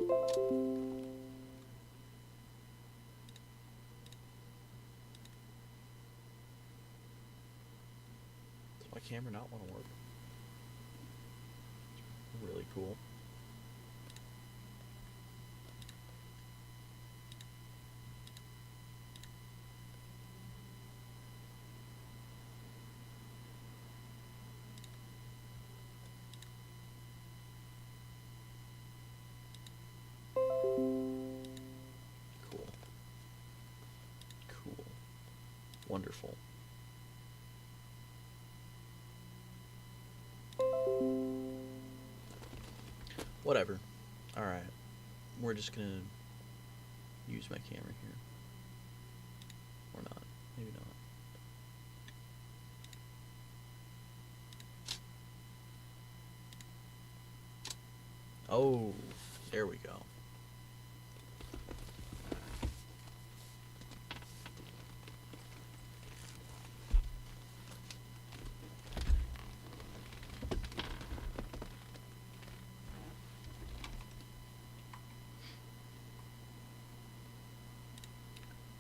Does my camera not want to work? Really cool. Cool. Cool. Wonderful. Whatever. Alright. We're just gonna use my camera here. Or not. Maybe not. Oh, there we go.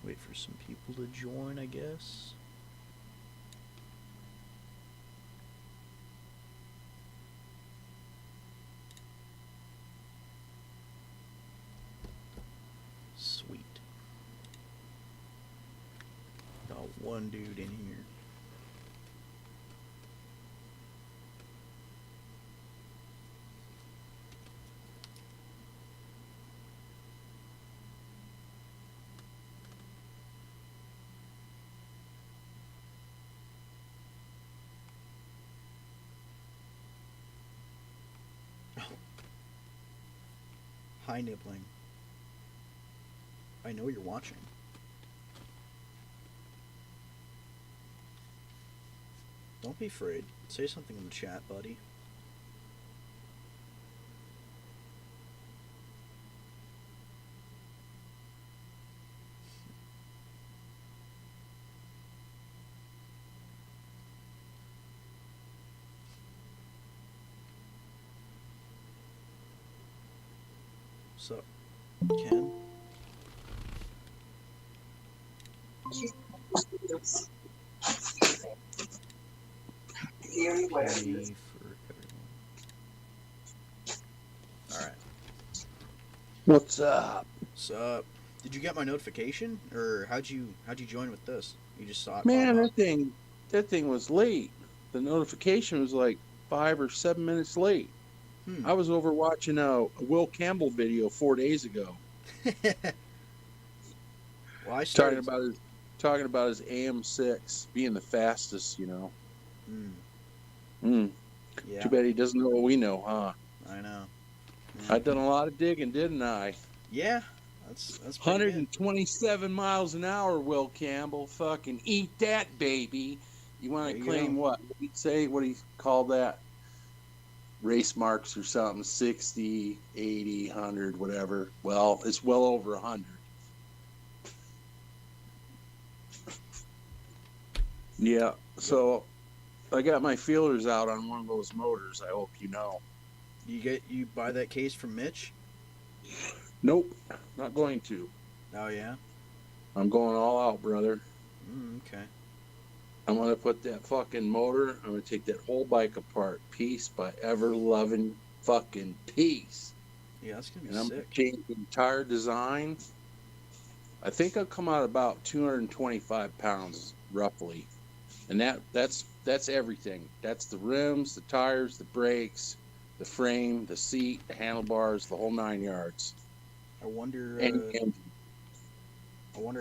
Wait for some people to join, I guess. Sweet. Got one dude in here. Hi, Nibbling. I know you're watching. Don't be afraid. Say something in the chat, buddy. What's up, Ken? Pay for everyone. Alright. What's up? What's up? Did you get my notification? Or how'd you join with this? You just saw it Man, pop up? that thing was late. The notification was like 5 or 7 minutes late. I was over watching a Will Campbell video 4 days ago. Well, I started talking about his AM6 being the fastest, you know. Yeah. Too bad he doesn't know what we know, huh? I know. Yeah. I done a lot of digging, didn't I? Yeah, that's 127 miles an hour, Will Campbell. Fucking eat that, baby. You want to claim what? What did he say? What do you call that? Race marks or something, 60, 80, 100, whatever. Well, it's well over 100. Yeah, so I got my feelers out on one of those motors, I hope you know. You buy that case from Mitch? Nope, not going to. Oh, yeah? I'm going all out, brother. Okay. I'm going to put that fucking motor, I'm going to take that whole bike apart, piece by ever-loving fucking piece. Yeah, that's going to be sick. And I'm going to change the entire design. I think I'll come out about 225 pounds, roughly. And that's everything. That's the rims, the tires, the brakes, the frame, the seat, the handlebars, the whole 9 yards. I wonder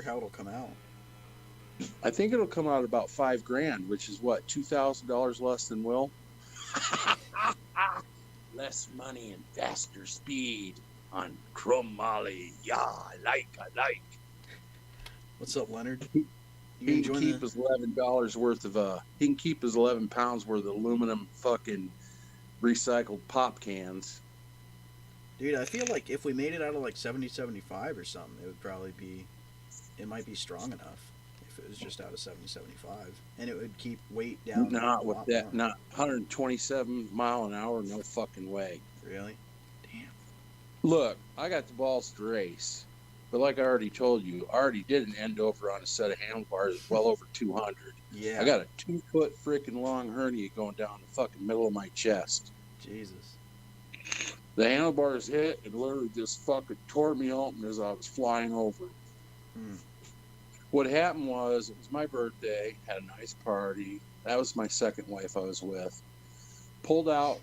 how it'll come out. I think it'll come out about $5,000, which is what, $2,000 less than Will? Less money and faster speed on Chrome Molly. Yeah, I like. What's up, Leonard? He can keep his $11 worth of he can keep his 11 pounds worth of aluminum fucking recycled pop cans. Dude, I feel like if we made it out of like 70-75 or something, it might be strong enough if it was just out of 70-75, and it would keep weight down. Not with that, not 127 mile an hour, no fucking way. Really? Damn. Look, I got the balls to race, but like I already told you, I already did an end over on a set of handlebars well over 200. I Yeah. got a 2 foot freaking long hernia going down the fucking middle of my chest. Jesus. The handlebars hit and literally just fucking tore me open as I was flying over. Hmm. What happened was, it was my birthday, had a nice party. That was my second wife I was with. Pulled out,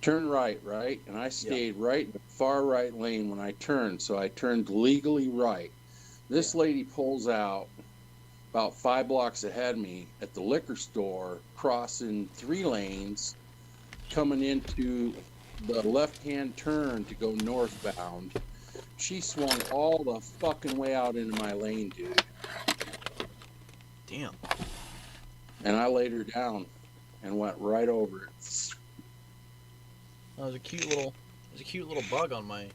turned right, and I Yeah. stayed right in the far right lane when I turned, so I turned legally right. This Yeah. lady pulls out about 5 blocks ahead of me at the liquor store, crossing 3 lanes, coming into the left-hand turn to go northbound. She swung all the fucking way out into my lane, dude. Damn. And I laid her down and went right over it. That was a cute little. There's a cute little bug on my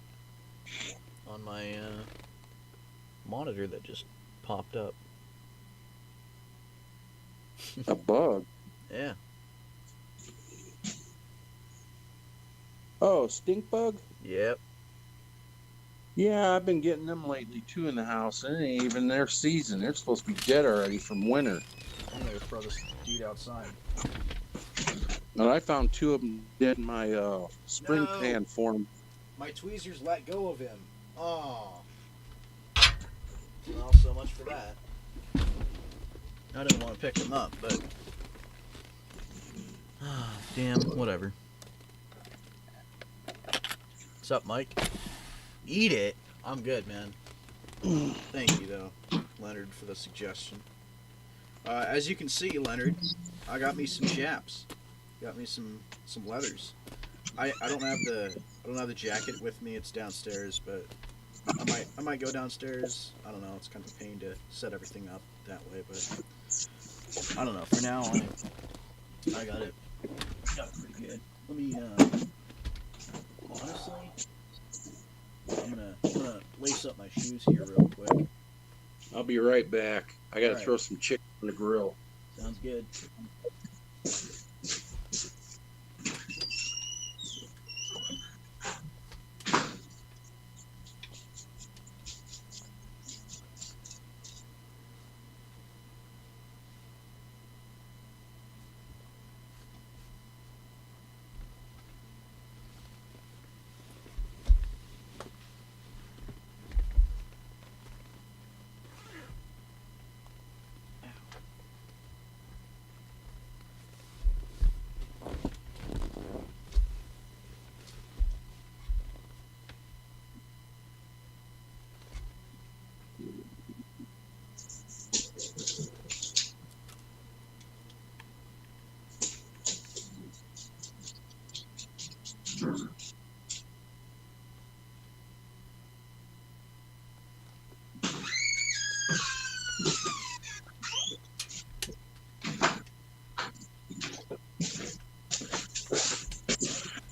monitor that just popped up. A bug? Yeah. Oh, stink bug? Yep. Yeah, I've been getting them lately too in the house. It ain't even their season. They're supposed to be dead already from winter. I'm gonna throw this dude outside. And I found 2 of them dead in my spring No. pan form. My tweezers let go of him. Oh. Well, so much for that. I didn't want to pick him up, but damn, whatever. What's up, Mike? Eat it. I'm good, man. Thank you, though, Leonard, for the suggestion. As you can see, Leonard, I got me some chaps. Got me some leathers. I don't have the jacket with me. It's downstairs, but I might go downstairs. I don't know. It's kind of a pain to set everything up that way, but I don't know. For now, I got it pretty good. Let me honestly, I'm gonna lace up my shoes here real quick. I'll be right back. I gotta All right. throw some chicken on the grill. Sounds good.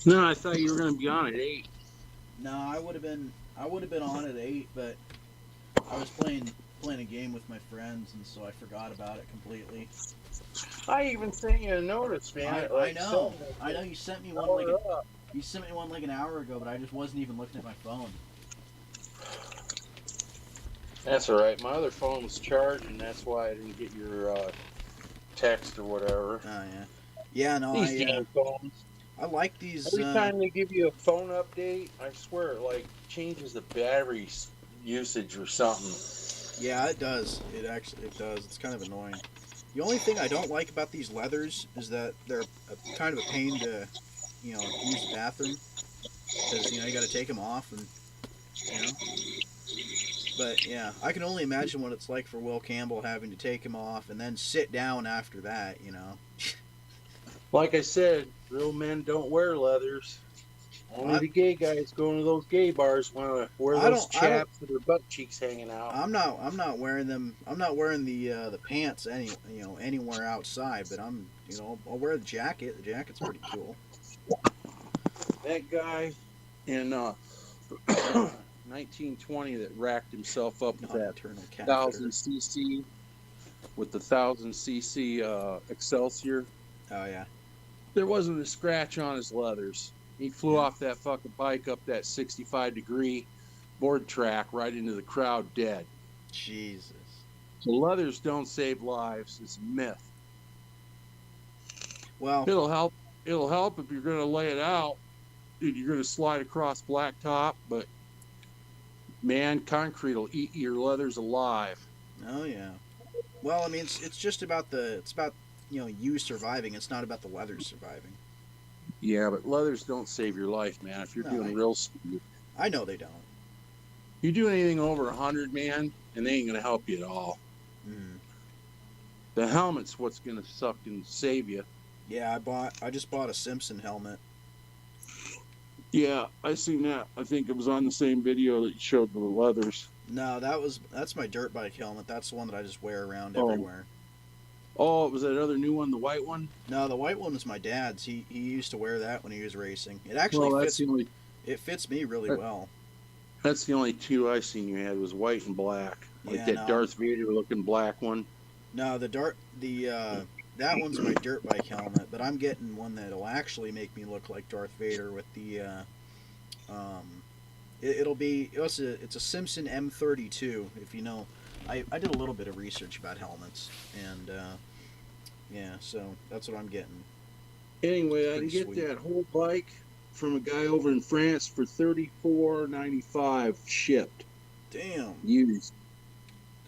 No, I thought you were gonna be on at 8. No, I would have been on at 8, but I was playing a game with my friends, and so I forgot about it completely. I even sent you a notice, man. I know. I know you sent me one like an hour ago, but I just wasn't even looking at my phone. That's all right. My other phone was charged, and that's why I didn't get your text or whatever. Oh yeah. Yeah, no, These damn phones. I like these. Every time they give you a phone update, I swear it like changes the battery usage or something. Yeah, it does. It does. It's kind of annoying. The only thing I don't like about these leathers is that they're kind of a pain to, use the bathroom, because you got to take them off and you know. But yeah, I can only imagine what it's like for Will Campbell having to take him off and then sit down after that. Like I said, real men don't wear leathers. Only the gay guys going to those gay bars want to wear those chaps with their butt cheeks hanging out. I'm not wearing them. I'm not wearing the pants anywhere outside. But I'll wear the jacket. The jacket's pretty cool. That guy in 1920 that racked himself up with that 1000cc with the 1000cc Excelsior. Oh yeah. There wasn't a scratch on his leathers. He flew off that fucking bike up that 65-degree board track right into the crowd dead. Jesus. So leathers don't save lives. It's a myth. Well, It'll help. It'll help if you're going to lay it out. Dude, you're going to slide across blacktop, but man, concrete will eat your leathers alive. oh yeah. Well, I mean, it's just about it's about you surviving. It's not about the leather surviving. Yeah, but leathers don't save your life, man. If you're No, doing real speed, I know they don't. you do anything over 100, man, and they ain't going to help you at all. Mm. The helmet's what's going to suck and save you. Yeah, I just bought a Simpson helmet. Yeah, I seen that. I think it was on the same video that you showed the leathers. No, that's my dirt bike helmet. That's the one that I just wear around Oh, everywhere. oh, it was that other new one, the white one. No, the white one is my dad's. He used to wear that when he was racing. It actually Well, fits. It fits me really well. that's the only two I seen you had was white and black, like Yeah, that no, Darth Vader looking black one. no, that one's my dirt bike helmet, but I'm getting one that'll actually make me look like Darth Vader with the um, it'll be it's a Simpson M32. If you know, I did a little bit of research about helmets, and yeah, so that's what I'm getting. Anyway, I can Pretty get sweet. that whole bike from a guy over in France for $34.95 shipped, Damn. used.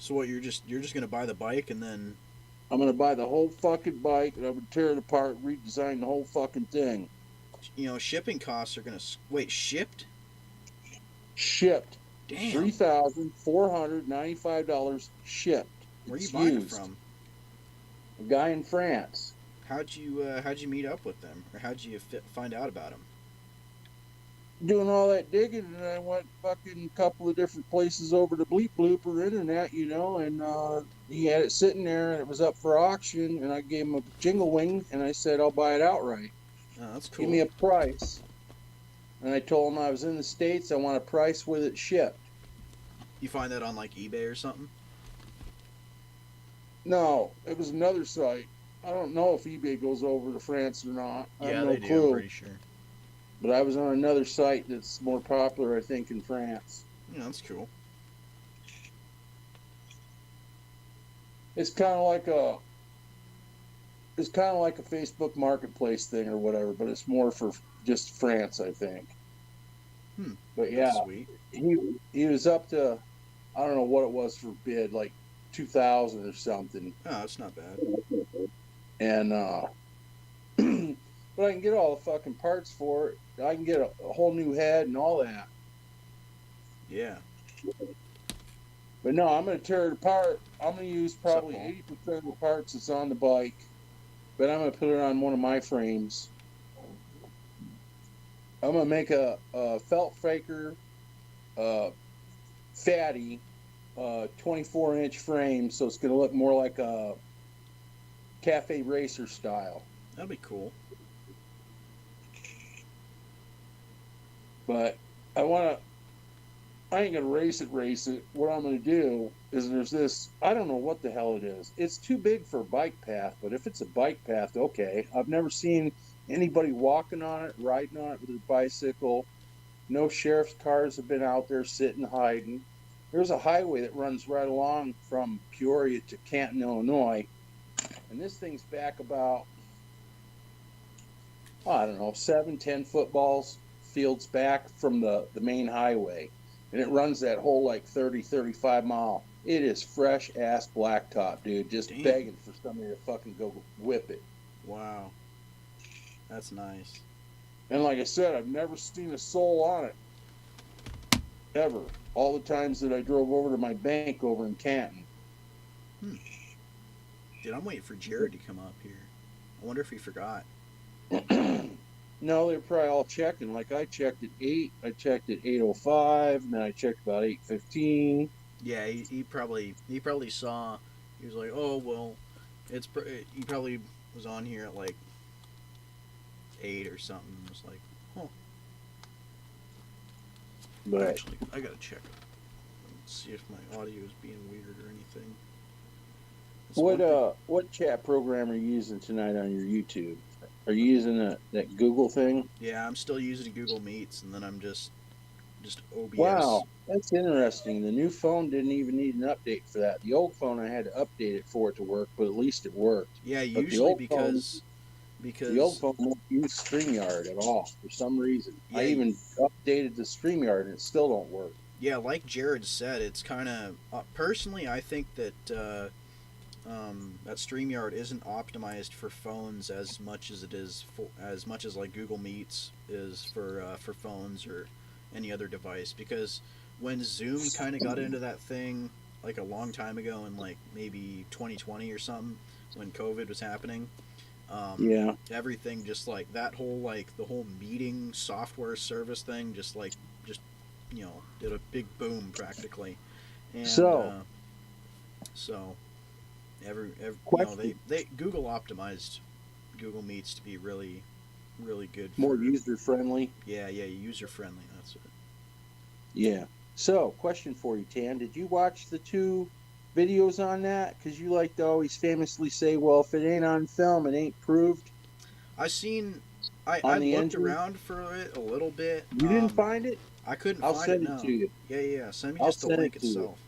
So what? You're just gonna buy the bike and then I'm gonna buy the whole fucking bike and I'm gonna tear it apart, redesign the whole fucking thing. shipping costs are gonna wait shipped. Shipped. Damn. $3,495 shipped. Where are you It's buying it used. from? A guy in France. How'd you meet up with them, or how'd you find out about them? Doing all that digging, and I went fucking couple of different places over the Bleep Blooper internet, and he had it sitting there, and it was up for auction, and I gave him a jingle wing, and I said, I'll buy it outright. Oh, that's Give me cool. a price. And I told him I was in the States, I want a price with it shipped. You find that on like eBay or something? No, it was another site. I don't know if eBay goes over to France or not. I have Yeah, no they do. I'm clue. pretty sure. But I was on another site that's more popular, I think, in France. Yeah, that's cool. It's kind of like a Facebook Marketplace thing or whatever, but it's more for just France, I think. Hmm. But yeah, That's sweet. he was up to, I don't know what it was for bid, like 2,000 or something, Oh, that's not bad. and but I can get all the fucking parts for it. I can get a whole new head and all that. Yeah. But no, I'm gonna tear it apart. I'm gonna use What's up, probably Paul? 80% of the parts that's on the bike, but I'm gonna put it on one of my frames. I'm gonna make a felt faker, fatty, 24-inch frame, so it's gonna look more like a cafe racer style. That'd be cool. But I ain't gonna race it. What I'm gonna do is there's this, I don't know what the hell it is. It's too big for a bike path, but if it's a bike path, okay. I've never seen anybody walking on it, riding on it with a bicycle. No sheriff's cars have been out there sitting hiding. There's a highway that runs right along from Peoria to Canton, Illinois. And this thing's back about, I don't know, 7, 10 footballs fields back from the main highway. And it runs that whole like 30, 35 mile. It is fresh ass blacktop, dude. Just Damn. begging for somebody to fucking go whip it. Wow. That's nice. And like I said, I've never seen a soul on it. Ever. All the times that I drove over to my bank over in Canton. Dude, I'm waiting for Jared to come up here. I wonder if he forgot. No, they're probably all checking. Like I checked at 8, I checked at 8:05, and then I checked about 8:15. Yeah, he probably saw. He was like, oh well, he probably was on here at like 8 or something. And was like, oh, But actually, I gotta check it. Let's see if my audio is being weird or anything. It's one thing- what chat program are you using tonight on your YouTube? Are you using that Google thing? Yeah, I'm still using Google Meets, and then I'm just OBS. Wow, that's interesting. The new phone didn't even need an update for that. The old phone, I had to update it for it to work, but at least it worked. Yeah, But usually the old because phone won't use StreamYard at all for some reason. I yeah, even updated the StreamYard and it still don't work. yeah, like Jared said, it's kind of personally, I think that StreamYard isn't optimized for phones as much as it is for as much as like Google Meets is for phones or any other device. Because when Zoom kind of got into that thing like a long time ago in like maybe 2020 or something, when COVID was happening, Yeah. everything just like that whole like the whole meeting software service thing just did a big boom practically, and So, so every question, they Google optimized Google Meets to be really good more for user friendly. yeah user friendly. That's it. Yeah. So, question for you, Tan. Did you watch the two videos on that? Because you like to always famously say, well, if it ain't on film, it ain't proved I seen I on the looked engine. around for it a little bit. You didn't find it? I couldn't I'll find it. send it to No. you. Yeah. Send me I'll just the send it link to you. itself.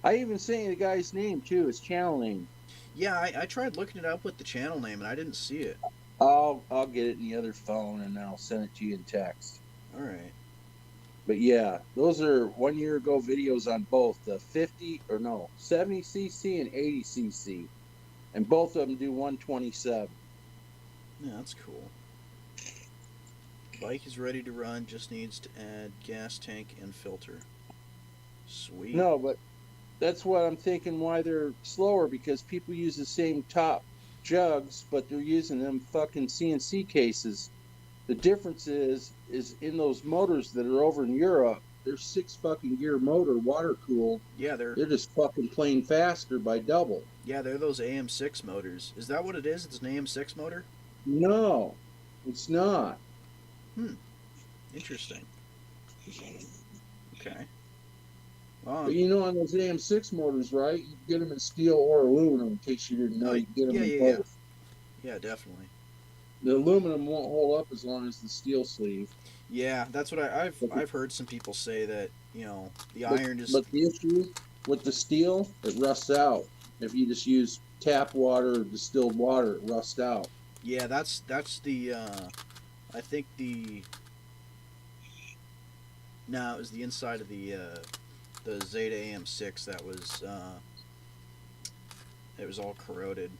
I even sent you the guy's name, too, his channel name. Yeah, I tried looking it up with the channel name and I didn't see it. I'll get it in the other phone and then I'll send it to you in text. All right. But yeah, those are 1 year ago videos on both the 50 or no 70cc and 80cc, and both of them do 127. Yeah, that's cool. Bike is ready to run. Just needs to add gas tank and filter. Sweet. No, but that's what I'm thinking why they're slower, because people use the same top jugs, but they're using them fucking CNC cases. The difference is in those motors that are over in Europe, they're 6 fucking gear motor, water cooled. Yeah, they're They're just fucking playing faster by double. yeah they're those AM6 motors. Is that what it is? It's an AM6 motor. No, it's not. Hmm. Interesting. Okay. But Well. you know, on those AM6 motors, right? You can get them in steel or aluminum. In case you didn't know, Oh you can get them yeah in yeah yeah both. yeah definitely. The aluminum won't hold up as long as the steel sleeve. Yeah, that's what But I've heard some people say that the but, iron just but the issue with the steel, it rusts out. If you just use tap water or distilled water, it rusts out. yeah that's the I think the no it was the inside of the Zeta AM6 that was it was all corroded.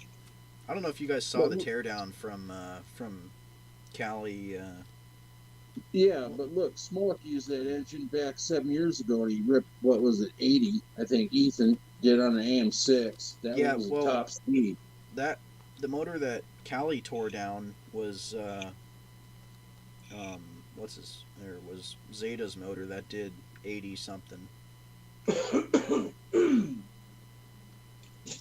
I don't know if you guys saw But the teardown from Cali. yeah, but look, Smoke used that engine back 7 years ago, and he ripped, what was it, 80? I think Ethan did on an AM6. That Yeah, was a well, top speed. that the motor that Cali tore down was what's his there was Zeta's motor that did 80 something.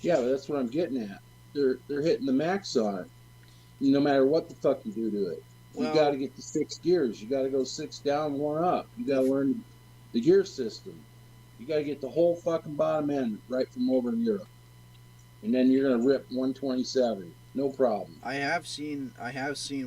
Yeah, but that's what I'm getting at. They're hitting the max on it, no matter what the fuck you do to it. You got to Well, get the 6 gears. You got to go 6 down, 1 up. You got the to learn the gear system. You got to get the whole fucking bottom end right from over in Europe, and then you're gonna rip 127, no problem. I have seen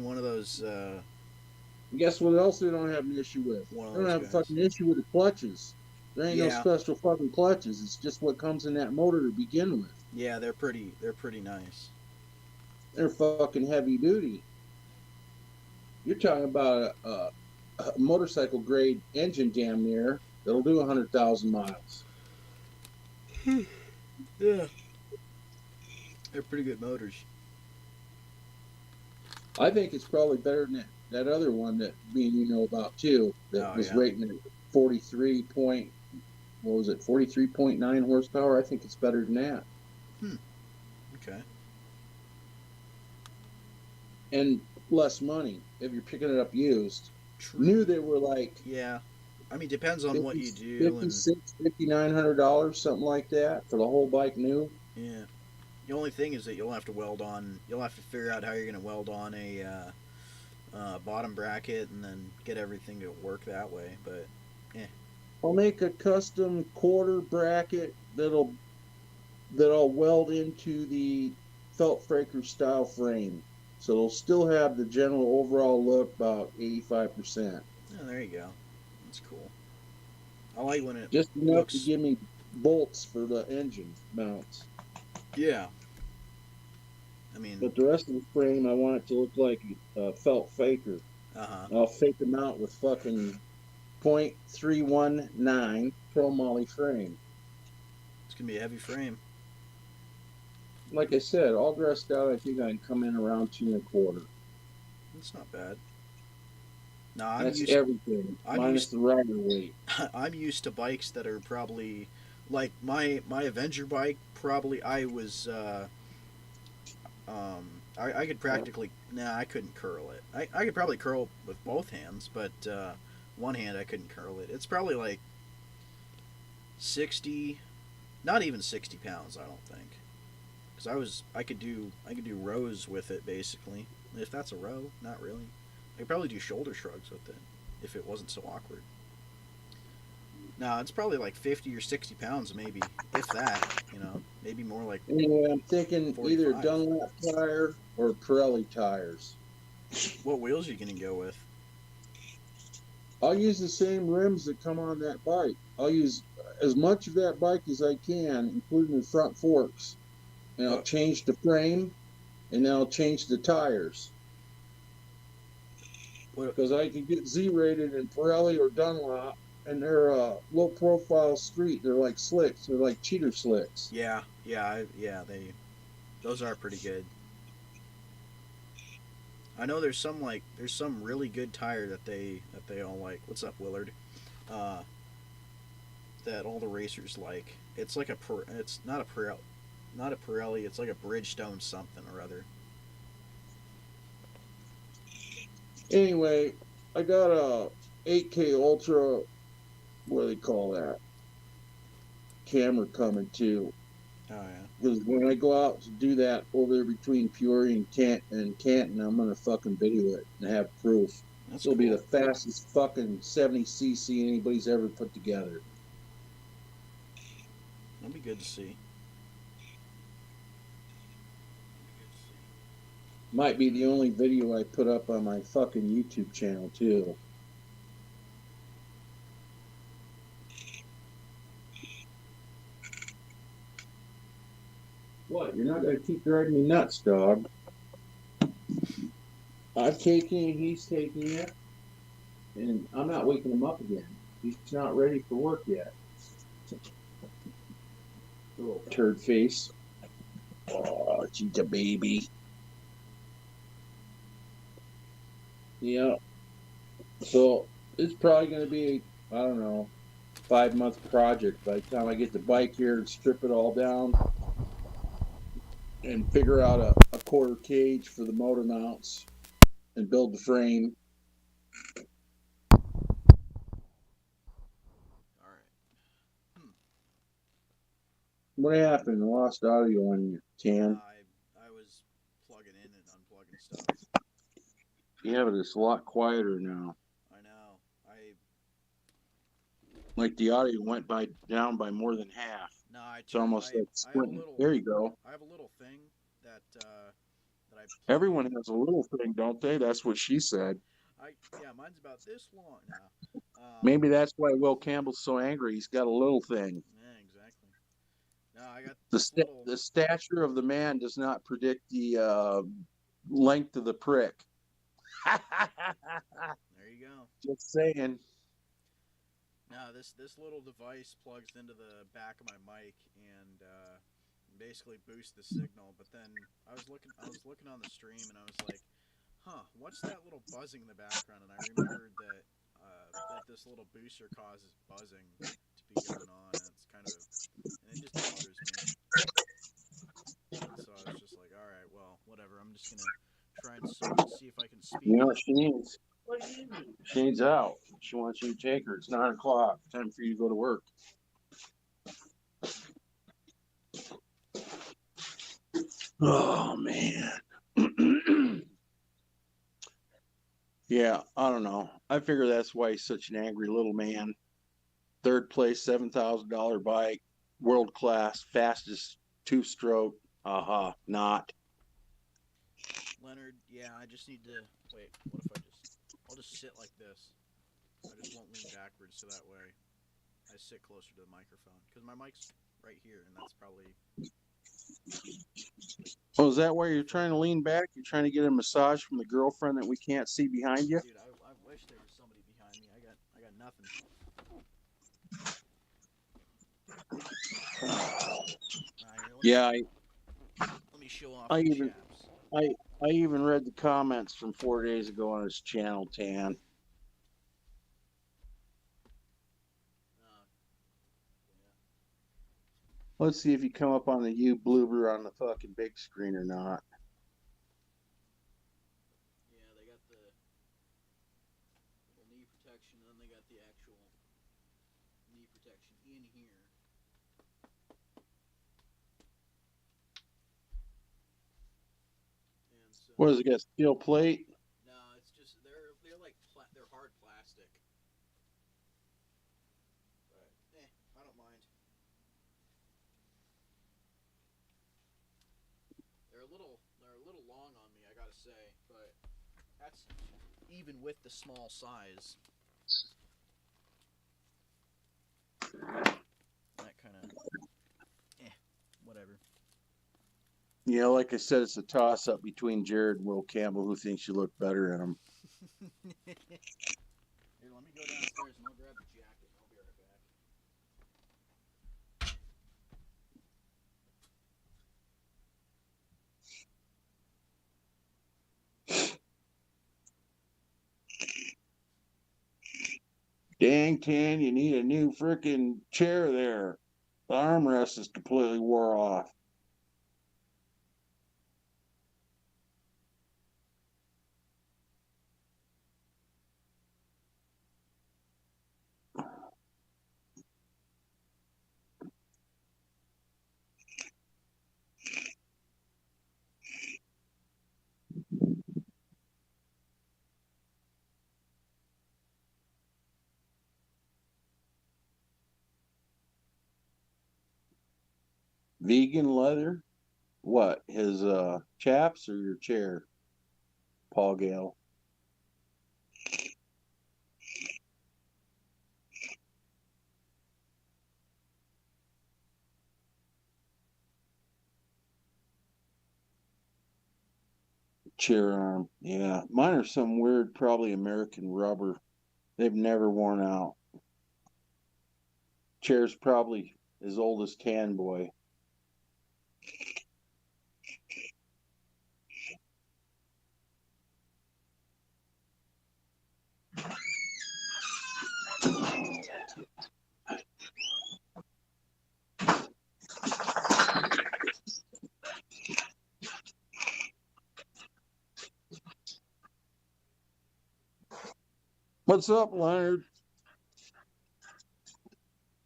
one of those And guess what else they don't have an issue with? one of They don't those have a guys. fucking issue with the clutches. There ain't no Yeah, special fucking clutches. It's just what comes in that motor to begin with. yeah, they're pretty nice. They're fucking heavy duty. You're talking about a motorcycle grade engine damn near that'll do 100,000 miles. Yeah, they're pretty good motors. I think it's probably better than that other one that me and you know about too, that Oh was yeah. rating at 43 point, what was it, 43.9 horsepower. I think it's better than that. Hmm. Okay. And less money if you're picking it up used. True. New, they were like Yeah. I mean, depends on what 50, you do, and 56, $5,900, something like that for the whole bike new. yeah. The only thing is that you'll have to You'll have to figure out how you're going to weld on a bottom bracket, and then get everything to work that way. But yeah. I'll make a custom quarter bracket that'll weld into the felt fraker style frame. So it'll still have the general overall look about 85%. Oh, there you go. That's cool. I like when it Just enough to looks. give me bolts for the engine mounts. Yeah. I mean, But the rest of the frame, I want it to look like a felt faker. uh huh. I'll fake them out with fucking .319 Pro Moly frame. It's gonna be a heavy frame. Like I said, all dressed out, I think I can come in around 2 and a quarter. It's not bad. No, I'm That's used. everything, I'm minus used. the rider weight. I'm used to bikes that are probably like my Avenger bike. Probably I was. I could practically. Nah, I couldn't curl it. I could probably curl with both hands, but one hand I couldn't curl it. It's probably like 60, not even 60 pounds. I don't think, because I could do rows with it basically. If that's a row, not really. I could probably do shoulder shrugs with it if it wasn't so awkward. No, it's probably like 50 or 60 pounds, maybe, if that. Maybe more like Anyway, I'm thinking either 45. Dunlop tire or Pirelli tires. What wheels are you gonna go with? I'll use the same rims that come on that bike. I'll use as much of that bike as I can, including the front forks. And I'll Uh, change the frame and then I'll change the tires. what? Because I can get Z rated in Pirelli or Dunlop, and they're low profile street. They're like slicks. They're like cheater slicks. Yeah, yeah, yeah. Those are pretty good. I know there's some really good tire that they all like. What's up, Willard? Uh, that all the racers like. It's not a Pirelli. It's like a Bridgestone something or other. Anyway, I got a 8K Ultra. What do they call that? Camera coming too. Oh yeah, Because when I go out to do that over there between Peoria and Canton, I'm gonna fucking video it and have proof. that's It'll be cool. the fastest fucking 70cc anybody's ever put together. That'd be good to see. Might be the only video I put up on my fucking YouTube channel too. What? You're not gonna keep driving me nuts, dog. I'm taking it, he's taking it, and I'm not waking him up again. He's not ready for work yet. Little turd face. Oh, she's a baby. Yeah. So it's probably going to be, I don't know, 5 month project by the time I get the bike here and strip it all down and figure out a quarter cage for the motor mounts and build the frame. All right. Hmm. What happened? I lost audio on you, No, Tan. I was plugging in and unplugging stuff. Yeah, but it's a lot quieter now. I know. Like the audio went down by more than half. No, I It's turned. almost like I have a squinting. little. There you go. I have a little thing that that I plug Everyone in. has a little thing, don't they? That's what she said. Yeah, mine's about this long now. Maybe that's why Will Campbell's so angry. He's got a little thing. Yeah, exactly. No, I got The this little. the stature of the man does not predict the length of the prick. There you go. Just saying. No, this little device plugs into the back of my mic and basically boosts the signal. But then I was looking on the stream and I was like, huh, what's that little buzzing in the background? And I remembered that this little booster causes buzzing to be going on. And it's kind of, and it just bothers me. And so I was just like, all right, well, whatever. I'm just gonna try and see if I can You speak know it. what she needs? She needs out. She wants you to take her. It's 9 o'clock. Time for you to go to work. Oh man. Yeah, I don't know. I figure that's why he's such an angry little man. Third place, $7,000 bike, world class, fastest two stroke. Not. Leonard, yeah, I just need to wait. What if I'll just sit like this. I just won't lean backwards so that way I sit closer to the microphone because my mic's right here, and that's probably. Oh, is that why you're trying to lean back? You're trying to get a massage from the girlfriend that we can't see behind you? Dude, I wish there was somebody behind me. I got nothing. Here, Yeah, let me show off I the even chaps. I I even read the comments from 4 days ago on his channel, Tan. Uh, yeah. Let's see if you come up on the U bloober on the fucking big screen or not. Yeah, they got the little knee protection, and then they got the actual knee protection in here. And so What does it got? Steel plate? no, it's just they're like they're hard plastic, but I don't mind. They're a little long on me, I gotta say, but that's even with the small size. That kind of whatever. Yeah, like I said, it's a toss up between Jared and Will Campbell. Who thinks you look better in them? Here, let me go downstairs and I'll grab the jacket. I'll be right back. Dang, Tan, you need a new freaking chair there. The armrest is completely wore off. Vegan leather? What? His chaps or your chair, Paul Gale? Chair arm. Yeah. Mine are some weird, probably American rubber. They've never worn out. Chair's probably as old as Tan Boy. What's up, Leonard?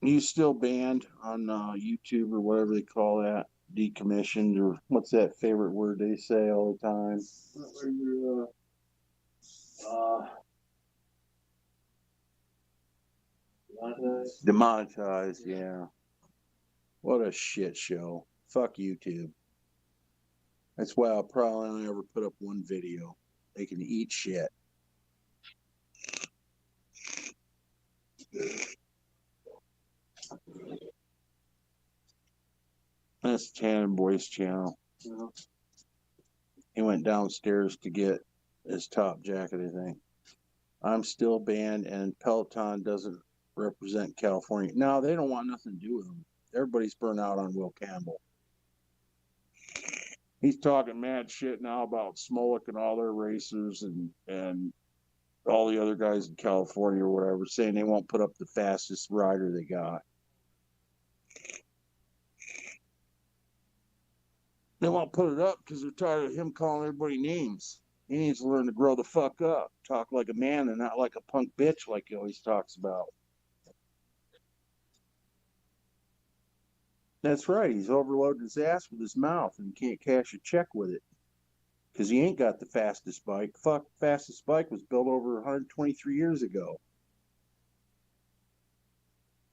You still banned on YouTube or whatever they call that? Decommissioned or what's that favorite word they say all the time? Demonetized, yeah. What a shit show. Fuck YouTube. That's why I'll probably only ever put up one video. They can eat shit. That's Tanner Boy's channel. He went downstairs to get his top jacket, I think. I'm still banned, and Peloton doesn't represent California. No, they don't want nothing to do with them. Everybody's burnt out on Will Campbell. He's talking mad shit now about Smolik and all their racers and all the other guys in California or whatever, saying they won't put up the fastest rider they got. They won't put it up because they're tired of him calling everybody names. He needs to learn to grow the fuck up, talk like a man and not like a punk bitch like he always talks about. That's right. He's overloaded his ass with his mouth and can't cash a check with it because he ain't got the fastest bike. Fuck, fastest bike was built over 123 years ago.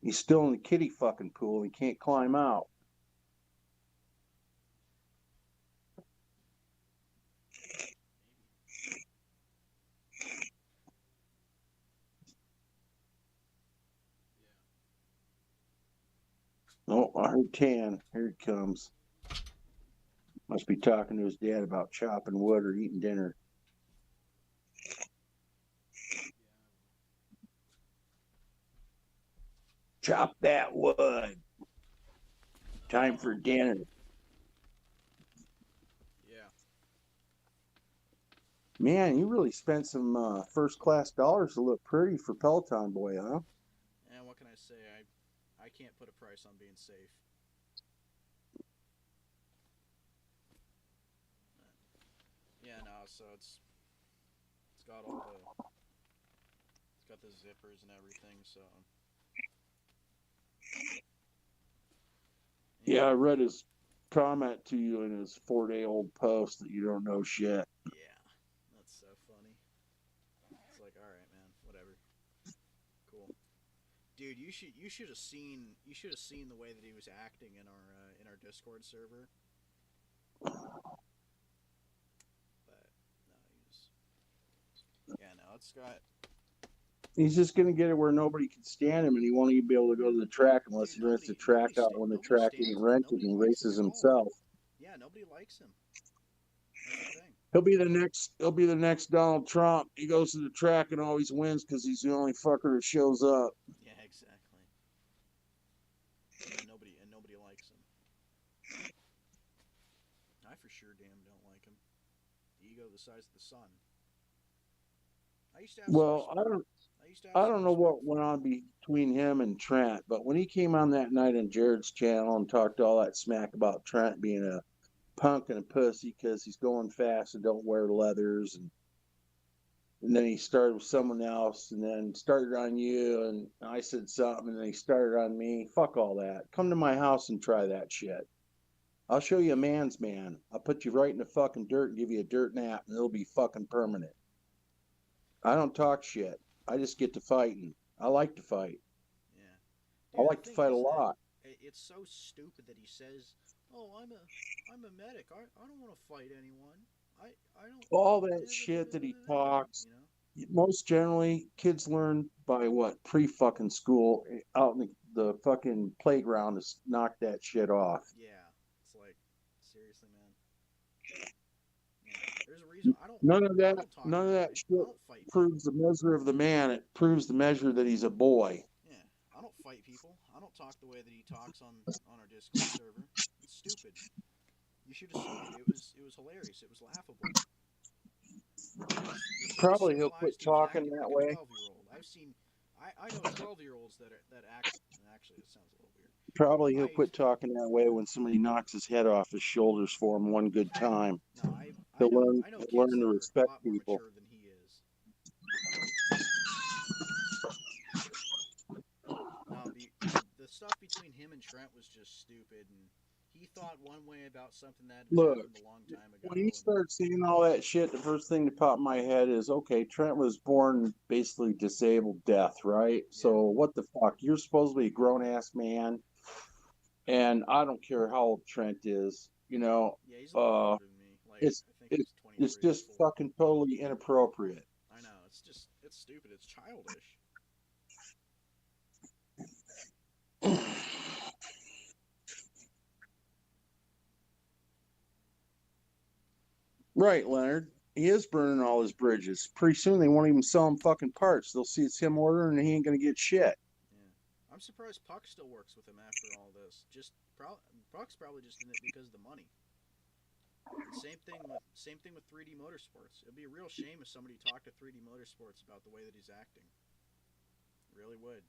He's still in the kiddie fucking pool and can't climb out. Oh, I heard Tan. Here he comes. Must be talking to his dad about chopping wood or eating dinner. Chop that wood. Time for dinner. Yeah. Man, you really spent some first class dollars to look pretty for Peloton boy, huh? And what can I say? I can't put a price on being safe. Yeah, no. So it's got all the it's got the zippers and everything. So Yeah, I and read his comment to you in his 4 day old post that you don't know shit. yeah, that's so funny. It's like, all right, man, whatever, cool, dude. You should have seen the way that he was acting in our Discord server. But no, he's yeah, no, it's got He's just gonna get it where nobody can stand him, and he won't even be able to go to the track unless dude. he rents the track out when the track isn't rented Nobody and likes him races at all. himself. Yeah, nobody likes him. That's the thing. He'll be the next. He'll be the next Donald Trump. He goes to the track and always wins because he's the only fucker that shows up. Yeah, exactly. And nobody likes him. I for sure damn don't like him. The ego the size of the sun. I used to have some Well, respect. I used to have I some don't know respect what for went him. on between him and Trent, but when he came on that night on Jared's channel and talked all that smack about Trent being a punk and a pussy because he's going fast and don't wear leathers, and then he started with someone else, and then started on you, and I said something, and then he started on me. Fuck all that. Come to my house and try that shit. I'll show you a man's man. I'll put you right in the fucking dirt and give you a dirt nap, and it'll be fucking permanent. I don't talk shit. I just get to fighting. I like to fight. Yeah, I dude. The like to thing fight a is that lot. it's so stupid that he says, "Oh, I'm a medic. I don't want to fight anyone. I don't." All that shit that he talks, You know. most generally, kids learn by what? Pre fucking school out in the fucking playground to knock that shit off. Yeah, it's like seriously, man. Yeah, there's a reason I don't talk None of that that way. I shit don't fight proves people. the measure of the man. It proves the measure that he's a boy. Yeah, I don't fight people. I don't talk the way that he talks on our Discord server. It's stupid. You should have seen it. It was hilarious. It was laughable. You're so Probably he'll quit civilized. He was talking acting that like a way. 12-year old. I know 12-year-olds that act. Actually, it sounds a little weird. Probably he'll I've quit talking that way when somebody knocks his head off his shoulders for him one good time. no, I know I know He'll kids learn to that are a respect lot more people. mature than he is. No, the stuff between him and Trent was just stupid, and he thought one way about something that had Look, happened a long time when you ago, and start seeing all that shit, the first thing to pop in my head is, okay, Trent was born basically disabled death, right? yeah, So what the fuck? You're supposed to be a grown ass man, and I don't care how old Trent is, yeah, he's a little uh, older than me. Like it's I think it's he's it's 23 or just 24. fucking totally inappropriate. I know it's stupid. It's childish. Right, Leonard. He is burning all his bridges. Pretty soon they won't even sell him fucking parts. They'll see it's him ordering and he ain't gonna get shit. Yeah, I'm surprised Puck still works with him after all this. Puck's probably just in it because of the money. And same thing with 3D Motorsports. It'd be a real shame if somebody talked to 3D Motorsports about the way that he's acting. It really would,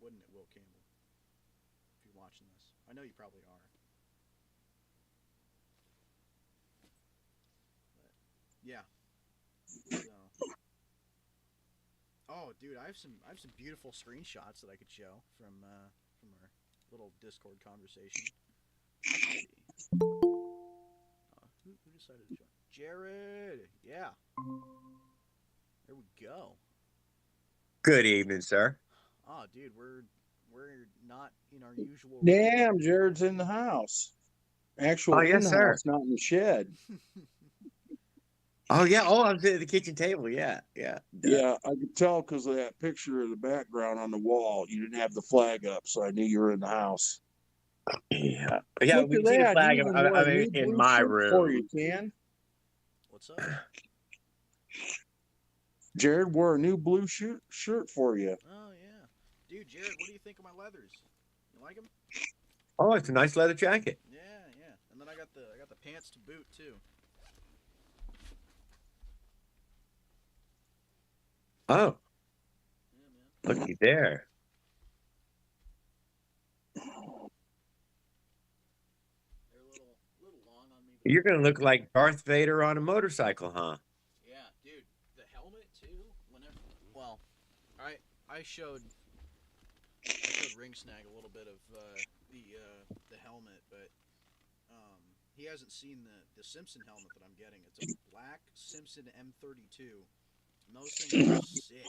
wouldn't it, Will Campbell? If you're watching this, I know you probably are. But yeah, so oh, dude, I have some beautiful screenshots that I could show from our little Discord conversation. Let's see. Who decided to join? Jared. Yeah. There we go. Good evening, sir. Oh, dude, we're not in our usual room. Damn, Jared's in the house. Oh, Actual in yes, the sir. house, not in the shed. Oh yeah. Oh, I'm sitting at the kitchen table. Yeah, yeah. Duh. Yeah, I could tell because of that picture of the background on the wall. You didn't have the flag up, so I knew you were in the house. Yeah. Yeah. Look We at can see the that. flag. You even I wore a mean, new in blue my shirt for you, room. Tan. What's up? Jared wore a new blue shirt for you. Oh yeah, dude, Jared, what do you think of my leathers? You like them? Oh, it's a nice leather jacket. Yeah, yeah. And then I got the pants to boot too. Oh, Yeah, man. looky there. They're a little long on me, but You're gonna look like Darth Vader on a motorcycle, huh? yeah, dude, the helmet too. Whenever, well, I I showed Ring Snag a little bit of the helmet, but he hasn't seen the Simpson helmet that I'm getting. It's a black Simpson M32, and those things are sick.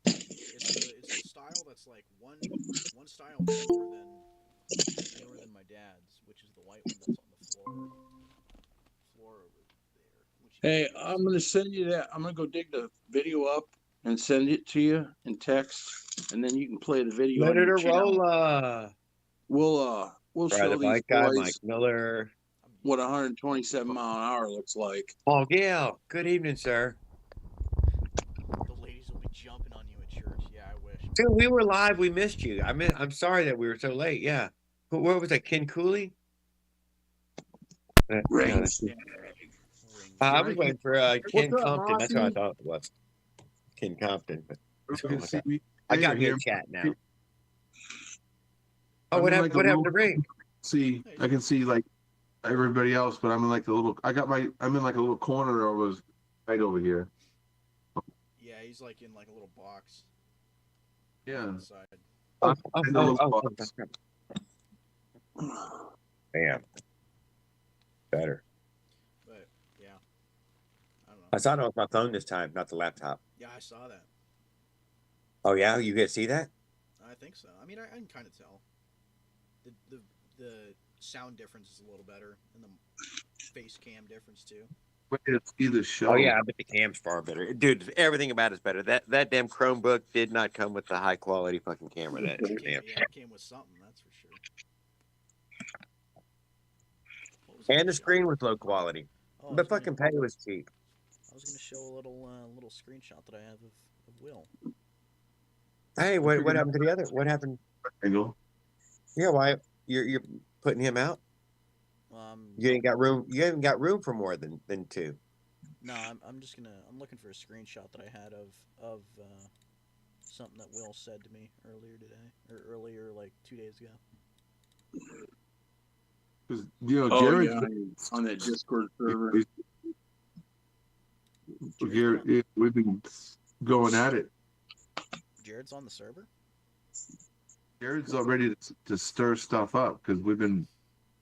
It's the style that's like one style newer than my dad's, which is the white one that's on the floor over there. Which you Hey, can't really I'm see. gonna send you that. I'm gonna go dig the video up and send it to you in text, and then you can play the video on Let it your channel. roll. We'll Brother show these Mike guy, boys Mike Miller. I'm what using 127 mile an hour looks like. Paul Gale. Good evening, sir. the ladies will be jumping on you at church. Yeah, I wish. Dude, we were live. We missed you. I'm sorry that we were so late. Yeah. What was that? Ken Cooley? No, Rain. that's, Ring I Yeah, was Snag. I can. waiting for What's Ken up, Compton. That's what I Mossy? thought it was. Ken Compton. But You can see me. I Hey, got or me a hear chat me. now. Oh, I'm in like a what happened little. to Ring? See, Hey, I can see like everybody else, but I'm in like the little. I'm in like a little corner. I was right over here. yeah, he's like in like a little box Yeah, on the side. Oh, in the little box. Damn. Better. But yeah, I don't know. I saw it on my phone this time, not the laptop. Yeah, I saw that. Oh yeah, you get to see that? I think so. I mean, I can kind of tell. The sound difference is a little better, and the face cam difference too. Wait to see the show. Oh yeah, I bet the cam's far better, dude. Everything about it's better. That damn Chromebook did not come with the high quality fucking camera that It came, damn. yeah, it came with something, that's for sure. What was I And gonna the show? screen was low quality. Oh, The fucking pay was cheap. I was gonna show a little screenshot that I have of Will. Hey, what happened to the other? What happened? Angle. Yeah, why you're putting him out? You ain't got room. You haven't got room for more than two. No, I'm just gonna I'm looking for a screenshot that I had of something that Will said to me earlier today or earlier like 2 days ago. Because Oh Jared, yeah, on that Discord server. We've been going at it. Jared's on the server. Jared's all ready to stir stuff up because we've been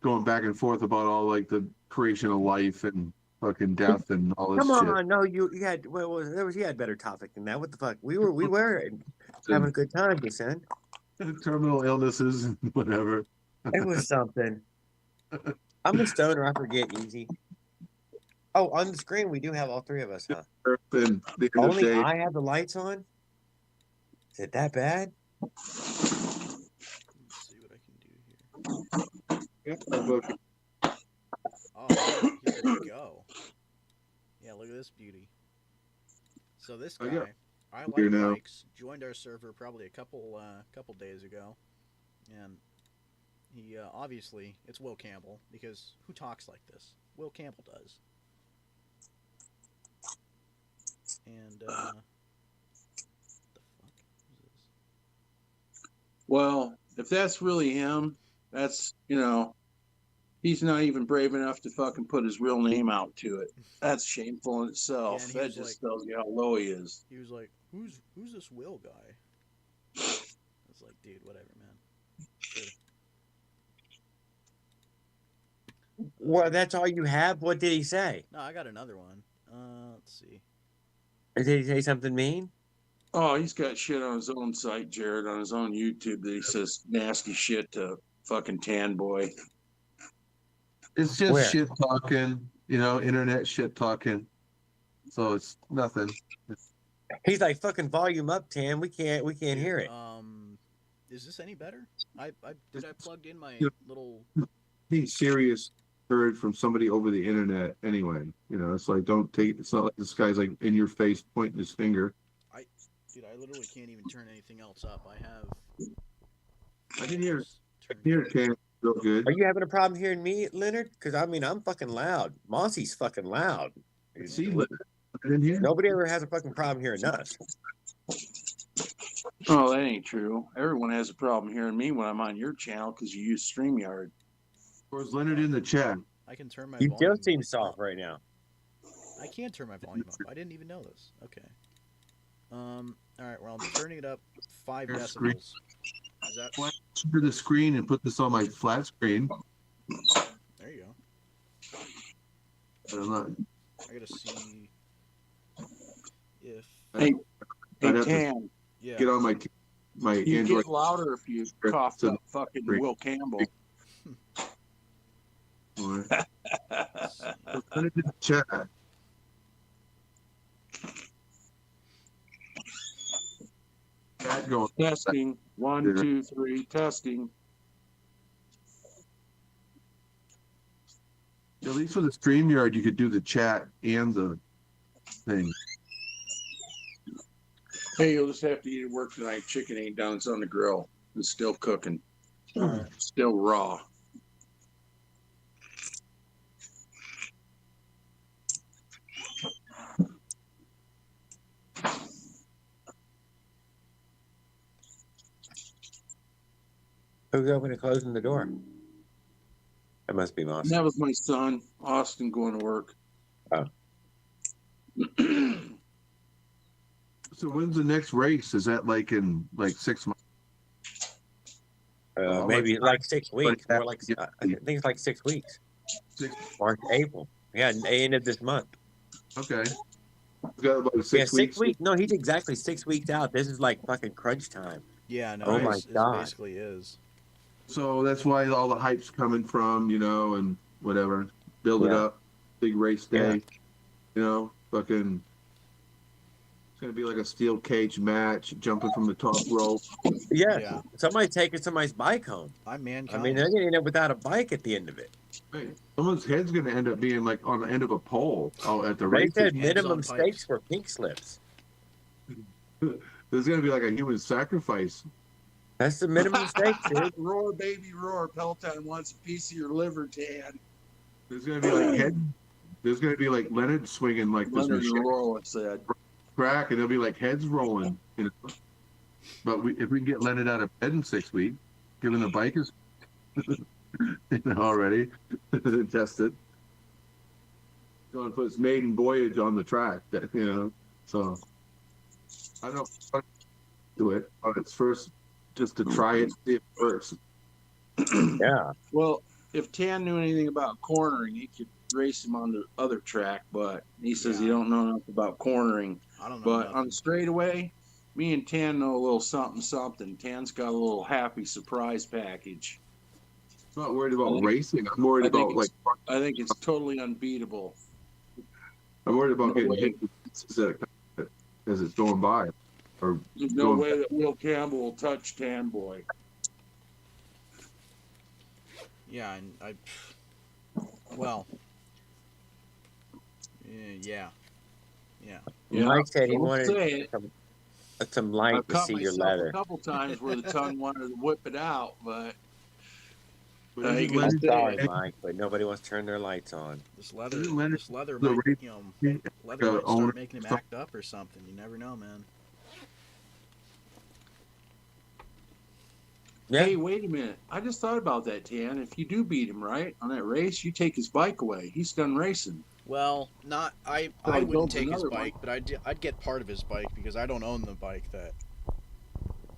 going back and forth about all like the creation of life and fucking death and all this Come shit. on, no, you had you had better topic than that. What the fuck? We were having a good time, son. Terminal illnesses and whatever. It was something. I'm a stoner. I forget easy. Oh, on the screen we do have all three of us, huh? And the end of the Only day, I have the lights on. Is it that bad? Let's see what I can do here. Oh, here we go. Yeah, look at this beauty. So this guy, I like Mike's, joined our server probably a couple days ago, and he obviously it's Will Campbell because who talks like this? Will Campbell does. And the fuck is this? Well, if that's really him, that's he's not even brave enough to fucking put his real name out to it. That's shameful in itself. Yeah, that just tells you how low he is. He was like, "Who's this Will guy?" I was like, "Dude, whatever, man." Sure. Well, that's all you have. What did he say? No, I got another one. Let's see. Did he say something mean? Oh, he's got shit on his own site, Jared, on his own YouTube that he says nasty shit to fucking Tan Boy. it's just Where? shit talking, internet shit talking. so it's nothing. He's like, fucking volume up, Tan. We can't hear it. Is this any better? I plugged in my You little. know, being serious heard from somebody over the internet anyway. You know, it's like don't take. It's not like this guy's like in your face pointing his finger. Dude, I literally can't even turn anything else up. I have. I can hear. else I turned can hear up. Tan real good. Are you having a problem hearing me, Leonard? Because I mean, I'm fucking loud. Mossy's fucking loud. See, I didn't hear. Nobody ever has a fucking problem hearing us. Oh, that ain't true. Everyone has a problem hearing me when I'm on your channel because you use StreamYard. Or is Leonard in the chat? I can turn my You volume. still seem soft right now. I can turn my volume up. I didn't even know this. Okay. All right. Well, I'm turning it up 5 Your decibels. screen. Is that? Why don't you share the screen and put this on my flat screen? There you go. I'm not. I gotta see if. Hey, I'd have to Tan, Yeah. get on my you Android. get louder if you coughed up fucking Will Campbell. Or- Let's see. Leonard in the chat. Chat going. Testing. 1, 2, 3, testing. At least with the StreamYard, you could do the chat and the thing. Hey, you'll just have to eat at work tonight. Chicken ain't done. It's on the grill. It's still cooking. Still raw. Who's opening and closing the door? That must be Mossy. That was my son, Austin, going to work. Oh. So when's the next race? Is that like in like 6 months? Maybe like 6 weeks. But- More like I think it's like 6 weeks. 6, March, April. Yeah, end of this month. okay. We've got about 6 Yeah, weeks. 6 weeks. No, he's exactly 6 weeks out. This is like fucking crunch time. Yeah. No. Oh my It God. basically is. So that's why all the hype's coming from, you know, and whatever. Build it Yeah. up. Big race day. Yeah. You know, fucking. It's gonna be like a steel cage match, jumping from the top rope. Yeah. Yeah. Somebody taking somebody's bike home. I'm mankind. I mean, they're gonna end up without a bike at the end of it. Hey, someone's head's gonna end up being like on the end of a pole at the They race. said Hands minimum on stakes pipes. for pink slips. There's gonna be like a human sacrifice. That's the minimum stakes, dude. Roar, baby, roar. Peloton wants a piece of your liver, Tan. There's gonna be like head. There's gonna be like Leonard swinging like this Leonard machine Roar said. crack, and there'll be like heads rolling. You know? But if we can get Leonard out of bed in 6 weeks, given the bike is you know, already tested, going to put his maiden voyage on the track. You know, so I don't know if I do it on its first, just to try it, see it first. Yeah. Well, if Tan knew anything about cornering, he could race him on the other track, but he says he Yeah. don't know enough about cornering. I don't know. But nothing. on the straightaway, me and Tan know a little something, something. Tan's got a little happy surprise package. I'm not worried about racing. I'm worried I think about like I think it's totally unbeatable. I'm worried about No getting way. hit as it's going by. Or There's no way that Will Campbell will touch Tan Boy. Yeah, and I. Well. Yeah. Mike said he Don't wanted say it. some light I've to caught see your myself leather. a couple times where the tongue wanted to whip it out, but but I isn't ain't gonna Leonard- say Sorry, it. Mike, but nobody wants to turn their lights on. This leather. Isn't Leonard This leather the might. race- Leather might owner- start making him act up or something. You never know, man. Yeah. Hey, wait a minute. I just thought about that, Tan. If you do beat him, right, on that race, you take his bike away. He's done racing. Well, not I. So I he wouldn't builds take his another bike, but I'd get part of his bike because I don't own the bike that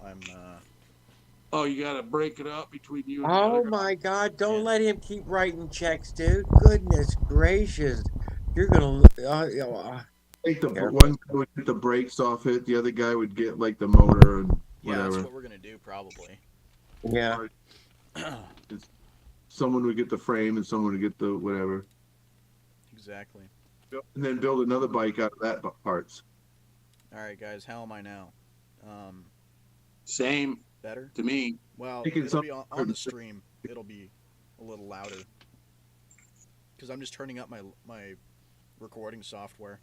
I'm. Oh, you got to break it up between you and the Oh other guy. my God! Don't Yeah. let him keep writing checks, dude. Goodness gracious, you're gonna. Like the Careful. one guy would get the brakes off it, the other guy would get like the motor and Yeah, whatever. that's what we're gonna do probably. Yeah. Someone would get the frame and someone would get the whatever. Exactly. And then build another bike out of that parts. All right, guys, how am I now? Same Better? to me. Well, Thinking it'll be something- on the stream. It'll be a little louder because I'm just turning up my recording software.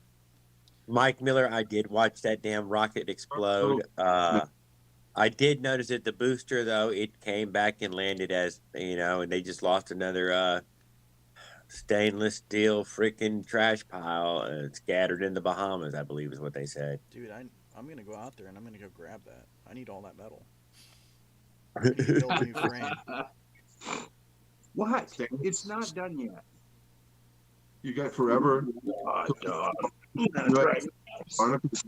Mike Miller, I did watch that damn rocket explode. I did notice that the booster, though, it came back and landed as, and they just lost another stainless steel freaking trash pile scattered in the Bahamas, I believe is what they said. Dude, I'm gonna go out there and I'm gonna go grab that. I need all that metal. I need to build a new frame. What? It's not done yet. You got forever. Oh, dog. Barnacles,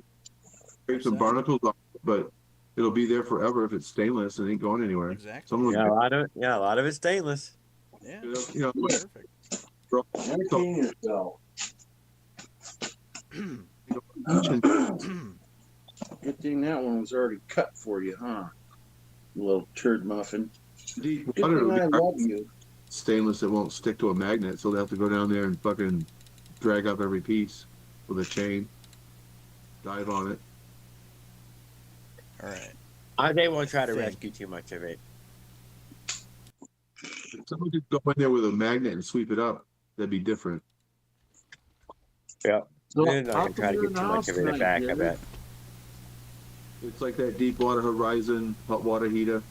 scrape some barnacles off, but it'll be there forever if it's stainless. It ain't going anywhere. Exactly. Someone, Yeah, a lot of it's stainless. Yeah. Perfect. Entertain yourself. Good thing that one was already cut for you, huh? Little turd muffin. deep Good water, thing I it'll be love you. stainless. It won't stick to a magnet, so they'll have to go down there and fucking drag up every piece with a chain, dive on it. All right. They won't try to Thing. rescue too much of it. If someone could go in there with a magnet and sweep it up, that'd be different. Yeah. So, They're not how going to try to come you're get in too the much of house it tonight, back, I Jerry? bet. It's like that Deepwater Horizon hot water heater.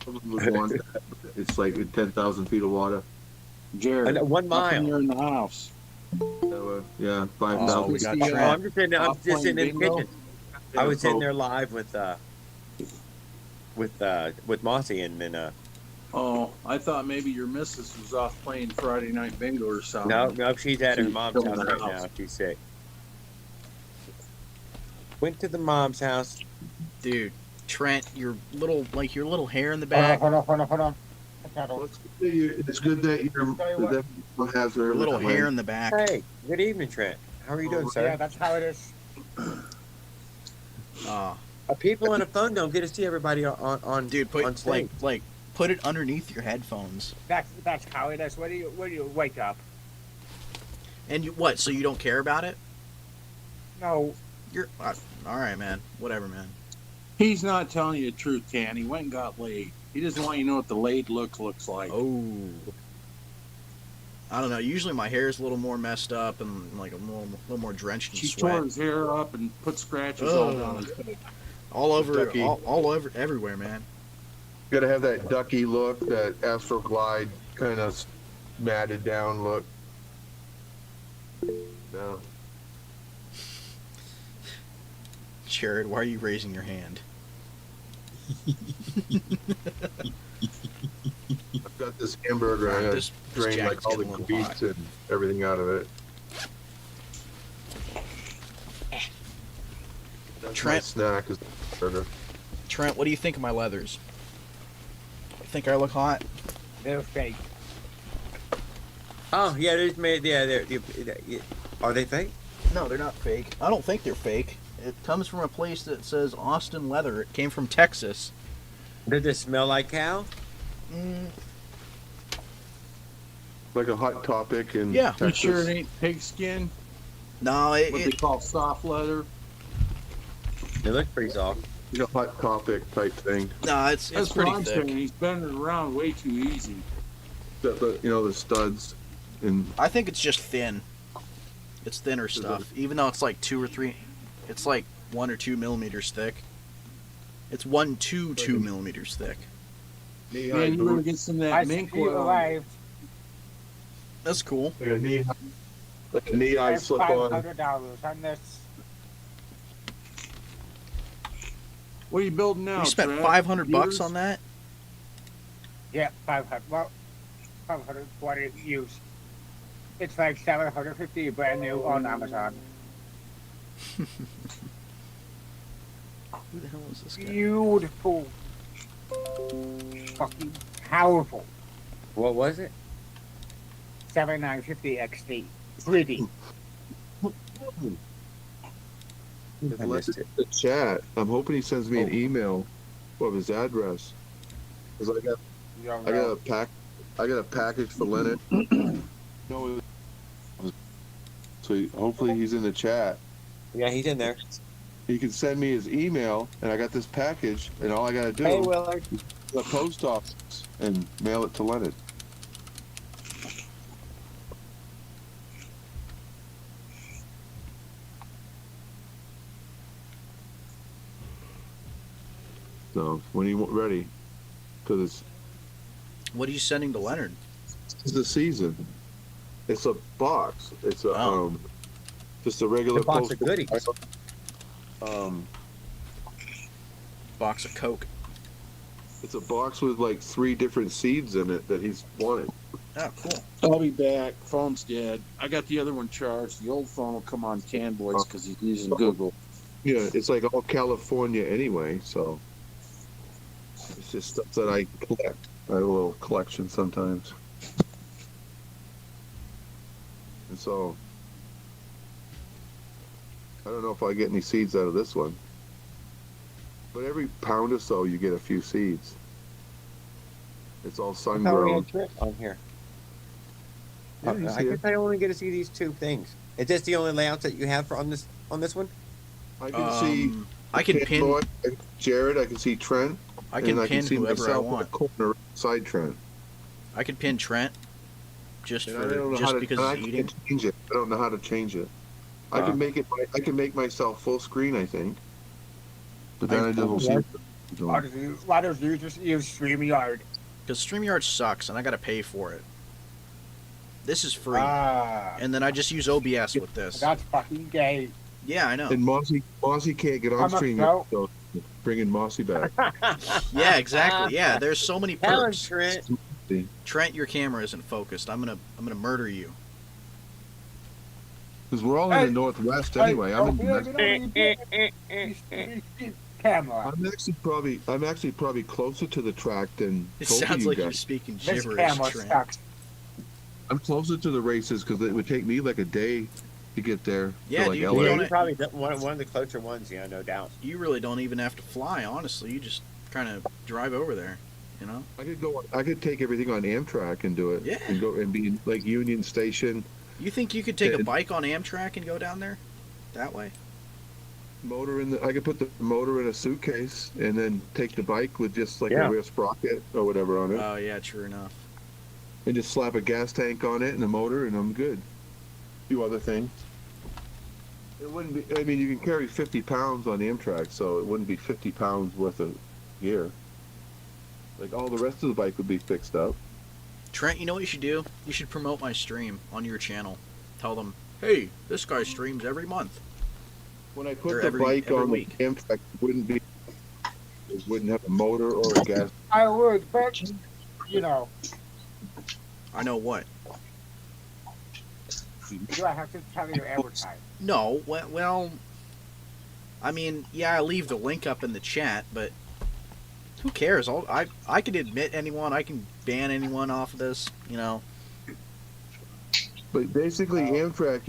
Someone would want that. It's like 10,000 feet of water. Jared, 1 how come mile. you're in the house? Yeah, Oh, 5,000. we got Yeah. Oh, Trent. I'm just sitting in the Bingo? kitchen. I was sitting there live with Mossy and then Oh, I thought maybe your missus was off playing Friday Night Bingo or something. no, she's at her She's mom's still in house the right house. now. She's sick. Went to the mom's house. Dude, Trent, your little hair in the back, Hold on. Well, it's good that you have their your little hair in the back. Hey, good evening, Trent. How are you doing, sir? Yeah, that's how it is. People on the phone don't get to see everybody on Dude, on put stage. put it underneath your headphones. That's how it is. When do you wake up? And you what? So you don't care about it? No, You're all right, man. Whatever, man. He's not telling you the truth, Ken. He went and got laid. He doesn't want you to know what the laid looks like. Oh. I don't know. Usually my hair is a little more messed up and like a little more drenched in She sweat. tore his hair up and put scratches all down his face. All over, Ducky. all over, everywhere, man. Got to have that ducky look, that Astro Glide kind of matted down look. No. Jared, why are you raising your hand? I've got this hamburger and I This drain jacket's like all the getting a little grease hot. and everything out of it. That's Trent. my snack is burger. Trent, what do you think of my leathers? You think I look hot? they're fake. Oh yeah, there's made. Yeah, are they fake? No, they're not fake. I don't think they're fake. It comes from a place that says Austin Leather. It came from Texas. Does it smell like cow? Like a hot topic and Yeah. You sure it ain't pigskin? No, What they call soft leather? They look pretty soft. like a hot topic type thing. no, it's That's pretty what I'm thick. saying. He's bending it around way too easy. The studs and I think it's just thin. It's thinner stuff, even though it's like 2 or 3. It's like 1 or 2 millimeters thick. It's 1 to 2 millimeters thick. knee-high Man, you better boots. get some of I that see mink you oil. arrived. That's cool. Like a knee-high That's slip on. $500 on this. What are you building now? You spent Trent? $500 Yours? on that? Yeah, 500. Well, 540 used. It's like 750 brand new on Amazon. Who the hell is this guy? Beautiful. Fucking powerful. What was it? 7950 XD. 3D. I missed it. The chat. I'm hoping he sends me an email of his address. Cause I got a package for Leonard. No, so hopefully he's in the chat. Yeah, he's in there. He can send me his email, and I got this package, and all I got to do Hey, is Willard. go to the post office and mail it to Leonard. So when you ready, because What are you sending to Leonard? it's the season. It's a box. It's a Oh. just a regular A box of postal- goodies. Box of Coke. It's a box with like 3 different seeds in it that he's wanted. Oh, cool. I'll be back. Phone's dead. I got the other one charged. The old phone will come on Canboys because he's using Google. Yeah, it's like all California anyway, so it's just stuff that I collect. I have a little collection sometimes. And so I don't know if I get any seeds out of this one. But every pound or so you get a few seeds. It's all sun I thought we grown. had Trent on here. Yeah, he's I here. guess I only get to see these 2 things. Is this the only layouts that you have for on this one? I can see I can Ken pin. Boy, Jared, I can see Trent. I can and pin see whoever I myself in want. the corner side Trent. I can pin Trent. Just And I don't know just how to, because and I he's can't eating. change it. I don't know how to change it. I can make it. I can make myself full screen, I think. But then I don't see. Why don't you just use StreamYard? Because StreamYard sucks and I gotta pay for it. This is free. Ah, And then I just use OBS with this. that's fucking gay. Yeah, I know. And Mossy can't get on How much stream, now? so bringing Mossy back. Yeah, exactly. Yeah, there's so many Helen, perks. Trent. Trent, your camera isn't focused. I'm gonna murder you. Because we're all in the Northwest anyway. I'm Camera. I'm actually probably closer to the track than It both of sounds you like you're guys. speaking This gibberish, camera Trent. sucks. I'm closer to the races because it would take me like a day to get there. Yeah, to like dude, LA. you Yeah, don't- you're probably one of the closer ones, yeah, no doubt. You really don't even have to fly, honestly. You just kind of drive over there, you know? I could take everything on Amtrak and do it. Yeah. And go and be in like Union Station. You think you could take a Yeah. bike on Amtrak and go down there? That way? I could put the motor in a suitcase and then take the bike with just like Yeah. a rear sprocket or whatever on it, Oh, yeah, true enough. and just slap a gas tank on it and a motor, and I'm good. A few other things. It wouldn't be. I mean, you can carry 50 pounds on Amtrak, so it wouldn't be 50 pounds worth of gear. Like all the rest of the bike would be fixed up. Trent, you know what you should do? You should promote my stream on your channel. Tell them, hey, this guy streams every month. When I Or put the every bike on week. the Amtrak, it wouldn't have a motor or a gas. I would, but you know, I know what. do I have to tell you every time? No, well, I mean, yeah, I leave the link up in the chat, but who cares? I can admit anyone, I can ban anyone off of this, you know. But basically, Amtrak,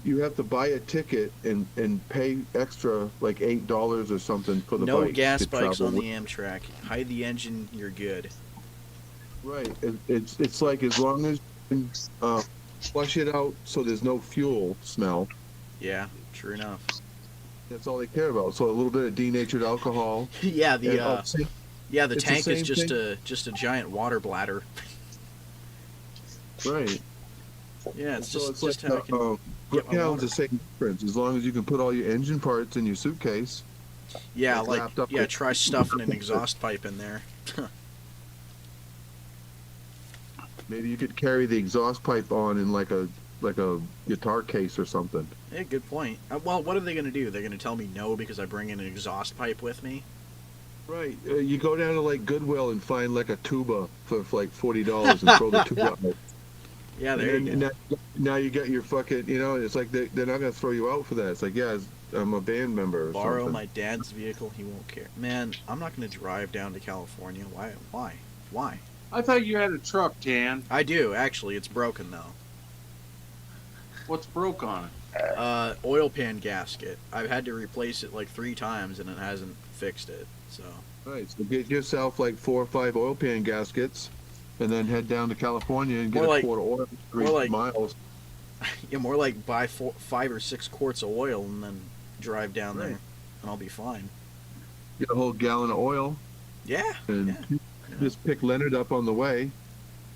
you have to buy a ticket and pay extra like $8 or something for the No bike gas to bikes travel on the with. Amtrak. Hide the engine, you're good. Right. It's like as long as you can, flush it out so there's no fuel smell. Yeah, true enough. That's all they care about. So a little bit of denatured alcohol. Yeah, and the oh, yeah, the it's the tank is same just a giant water bladder. right. Yeah, it's So just how I can get my Brooktown's water. the same difference. As long as you can put all your engine parts in your suitcase. Yeah, like like wrapped up yeah, with- try stuffing an exhaust pipe in there. Maybe you could carry the exhaust pipe on in like a guitar case or something. Yeah, good point. Well, what are they gonna do? They're gonna tell me no because I bring in an exhaust pipe with me? Right. You go down to like Goodwill and find like a tuba for like $40 and throw the tuba out. Yeah, there And you go. now you got your fucking, it's like they're not going to throw you out for that. It's like, yeah, I'm a band member or Borrow something. my dad's vehicle, he won't care. Man, I'm not gonna drive down to California. Why? I thought you had a truck, Dan. I do, actually. It's broken though. What's broke on it? Oil pan gasket. I've had to replace it like 3 times and it hasn't fixed it. So Right. So get yourself like 4 or 5 oil pan gaskets and then head down to California and get More a like- quart of oil, 3 more like- miles. Yeah, more like buy 5 or 6 quarts of oil and then drive down Right. there, and I'll be fine. Get a whole gallon of oil Yeah, and yeah, you know. just pick Leonard up on the way,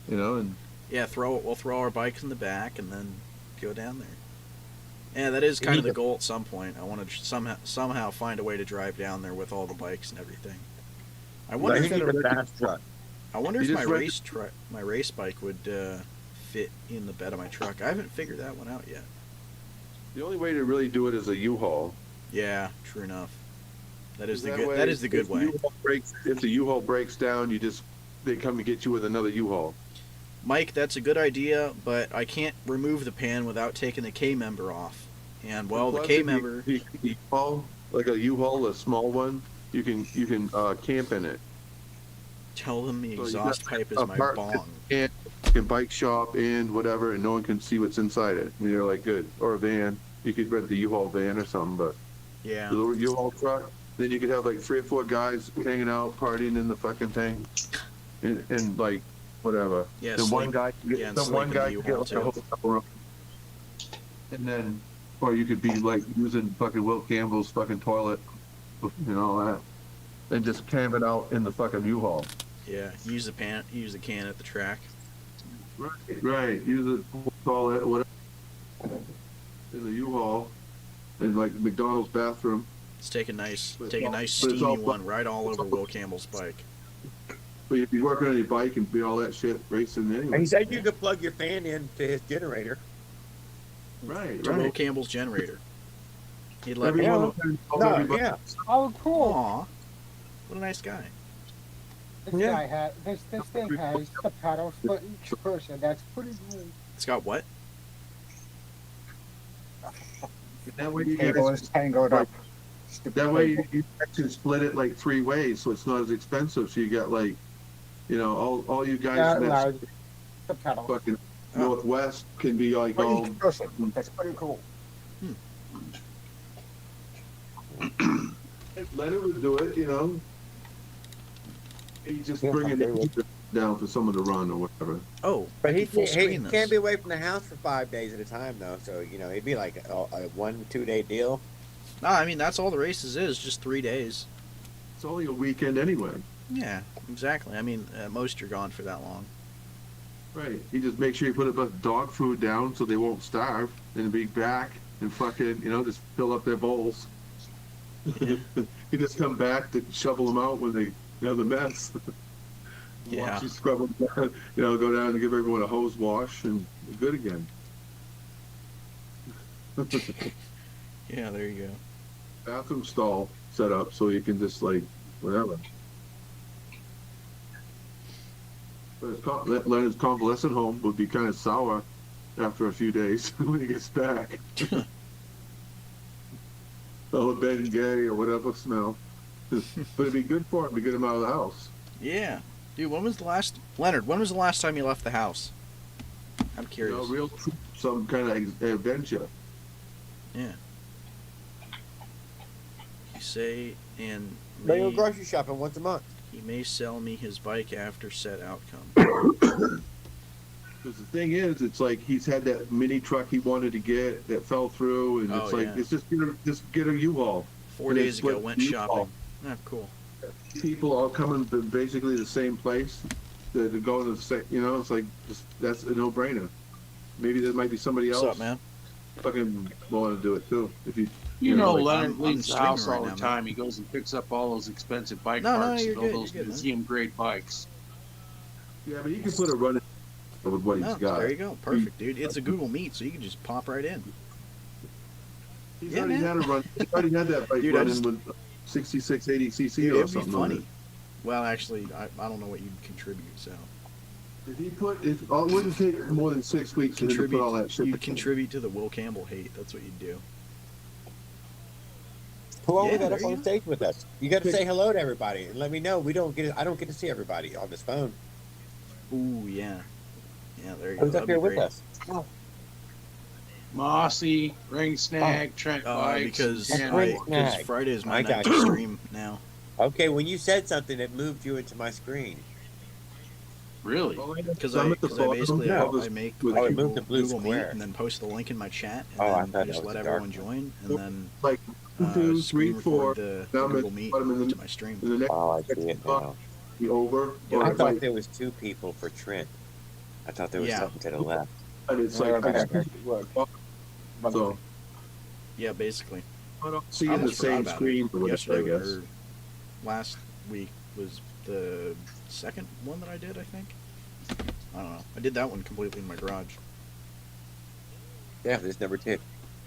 and Yeah, we'll throw our bikes in the back and then go down there. Yeah, that is You kind of need the to- goal at some point. I want to somehow find a way to drive down there with all the bikes and everything. I wonder Like, if you need gotta a rent fast truck. I wonder You if my just my race bike would fit in the bed of my truck. I haven't figured that one out yet. the only way to really do it is a U-Haul. Yeah, true enough. That is the That good. way, That is the good if the way. U-Haul if the U-Haul breaks down, they come and get you with another U-Haul. Mike, that's a good idea, but I can't remove the pan without taking the K member off. And well, the Plus, K if you- member. if you get a U-Haul, like a U-Haul, a small one, you can camp in it. Tell them the So you exhaust got pipe is a my part- bong. And you can bike shop and whatever, and no one can see what's inside it. And you're like, good. Or a van. You could rent the U-Haul van or something, but Yeah. the little U-Haul truck, then you could have like 3 or 4 guys hanging out, partying in the fucking thing, and like whatever. Yeah, Then one sleep- guy, can get, yeah, and then one sleep in guy the can get U-Haul, like a too. hotel room, and then, or you could be like using fucking Will Campbell's fucking toilet, all that, and just camp it out in the fucking U-Haul. Yeah. Use the can at the track. Right. Use the toilet, whatever, in the U-Haul, in like McDonald's bathroom. Let's take a nice But it's all- steamy one right all over Will Campbell's bike. But you'd be working on your bike and be all that shit racing anyway. He said you could plug your fan into his generator. Right, To Will right. Campbell's generator. He'd let me. Everyone No, everybody. yeah. Oh, cool. Aw, what a nice guy. This Yeah. guy has this thing has the pedals for each person. That's pretty cool. It's got what? That way you Cable guys, is tangled up. Stupid that way cable. you can split it like 3 ways, so it's not as expensive. So you got like, all you guys Yeah, in that no, the pedal. fucking Oh. northwest can be like For all. each person. That's pretty cool. Leonard would do it, He just Yeah, bring okay, well. it down for someone to run or whatever. Oh, But I he can full screen can't this. be away from the house for 5 days at a time, though. So, it'd be like a 1-2 day deal. No, I mean that's all the races is, just 3 days. It's only a weekend anyway. Yeah, exactly. I mean, at most you're gone for that long. Right. You just make sure you put a bunch of dog food down so they won't starve, and be back and fucking, just fill up their bowls. Yeah. You just come back to shovel them out when they have the mess. Yeah. Watch you scrub them down, go down and give everyone a hose wash, and you're good again. Yeah, there you go. Bathroom stall set up so you can just like whatever. But Leonard's convalescent home would be kind of sour after a few days when he gets back. Oh, Ben Gay or whatever smell. But it'd be good for him to get him out of the house. Yeah, dude. Leonard? When was the last time you left the house? I'm curious. Real some kind of adventure. Yeah. You say, and They go may, grocery shopping once a month. he may sell me his bike after said outcome. Because the thing is, it's like he's had that mini truck he wanted to get that fell through, and Oh, it's like yeah. it's just get a U-Haul. 4 And days it's ago, what went you shopping. call- Ah, cool. People all coming to basically the same place to go to the same. It's like that's a no-brainer. Maybe there might be somebody What's else up, man? fucking willing to do it too. If you, You know, like, Leonard I'm leaves the streaming house right all now, the man. time. He goes and picks up all those expensive bike No, parts you're and all good, those you're good, man. museum-grade bikes. yeah, but you can put a run in with what he's Oh, got. there you go. Perfect, dude. It's a Google Meet, so you can just pop right in. He's Yeah, already man. had a run. He already had that bike Dude, I running just- with 66, 80 cc Dude, or it'd be something. on funny. it. Well, actually, I don't know what you'd contribute, so. If he it wouldn't take more than 6 weeks for him to put all that shit. You'd contribute to the Will Campbell hate. That's what you'd do. Who all Yeah, we got there up you on go. stage with us? You got to say hello to everybody and let me know. I don't get to see everybody on this phone. Ooh, yeah. Yeah, there you go. Who's up That'd be here with great. us? Mossy, Ring Snag, Trent Bikes. Because and Ring Mike. Snag. Friday is my I night got to you. Oh. stream now. Okay, when you said something, it moved you into my screen. Really? Because I'm I at the because I bottom. basically Yeah. I make Oh, like it moved to blue Google Meet square. and then post the link in my chat and Oh, I then thought I that just was let the dark everyone one. join and then Like 1, 2, 3, screen 4. record the Now I'm at Google the Meet bottom, and to my stream. the next Oh, I see it now. be over. Yeah, I Or thought like, there was 2 people for Trent. I thought there was Yeah. something to the left. and it's Well, like, that actually works. so Yeah, basically. I don't see I in the almost forgot same about screen. it. Or whatever, Yesterday I guess. or last week was the second one that I did, I think. I don't know. I did that one completely in my garage. Yeah, this is number 2.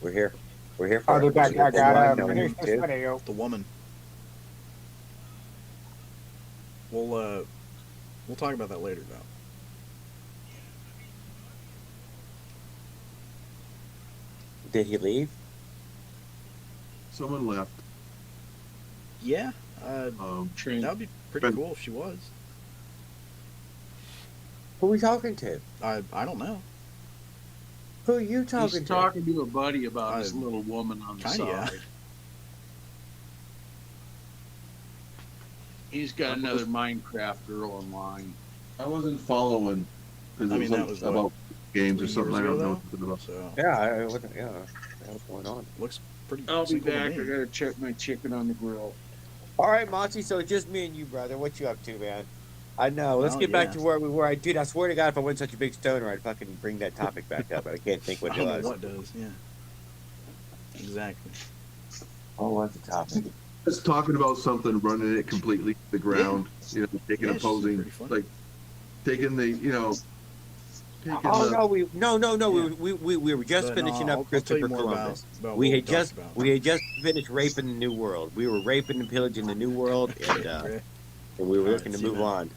We're here. We're here for I'll be it. back. We're I here for gotta live number finish this 2. video. The woman. We'll talk about that later though. Did he leave? Someone left. Yeah, Trent. that would be pretty Ben- cool if she was. Who are we talking to? I don't know. Who are you talking He's to? talking to a buddy about his Uh, little woman on the kinda, yeah. side. He's got another Minecraft girl online. I wasn't following. 'Cause I it mean, was that was, about games or 3 something. I years don't ago, know what about. So Yeah, I wasn't. Yeah, what's going on? looks pretty. I'll be simple to back. me. I gotta check my chicken on the grill. All right, Monty. So it's just me and you, brother. What you up to, man? I know. Let's Well, get back yeah. to where we were. Dude, I swear to God, if I wasn't such a big stoner, I'd fucking bring that topic back up. But I can't think what I it don't know was. what does. Yeah. Exactly. Oh, what's the topic? Just talking about something, running it completely to the ground. You know, taking Yeah, it's opposing, pretty funny. like taking the, you know, taking Oh the. no! Yeah. We were just But, finishing I'll up tell you Christopher more Columbus. about We what had just talked about. we had just finished raping the New World. We were raping and pillaging the New World, and Okay. we were All right, looking to see you, move man. on.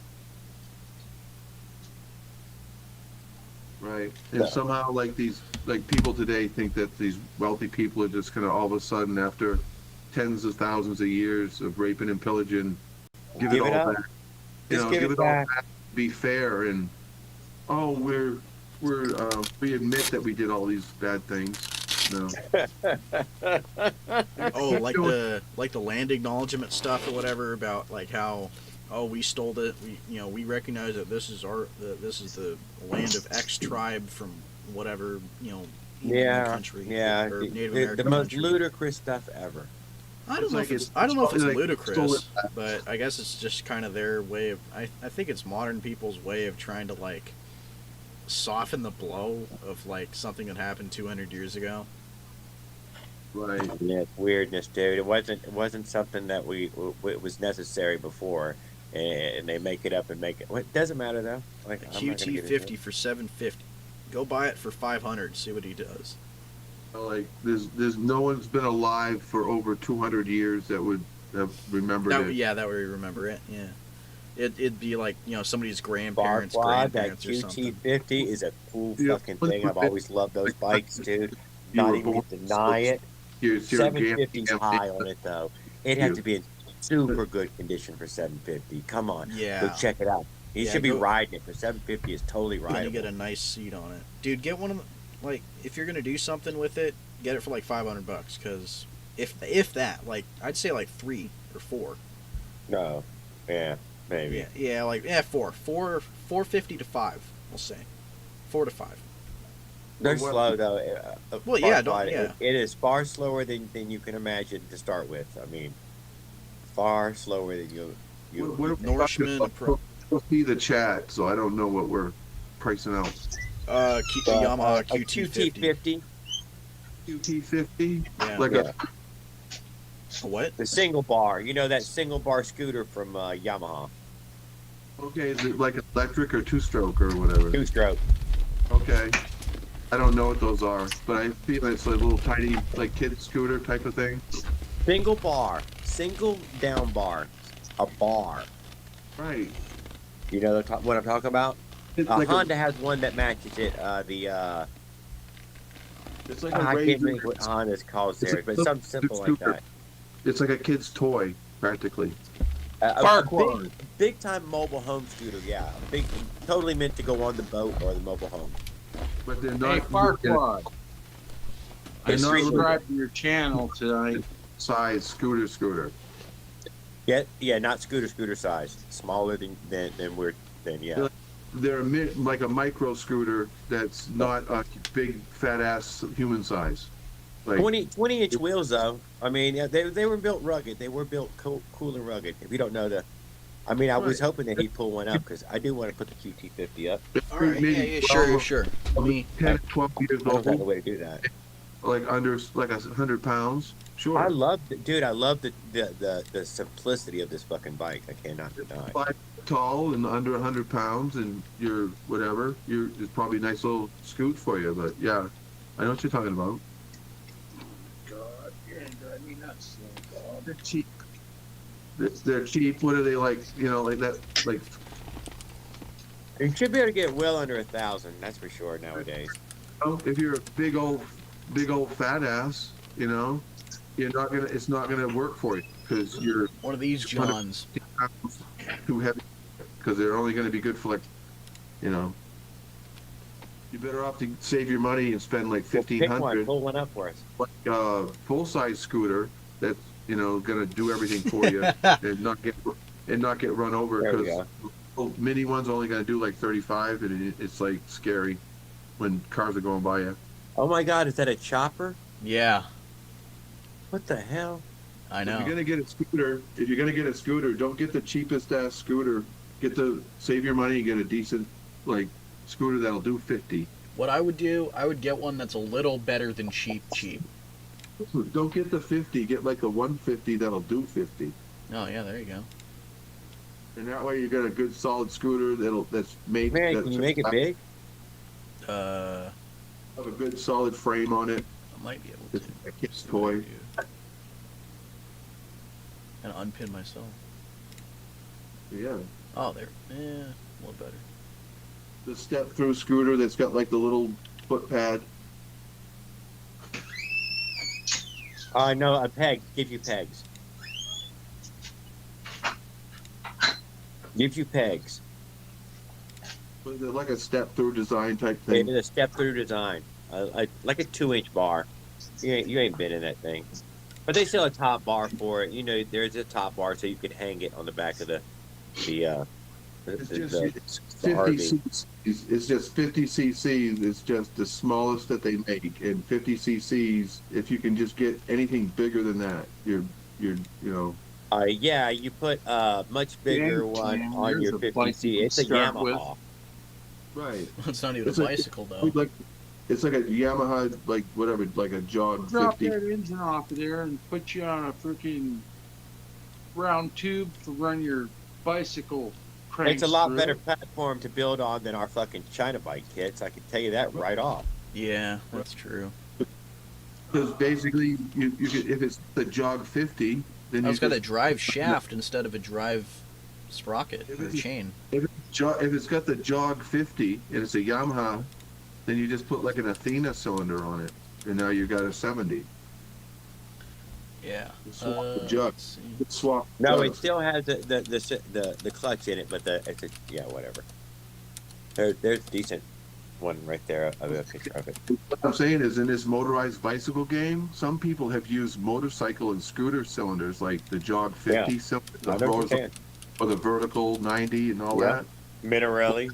Right. And Yeah. somehow, like these, like people today think that these wealthy people are just gonna all of a sudden, after tens of thousands of years of raping and pillaging, give it all up. back. You Just know, give give it it all back. back. Be fair and we admit that we did all these bad things. No. Oh, like the land acknowledgement stuff or whatever about like how we stole it. We recognize that this is the land of X tribe from whatever Indian Yeah, country yeah. or Native The American most country. ludicrous stuff ever. I don't It's know like if it's it's- I don't know if it's like, ludicrous, stole it. but I guess it's just kind of their way of. I think it's modern people's way of trying to like soften the blow of like something that happened 200 years ago. Right. Yeah, it's weirdness, dude. It wasn't something that it was necessary before, and they make it up and make it. Well, it doesn't matter though. Like A I'm not gonna get into QT50 it. for $750. Go buy it for $500. See what he does. Like there's no one's been alive for over 200 years that would have remembered it. That would remember it. Yeah, it'd be like somebody's grandparents, Farquad, that grandparents or something. QT50 is a cool Yeah. fucking thing. I've always loved those bikes, dude. You Not were even born- gonna deny it. You're 750's gam- high on it though. It has to be in super good condition for 750. Come on, Yeah, go check it out. You Yeah, should be go- riding it. For 750 is totally and you get rideable. a nice seat on it, dude. Get one of them. Like, if you're gonna do something with it, get it for like $500. Because if that, like, I'd say like 3 or 4. No, yeah, maybe. Yeah, 450 to 5. We'll say 4 to 5. They're Well, slow though. Well, yeah, Farquad, it is far slower than you can imagine to start with. I mean, far slower than you. What are we Nourishment talking about? We'll see the chat, so I don't know what we're pricing out. Yamaha a QT50. QT50, Yeah. like Yeah. What? The single bar, that single bar scooter from Yamaha, okay, is it like electric or two-stroke or whatever? 2-stroke. Okay, I don't know what those are, but I feel it's a little tiny, like kid scooter type of thing. Single bar, single down bar, a bar. Right. You know what I'm talking about? It's like Honda has one that matches it. it's like I a can't Razor. think what Honda's called It's there, like but a something simple like scooter. that. It's like a kid's toy, practically. A Farquad. big time mobile home scooter, yeah. Totally meant to go on the boat or the mobile home. But they're Hey, not Farquad. I They're not subscribed to your channel tonight. size scooter. Yeah, not scooter size. Smaller than yeah. like a micro scooter that's not a big fat ass human size. Like 20-inch wheels though. I mean, yeah, they were built rugged. They were built cool and rugged. If you don't know I mean, I was right. hoping that he'd pull one up because I do want to put the QT50 up. All right, yeah, Maybe yeah, 12, sure. Let me. 10, 12 years I don't have the old, way to do that. like under like 100 pounds. Sure. I love, dude. I love the simplicity of this fucking bike. I cannot deny. 5 tall and under 100 pounds, and you're whatever. It's probably a nice little scoot for you. But yeah, I know what you're talking about. God, you're gonna drive me nuts. God. They're cheap. They're cheap. What are they like? You know, like that. Like You should be able to get well under 1,000. That's for sure nowadays. if you're a big old fat ass, you know, you're not gonna. It's not gonna work for you because you're One of these Johns. too heavy. Because they're only going to be good for like, you know. You're better off to save your money and spend like Pick one, $1,500 pull one up for us. like a full size scooter that's going to do everything for you and not get run over There we because mini ones only going to do like 35 and it's like scary when cars are going by you. Oh my God, is that a chopper? Yeah, What the hell? I If know. you're going to get a scooter, don't get the cheapest ass scooter. Save your money and get a decent like scooter that'll do 50. What I would do, I would get one that's a little better than cheap. Don't get the 50. Get like a 150 that'll do 50. Oh yeah, there you go. And that way you got a good solid scooter that's made. Man, that's can you make it big? I Have a good solid frame on it. might be able It's to. a kid's See what I toy. do. And unpin myself. Yeah. Oh, there. Yeah, a little better. The step through scooter that's got like the little foot pad. No, a peg. Give you pegs. Gives you pegs. But they're like a step through design type It thing. is a step-through design, like a 2-inch bar. You ain't been in that thing, but they sell a top bar for it. You know, there's a top bar so you can hang it on the back of the It's the just 50 RV. cc's. It's just 50 cc's. It's just the smallest that they make. And 50 cc's, if you can just get anything bigger than that, you're you know. Yeah, you put a much bigger one on your 50C. It's a Yamaha. Right. It's not even It's a like- bicycle though. Like it's like a Yamaha, like whatever, like a Jog Drop 50. that engine off of there and put you on a freaking round tube to run your bicycle cranks It's a lot through. better platform to build on than our fucking China bike kits. I can tell you that right off. Yeah, that's true. Because basically, you could, if it's the Jog 50, then I you was got a just, drive shaft instead of a drive sprocket or chain. if it's got the Jog 50 and it's a Yamaha, then you just put like an Athena cylinder on it, and now you got a 70. Yeah. Swap the jug. Let's see. Swap. No, it jugs. still has the clutch in it, but whatever. There's a decent one right there of a picture of it. What I'm saying is, in this motorized bicycle game, some people have used motorcycle and scooter cylinders, like the Jog 50 Yeah. cylinder, I know what you're saying. or the vertical 90 and all Yeah. that. Minarelli.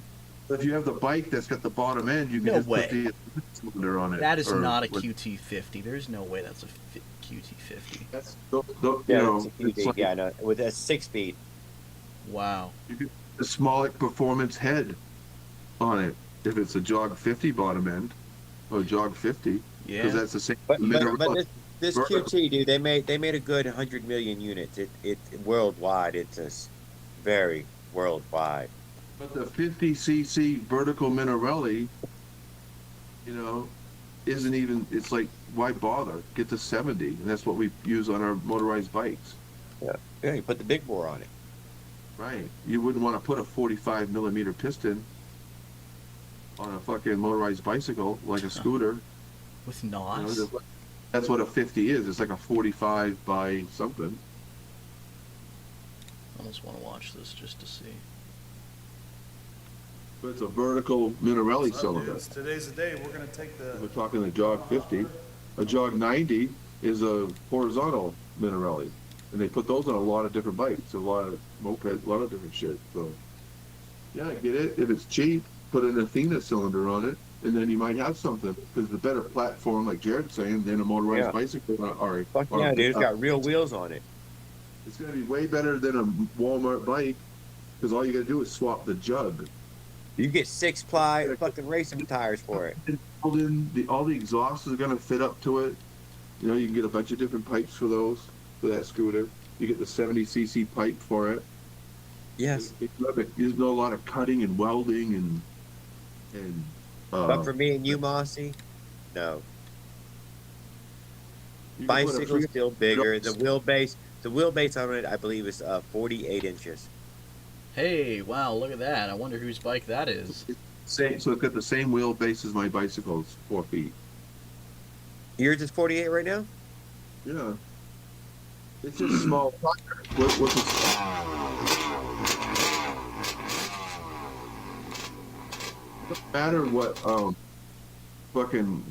If you have the bike that's got the bottom end, you can No just way. put the cylinder on it. That is or not a what- QT50. There's no way that's a QT50. That's Yeah, you know, it's a QD, it's like yeah, I know. With a 6-speed. Wow. the Smolik performance head on it. If it's a Jog 50 bottom end or Jog 50, because Yeah. that's the same. But Minarelli. this Vertical. QT, dude, they made a good 100 million units. It worldwide. It's very worldwide. But the 50cc vertical Minarelli, you know, isn't even. It's like, why bother? Get the 70, and that's what we use on our motorized bikes. Yeah, you put the big bore on it. Right. You wouldn't want to put a 45 millimeter piston on a fucking motorized bicycle like a scooter. With You know, NOS. that's what a 50 is. It's like a 45 by something. I almost want to watch this just to see. But it's a vertical Minarelli What's up, cylinder. dudes? Today's the day we're gonna take We're the talking the Jog 50. A Jog 90 is a horizontal Minarelli. And they put those on a lot of different bikes, a lot of mopeds, a lot of different shit. So Yeah, get it. If it's cheap, put an Athena cylinder on it, and then you might have something. Because the better platform, like Jared's saying, than a motorized Yeah. bicycle. Fuck yeah, dude. It's got real wheels on it. It's going to be way better than a Walmart bike. Because all you got to do is swap the jug. You get 6-ply fucking racing tires for it. All the exhaust is going to fit up to it. You know, you can get a bunch of different pipes for those, for that scooter. You get the 70cc pipe for it. Yes. There's no lot of cutting and welding and. But for me and you, Mossy, no. You can put a Bicycle's free- still bigger. The wheelbase on it, I believe, is 48 inches. Hey, wow, look at that. I wonder whose bike that is. So it's got the same wheelbase as my bicycle. It's 4 feet. Yours is 48 right now? Yeah. It's just small. What's it? Doesn't matter what fucking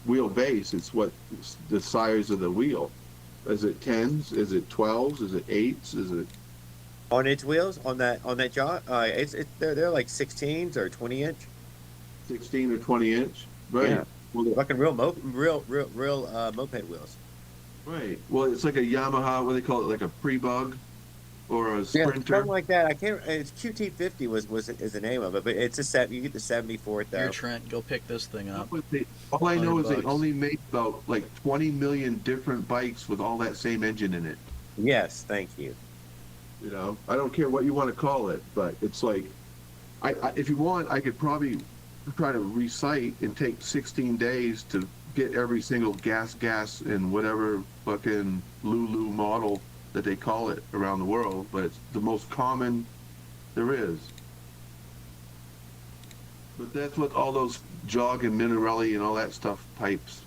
wheelbase. It's what the size of the wheel. Is it 10s? Is it 12s? Is it 8s? Is it On its wheels, on that jaw, they're like 16s or 20-inch. 16 or 20 inch? Right. Yeah. Well, Fucking real moped wheels. right. Well, it's like a Yamaha. What do they call it? Like a pre-bug or a Yeah, Sprinter. something like that. I can't. It's QT50 is the name of it, but it's a set. You get the 74th though. Here, Trent, go pick this thing up. All I know is they $100. only make about like 20 million different bikes with all that same engine in it. Yes, thank you. You know, I don't care what you want to call it, but it's like, if you want, I could probably try to recite and take 16 days to get every single gas and whatever fucking Lulu model that they call it around the world, but it's the most common there is. But that's what all those Jog and Minarelli and all that stuff pipes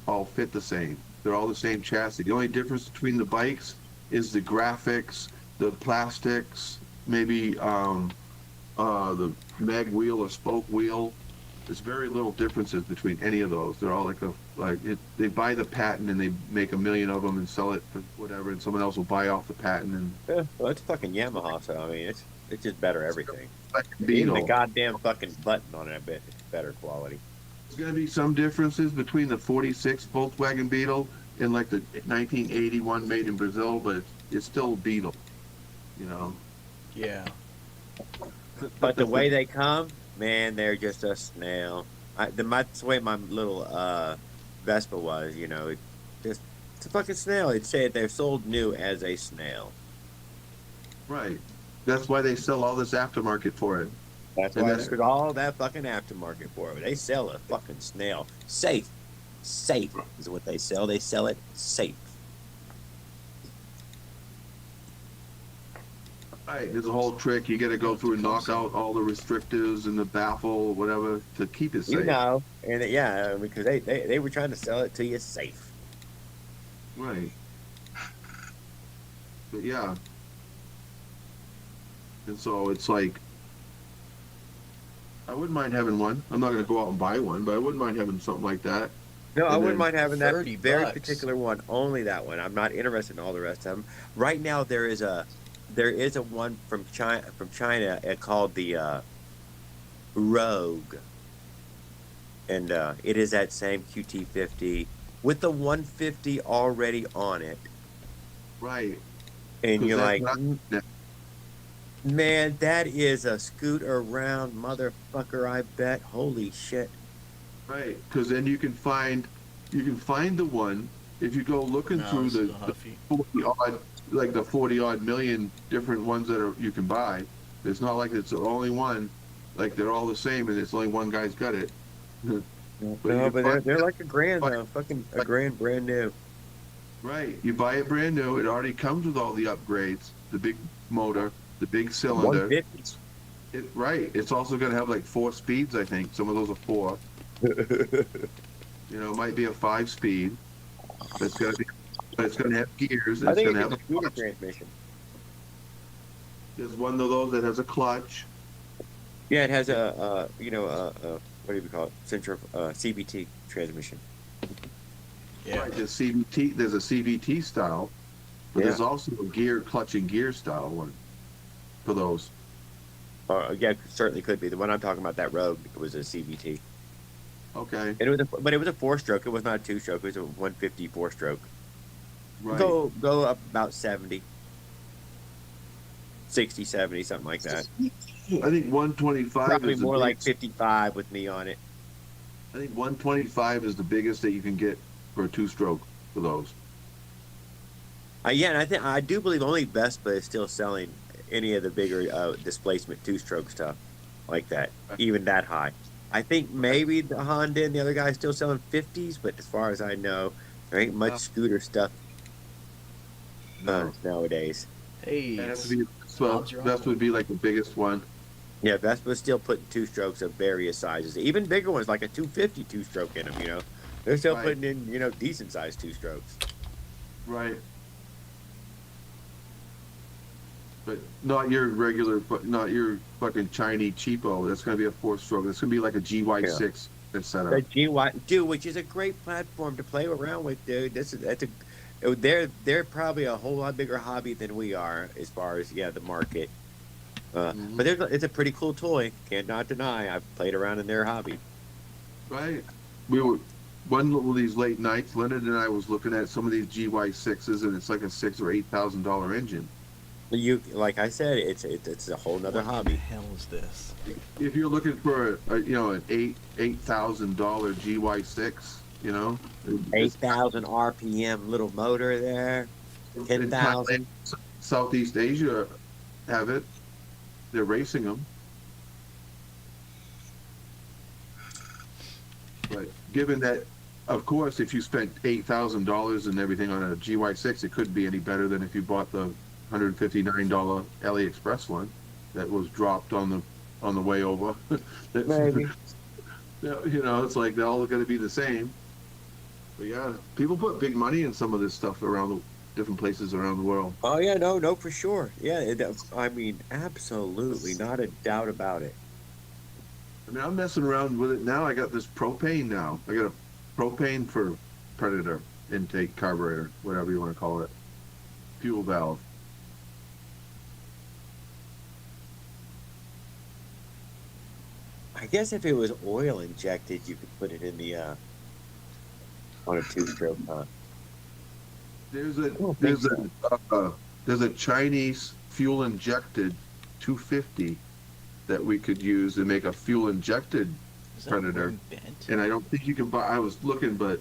all fit the same. They're all the same chassis. The only difference between the bikes is the graphics, the plastics, maybe the mag wheel or spoke wheel. There's very little differences between any of those. They're all they buy the patent and they make 1 million of them and sell it for whatever, and someone else will buy off the patent and Yeah, well, it's fucking Yamaha, so I mean, it's just better everything. Even Beetle. the goddamn fucking button on it, I bet it's better quality. There's going to be some differences between the 46 Volkswagen Beetle and like the 1981 made in Brazil, but it's still Beetle, you know. Yeah. But the way they come, man, they're just a snail. That's the way my little Vespa was, you know. It's a fucking snail. It'd say they're sold new as a snail. Right. That's why they sell all this aftermarket for it. That's And why that's- there's all that fucking aftermarket for it. They sell a fucking snail. Safe is what they sell. They sell it safe. Right. There's a whole trick. You got to go through and knock out all the restrictors and the baffle, whatever, to keep it safe. You know, and yeah, because they were trying to sell it to you safe. Right. But yeah. And so it's like, I wouldn't mind having one. I'm not going to go out and buy one, but I wouldn't mind having something like that. No, I And wouldn't then mind having that 30 very bucks. particular one, only that one. I'm not interested in all the rest of them. Right now, there is a one from China called the Rogue, and it is that same QT50 with the 150 already on it. Right. And 'Cause you're that's like, not- man, that is a scooter around motherfucker. I bet. Holy shit. Right. Because then you can find the one if you go looking No, through it's the still Huffy. 40 odd, like the 40 odd million different ones that you can buy. It's not like it's the only one. Like they're all the same, and it's only one guy's got it. No, you but can they're find- like a grand though. Fucking a grand, brand new. Right. You buy it brand new. It already comes with all the upgrades. The big motor, the big cylinder. 150. Right. It's also going to have like 4 speeds, I think. Some of those are 4. You know, it might be a 5-speed. But it's going to have gears. I It's think going to it's have a scooter transmission. There's one of those that has a clutch. Yeah, it has a what do you call it? Central CVT transmission. Yeah. Right. There's CVT. There's a CVT style. But Yeah. there's also a clutch and gear style one for those. Yeah, certainly could be. The one I'm talking about, that Rogue, it was a CVT. Okay, And but it was a four-stroke. It was not a two-stroke. It was a 150 four-stroke. right. Go up about 70, 60, 70, something like that. I think 125 Probably is the more like biggest. 55 with me on it. I think 125 is the biggest that you can get for a two-stroke for those. Yeah, and I do believe only Vespa is still selling any of the bigger displacement two-stroke stuff like that, even that high. I think maybe the Honda and the other guys still selling 50s, but as far as I know, there ain't much scooter stuff No, nowadays. Hey, it has it's to be. Well, Bob's your Vespa uncle. would be like the biggest one. Yeah, Vespa's still putting two-strokes of various sizes, even bigger ones like a 250 two-stroke in them. They're still Right. putting in decent-sized two-strokes. Right. But not your regular, not your fucking Chinese cheapo. That's gonna be a four-stroke. That's gonna be like a GY6 setup. The GY, dude, which is a great platform to play around with, dude. They're probably a whole lot bigger hobby than we are as far as the market. But it's a pretty cool toy. Can't not deny. I've played around in their hobby. Right. We were one of these late nights. Leonard and I was looking at some of these GY6s, and it's like a $6,000 or $8,000 engine. Like I said, it's a whole nother What the hobby. hell is this? If you're looking for an $8,000 GY6, 8,000 RPM little motor there. in 10,000. Thailand, Southeast Asia have it. They're racing them. But given that, of course, if you spent $8,000 and everything on a GY6, it couldn't be any better than if you bought the $159 AliExpress one that was dropped on the way over. Maybe. It's like they're all going to be the same. But yeah, people put big money in some of this stuff around the different places around the world. Oh yeah, no, for sure. Yeah, I mean, absolutely, not a doubt about it. I mean, I'm messing around with it now. I got this propane now. I got a propane for Predator intake carburetor, whatever you want to call it, fuel valve. I guess if it was oil injected, you could put it in the on a two-stroke, huh? There's don't think a Chinese fuel injected 250 that we could use to make a fuel injected Is that Predator. one bent? And I don't think you can buy. I was looking, but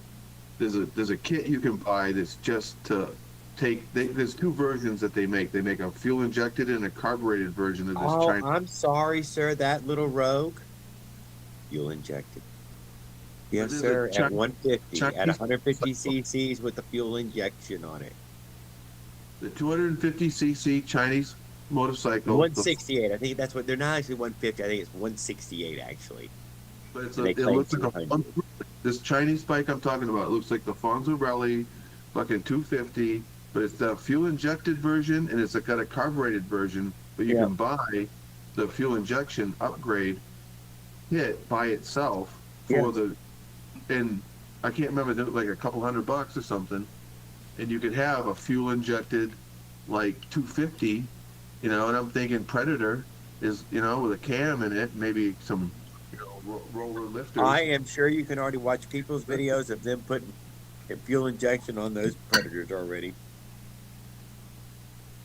there's a kit you can buy that's just to take. There's two versions that they make. They make a fuel injected and a carbureted version of this Oh, Chinese. I'm sorry, sir. That little Rogue, fuel injected. Yes, What is sir. it? At 150, at Chinese- 150 cc's with the fuel injection on it. The 250cc Chinese motorcycle. 168. I think that's what they're not actually 150. I think it's 168 actually. But And they it claim looks like 200. this Chinese bike I'm talking about. It looks like the Fonzarelli fucking 250, but it's the fuel injected version and it's got a carbureted version. But you Yeah. can buy the fuel injection upgrade kit by itself for and I can't remember, like a couple $100 or something, and you could have a fuel injected like 250, and I'm thinking Predator is with a cam in it, maybe some roller lifters. I am sure you can already watch people's videos of them putting fuel injection on those Predators already.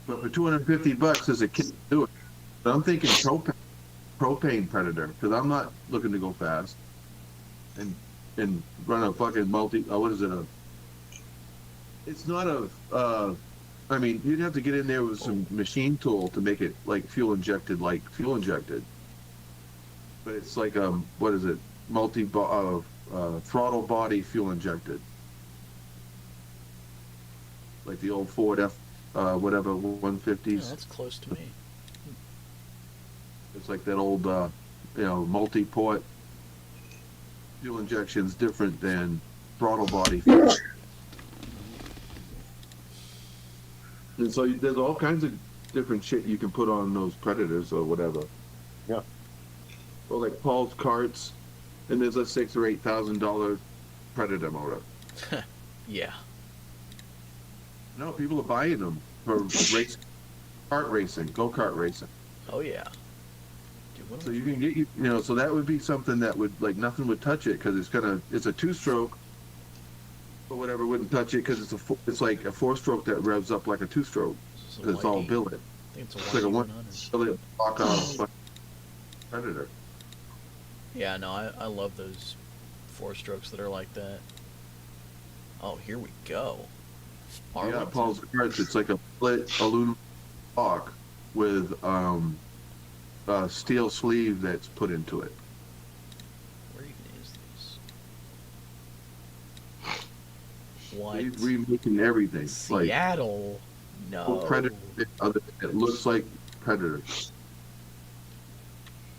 But for $250, there's a kit to do it. But I'm thinking propane Predator, because I'm not looking to go fast and run a fucking what is it? It's not I mean, you'd have to get in there with some machine tool to make it like fuel injected. But it's like what is it? Throttle body fuel injected, like the old Ford whatever 150s. Yeah, that's close to me. It's like that old multi-port fuel injection's different than throttle body. And so there's all kinds of different shit you can put on those Predators or whatever. Yeah. Or like Paul's carts, and there's a $6,000 or $8,000 Predator motor. Yeah. No, people are buying them for kart racing, go-kart racing. Oh yeah. Dude, what So am I you can get so that would be something that would like nothing would touch it because it's a two-stroke, or whatever wouldn't touch it because it's like a four-stroke that revs up like a two-stroke This is a because it's all Whitey. billet. I think it's a It's like a Whitey one 100. billet block off a Predator. Yeah, no, I love those four strokes that are like that. Oh, here we go. Yeah, Arlington. Paul's cards. It's like a billet aluminum block with a steel sleeve that's put into it. Where even is this? What? He's remaking everything. Like Seattle? No. Predator. It looks like Predator.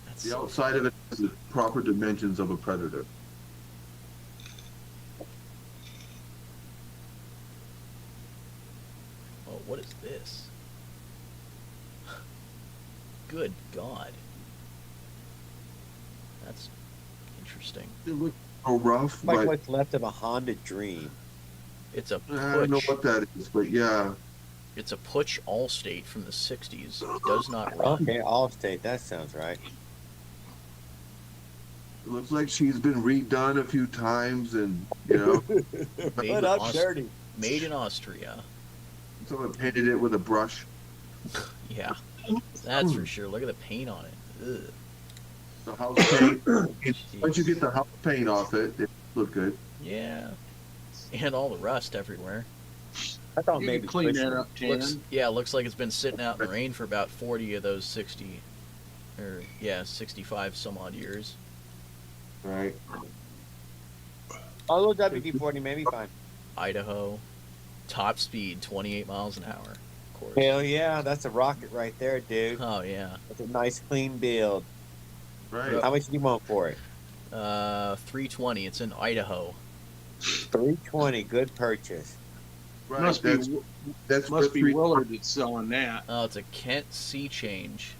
That's The so outside of it has the proper dimensions of a Predator. Oh, what is this? Good God. That's interesting. It looks so rough, Like but what's left of a Honda Dream. It's a I don't know Putsch. what that is. But yeah, It's a Putsch Allstate from the 60s. It does not run. Okay, Allstate. That sounds right. it looks like she's been redone a few times, and Made But in I'm Aust- dirty. Made in Austria. someone painted it with a brush. Yeah. That's for sure. Look at the paint on it. Ugh. The house paint. Once you Jeez. get the house paint off it, it look good. Yeah. And all the rust everywhere. I thought You maybe can clean Christian- that up, Jan. Looks like it's been sitting out in the rain for about 40 of those 60, or 65 some odd years. Right. A little WD-40 may be fine. Idaho, top speed 28 miles an hour. Of course. Hell yeah, that's a rocket right there, dude. Oh yeah. That's a nice clean build. Right. How much do you want for it? 320. It's in Idaho. 320. Good purchase. Right. Must that's be that's must for be three- Willard that's selling that. Oh, it's a Kent Sea Change.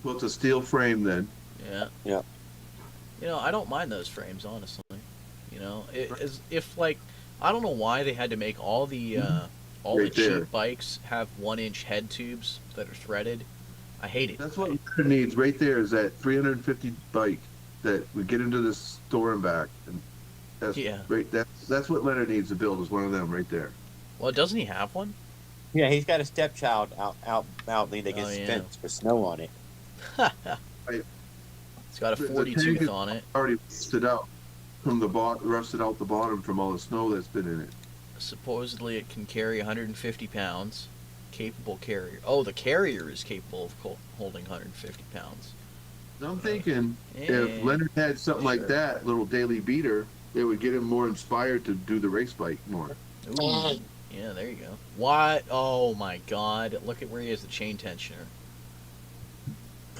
Well, it's a steel frame then. Yeah. Yeah. I don't mind those frames, honestly. If like, I don't know why they had to make all the Right there. cheap bikes have 1-inch head tubes that are threaded. I hate it. That's what Leonard needs right there is that 350 bike that we get into the store and back. And that's Yeah. right. That's what Leonard needs to build is one of them right there. Well, doesn't he have one? Yeah, he's got a stepchild out leaned against Oh, the yeah. fence with snow on it. It's got a The 40 tank tooth is on it. already rusted out from the rusted out the bottom from all the snow that's been in it. Supposedly, it can carry 150 pounds. Capable carrier. Oh, the carrier is capable of holding 150 pounds. So I'm thinking Yeah, if Leonard had something like sure. that, little daily beater, it would get him more inspired to do the race bike more. Ooh. Yeah, there you go. What? Oh my God! Look at where he has the chain tensioner.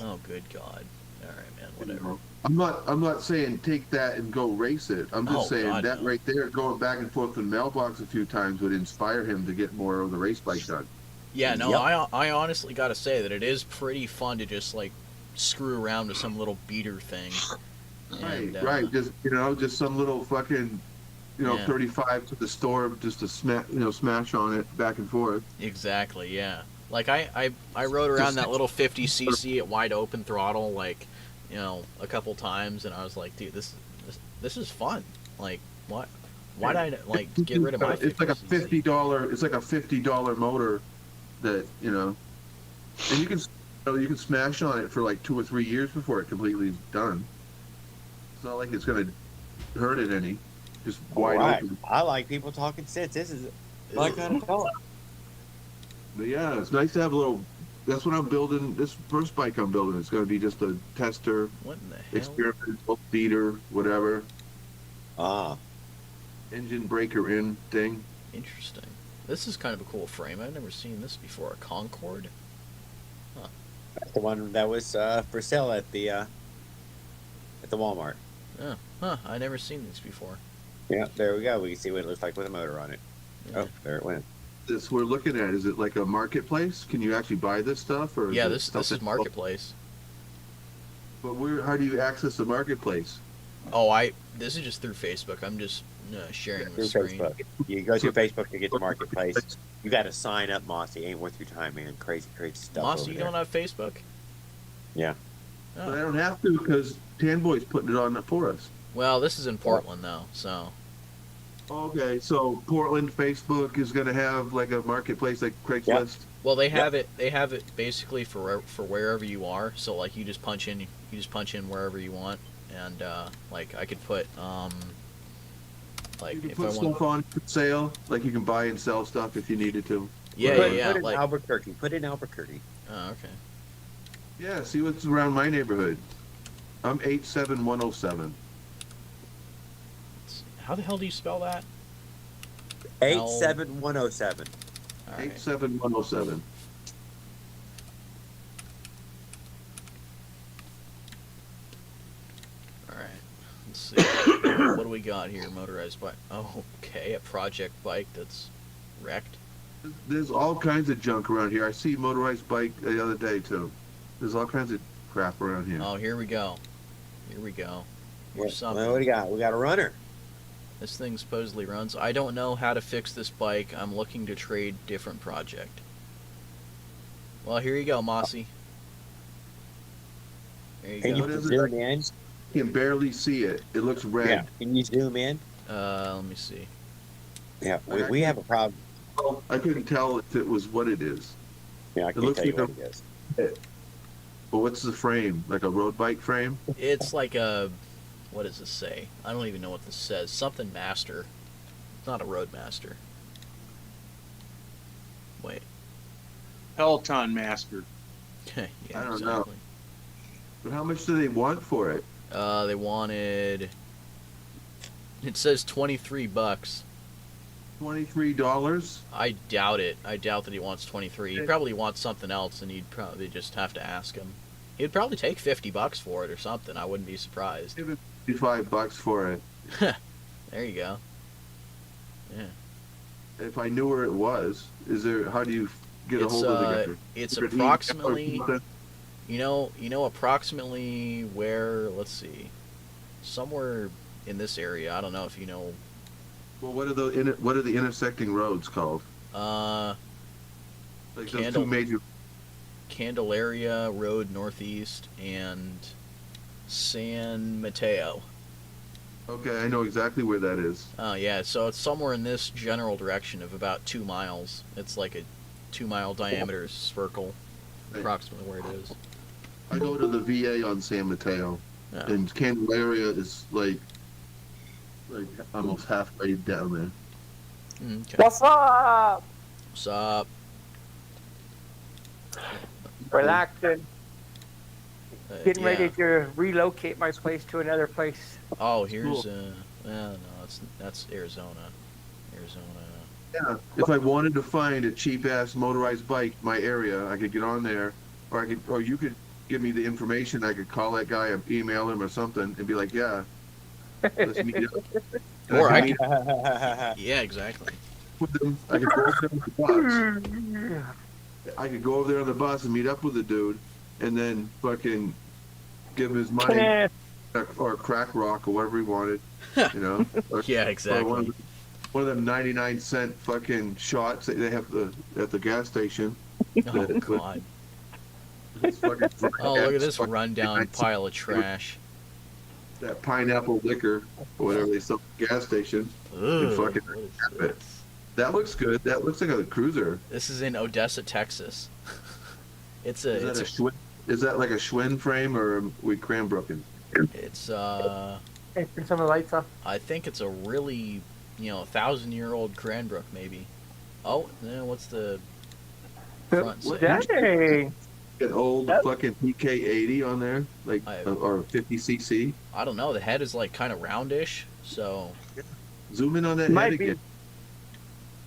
Oh, good God! All right, man. Whatever. I'm not saying take that and go race it. I'm just Oh, saying God, that no. right there, going back and forth in the mailbox a few times would inspire him to get more of the race bike done. Yeah, no, Yep. I honestly got to say that it is pretty fun to just like screw around with some little beater thing. And, Right. Just some little fucking, Yeah. 35 to the store just to smash on it back and forth. Exactly. Yeah. Like I rode around that little 50cc at wide open throttle like, a couple times, and I was like, dude, this is fun. Like, what? Why'd I like get rid of my 50cc? It's like a $50. It's like a $50 motor that and you can smash on it for like 2 or 3 years before it completely is done. It's not like it's gonna hurt it any. Just wide Right. open. I like people talking sense. This is my kind of talk. But yeah, it's nice to have a little. That's what I'm building. This first bike I'm building. It's gonna be just a tester, What in the hell? experimental beater, whatever, Ah, engine breaker in thing. Interesting. This is kind of a cool frame. I've never seen this before. A Concorde. that's the one that was for sale at the Walmart. Oh, huh. I never seen these before. Yeah, there we go. We can see what it looks like with a motor on it. Yeah. Oh, there it went. This we're looking at. Is it like a marketplace? Can you actually buy this stuff, or Yeah, it this stuff is that- marketplace. But how do you access the marketplace? Oh, this is just through Facebook. I'm just sharing the Through screen. Facebook. You go through Facebook to get the marketplace. You got to sign up, Mossy. Ain't worth your time, man. Crazy stuff. Moss, over you there. don't have Facebook? Yeah. Oh. But I don't have to because Tan Boy's putting it on for us. Well, this is in Portland though, so Okay, so Portland Facebook is going to have like a marketplace like Craigslist. well they have it. They have it basically for wherever you are. So like you just punch in wherever you want, and like I could put like You can if put I want. stuff on for sale, like you can buy and sell stuff if you needed to. Yeah, Put yeah, in like Albuquerque. Put in Albuquerque. oh, okay. Yeah, see what's around my neighborhood. I'm 87107. How the hell do you spell that? 87107. All right. 87107. All right. Let's see. What do we got here? Motorized bike. Oh, okay. A project bike that's wrecked. There's all kinds of junk around here. I see motorized bike the other day too. There's all kinds of crap around here. Oh, here we go. Here we go. Here's Well, something. what do you got? We got a runner. This thing supposedly runs. I don't know how to fix this bike. I'm looking to trade different project. Well, here you go, Mossy. There you Can go. you What is it? zoom in? You can barely see it. It looks red. Yeah. Can you zoom in? Let me see. Yeah. We have a problem. Well, I couldn't tell if it was what it is. Yeah, I It can't looks tell you like what it is. But what's the frame? Like a road bike frame? It's like a. What does this say? I don't even know what this says. Something Master. It's not a Roadmaster. Wait. Peloton Master. Yeah, I don't exactly. know. But how much do they want for it? They wanted. It says $23. $23? I doubt it. I doubt that he wants 23. He probably wants something else, and you'd probably just have to ask him. He'd probably take $50 for it or something. I wouldn't be surprised. Give it $55 for it. There you go. Yeah. If I knew where it was, how do you get a hold of the guy? It's Secret approximately. email or something? You know approximately where. Let's see. Somewhere in this area. I don't know if you know. Well, what are the intersecting roads called? Uh, Like those Candle- two major. Candelaria Road Northeast and San Mateo. Okay, I know exactly where that is. Oh yeah, so it's somewhere in this general direction of about 2 miles. It's like a 2-mile diameter circle, approximately where it is. I go to the VA on San Mateo, Yeah. and Candelaria is like almost halfway down there. Okay. What's up? What's up? Relaxing. Getting Yeah. ready to relocate my place to another place. Oh, here's Cool. no, that's Arizona. Arizona. Yeah. If I wanted to find a cheap ass motorized bike in my area, I could get on there, or you could give me the information. I could call that guy, or email him, or something, and be like, "Yeah, let's meet up." And Or I meet Yeah, exactly. with them. I could go over there on the bus. I could go over there on the bus and meet up with the dude, and then fucking give him his money or crack rock or whatever he wanted, you know. Or, Yeah, or exactly. one of them 99-cent fucking shots that they have at the gas station. Oh God. It's fucking Oh, look at this fucking rundown 99 pile of trash. that pineapple liquor or whatever they sell at the gas station. Ugh, fucking what is have it. this? That looks good. That looks like a cruiser. This is in Odessa, Texas. It's a, Is that it's a a, Schwinn? Is that like a Schwinn frame or are we Cranbrook? it's Hey, turn some of the lights off. I think it's a really, 1,000-year-old Cranbrook maybe. Oh, no, what's the front say? Dang. An old Yep. fucking PK80 on there, like I- or 50cc. I don't know. The head is like kind of roundish, so Zoom in on that Might head be. again.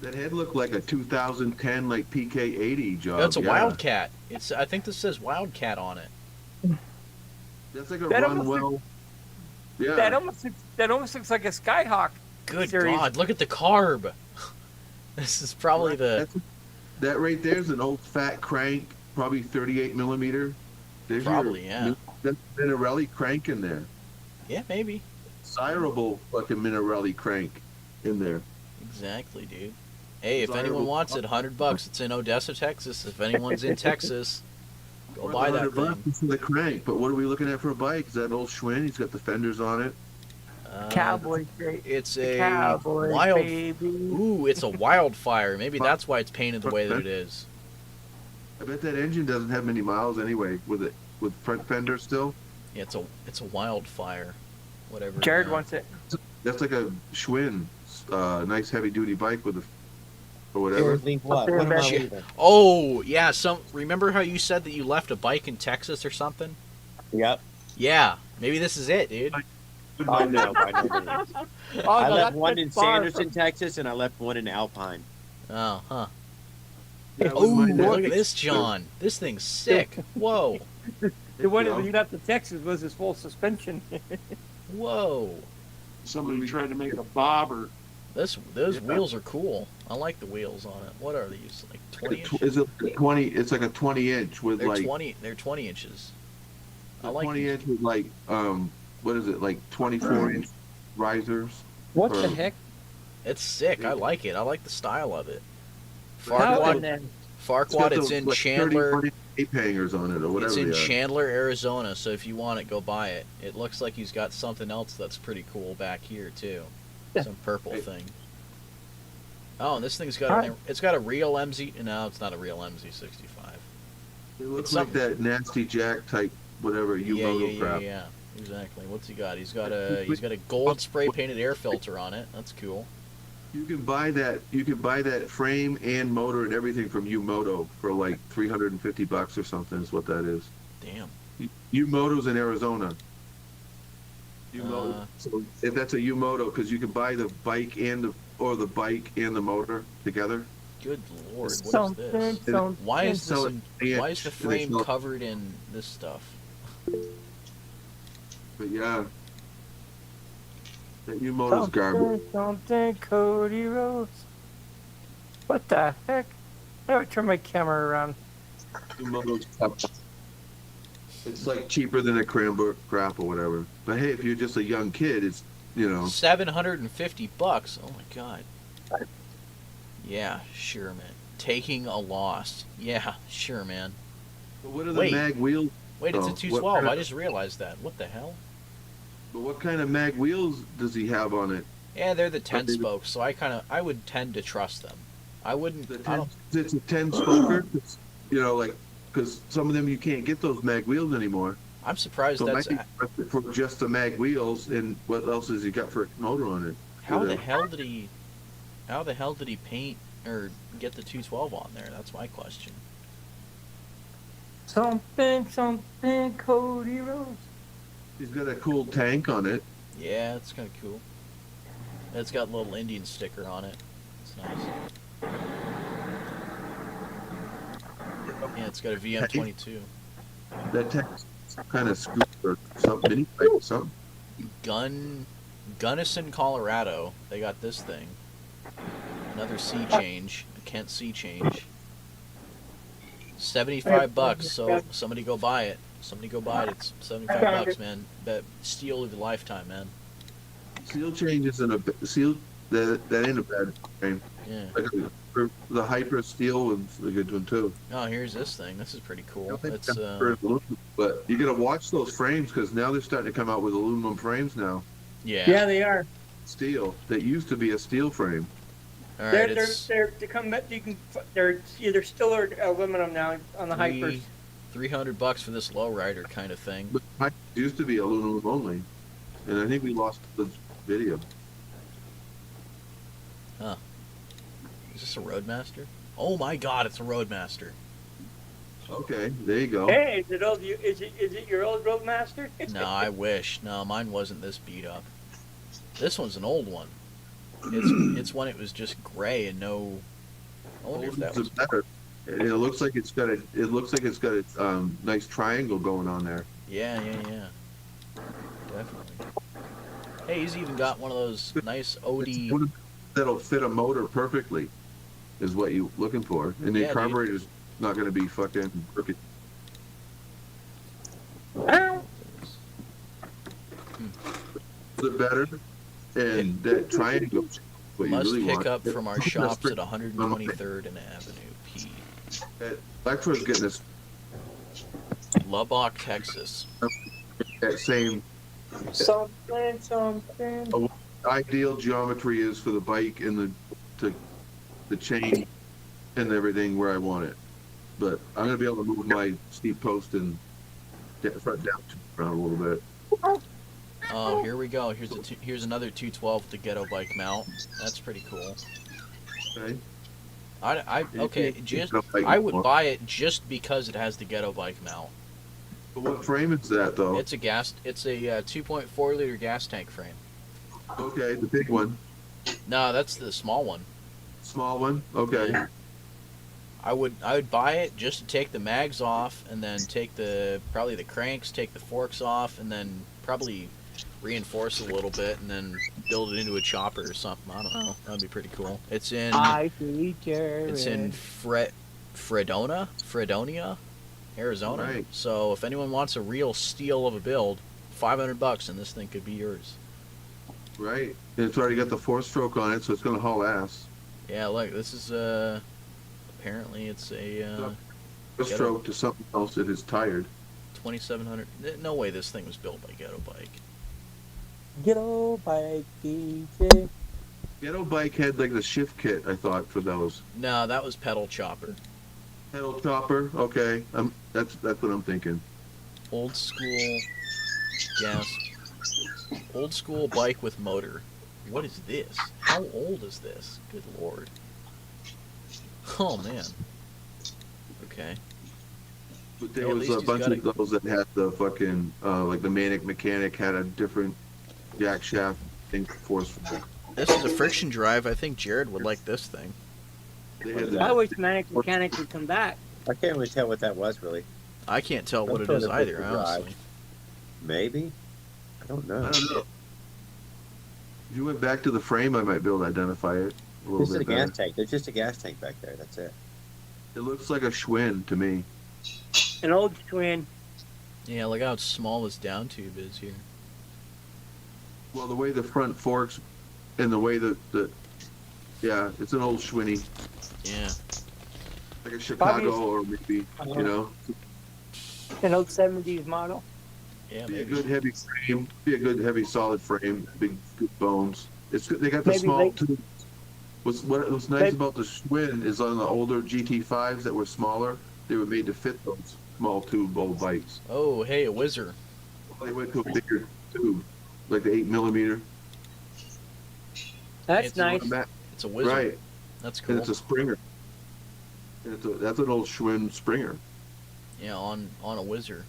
That head looked like a 2010 like PK80 job. that's a yeah. Wildcat. I think this says Wildcat on it. That's like a That almost Runwell. Yeah. That almost looks like a Skyhawk. Good Series. God, look at the carb. This is probably the That right there's an old fat crank, probably 38 millimeter. There's Probably, yeah. That's Minarelli crank in there. yeah, maybe. Desirable fucking Minarelli crank in there. Exactly, dude. Hey, if Desirable. anyone wants it, $100. It's in Odessa, Texas. If anyone's in Texas, Go buy that thing. For the crank, but what are we looking at for a bike? Is that old Schwinn? He's got the fenders on it. Cowboy shape. It's The a cowboy wild. baby. Ooh, it's a wildfire. Maybe that's why it's painted the way that it is. I bet that engine doesn't have many miles anyway with front fender still. Yeah, it's a wildfire. Whatever. Jared wants it. That's like a Schwinn, nice heavy duty bike with or whatever. Leave what? Up What am there, I baby. leaving? Oh yeah. Remember how you said that you left a bike in Texas or something? Yep. Yeah. Maybe this is it, dude. Oh no, by no means. Oh, I no, left that's one in far Sanderson, Texas, and I left one in Alpine. Oh, huh. Yeah, I Oh, wouldn't mind that. look at this, John. This thing's sick. Whoa. The one Yeah. that you left to Texas was his full suspension. Whoa. Somebody tried to make a bobber. Those wheels are cool. I like the wheels on it. What are these? Like 20 inches? Is it 20? It's like a 20-inch with They're like 20 inches. I like 20 these. inch with like what is it, like 24-inch risers? What the Or- heck? It's sick. I like it. I like the style of it. How Farquad, in the- Farquad, it's in Chandler. 30, 40 tape hangers on it or whatever. It's in they are. Chandler, Arizona. So if you want it, go buy it. It looks like he's got something else that's pretty cool back here too. Some purple thing. Oh, and this thing's got it's got a real MZ. No, it's not a real MZ65. It looks it's like something- that nasty Jack type, whatever Yeah, crap. exactly. What's he got? He's got a gold spray painted air filter on it. That's cool. You can buy that. You can buy that frame and motor and everything from Umoto for like $350 or something. Is what that is. Damn. Umoto's in Arizona. Umoto. Uh, So if that's a Umoto, because you can buy the bike and the bike and the motor together. Good lord, what is Something, this? something. Why is So this? Why is the it's frame not- covered in this stuff? But yeah, that Umoto's garbage. Something, Cody Rhodes. What the heck? I would turn my camera around. Umoto's crap. It's like cheaper than a cranberry crap or whatever. But hey, if you're just a young kid, it's $750. Oh my god. Yeah, sure, man. Taking a loss. Yeah, sure, man. But what are the Wait. mag wheels? Wait, it's a Oh, what 212. kind of- I just realized that. What the hell? But what kind of mag wheels does he have on it? Yeah, they're the 10 they- spokes, so I would tend to trust them. I wouldn't. I don't. It's a 10 spoker. It's, because some of them you can't get those mag wheels anymore. I'm surprised So that's. it might be for just the mag wheels, and what else has he got for a motor on it? How the hell did he? How the hell did he paint or get the 212 on there? That's my question. Something, something, Cody Rhodes. He's got a cool tank on it. Yeah, it's kind of cool. It's got a little Indian sticker on it. It's nice. Yeah, it's got a VM22. That tank's kind of scooter or something, mini bike or something. Gunnison, Colorado. They got this thing. Another sea change. A Kent sea change. $75. So somebody go buy it. Somebody go buy it. It's $75, man. Bet steal of your lifetime, man. Seal change isn't a seal. That ain't a bad frame. Yeah. Like the Hyper Steel one's a good one too. Oh, here's this thing. This is pretty I cool. don't think It's that's for aluminum, but you gotta watch those frames because now they're starting to come out with aluminum frames now. yeah. they are. Steel. That used to be a steel frame. All They're right. It's they come back. They're either steel or aluminum now on the hypers. $300 for this lowrider kind of thing. But mine used to be aluminum only, and I think we lost the video. Is this a Roadmaster? Oh my God! It's a Roadmaster. Okay, there you go. Hey, is it old? Is it your old Roadmaster? No, I wish. No, mine wasn't this beat up. This one's an old one. It's when it was just gray and no. I wonder if that It's was. better. It looks like it's got a nice triangle going on there. Yeah. Definitely. Hey, he's even got one of those nice OD. It's one that'll fit a motor perfectly, is what you're looking for, and the Yeah, dude. carburetor's not going to be fucking crooked. Ow. The better, and that triangle. What you Must really pick want. up from our shops at 123rd and Avenue P. Electro's getting this. Lubbock, Texas. that same Something. ideal geometry is for the bike and the chain and everything where I want it. But I'm gonna be able to move my steep post and front down around a little bit. Oh, here we go. Here's another 212 with the ghetto bike mount. That's pretty cool. Okay. Okay, I would buy it just because it has the ghetto bike mount. But what frame is that though? It's a 2.4 liter gas tank frame. Okay, the big one. No, that's the small one. Small one? Okay. Yeah. I would buy it just to take the mags off and then take probably the cranks, take the forks off, and then probably reinforce a little bit and then build it into a chopper or something. I don't know. That'd be pretty cool. It's in Fredonia, Arizona. Right. So if anyone wants a real steal of a build, $500 and this thing could be yours. Right. And it's already got the 4-stroke on it, so it's gonna haul ass. Yeah, look, this is apparently it's a 4-stroke to something else that is tired. 2700. No way this thing was built by Ghetto Bike. Ghetto bike DJ. Ghetto Bike had like the shift kit, I thought, for those. No, that was pedal chopper. Pedal chopper, okay. That's what I'm thinking. Old school gas. Old school bike with motor. What is this? How old is this? Good lord. Oh man. Okay. But there Yeah, at was least a he's bunch got of those that had the fucking like the Manic Mechanic had a different jack shaft thing force. This is a friction drive. I think Jared would like this thing. They had I the, wish Manic Mechanic would come back. I can't really tell what that was really. I can't tell what it Some is sort of either, friction drive. honestly. Maybe. I don't know. I don't know. If you went back to the frame, I might be able to identify it a little This is a bit gas better. tank. There's just a gas tank back there. That's it. It looks like a Schwinn to me. An old twin. Yeah, look how small this down tube is here. Well, the way the front forks and the way yeah, it's an old Schwinny, Yeah. like a Chicago Bobby's- or maybe, you know, An old 70s model. Yeah, be a maybe. good heavy frame, be a good heavy solid frame, big good bones. It's good. They got the Maybe small late- tube. What was nice Maybe- about the Schwinn is on the older GT5s that were smaller, they were made to fit those small tube old bikes. Oh, hey, a whizzer. They went to a bigger tube, like the 8mm. That's It's nice. It's a whizzer. Right, That's and cool. it's a Springer. And that's an old Schwinn Springer, Yeah, on a whizzer.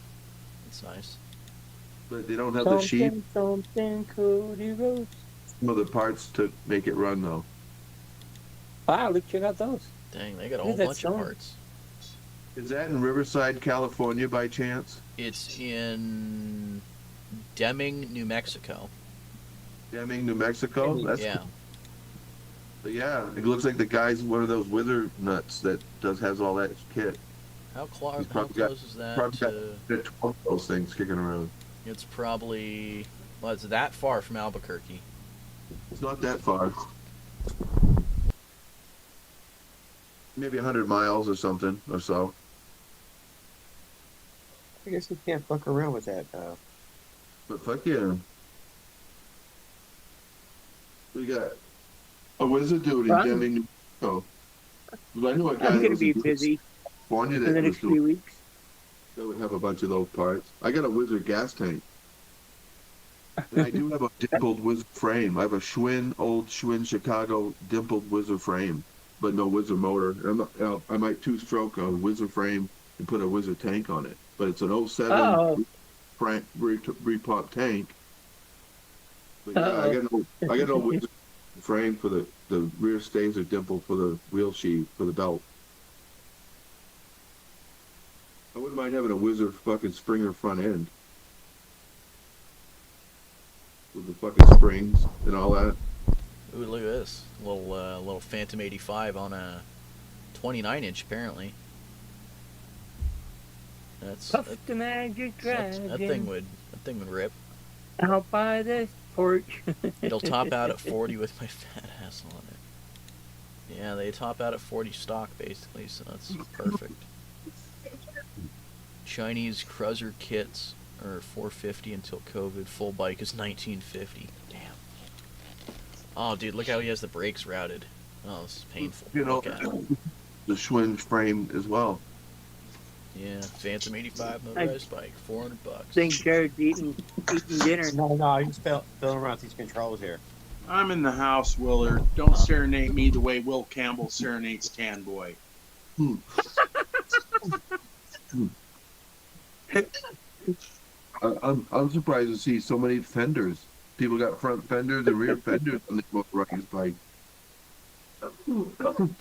That's nice. but they don't have the sheep. Something Cody Rhodes. Some of the parts to make it run though. Wow, look, check out those. Dang, they got a Look whole at that bunch of stone. parts. Is that in Riverside, California, by chance? It's in Deming, New Mexico. Deming, New Mexico. That's Yeah. But yeah, it looks like the guy's one of those wither nuts that has all that kit. How, He's how probably got- close is that Probably got to... 12 of those things kicking around. It's probably... Well, it's that far from Albuquerque. It's not that far. Maybe 100 miles or something or so. I guess you can't fuck around with that. But fuck yeah. We got a wizard dude in Fun. Deming, New Mexico. I know a guy I'm that going to was be in busy California in the that was next few weeks. that would have a bunch of those parts. I got a Wizard gas tank. And I do have a dimpled Wizard frame. I have a old Schwinn Chicago dimpled Wizard frame, but no Wizard motor. I might 2-stroke a Wizard frame and put a Wizard tank on it. But it's an 07 Oh. repop tank. But yeah, I got no Wizard frame for the rear stays are dimpled for the wheel sheave for the belt. I wouldn't mind having a Wizard fucking Springer front end. With the fucking springs and all that. Ooh, look at this. Little Phantom 85 on a 29-inch, apparently. Puff the magic dragon. That thing would rip. Out by the porch. It'll top out at 40 with my fat ass on it. Yeah, they top out at 40 stock basically, so that's perfect. Chinese Cruiser kits are $450 until COVID. Full bike is $1950. Damn. Oh, dude, look how he has the brakes routed. Oh, this is painful. You know, Look at it. the Schwinn frame as well. Yeah, Phantom 85 motorized bike, $400. think Jared's eating dinner. No, he's filling around these controls here. I'm in the house, Willard. Don't serenade me the way Will Campbell serenades Tan Boy. I'm surprised to see so many fenders. People got front fenders and rear fenders on the motorized bike. So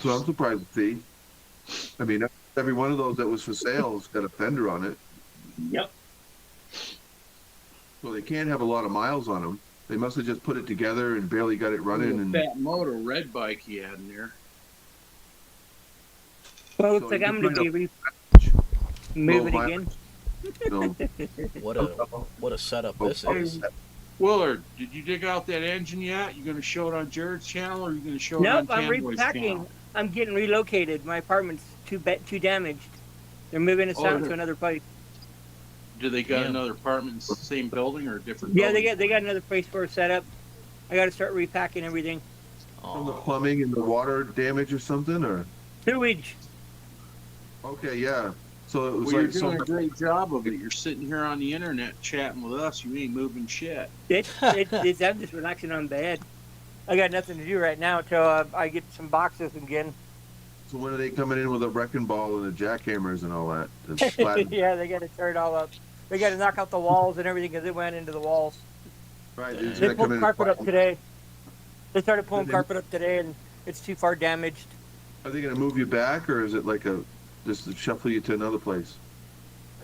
I'm surprised to see. I mean, every one of those that was for sale has got a fender on it. Yep. So they can't have a lot of miles on them. They must have just put it together and barely got it running. And That motor red bike he had in there. Well, looks So like you I'm can going to bring be moving low again. you know, What a setup this is. Willard, did you dig out that engine yet? You going to show it on Jared's channel, or are you going to show it Nope, on I'm Tan Boy's repacking. channel? I'm getting relocated. My apartment's too damaged. They're moving us out to another place. Do they got Yeah. another apartment in the same building or a different Yeah, building? they got another place for us set up. I got to start repacking everything. from the Aw. plumbing and the water damage or something, or Sewage. okay, yeah. So it was Well, you're like so doing a great job of it. You're sitting here on the internet chatting with us. You ain't moving shit. I'm just relaxing on bed. I got nothing to do right now until I get some boxes again. So when are they coming in with a wrecking ball and the jackhammers and all that? And flatten- Yeah, they got to tear it all up. They got to knock out the walls and everything because it went into the walls. Right, they're just They gonna come pulled in carpet and up today. They started pulling Did they- carpet up today, and it's too far damaged. Are they gonna move you back, or is it like just to shuffle you to another place?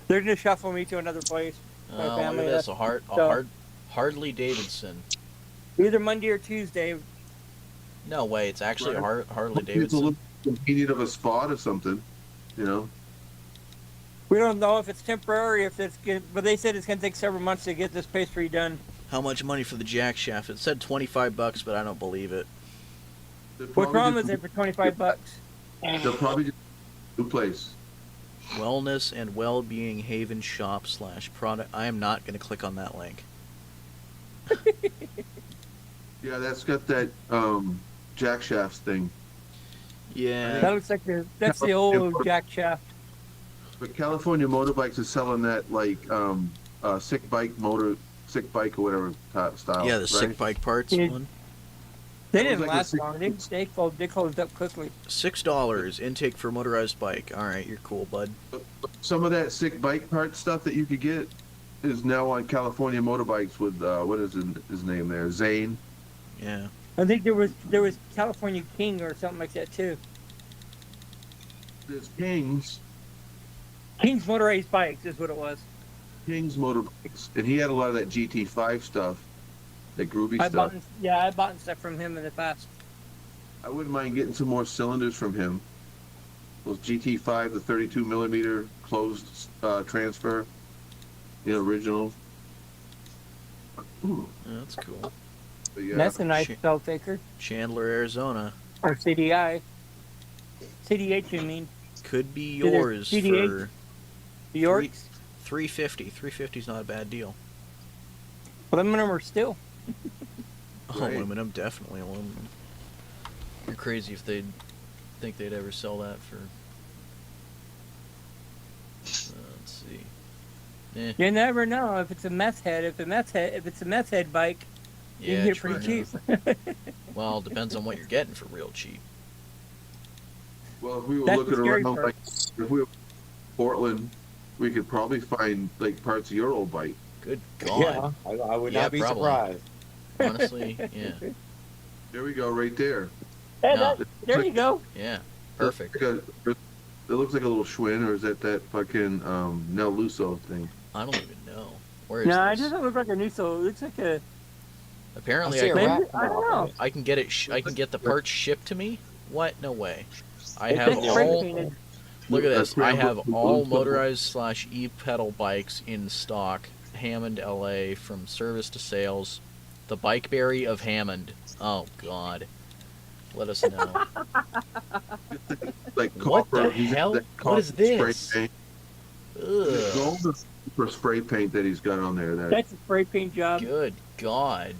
They're gonna shuffle me to another place. My Oh, look family, at this. A so- Harley Davidson. Either Monday or Tuesday. No way, it's actually a Right. Harley It's a Davidson. little convenient of a spot or something, you know. We don't know if it's temporary, but they said it's gonna take several months to get this place redone. How much money for the jack shaft? It said $25, but I don't believe it. They're What's probably wrong just- with it for $25? They'll probably just new place. Wellness and Well-Being Haven Shop / product. I am not going to click on that link. Yeah, that's got that jack shafts thing. Yeah. That looks like that's the old jack shaft. But California Motorbikes is selling that like sick bike or whatever style. Yeah, the right? sick bike parts Yeah. one. They It was didn't like a last six- long. They closed up quickly. $6 intake for motorized bike. All right, you're cool, bud. Some of that sick bike part stuff that you could get is now on California Motorbikes with what is his name there? Zane. Yeah. I think there was California King or something like that too. There's King's Motorized Bikes is what it was. Motorbikes, and he had a lot of that GT5 stuff, that groovy I stuff. bought stuff from him in the past. I wouldn't mind getting some more cylinders from him. Those GT5, the 32 millimeter closed transfer, original. Ooh, Yeah, that's cool. but yeah, That's a nice Shit. cell taker. Chandler, Arizona. Or CDI. CDH, you mean? Could be Did it- yours CDH? for The Yorks? $350. $350 is not a bad deal. Aluminum or steel? Right. Aluminum, definitely aluminum. You're crazy if they'd think they'd ever sell that for. Let's see. Eh, You never know if it's a meth head. If it's a meth head bike, you yeah, can get it true pretty enough. cheap. Well, it depends on what you're getting for real cheap. well, if we were That's looking the scary around, part. like if we were in Portland, we could probably find like parts of your old bike. Good God. I would Yeah, not be probably. surprised. Honestly, yeah. There we go, right there. Hey, No. there you go. Yeah. Perfect. It looks like a little Schwinn, or is that fucking Nel Luso thing? I don't even know. Where is No, it this? doesn't look like a new soul. It looks like a. Apparently, I see I a can, rack Maybe, I don't know. I can get it. I can get the parts shipped to me. What? No way. I It's have been spray all. painted. Look at this. I have Scrambled all blue. motorized / e-pedal bikes in stock. Hammond, LA, from service to sales. The Bikeberry of Hammond. Oh God. Let us know. Like What copper. the he's got hell? that What is copper spray this? paint. Ugh. for spray paint that he's got on there. That's a spray paint job. Good God.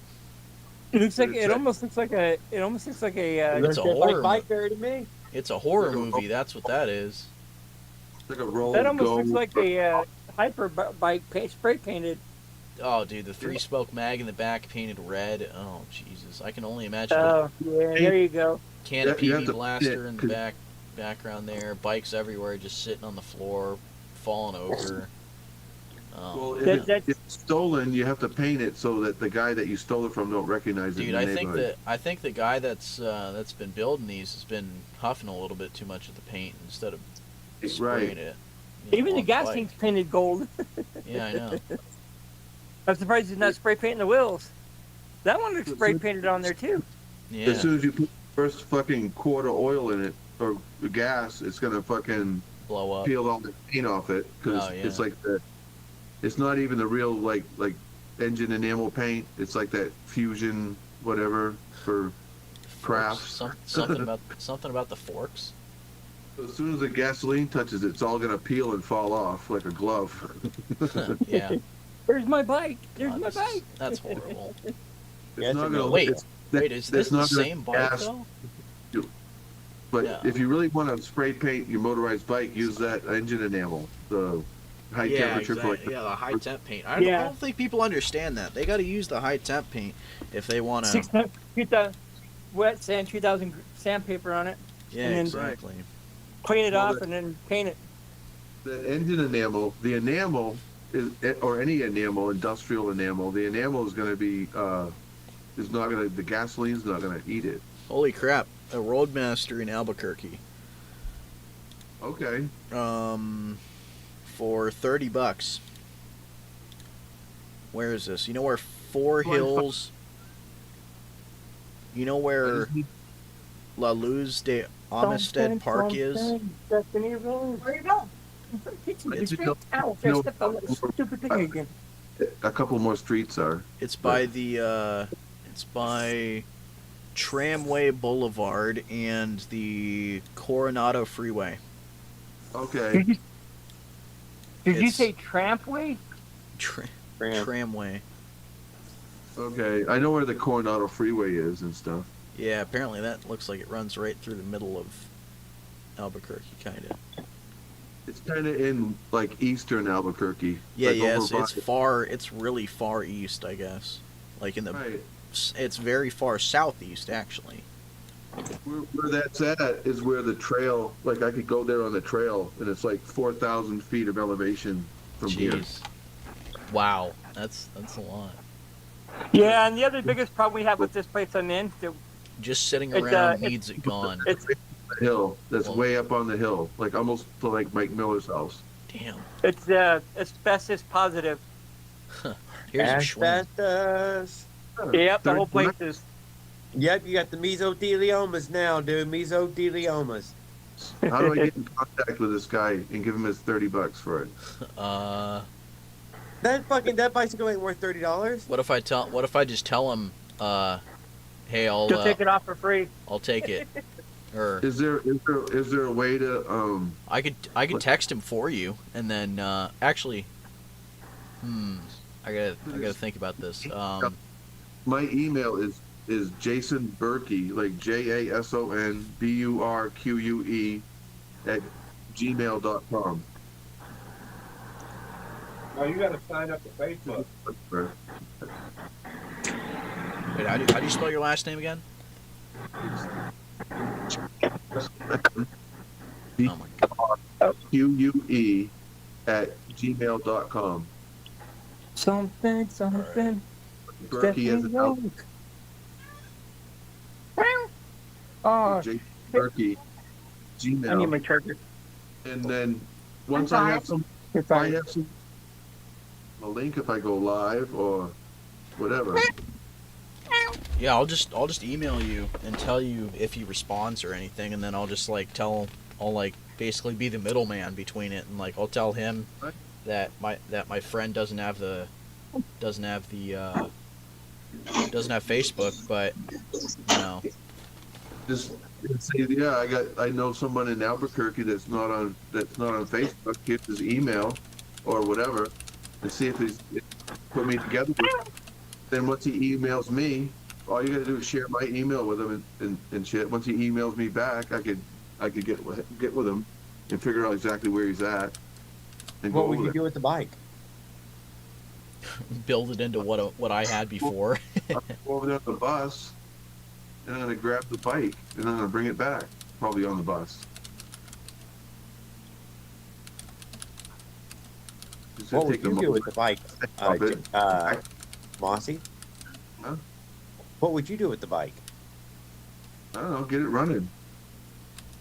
It looks like It's it a- almost looks like a It's a horror bike movie. there to me. It's a horror movie. That's what that is. It's like a roll that and almost go. looks like a hyper bike spray painted. Oh, dude, the 3-spoke mag in the back painted red. Oh, Jesus. I can only imagine Oh yeah, there you go. the can of You have PV to- blaster yeah, in the 'cause- background there. Bikes everywhere, just sitting on the floor, falling over. Well, That- that's- if it's stolen, you have to paint it so that the guy that you stole it from don't recognize it Dude, in the I think neighborhood. the guy that's been building these has been huffing a little bit too much of the paint instead of spraying Right. it. Even the on bike. gasket's painted gold. Yeah, I know. I'm surprised he's not spray painting the wheels. That one looks spray painted on there too. Yeah. As soon as you put the first fucking quart of oil in it or gas, it's gonna fucking Blow up. peel all the paint off it because Oh, yeah. it's like it's not even the real like engine enamel paint. It's like that fusion whatever for crafts. Something about the forks. As soon as the gasoline touches it, it's all gonna peel and fall off like a glove. Yeah. There's my bike. There's God, my this is- bike. That's horrible. It's Yeah, not it's a gonna Wait, it's- Wait, is this that's the not gonna same bike gas- though? But Yeah. if you really want to spray paint your motorized bike, use that engine enamel, the high temperature for like Yeah, the high temp paint. I Yeah. don't think people understand that. They got to use the high temp paint if they want to. 2000 wet sand, 2000 sandpaper on it. Yeah, and then- exactly. Clean it Well, off and then paint it. the engine enamel. The enamel is, or any enamel, industrial enamel. The enamel is going to be is not going to. The gasoline's not going to eat it. Holy crap! A Roadmaster in Albuquerque. Okay. For $30. Where is this? You know where Four Hills? You know where La Luz de Amistad Park is? Destiny Road. Where you going? It's Ow, you know, I stepped on that stupid thing again. A couple more streets are. It's by the it's by Tramway Boulevard and the Coronado Freeway. Okay. Did you It's- say Trampway? Tramway. Okay. I know where the Coronado Freeway is and stuff. Yeah, apparently that looks like it runs right through the middle of Albuquerque, kind of. It's kind of in like eastern Albuquerque. Yeah, like yeah, over it's far. It's really far east, I guess. Like in the, Right. it's very far southeast, actually. Where that's at is where the trail, like I could go there on the trail, and it's like 4,000 feet of elevation from here. Jeez. Wow, that's a lot. Yeah, and the other biggest problem we have with this place I'm in, Just sitting It's, around it's- needs it gone. it's The hill that's Well- way up on the hill, like almost to like Mike Miller's house. Damn. it's asbestos positive. Here's a Schwinn. Asbestos. Yep, the whole place is. Yep, you got the mesotheliomas now, dude. Mesotheliomas. How do I get in contact with this guy and give him his $30 for it? That bicycle ain't worth $30. What if I just tell him, hey, You'll take it off for free. I'll take it, or Is there a way to I could text him for you, and then actually, I gotta think about this. my email is Jason Berkey, like JASONBURQUE at gmail.com. Oh, you got to sign up to Facebook. Wait, how do you spell your last name again? Oh my god. QUE at gmail.com. Something. Berkey as an out. Oh, Jason Berkey, I need Gmail. my charger. And then once I have some, if I have some, a link if I go live or whatever. Yeah, I'll just email you and tell you if he responds or anything, and then I'll just like I'll like basically be the middleman between it, and like I'll tell him that my friend doesn't have Facebook, but you know. Just say, yeah, I know someone in Albuquerque that's not on Facebook. Here's his email. or whatever, and see if he's put me together. Then once he emails me, all you got to do is share my email with him and shit. Once he emails me back, I could get with him and figure out exactly where he's at and What go would over you there. do with the bike? Build it into what I had before. I'll go over there on the bus, and I'm gonna grab the bike and I'm gonna bring it back, probably on the bus. It's gonna What would take a you do moment. with the bike, Of it. Mossy? Huh? What would you do with the bike? I don't know, get it running.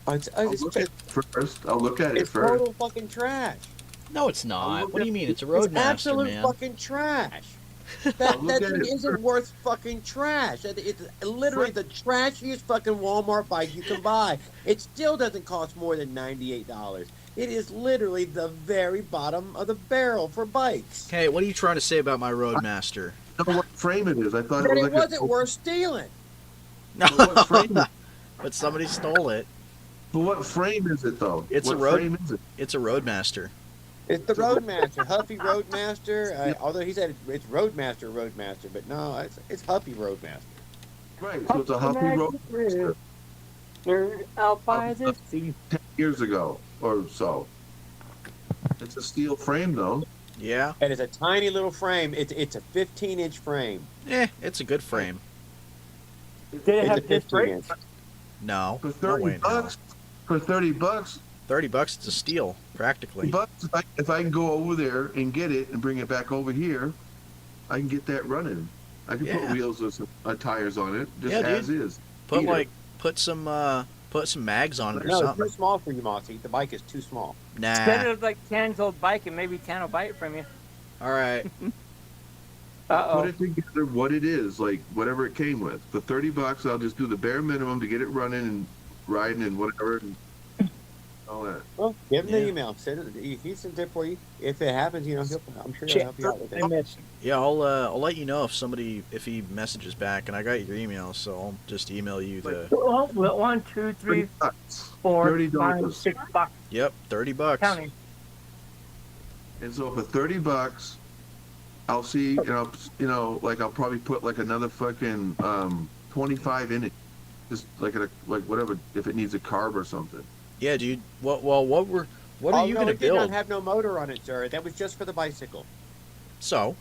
Oh, it's I'll look at it first. I'll look at it it's first. total fucking trash. No, it's not. What do you mean? It's a It's Roadmaster, absolute man. fucking trash. I'll That look thing at it isn't first. worth fucking trash. It's literally the trashiest fucking Walmart bike you can buy. It still doesn't cost more than $98. It is literally the very bottom of the barrel for bikes. Hey, what are you trying to say about my Roadmaster? I don't know what frame it is. I thought But it was it like wasn't worth stealing. But what frame? But somebody stole it. But what frame is it though? It's what a road- frame is it? It's a Roadmaster. It's the Roadmaster, Huffy Roadmaster. Although he said it's Roadmaster, but no, it's Huffy Roadmaster. Right. So it's a Huffy Road Out by the sea. 10 years ago or so. It's a steel frame though. Yeah. And it's a tiny little frame. It's a 15-inch frame. It's a good frame. Did it It's a have disc 15 brakes? inch. No. For No 30 way. No. bucks. For 30 bucks. $30, it's a steal, practically. Bucks. If I can go over there and get it and bring it back over here, I can get that running. I can put Yeah. wheels or some tires on it, just Yeah, dude. as is. Put Heater. put some mags on it or No, it's something. too small for you, Mossy. The bike is too small. Send Nah. it like Tan's old bike and maybe Tan will buy it from you. All right. Uh-oh. Put it together what it is, like whatever it came with. For 30 bucks, I'll just do the bare minimum to get it running and riding and whatever and all that. Well, give him Yeah. the email. Send it. He sends it for you. If it happens, I'm sure he'll help you out with I it. missed. Yeah, I'll let you know if he messages back, and I got your email, so I'll just email you the. Well, 1, 2, 3, 4, 5, $30. 6 bucks. Yep, $30. Counting. And so for 30 bucks, I'll see, I'll probably put like another fucking 25 in it, just like whatever, if it needs a carb or something. Yeah, dude. What are you no, gonna it did not build? have no motor on it, sir. That was just for the bicycle. So,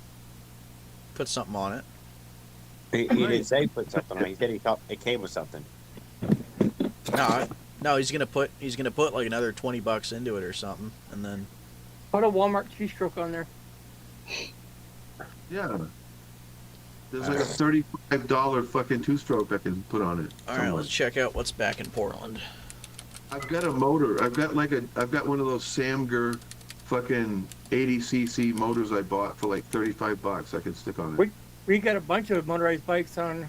put something on it. He didn't say put something on it. He said he thought it came with something. No, he's gonna put like another $20 into it or something, and then. Put a Walmart two-stroke on there. Yeah. There's like a $35 fucking two-stroke I can put on it. All right, let's check out what's back in Portland. I've got a motor. I've got one of those Samger fucking 80cc motors I bought for like 35 bucks. I can stick on it. We got a bunch of motorized bikes on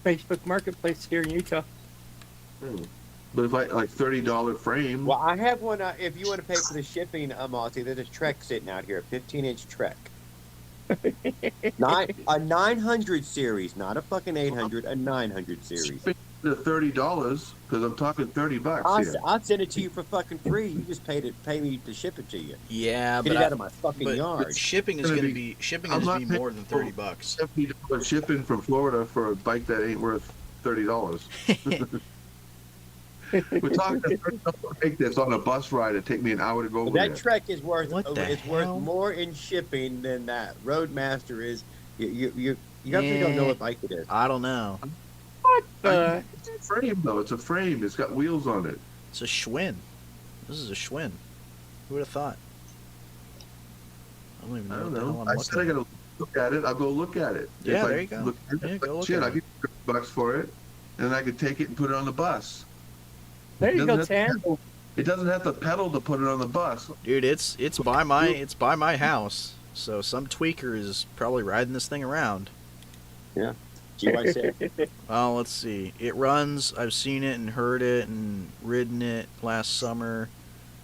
Facebook Marketplace here in Utah. But if I like $30 frame, Well, I have one. If you want to pay for the shipping, Monty, there's a Trek sitting out here, a 15-inch Trek. A 900 series, not a fucking 800, a 900 series. the $30 because I'm talking 30 bucks here. I'll send it to you for fucking free. You just pay me to ship it to you. Yeah, Get but it out of my fucking but yard. shipping is Gonna gonna be- be shipping I'm is not be paying more than for- $30. $70 shipping from Florida for a bike that ain't worth $30. We're talking $30 bike that's on a bus ride. It take me an hour to go over That there. Trek is worth What the it's worth hell? more in shipping than that Roadmaster is. You definitely don't know what bike it is. I don't know. It's a frame though. It's a frame. It's got wheels on it. It's a Schwinn. This is a Schwinn. Who would have thought? I don't even know I don't what the hell know. I'm I looking said I at. gotta look at it. I'll go look at it. Yeah, If I there you go. look at it, Yeah, go look shit, at I it. get $30 for it, and I could take it and put it on the bus. There you go, Doesn't have Tan. to pedal- It doesn't have to pedal to put it on the bus. Dude, it's by my house. So some tweaker is probably riding this thing around. GY6. Well, let's see. It runs. I've seen it and heard it and ridden it last summer.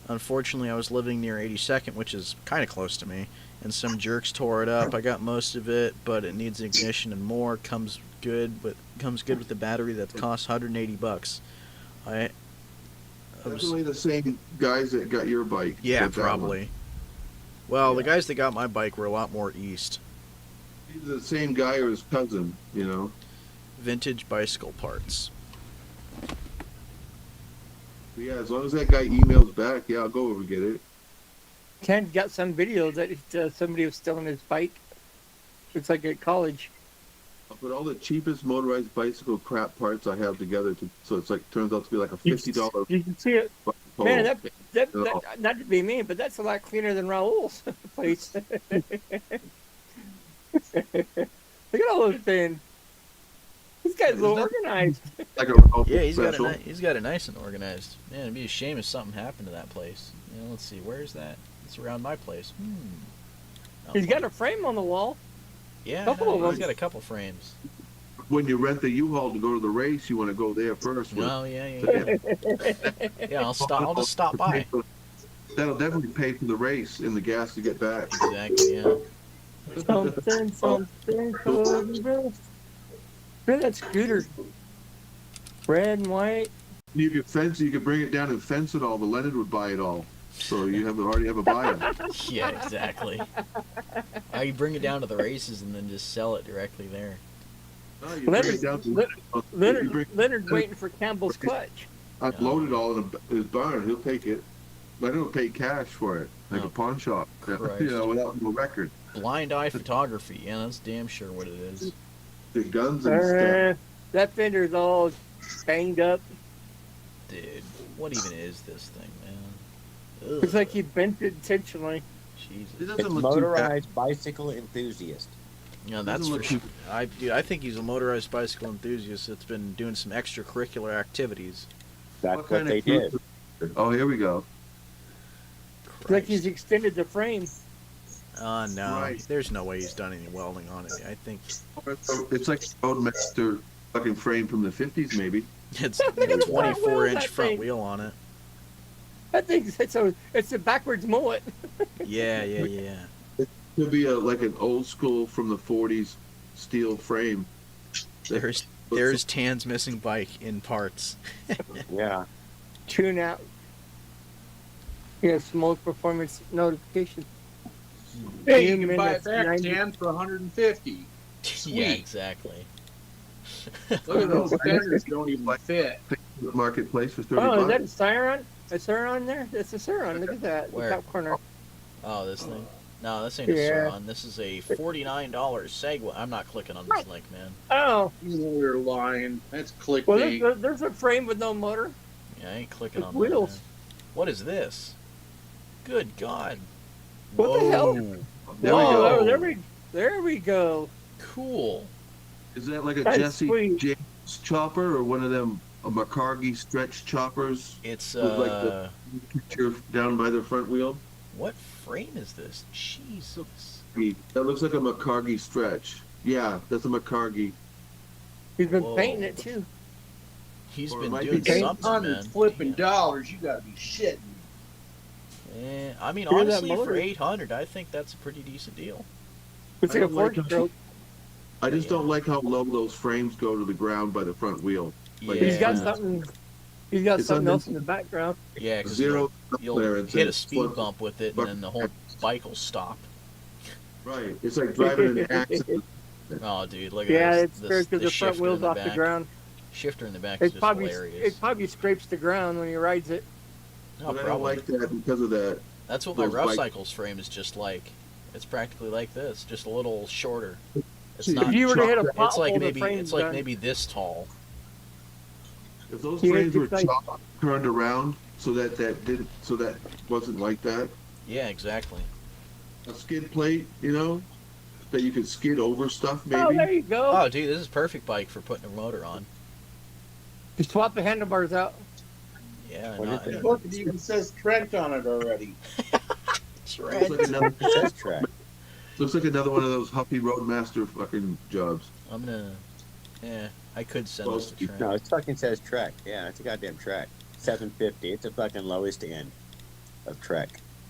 Unfortunately, I was living near 82nd, which is kind of close to me, and some jerks tore it up. I got most of it, but it needs ignition and more. Comes good with the battery that costs $180. I was, Definitely the same guys that got your bike. yeah, got that one. probably. Well, the Yeah. guys that got my bike were a lot more east. He's the same guy or his cousin, you know. Vintage bicycle parts. But yeah, as long as that guy emails back, yeah, I'll go over and get it. Ken got some video that somebody was stealing his bike. It's like at college. I'll put all the cheapest motorized bicycle crap parts I have together, so it's like turns out to be like a You $50. You can see it. Total. Man, that not to be mean, but that's a lot cleaner than Raul's place. Look at all those things. This guy's a little organized. Like a Yeah, he's special. got it nice and organized. Man, it'd be a shame if something happened to that place. You know, let's see, where's that? It's around my place. Not He's got funny. a frame on the wall. Yeah, couple of he's them. got a couple frames. When you rent the U-Haul to go to the race, you want to go there first. Oh yeah. Yeah, I'll just stop by. That'll definitely pay for the race and the gas to get back. Exactly. Yeah. Something for the rest. Look at that scooter. Red and white. You could fence. You could bring it down and fence it all. The Leonard would buy it all. So you already have a buyer. Yeah, exactly. I can bring it down to the races and then just sell it directly there. No, you bring it down to Leonard's waiting for Campbell's clutch. unload it all in his barn. He'll take it. Leonard will pay cash for it, like Oh, a pawn shop. Christ. You know, without no record. Blind eye photography. Yeah, that's damn sure what it is. The guns and stuff. That fender's all banged up. Dude, what even is this thing, man? Ugh, Looks like he bent it intentionally. It Jesus. doesn't It's look too bad. motorized bicycle enthusiast. Yeah, that's Doesn't for look sure. too- I think he's a motorized bicycle enthusiast that's been doing some extracurricular activities. That's What what kind they of did. Oh, here we go. Looks like he's extended the frame. No, Right. there's no way he's done any welding on it. I think It's like a Roadmaster fucking frame from the 50s, maybe. it's Look at the front wheel 24 of inch that front thing. wheel on it. I think it's a backwards mullet. Yeah. Could be like an old school from the 40s steel frame. There's Tan's missing bike in parts. Yeah. Tune out. Yeah, smoke performance notification. Hey, you can Minutes, buy it back 90. 10 for 150. Yeah, Sweet. exactly. Look at those fenders don't even fit. Marketplace for 30 Oh, is that a bucks. Siron? A Siron there? That's a Siron. Look at that. Where? The top corner. Oh, this thing? No, this ain't a Yeah. Sauron. This is a $49 Segway. I'm not clicking on this link, man. Oh, You know you're lying. That's well, clickbait. there's a frame with no motor. Yeah, I ain't clicking With on wheels. that. Man. What is this? Good God. What the hell? Whoa. There we Whoa, go. there we go. Cool. Is that like a That's Jesse sweet. James chopper or one of them a McCargy stretch choppers? It's With, like, the- Picture down by the front wheel. what frame is this? Jesus. That looks like a McCargy stretch. Yeah, that's a McCargy. He's been Whoa. painting it too. He's Or it been might doing be something, 800 man. flipping Damn. dollars. You gotta be shitting. I mean, Hear that honestly, for motor? 800, I think that's a pretty decent deal. It's I like a don't like four it. stroke. I just Yeah. don't like how low those frames go to the ground by the front wheel. Like, Yeah. He's got something. He's got It's something on else in the background. Yeah, because Zero you'll clearance hit and a speed flip- bump with it, and then the whole bike will stop. Right. It's like driving an accident. Oh, dude, look at Yeah, this. it's fair because the front shifter wheel's in the off the back. ground. Shifter in the back It is just probably hilarious. scrapes the ground when he rides it. No, But I don't probably. like that because of that. That's what my those rough bike- cycles frame is just like. It's practically like this, just a little shorter. It's See, not. If you were to hit a It's pothole, It's like the maybe frame's it's like done. maybe this tall. If those Yeah, frames were it's like- chopped, turned around so that wasn't like that. Yeah, exactly. A skid plate, you know, that you could skid over stuff Oh, there maybe. you go. Oh, dude, this is perfect bike for putting a motor on. Just swap the handlebars out. Yeah, What not, is it? Look, it even says Trent on it already. Looks like another, It says track. looks like another one of those Huffy Roadmaster fucking jobs. I'm gonna. Yeah, I could send this to Trent. No, it fucking says Trek. Yeah, it's a goddamn Trek. 750. It's the fucking lowest end of Trek.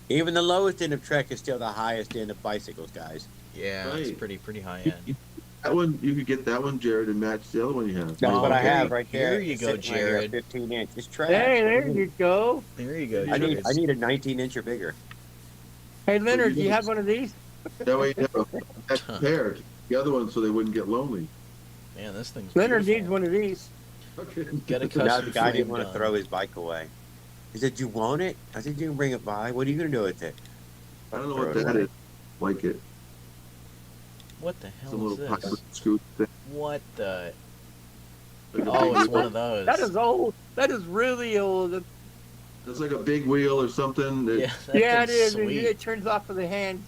Even the lowest end of Trek is still the highest end of bicycles, guys. Yeah, it's Right. pretty high end. That one, you could get that one, Jared, and match the other one you have. That's Oh, what I here have you- right there. here you It's go, sitting right here, Jared. 15 inch. It's trash. Hey, there you go. There you go. I Jared. need a 19 inch or bigger. Hey, Leonard, do you have one of these? That way you have a extra pair. The other one so they wouldn't get lonely. Man, this thing's Leonard beautiful. needs one of these. Okay. Get a Now custom the guy frame didn't want to done. throw his bike away. He said, "You want it?" I said, "You can bring it by. What are you gonna do with it?" I don't know Throw what it that away. is. Like it. What the It's a hell is little this? pilot scoot thing. What the? Like a Oh, big it's wheel. one of those. That is old. That is really old. It's like a big wheel or something. That, Yeah, that Yeah, it thing's is. Sweet. It turns off of the hand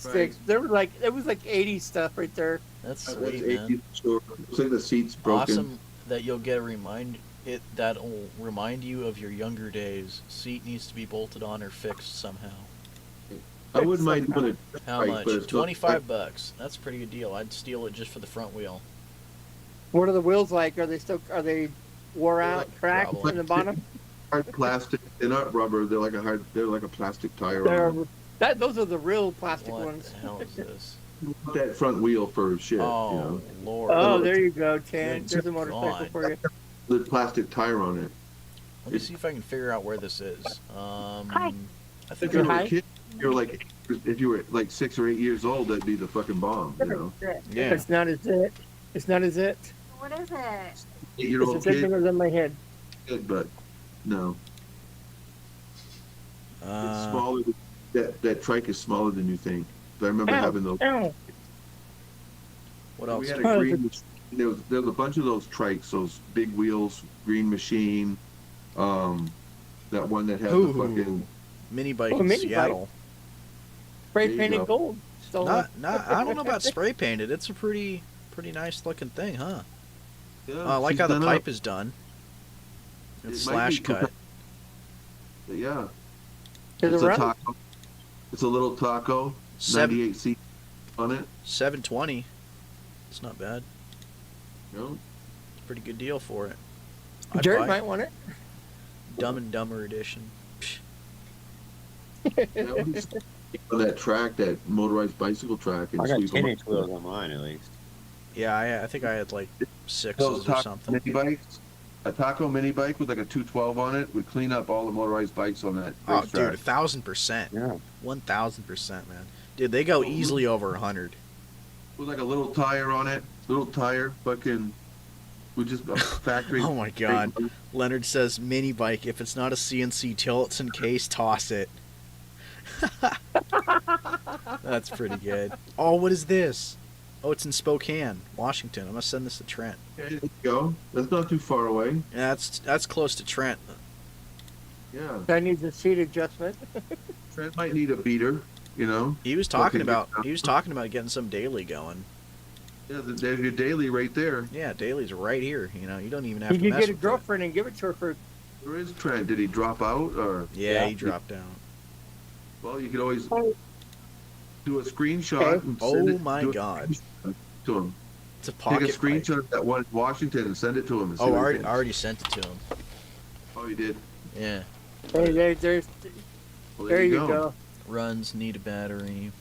Right. sticks. There was like it was like 80s stuff right there. That's That's sweet, 80, man. sure. Looks like the seat's broken. Awesome that you'll get that'll remind you of your younger days. Seat needs to be bolted on or fixed somehow. I wouldn't mind doing it. How Right, much? but it's not- $25. That's a pretty good deal. I'd steal it just for the front wheel. What are the wheels like? Are they wore out, Like cracked probably. in the bottom? Hard plastic. They're not rubber. They're like a plastic tire. Those are the real plastic What ones. the hell is this? That front wheel for shit. Oh, You know, Lord. Oh, there you go, Tan. Good There's a motorcycle God. for you. the plastic tire on it. Let me see if I can figure out where this is. Hi. I If think you were Hi. a kid, if you were like 6 or 8 years old, that'd be the fucking bomb. You know, yeah. It's not as it. It's not as it. What is it? 8-year-old It's a bit kid, bigger than my head. but no, it's Uh, smaller. That trike is smaller than you think. I remember having those. Ow. what else? We had a green. There was a bunch of those trikes, those big wheels, Green Machine. That one that had Ooh. the fucking. Mini bike Oh, in mini bike. Seattle. Spray There you painted go. gold. Stolen. Not. I don't know about spray painted. It's a pretty nice looking thing, huh? Yeah, I like she's how the done pipe up. is done. It's It might be slash cut. Yeah, Does it's it a run? taco. It's a little taco. 98 seat on it. 720. It's not bad. You know? Pretty good deal for it. I'd Jared buy it. might want it. Dumb and Dumber edition. Psh. That was on that track, that motorized bicycle track. And I got sweep 'em 10-inch wheels on mine at least. Yeah, I think I had like up. 6s Those or taco something. mini bikes. A taco mini bike with like a 212 on it would clean up all the motorized bikes on that Oh, racetrack. dude, 1,000%. Yeah. 1,000%, man. Dude, they go easily over 100. With like a little tire on it. Little tire, fucking. With just a factory. Oh my God. Leonard says mini bike. If it's not a CNC Tillotson case, toss it. That's pretty good. Oh, what is this? Oh, it's in Spokane, Washington. I'm gonna send this to Trent. There you go. That's not too far away. Yeah, that's close to Trent. Yeah. That needs a seat adjustment. Trent might need a beater, you know. He was talking Okay, about good. getting some daily going. Yeah, there's your daily right there. Yeah, daily's right here. You know, you don't even have You to could mess get a with it. girlfriend and give it to her for. Where is Trent? Did he drop out or? Yeah, Yeah. he dropped out. Well, you could always Oh. do a screenshot. Okay. And Oh send it, my do a God. screenshot to him. It's a Take pocket a bike. screenshot of that one in Washington and send it to him. And see Oh, what he I thinks. already sent it to him. Oh, you did. Yeah. Hey, there's Well, there you go. Runs, need a battery.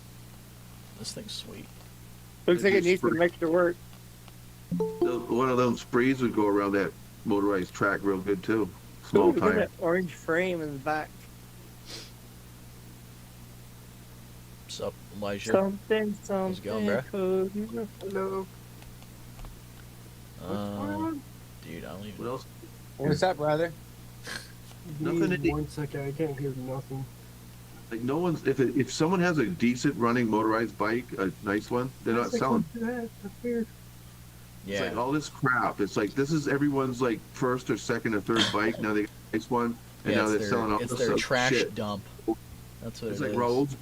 This thing's sweet. Looks like it Just needs some spray- extra work. One of those sprees would go around that motorized track real good too. Small Ooh, look at tire. that orange frame in the back. What's up, Elijah? Something. How's it going, bruh? Cody. Hello. Dude, I don't even. What else? What's up, brother? Nothing to do. 1 second, I can't hear nothing. Like no one's if someone has a decent running motorized bike, a nice one, they're not selling. It's Yeah. like all this crap. It's like this is everyone's like first or second or third bike. Now they got a nice one, and Yeah, now they're it's selling all their, it's this their other trash shit. dump. That's what It's it like is. Raoul's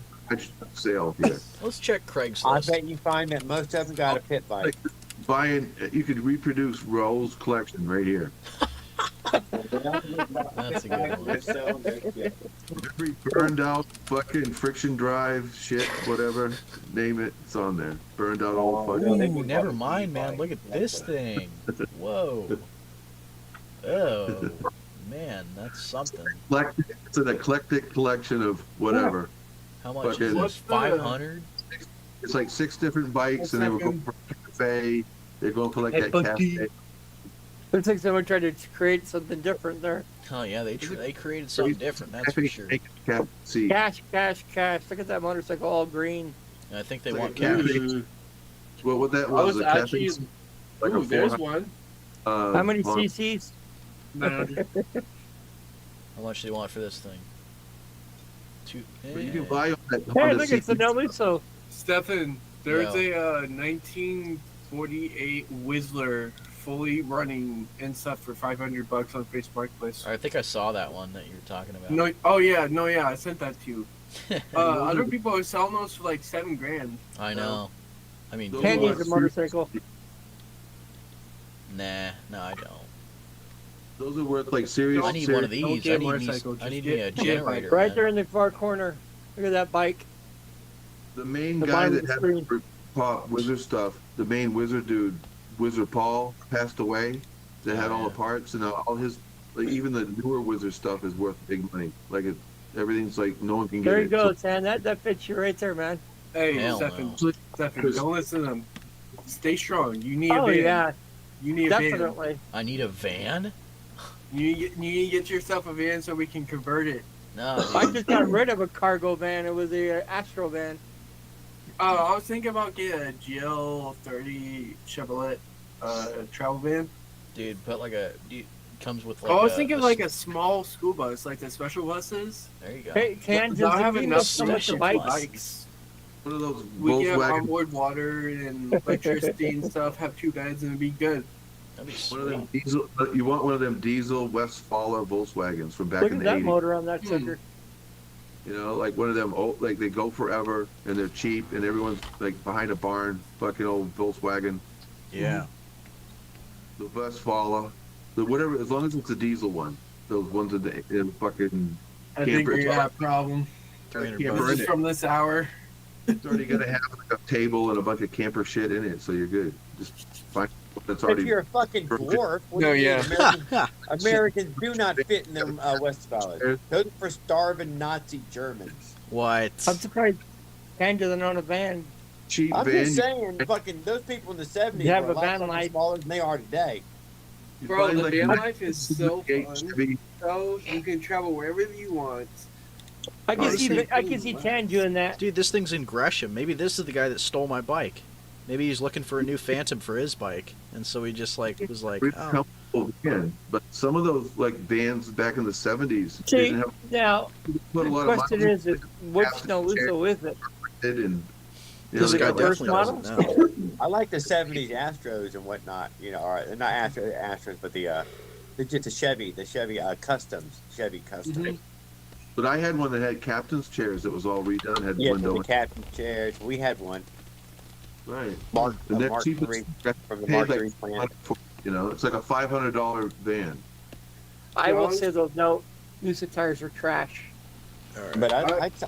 sale here. Let's check I Craigslist. bet you find that most of them got a pit bike. Buying, you could reproduce Raoul's collection right here. That's a good one. Every burned out fucking friction drive shit, whatever, name it, it's on there. Burned out old fucking. Ooh, never mind, man. Look at this thing. Whoa. Oh, man, that's something. It's an eclectic collection of whatever. How much is Fucking- this? 500? It's like 6 different bikes, and they were going for a cafe. They're going for like that cafe. Looks like someone tried to create something different there. Oh yeah, they created something different. That's for Cafe sure. making Captain C. Cash, cash, cash. Look at that motorcycle, all green. And I think they Like want a cash. Captain- Well, what that I was was, a actually. Captain C, like Ooh, a there's 400. one. How many Honda. CCs? 900. How much do you want for this thing? But you can buy on that Hey, Honda look, it's the CC. Noliso. Stefan, there's Yeah. a 1948 Whistler fully running and stuff for $500 on Facebook Marketplace. I think I saw that one that you were talking about. No, oh yeah, no, yeah, I sent that to you. Other people are selling those for like $7,000. I know. I mean, Those Ken are needs a motorcycle. nah, no, I don't. Those are worth like serious. I need serious one of these. Don't I get a need me, motorcycle, I just need me a get a generator. Right man. there in the far corner. Look at that bike. The main The guy bottom that of the had screen. Wizard stuff, the main Wizard dude, Wizard Paul, passed away. That had all Yeah. the parts and all his, like even the newer Wizard stuff is worth big money. Like everything's like no one can get There it. you go, Sam. That fits you right there, man. Hey, Hell Stefan, no. Stefan, don't listen to them. Stay strong. You need a Oh van. yeah, You need a van. definitely. I need a van? You need to get yourself a van so we can convert it. No. I dude. just got rid of a cargo van. It was a Astro van. I was thinking about getting a GL30 Chevrolet travel van. Dude, put like a. Dude, comes with like. I was a, thinking like a small school bus, like the special buses. There you go. Hey, Ken, I does have the enough enough come with the special bike? bus. bikes. One of those We get Volkswagen. onboard water and electricity and stuff. Have 2 beds and it'd be good. That'd be One of them sweet. diesel. You want one of them diesel Westfalia Volkswagens from back Look in at the that 80s. motor on that sucker. You know, like one of them old, like they go forever and they're cheap and everyone's like behind a barn, fucking old Volkswagen. Yeah. The Westfalia, the whatever, as long as it's a diesel one. Those ones in fucking I think Camper we truck. got a problem. 300 Can't This burn is it. from this hour. It's already gonna have like a table and a bunch of camper shit in it, so you're good. Just find one that's If already. you're a fucking dwarf, what No, do you mean? yeah. Americans do not fit in them Westphalias. Those are for starving Nazi Germans. What? I'm surprised Ken doesn't own a van. cheap I'm van. just saying, fucking those people in the 70s You have were a a lot van fucking life. smaller than they are today. you Bro, find, the like, van a- life is so fun. Chevy. So you can travel wherever you want. I can Honestly, see Ken doing that. Dude, this thing's in Gresham. Maybe this is the guy that stole my bike. Maybe he's looking for a new Phantom for his bike, and so he just like was like, Pretty oh, comfortable van, but some of those like vans back in the 70s See, didn't have now put the a lot of question money is which Noliso is it? in it, and you know, this they guy got first definitely model? doesn't know. I like the '70s Astros and whatnot. You know, or not Astros, but the just the Chevy Customs, Chevy Customs. Mhm. But I had one that had captain's chairs that was all redone, had Yeah, window. the captain chairs. We had one. Right. Mark, And that Mark cheapest- III that from the paid Mark like III plan. You know, it's like a $500 van. I will say those Lucid tires are trash. All right. But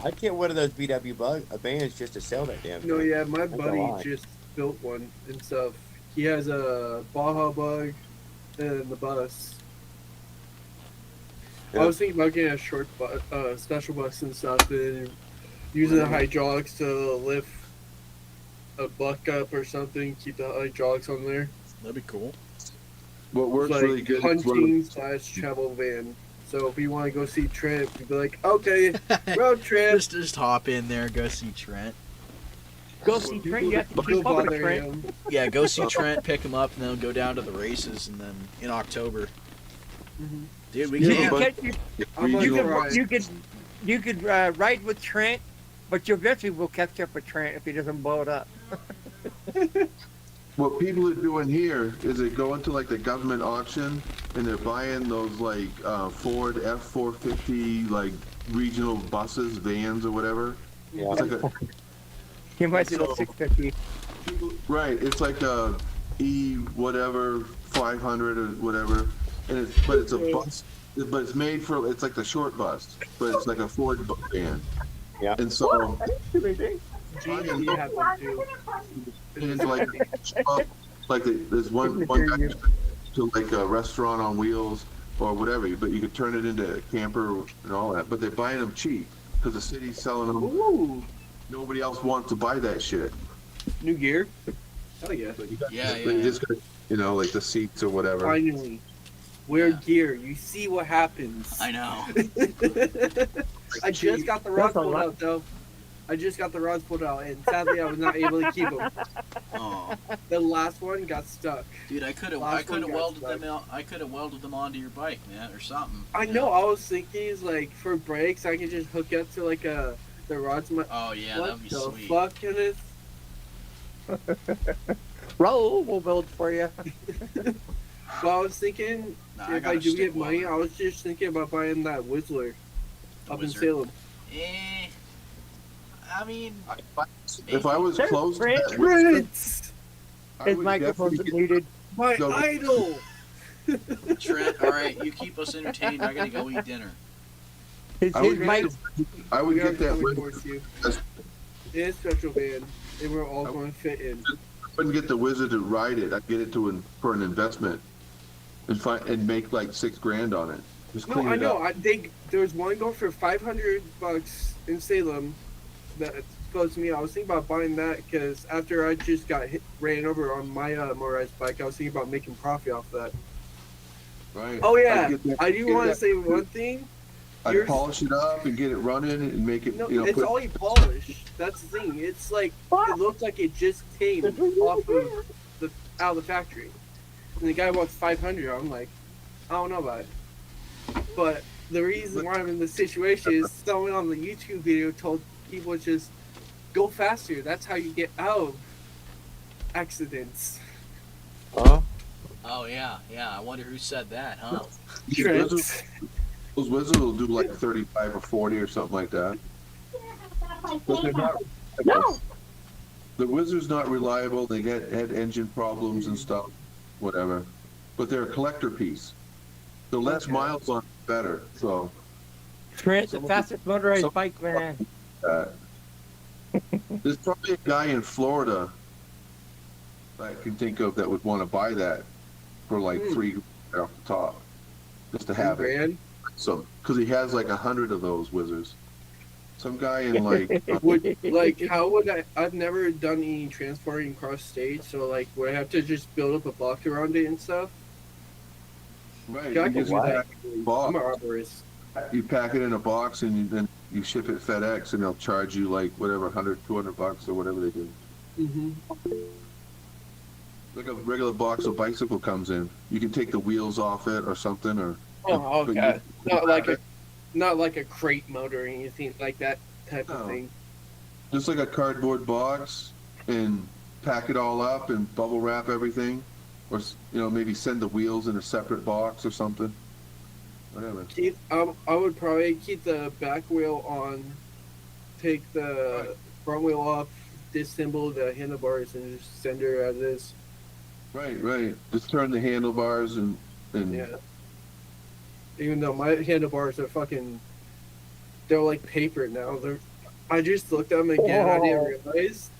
I'd get one of those VW vans just to sell that damn thing. No, yeah, my That's a buddy lie. just built one and stuff. He has a Baja Bug and the bus. Yeah. I was thinking about getting a short special bus and stuff and using the hydraulics to lift a buck up or something, keep the hydraulics on there. That'd be cool. What works Like really good is one of hunting / travel van. So if you want to go see Trent, you'd be like, okay, road trip. just hop in there, go see Trent. Go see Trent. You have to Don't keep up with bother Trent. him. Yeah, go see Trent, pick him up, and then go down to the races, and then in October. Mhm. Dude, we Yeah, You can't. but- could, I'm you regional- Right. could ride with Trent, but you eventually will catch up with Trent if he doesn't blow it up. What people are doing here is they go into like the government auction and they're buying those like Ford F450 like regional buses, vans or whatever. Yeah. It's like a, He might see the So- 650. right, it's like a E whatever 500 or whatever, and it's a bus, but it's made for it's like the short bus, but it's like a Ford van. Yeah. And so GD has them too. it's like there's one guy to like a restaurant on wheels or whatever, but you could turn it into a camper and all that. But they're buying them cheap because the city's selling them. Ooh, Nobody else wants to buy that shit. new gear. Hell yeah. Yeah, You just gotta, you know, like the seats or whatever. Finally. Wear Yeah. gear. You see what happens. I know. I just got the rods pulled out though. I just got the rods pulled out, and sadly, I was not able to keep them. Oh, The last one got stuck. dude, I could have welded them out. I could have welded them onto your bike, man, or something. I know. I was thinking, is like for brakes, I could just hook up to like the rods. Oh yeah, what that'd be the sweet. fuck, Kenneth? Roll, we'll build for you. But I was thinking, Nah, I if got I a do stick get money, welder. I was just thinking about buying that Whistler The up Wizard. in Salem. I mean, If I was There's close to Brent. that Whistler, Prince, I His would microphone's definitely muted. my No, idol. Trent, all right, you keep us entertained. I gotta go eat dinner. His I would mic. I would We are get that coming Whistler. towards you. That's- It is special van, and we're all going to fit in. I wouldn't get the Wizard to ride it. I'd get it for an investment and make like $6,000 on it. Just No, clean I it know. up. There's one going for $500 in Salem. That's close to me. I was thinking about buying that because after I just got ran over on my motorized bike, I was thinking about making profit off that. Right. Oh yeah, I'd get that- I do get want to that- say one thing. I'd yours- polish it up and get it running and make it. No, You know, it's put, all you polish. That's the thing. It's like it looks like it just came off of out of the factory. And the guy wants 500. I'm like, I don't know about it. But the reason why I'm in this situation is someone on the YouTube video told people just go faster. That's how you get out of accidents. Oh, Oh yeah, yeah. I wonder who said that, huh? Trent. those Wizards will do like 35 or 40 or something like that. But they're not. no. The Wizard's not reliable. They had engine problems and stuff, whatever. But they're a collector piece. The less Okay. miles on, the better. So Trent, the fastest motorized some- bike, man. there's probably a guy in Florida I can think of that would want to buy that for like $3,000 off the top, just to have it. Brand. So, because he has like 100 of those Wizards. Some guy in like Would like how would I've never done any transporting cross state, so like would I have to just build up a box around it and stuff? right. Yeah, I you can just do that. pack it in a box. I'm an arborist. You pack it in a box and then you ship it FedEx and they'll charge you like whatever, $100-$200 or whatever they do. Mm-hmm. Like a regular box of bicycle comes in. You can take the wheels off it or something, or Oh, but okay. you- Not like a crate motor or anything like that type of No. thing. just like a cardboard box, and pack it all up and bubble wrap everything, or maybe send the wheels in a separate box or something. Whatever. I would probably keep the back wheel on, take the front wheel off, disassemble the handlebars, and just send her as is. Right. Just turn the handlebars and Yeah. Even though my handlebars are they're like paper now. I just looked at them again. I didn't realize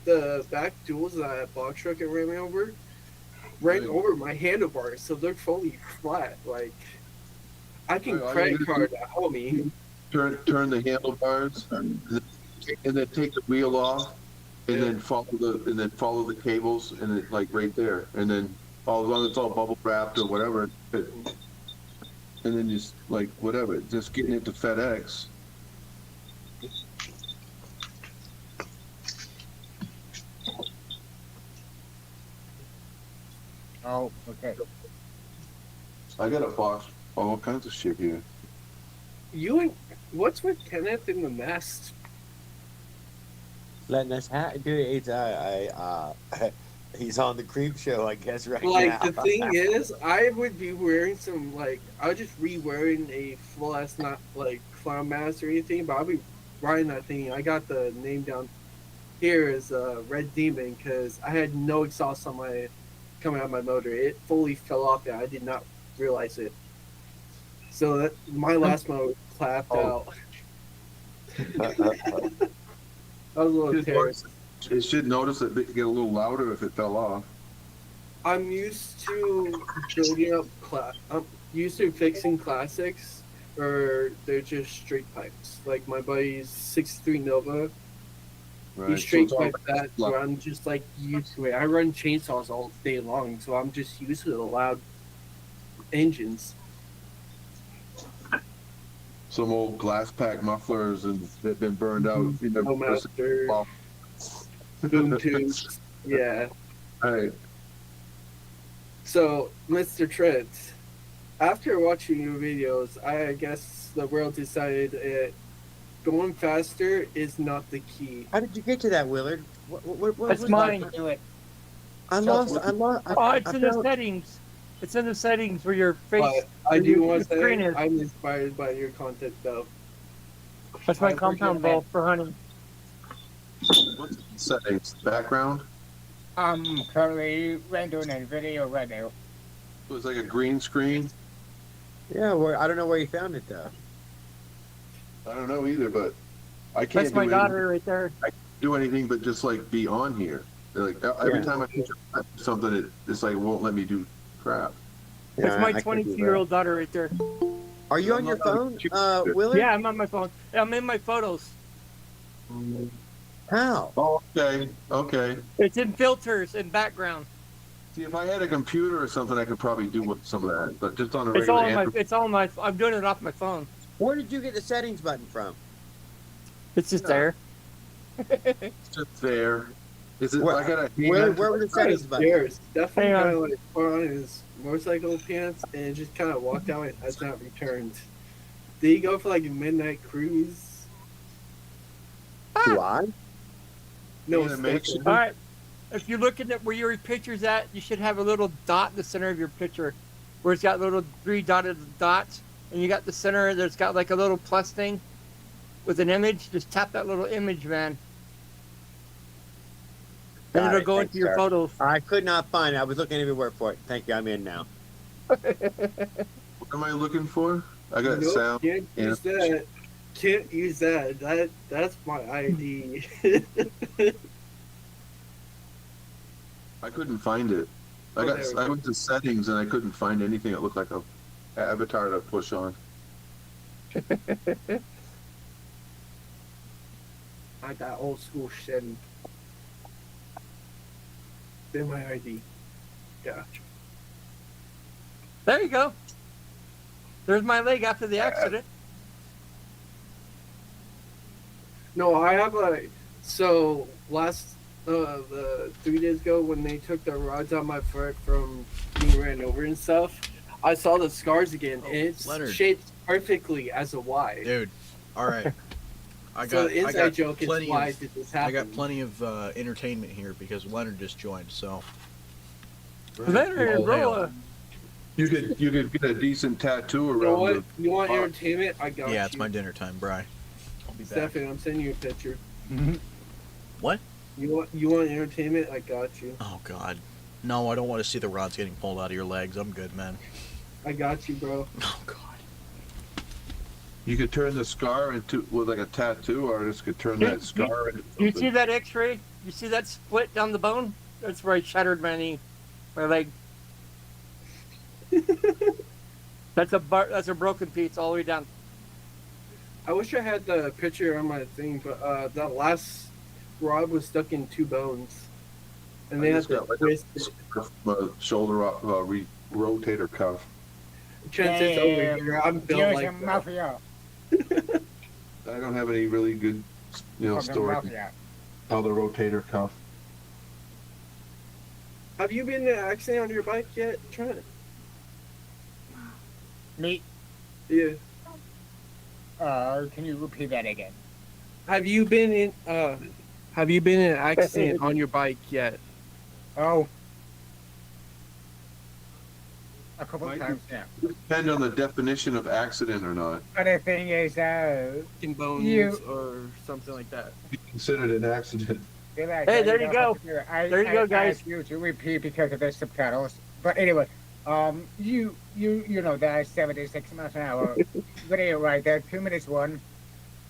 the back duals that box truck it ran me over Right. over my handlebars, so they're fully flat. Like I can Right, all credit you gotta card that homie. turn the handlebars, and then take the wheel off, and then follow the cables, and it like right there, and then as long as it's all bubble wrapped or whatever, and then just like whatever, just getting it to FedEx. Oh, okay. I got a box, all kinds of shit here. What's with Kenneth in the nest? Letting us dude. He's on the creep show, I guess, right Like now. the thing is, I would be wearing some I would just re-wearing a full ass, not like clown mask or anything, but I'll be riding that thing. I got the name down here as Red Demon because I had no exhaust on coming out of my motor. It fully fell off, and I did not realize it. So my last motor clapped out. I was a little terrified. It should notice it get a little louder if it fell off. I'm used to building up I'm used to fixing classics, or they're just straight pipes. Like my buddy's 63 Nova, Right. he straight So it's all pipe that, so I'm just like used to it. I run chainsaws all day long, so I'm just used to the loud engines. some old glass pack mufflers and they've been burned out. You know, No master, boom tubes. Yeah. Right. So, Mr. Trent, after watching your videos, I guess the world decided going faster is not the key. How did you get to that, Willard? What That's was mine. Do it. I lost. Oh, it's I in the felt- settings. It's in the settings where your face. But I where do your want to screen say is. I'm inspired by your content, though. That's my I compound forget, bowl for hunting. What's the settings? Background? I'm currently rendering a video right now. It was like a green screen. Yeah, I don't know where you found it though. I don't know either, but I can't That's my daughter right there. do anything but just like be on here. Like every Yeah. time I picture something, it's like won't let me do crap. That's Yeah, my I can do 22-year-old daughter right there. that. Are you on your phone, Willard? Yeah, I'm on my phone. I'm in my photos. How? Oh, okay. It's in filters and background. See, if I had a computer or something, I could probably do with some of that. But just on a It's all regular on my. Android, It's all my. I'm doing it off my phone. Where did you get the settings button from? It's just there. it's just there. Is it? Where- I gotta. Where were the settings button? Stairs. Definitely Hang on. kind of like put on his motorcycle pants and just kind of walked out and has not returned. Did he go for like a midnight cruise? Do I? No, Animation. Stefan. All right. If you look at it where your picture's at, you should have a little dot in the center of your picture, where it's got little 3 dotted dots, and you got the center that's got like a little plus thing with an image. Just tap that little image, man, and Got it'll it. go Thanks, into your sir. photos. I could not find it. I was looking everywhere for it. Thank you. I'm in now. What am I looking for? I got Nope, sound. can't use that. Can't use that. That's my ID. I couldn't find it. Oh, there we I go. went to settings and I couldn't find anything that looked like a avatar to push on. I got old school Chevy. Then my ID. Gotcha. There you go. There's my leg after the accident. No, I have a. So last, the 3 days ago when they took the rods on my foot from being ran over and stuff, I saw the scars again, and it's Leonard. shaped perfectly as a Y. Dude, all right. So the inside joke is plenty why of, did this happen? I got plenty of entertainment here because Leonard just joined. So Leonard, All bro. hail. You could get a decent tattoo You know around what? the. You want Oh. entertainment? I got you. yeah, it's my dinner time, Bri. I'll be back. Stefan, I'm sending you a picture. What? You want entertainment? I got you. Oh God, no! I don't want to see the rods getting pulled out of your legs. I'm good, man. I got you, bro. Oh God. You could turn the scar into with like a tattoo artist could turn that scar into You something. see that X-ray? You see that split down the bone? That's where I shattered my knee, my leg. That's a broken piece all the way down. I wish I had the picture on my thing, but that last rod was stuck in 2 bones, and I they had just to got like twist it. a shoulder rotator cuff. Trent is over here. I'm built Use like your that. mafia. I don't have any really good, Fucking story mafia. how the rotator cuff. Have you been in an accident on your bike yet, Trent? Me. Yeah. Can you repeat that again? Have you been in an accident on your bike yet? Oh. A couple Might times, yeah. Depend on the definition of accident or not. But the thing is, In bones You- or something like that. Be considered an accident. Hey, there you go. There you go, guys. I you to repeat because of the subtitles. But anyway, you know that 76 miles an hour video right there, 2 minutes one,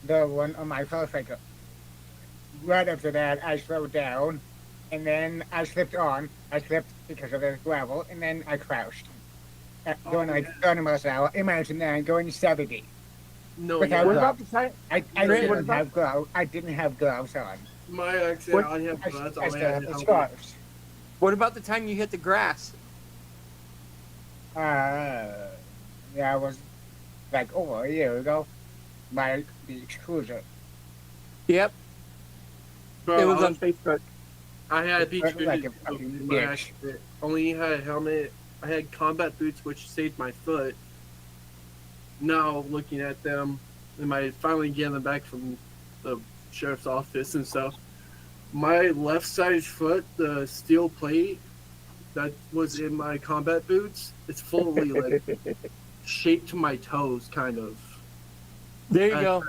the one on my motorcycle. Right after that, I slowed down, and then I slipped on. I slipped because of the gravel, and then I crashed. Going like 30 miles an hour. Imagine that going 70. No, But yeah. What about the time? I Trent, what didn't about- have gloves. I didn't have gloves on. My accident, What- I have I that's all I I still had. have the scars. What about the time you hit the grass? Yeah, I was like over a year ago. by the extruder. Yep, Bro, it was on Facebook. I had beach Looked like boots a fucking in my bitch. accident. Only had a helmet. I had combat boots, which saved my foot. Now looking at them, and I finally getting them back from the sheriff's office and stuff. My left side foot, the steel plate that was in my combat boots, it's fully like shaped to my toes, kind of. There you I- go.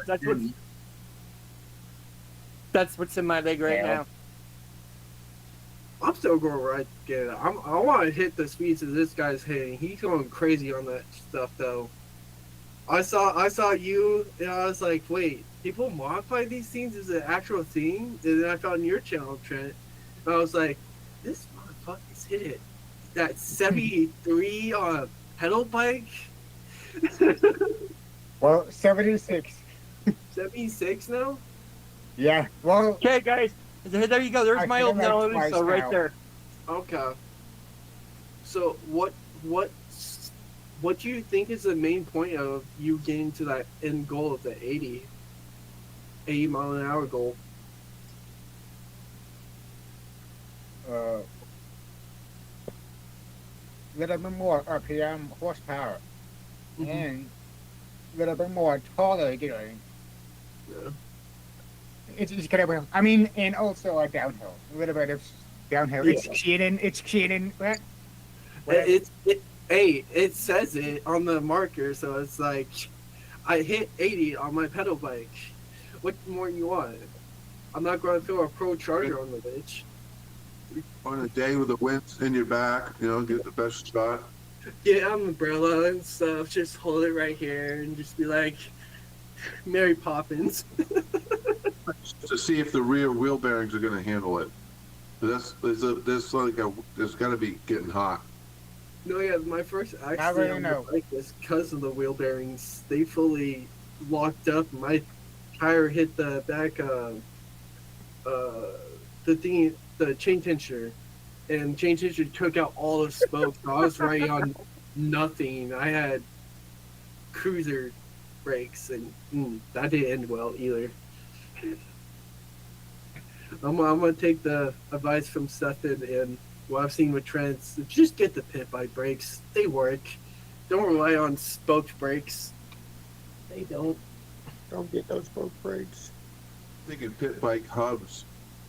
That's what's in my leg right Yeah. now. I'm still going right get it. I want to hit the speeds that this guy's hitting. He's going crazy on that stuff though. I saw you and I was like, wait, people modify these things as an actual thing? And then I found your channel, Trent. And I was like, this motherfucker's hit it. That 73 on a pedal bike? Well, 76. 76 now? Yeah. Well, Okay, guys, there you go. There's I my think old I'm like Nelly, twice so right now. there. Okay. So what do you think is the main point of you getting to that end goal of the 80 mile an hour goal? Little bit more RPM horsepower Mhm. and little bit more tolerability. Yeah. It's kind of, I mean, and also a downhill. A little bit of downhill. It's cheating. It's cheating. What? It says it on the marker, so it's like I hit 80 on my pedal bike. What more you want? I'm not going to throw a pro charger on the bitch. On a day with the wind's in your back, get the best shot. Get an umbrella and stuff. Just hold it right here and just be like, Mary Poppins. To see if the rear wheel bearings are going to handle it. There's got to be getting hot. No, yeah, my first really accident on know. the bike was because of the wheel bearings. They fully locked up. My tire hit the back, the chain tensioner, and chain tensioner took out all the smoke. So I was riding on nothing. I had cruiser brakes, and that didn't end well either. I'm gonna take the advice from Stefan and what I've seen with Trent's. Just get the pit bike brakes. They work. Don't rely on spoked brakes. They don't. Don't get those broke brakes. Thinking pit bike hubs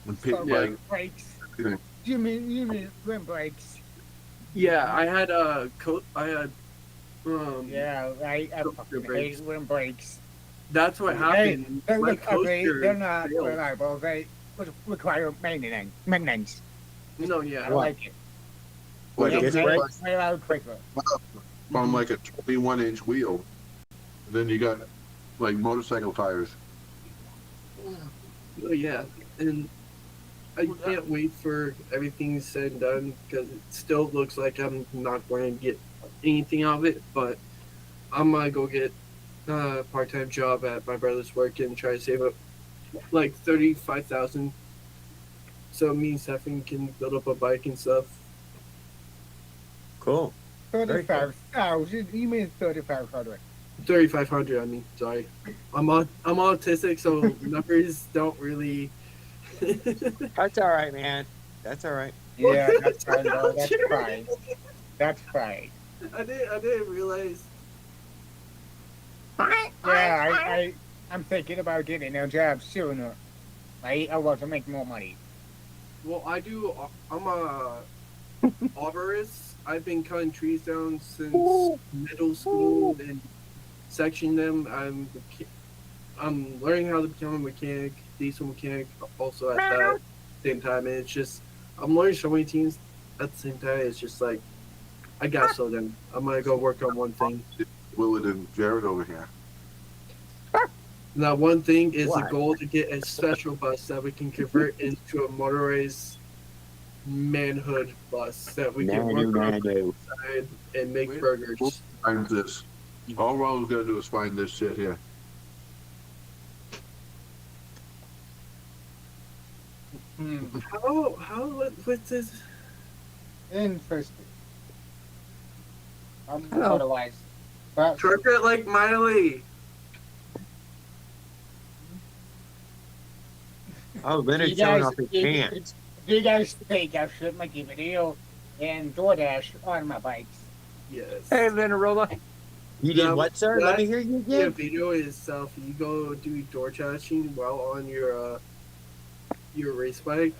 and pit So, bike. brakes. Yeah. You mean rim brakes? Yeah, I had Yeah, I fucking hate brakes. rim brakes. That's what Hey, happened. they My look ugly. coaster They're not failed. reliable. They require maintenance. No, I yeah. don't like it. What, They disc break brakes? way out quicker. On like a 21-inch wheel. Then you got like motorcycle tires. Oh, yeah, and I can't wait for everything said and done because it still looks like I'm not going to get anything out of it. But I'm gonna go get a part-time job at my brother's work and try to save up like 35,000, so me and Stefan can build up a bike and stuff. Cool. 35,000. You mean 3,500? 3,500. I mean, sorry, I'm autistic, so numbers don't really. That's all right, man. That's all right. Yeah, that's fine. Bro. That's fine. That's fine. I didn't realize. Yeah, I'm thinking about getting a job sooner. I want to make more money. Well, I'm a arborist. I've been cutting trees down since middle school and sectioning them. I'm learning how to become a mechanic, diesel mechanic, also at that same time. And it's just I'm learning so many things at the same time. It's just like I gotta slow down. I'm gonna go work on one thing. Willard and Jared over here. Now, one thing is the What? goal to get a special bus that we can convert into a motorized manhood bus that we can work on Nano. outside and make Wait. burgers. Find this. All Ronald's gonna do is find this shit here. What's this? Interesting. Hello. Otherwise, but Truck it like Miley. Oh, Do you Leonard's showing guys, off his do, pants. do you guys think I should make a video and DoorDash on my bikes? Yes. Hey, Linarola. You did Now, what, sir? Let me that- hear you The again. video itself, you go do door dashing while on your race bike.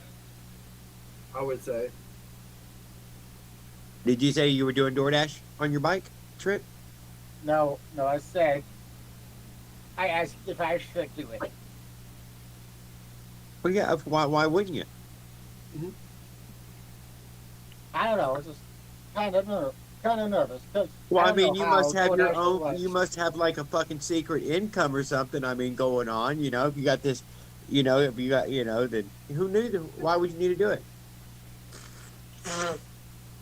I would say. Did you say you were doing DoorDash on your bike trip? No, I said, I asked if I should do it. Well, yeah. Why wouldn't you? I don't know, it's just kind of nervous. Cause Well, I don't mean, know you how must have your DoorDash will own. work. You must have like a fucking secret income or something. I mean, going on. You know, if you got this, if you got, then who knew? Why would you need to do it?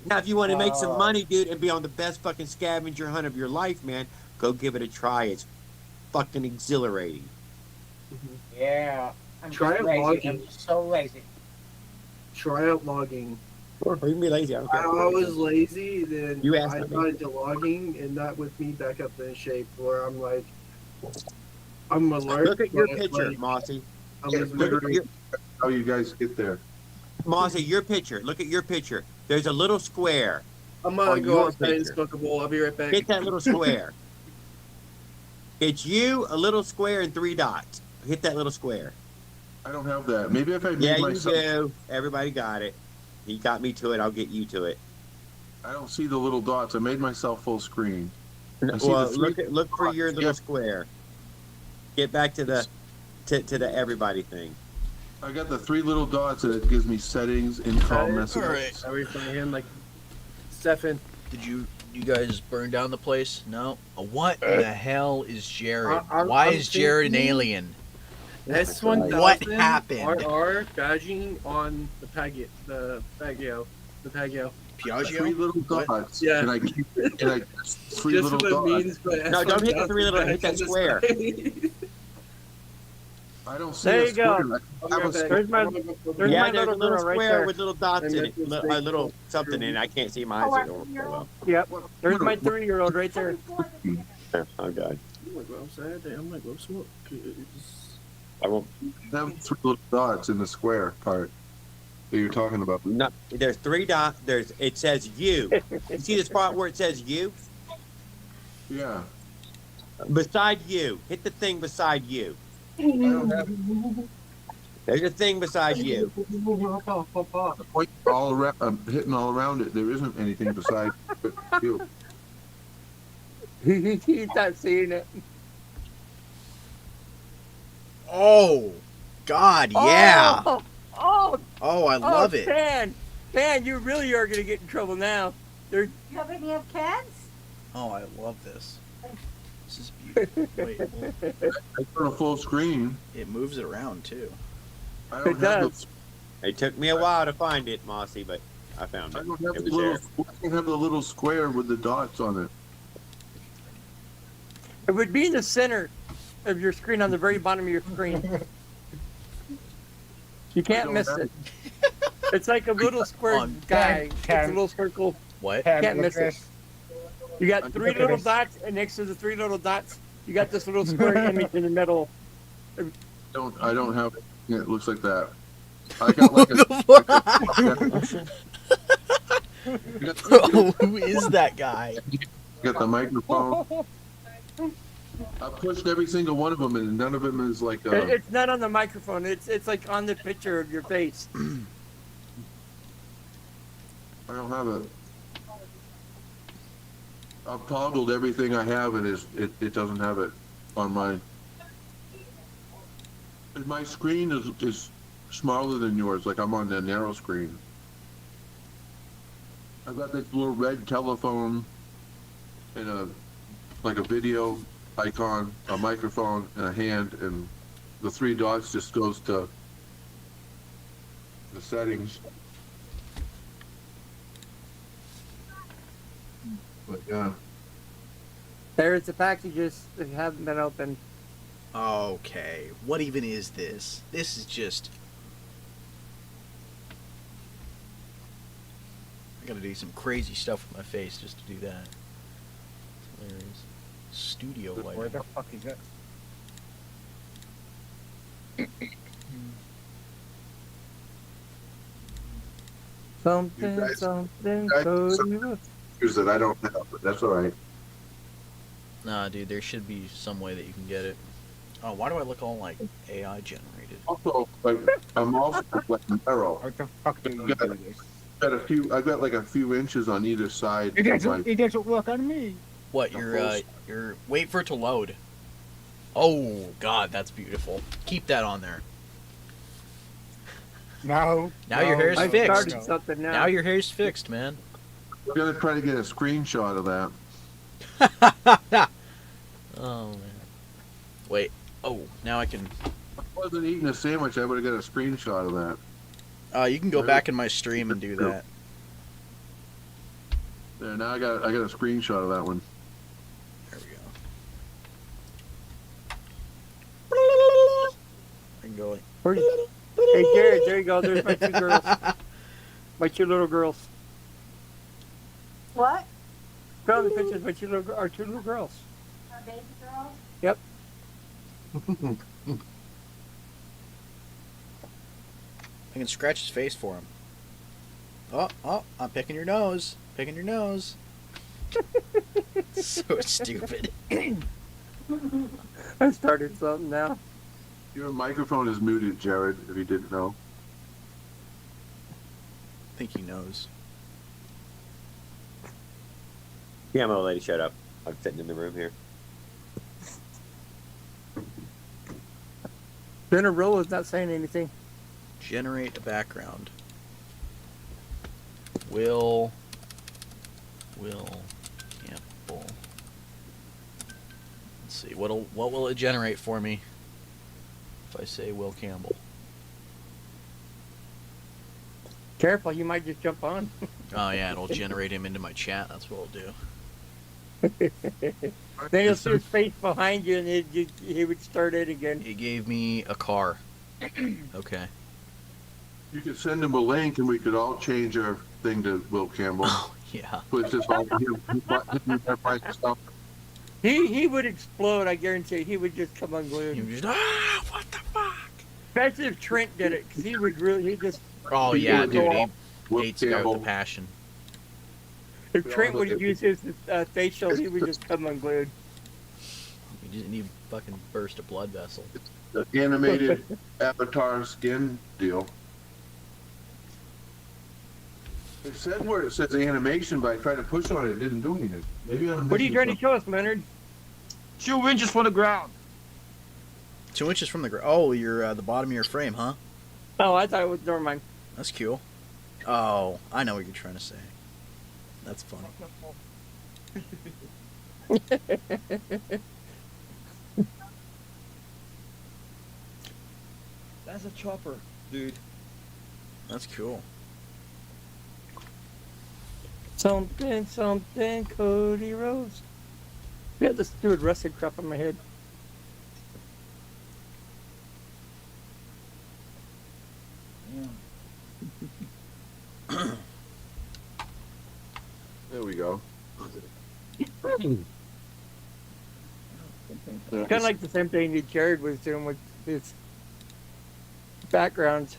Now, if you want to make some money, dude, and be on the best fucking scavenger hunt of your life, man, go give it a try. It's fucking exhilarating. Yeah, I'm Try just it lazy. logging. I'm just so lazy. Try out logging. Or you can be lazy. I don't care. I was lazy, then You asked I me. got into logging, and that with me back up in shape where I'm like, I'm alert. Look at your but, picture, like, Mossy. I'm just Look at very, your, How you guys get there? Mossy, your picture. Look at your picture. There's a little square. I'm gonna on go your outside and picture. smoke a bowl. I'll be right back. Hit that little square. It's you, a little square, and 3 dots. Hit that little square. I don't have that. Maybe if I made Yeah, you myself. do. Everybody got it. He got me to it. I'll get you to it. I don't see the little dots. I made myself full screen. I see Well, the three look for your little Yeah. square. Get back to the to the everybody thing. I got the 3 little dots, and it gives me settings, in-call messages. Alright. Everything in like Stefan. Did you guys burn down the place? No. What the hell is Jared? I'm Why is Jared an thinking- alien? S1000 What happened? RR badging on the Pagio. The Pagio. Three Piaggio? little What? dots. Yeah. And I keep and I 3 Just little what it dots. means, but No, don't hit the 3 little. S1000 Hit that badge on square. the I don't see There a you go. square. I have a square. There's my- There's Yeah, my there's a little little girl right square there. with little dots in it. And A little something in it. I can't see my eyes. Well. Yep. There's my 3-year-old right there. Oh God. I'm like, well, Saturday, I'm like, well, smoke. I won't. I have 3 little dots in the square part that you're talking about. No, there's 3 dots. It says you. You see the spot where it says you? Yeah. Beside you. Hit the thing beside you. I don't have There's a thing beside you. the point all around. I'm hitting all around it. There isn't anything beside you. He's not seeing it. Oh, God, yeah. Oh, Oh, I love it. Man, you really are gonna get in trouble now. You have any of cats? Oh, I love this. This is beautiful. Wait, well, I put a full screen. it moves it around too. I don't It have does. It took me a while to find it, Mossy, but I found I it. don't have It the was little. there. I don't have the little square with the dots on it. It would be in the center of your screen, on the very bottom of your screen. You can't don't miss have it. It's like a little square On- guy. It's a Can- little circle. What? Pam, Can't look miss at it. this. You got Look 3 at little this. dots, and next to the 3 little dots, you got this little square image in the middle. I don't have it. It looks like that. I got like a. You got the- Who is that guy? you got the microphone. I pushed every single one of them, and none of them is like. It's not on the microphone. It's like on the picture of your face. I don't have it. I've toggled everything I have, and it doesn't have it on mine. And my screen is smaller than yours. Like I'm on the narrow screen. I've got this little red telephone and a video icon, a microphone, and a hand, and the 3 dots just goes to the settings. But yeah. There's the packages that haven't been opened. Okay, what even is this? This is just. I gotta do some crazy stuff with my face just to do that. It's hilarious. Studio Where lighting. the fuck is that? Something, guys- something, guys- Cody Rhodes. Here's that I don't have, but that's all right. Nah, dude, there should be some way that you can get it. Oh, why do I look all like AI generated? Also, like I'm also like narrow. What the fuck do you do this? I've got like a few inches on either side. It of my- doesn't work on me. What, you're wait for it to load. Oh god, that's beautiful. Keep that on there. No. Now your hair's I fixed. started something now. Now your hair's fixed, man. I'm gonna try to get a screenshot of that. Oh man. Wait. Oh, now I can. If I wasn't eating a sandwich, I would have got a screenshot of that. You can go back in my stream and do that. There, now I got a screenshot of that one. There we go. I can go like. Where's- Hey, Jared, there you go. There's my 2 girls. My 2 little girls. What? Found the pictures of our 2 little girls. Baby girls? Yep. I can scratch his face for him. Oh, I'm picking your nose. Picking your nose. So stupid. I started something now. Your microphone is muted, Jared, if you didn't know. I think he knows. Yeah, my old lady, shut up. I'm sitting in the room here. Cinderella's not saying anything. Generate a background. Will Campbell. Let's see. What will it generate for me if I say Will Campbell? Careful, you might just jump on. Oh yeah, it'll generate him into my chat. That's what it'll do. Then you'll see his face behind you, and he would start it again. It gave me a car. Okay. You could send him a link, and we could all change our thing to Will Campbell. Oh yeah. Put this all by stuff. He would explode. I guarantee. He would just come You unglued. just what the fuck? Especially if Trent did it, because he just. Oh yeah, dude. He Will hates a guy with Campbell. a passion. If Trent would use his facial, he would just come unglued. You just need fucking burst a blood vessel. The animated avatar skin deal. It said where it says animation, but I tried to push on it. It didn't do anything. Maybe I'm What are you missing trying to something. show us, Leonard? 2 inches from the ground. 2 inches from the ground. Oh, you're the bottom of your frame, huh? Oh, I thought it was. Never mind. That's cool. Oh, I know what you're trying to say. That's funny. That's a chopper, dude. That's cool. Something, something, Cody Rhodes. We had this stupid wrestling crap on my head. There we go. Kind of like the same thing that Jared was doing with his backgrounds.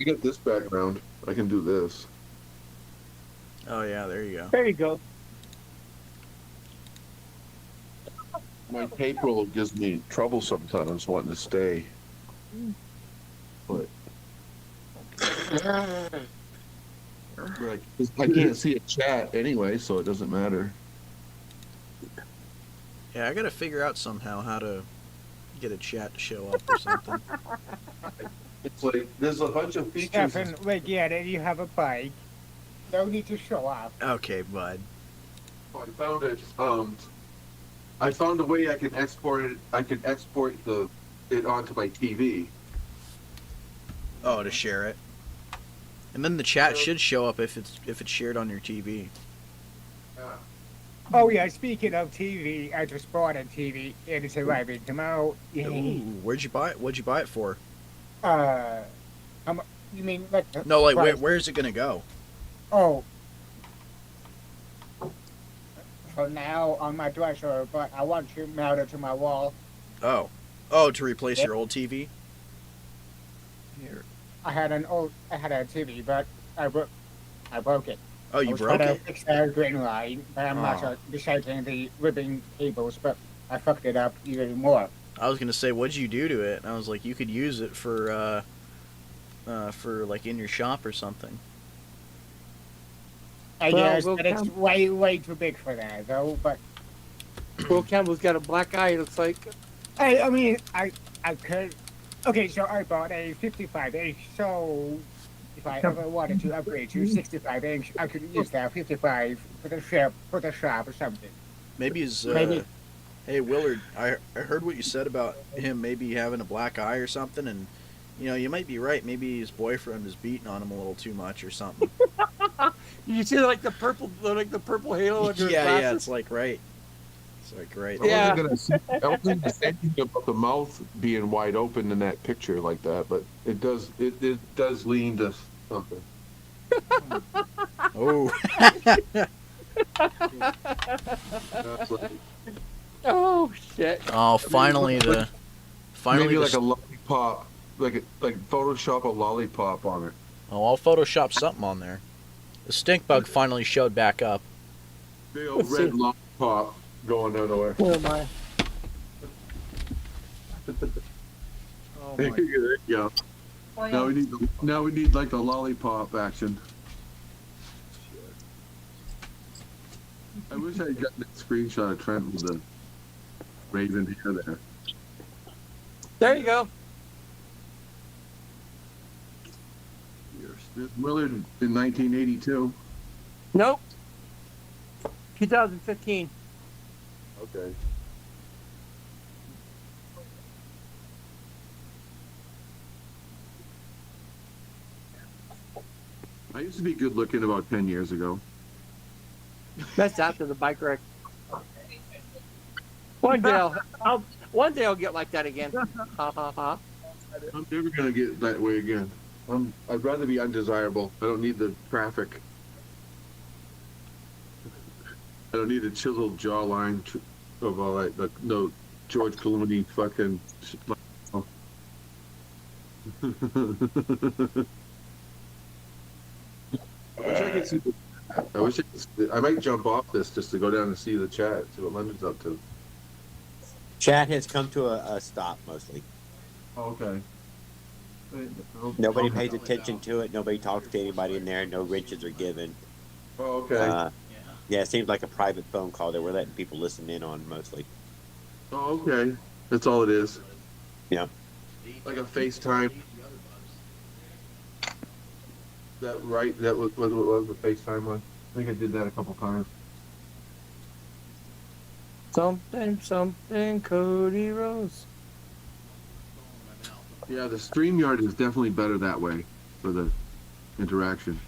I get this background. I can do this. Oh yeah, there you go. There you go. My tape roll gives me trouble sometimes wanting to stay. But like, I can't see a chat anyway, so it doesn't matter. Yeah, I gotta figure out somehow how to get a chat to show up or something. It's like there's a bunch of features. Stefan, we get it. You have a bike. No need to show off. Okay, bud. I found it. I found a way I can export it. I can export it onto my TV. Oh, to share it. And then the chat should show up if it's shared on your TV. Oh yeah, speaking of TV, I just bought a TV and it's arriving tomorrow. Ooh, Yay. where'd you buy it? What'd you buy it for? How much? You mean like? No, like price? where's it gonna go? Oh. For now on my dresser, but I want to mount it to my wall. Oh, to replace your old TV. Here. I had a TV, but I broke it. Oh, I you was trying broke to it? fix the green line, but I'm not Oh. recycling the ribbon cables, but I fucked it up even more. I was gonna say, what'd you do to it? And I was like, you could use it for like in your shop or something. I Well, guess, but it's way too big for that, though. But Will Campbell's got a black eye. It looks like. I mean, I could. Okay, so I bought a 55-inch. So if I ever wanted to upgrade to 65-inch, I could use that 55 for the shop or something. Maybe his. Maybe. Hey Willard, I heard what you said about him maybe having a black eye or something, and you might be right. Maybe his boyfriend was beating on him a little too much or something. You see, like the purple halo under his Yeah, glasses. yeah, it's like right. It's like right. Yeah. I wasn't gonna say anything about the mouth being wide open in that picture like that, but it does lean to something. Oh. That's like, Oh shit! Oh, finally maybe the like a lollipop, like Photoshop a lollipop on it. Oh, I'll Photoshop something on there. The stink bug finally showed back up. Big old Let's red see. lollipop going nowhere. Where am I? Oh There my. you go. Now we need like the lollipop action. I wish I had gotten that screenshot of Trent with the raven hair there. There you go. There's Willard in 1982. Nope. 2015. Okay. I used to be good looking about 10 years ago. That's after the bike wreck. One day I'll get like that again. Ha ha ha. I'm never gonna get that way again. I'd rather be undesirable. I don't need the traffic. I don't need a chiseled jawline of all that. No George Clooney fucking. I wish I could see I might jump off this just to go down and see the chat, see what London's up to. Chat has come to a stop mostly. Okay. Nobody pays attention to it. Nobody talks to anybody in there. No riches are given. Oh, okay. Yeah, it seems like a private phone call that we're letting people listen in on mostly. Oh, okay. That's all it is. Yeah. Like a FaceTime. That right? That was what was the FaceTime one? I think I did that a couple times. Something, Cody Rose. Yeah, the StreamYard is definitely better that way for the interaction.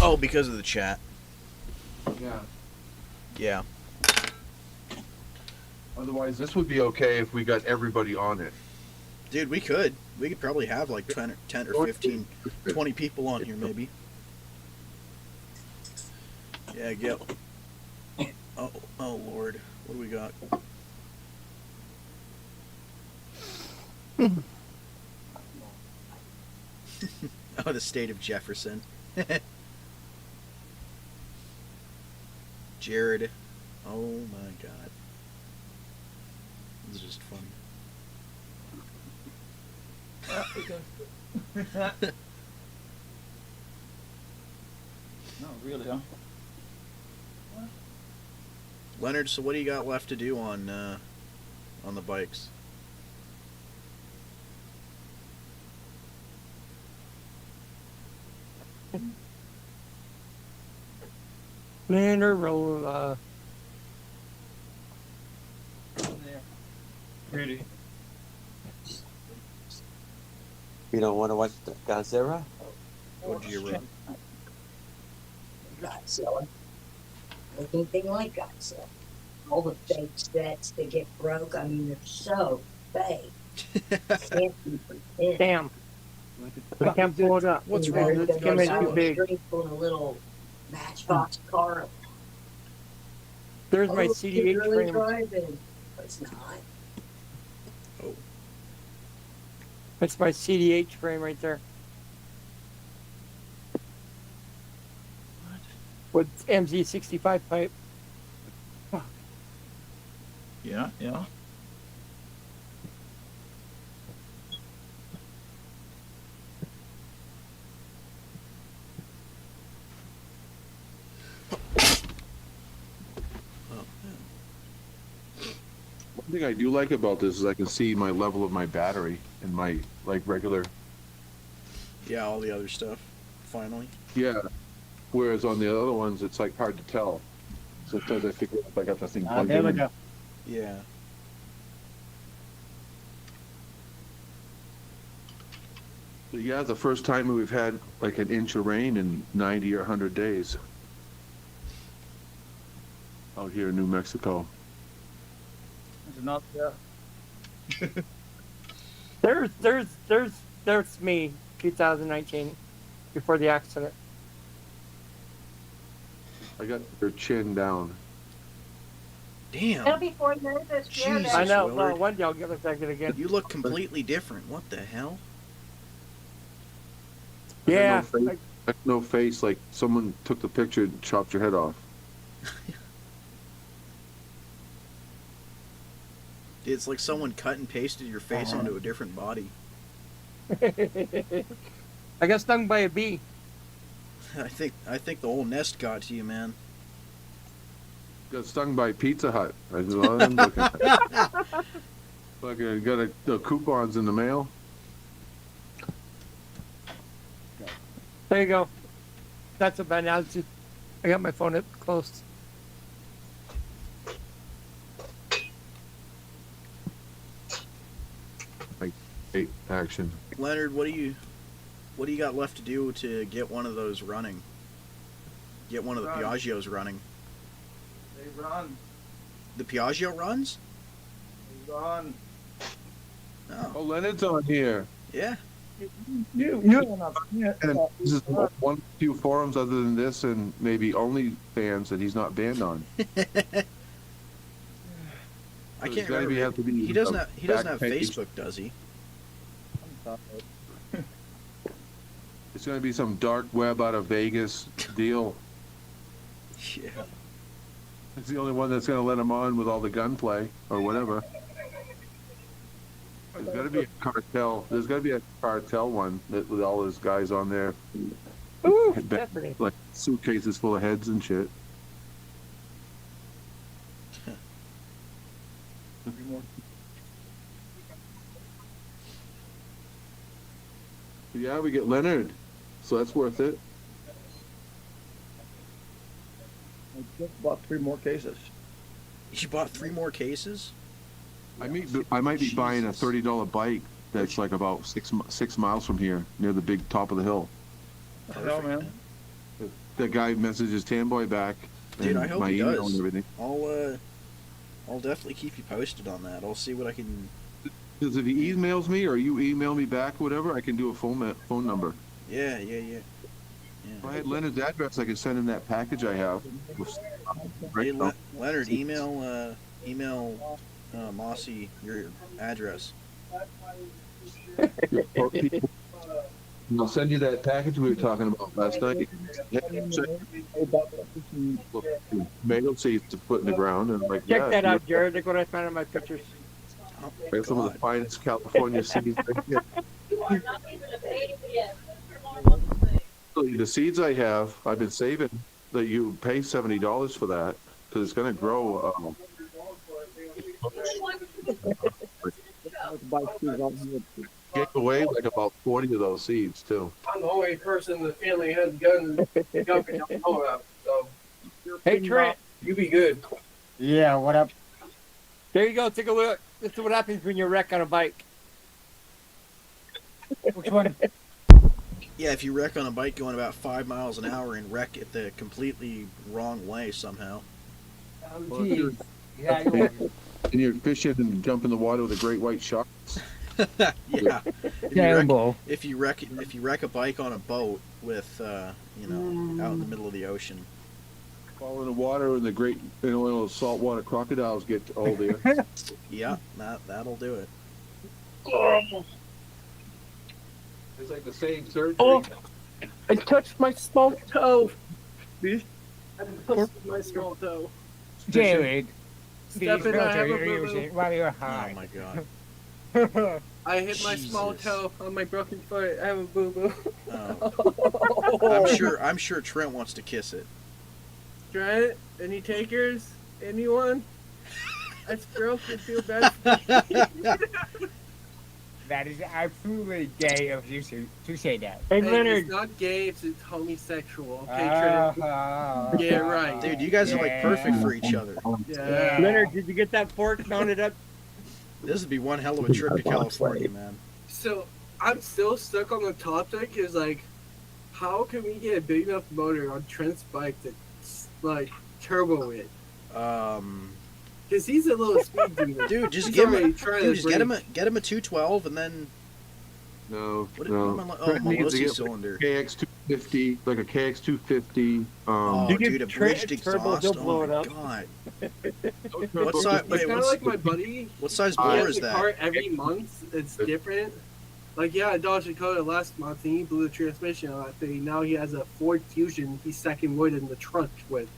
Oh, because of the chat. Yeah. Yeah. Otherwise, this would be okay if we got everybody on it. Dude, we could probably have like 10 or 15, 20 people on here maybe. Yeah, go. Oh Lord. What do we got? Oh, the state of Jefferson. Jared. Oh my God. This is just funny. No, really, huh? Leonard, so what do you got left to do on the bikes? Leonard roll. Yeah. Really. You don't want to watch the Godzilla? What do you run? Godzilla. Anything like Godzilla. All the fake sets that get broke, I mean, they're so fake. Can't be pretend. Damn. I can't pull it up. What's You wrong know, with they're It's coming down too the big. street pulling a little matchbox car. There's my Oh, CDH you're really frame. driving. But it's not. That's my CDH frame right there. With MZ65 pipe. Yeah, yeah. Oh, man. One thing I do like about this is I can see my level of my battery and my like regular. Yeah, all the other stuff. Finally. Yeah. Whereas on the other ones, it's like hard to tell. Sometimes I figure if I got the thing plugged There we in. go. Yeah. But yeah, the first time we've had like an inch of rain in 90 or 100 days out here in New Mexico. It's not yeah. There's me, 2019, before the accident. I got their chin down. Damn. That'll be 4 years this year. Jesus. I know. Willard. Well, one day I'll get like that again. You look completely different. What the hell? I got Yeah. no face. I got no face, like someone took the picture and chopped your head off. It's like someone cut and pasted your face onto a different body. I got stung by a bee. I think the whole nest got to you, man. Got stung by Pizza Hut. I just I'm looking at. Fucking got the coupons in the mail. There you go. That's a bad analogy. I got my phone up close. Hey, action. Leonard, what do you got left to do to get one of those running? Get one of the Run. Piaggios running. They run. The Piaggio runs? They run. Oh, Oh, Leonard's on here. yeah. You And this is one of the few forums other than this and maybe OnlyFans that he's not banned on. I So can't it's gotta remember. have to be He doesn't a have. He doesn't back have page. Facebook, does he? It's going to be some dark web out of Vegas deal. Yeah. It's the only one that's going to let him on with all the gunplay or whatever. There's got to be a cartel. There's got to be a cartel one that with all his guys on there, Ooh, Head back. definitely. like suitcases full of heads and shit. Yeah, we get Leonard, so that's worth it. I just bought 3 more cases. You bought 3 more cases? I might be buying a Jesus. $30 bike that's like about 6 miles from here, near the big top of the hill. Hell, man. That guy messages Tanboy back. Dude, and I hope my he email does. and everything. I'll definitely keep you posted on that. I'll see what I can. Because if he emails me or you email me back, whatever, I can do a phone number. Yeah. If I had Leonard's address, I could send him that package I have. Hey, Leonard, email Mossy your address. I'll send you that package we were talking about last night. Tomato seeds to put in the ground, and like, Check yeah, that out, Jared. Look what I found in my pictures. Oh, I got some of the finest California seeds. Right here. So the seeds I have, I've been saving. That you pay $70 for that because it's going to grow. Gave away like about 40 of those seeds too. I'm the only person in the family who has guns. Gun don't know about, so Hey, Trent. you be good. Yeah, what up? There you go. Take a look. This is what happens when you wreck on a bike. Which one? Yeah, if you wreck on a bike going about 5 miles an hour and wreck it the completely wrong way somehow. Oh, geez. Yeah, you And you're fishing and jump in the water with a great white shark. Yeah. Terrible. If you wreck a bike on a boat with out in the middle of the ocean. Fall in the water and the great, little saltwater crocodiles get all there. Yeah, that'll do it. It's like the same surgery. Oh, I touched my small toe. I touched my small toe. Jared, these Stefan, I filters have a you're boo-boo. using while you're Oh high. my god. I hit my small Jesus. toe on my broken foot. I have a boo boo. Oh. I'm sure Trent wants to kiss it. Trent, any takers? Anyone? That's broken. Feel bad for me. That is absolutely gay of you to say that. Hey, Hey, Leonard. it's not gay. It's homosexual. Okay, Ah, Trent. ah, Yeah, ah, right. ah, Dude, you guys are like yeah. perfect for each other. Yeah. Leonard, did you get that fork mounted up? This would be one hell of a trip to California, man. So I'm still stuck on the topic. Is like, how can we get a big enough motor on Trent's bike to like turbo it? Because he's a little speed demon. Dude, just He's give him already a, trying dude, to just get him break. a 212 and then No, what no. am I like? Oh, Trent needs to get cylinder. KX250, like a KX250. Oh, You dude, give a Trent bridged a turbo, exhaust. he'll blow Oh it my up. god. no What turbo, size? It's Wait, kind of what's like my buddy. what size He bore has is a that? car every month. It's different. Like, yeah, I Dodge Dakota last month, and he blew the transmission on that thing. Now he has a Ford Fusion he's second wood in the trunk with.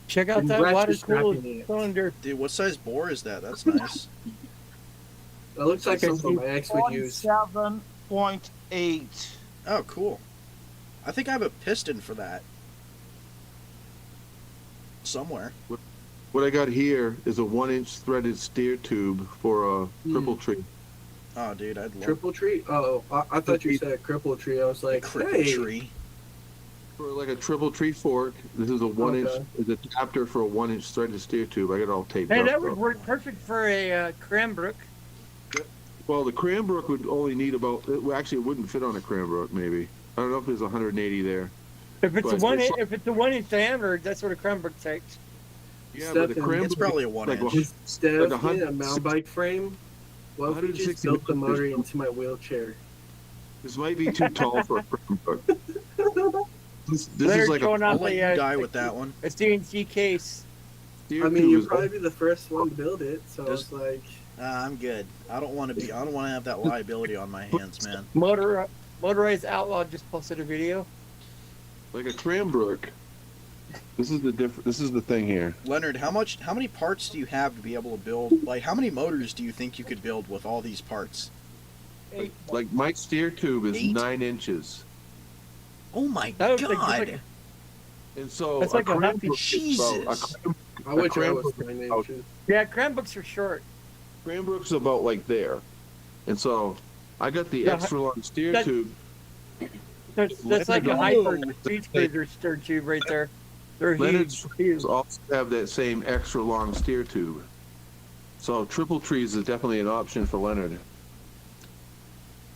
Check out And that Rex water is cooled scrapping it. cylinder. Dude, what size bore is that? That's nice. It looks like Okay, something my ex would use. 47.8. Oh, cool. I think I have a piston for that. Somewhere. What I got here is a 1-inch threaded steer tube for a triple tree. Oh, dude, I'd love Triple tree? Oh, I thought you said cripple tree. I was a like, cripple hey. tree. For like a triple tree fork, this is a 1-inch. Okay. Is a adapter for a 1-inch threaded steer tube. I got it all taped Hey, up. that would though. work perfect for a Cranbrook. Well, the Cranbrook would only need about. Well, actually, it wouldn't fit on a Cranbrook. Maybe I don't know if there's 180 there. If it's But a one, it's if it's a 1 inch diameter, that's what a Cranbrook takes. Yeah, but the Stefan, Cranbrook It's probably a like 1 inch. Instead Like of getting a 160 mountain bike frame, what if we just 160 built the motor meters. into my wheelchair? This might be too tall for a Cranbrook. This Leonard is like showing a I'll off let you a, die with that one. a CNC case. steer I mean, tube. you'll Is probably be the first one to build it, so Does- it's like, I'm good. I don't want to have that liability on my hands, man. Motorized Outlaw just posted a video. like a Cranbrook. This is the This is the thing here. Leonard, how many parts do you have to be able to build? Like, how many motors do you think you could build with all these parts? Like my steer tube is 8? 9 inches, Oh my That was like- god! it's like and so That's like a Cranbrook happy- is about- Jesus. I wish I was Cranbrook 9 out. inches. Yeah, Cranbrooks are short. Cranbrook's about like there, and so I got the Yeah, extra long steer that- tube. That's like a Leonard- hyper speed cruiser stir tube right there. They're Leonard's huge. trees also have that same extra long steer tube. So triple trees is definitely an option for Leonard.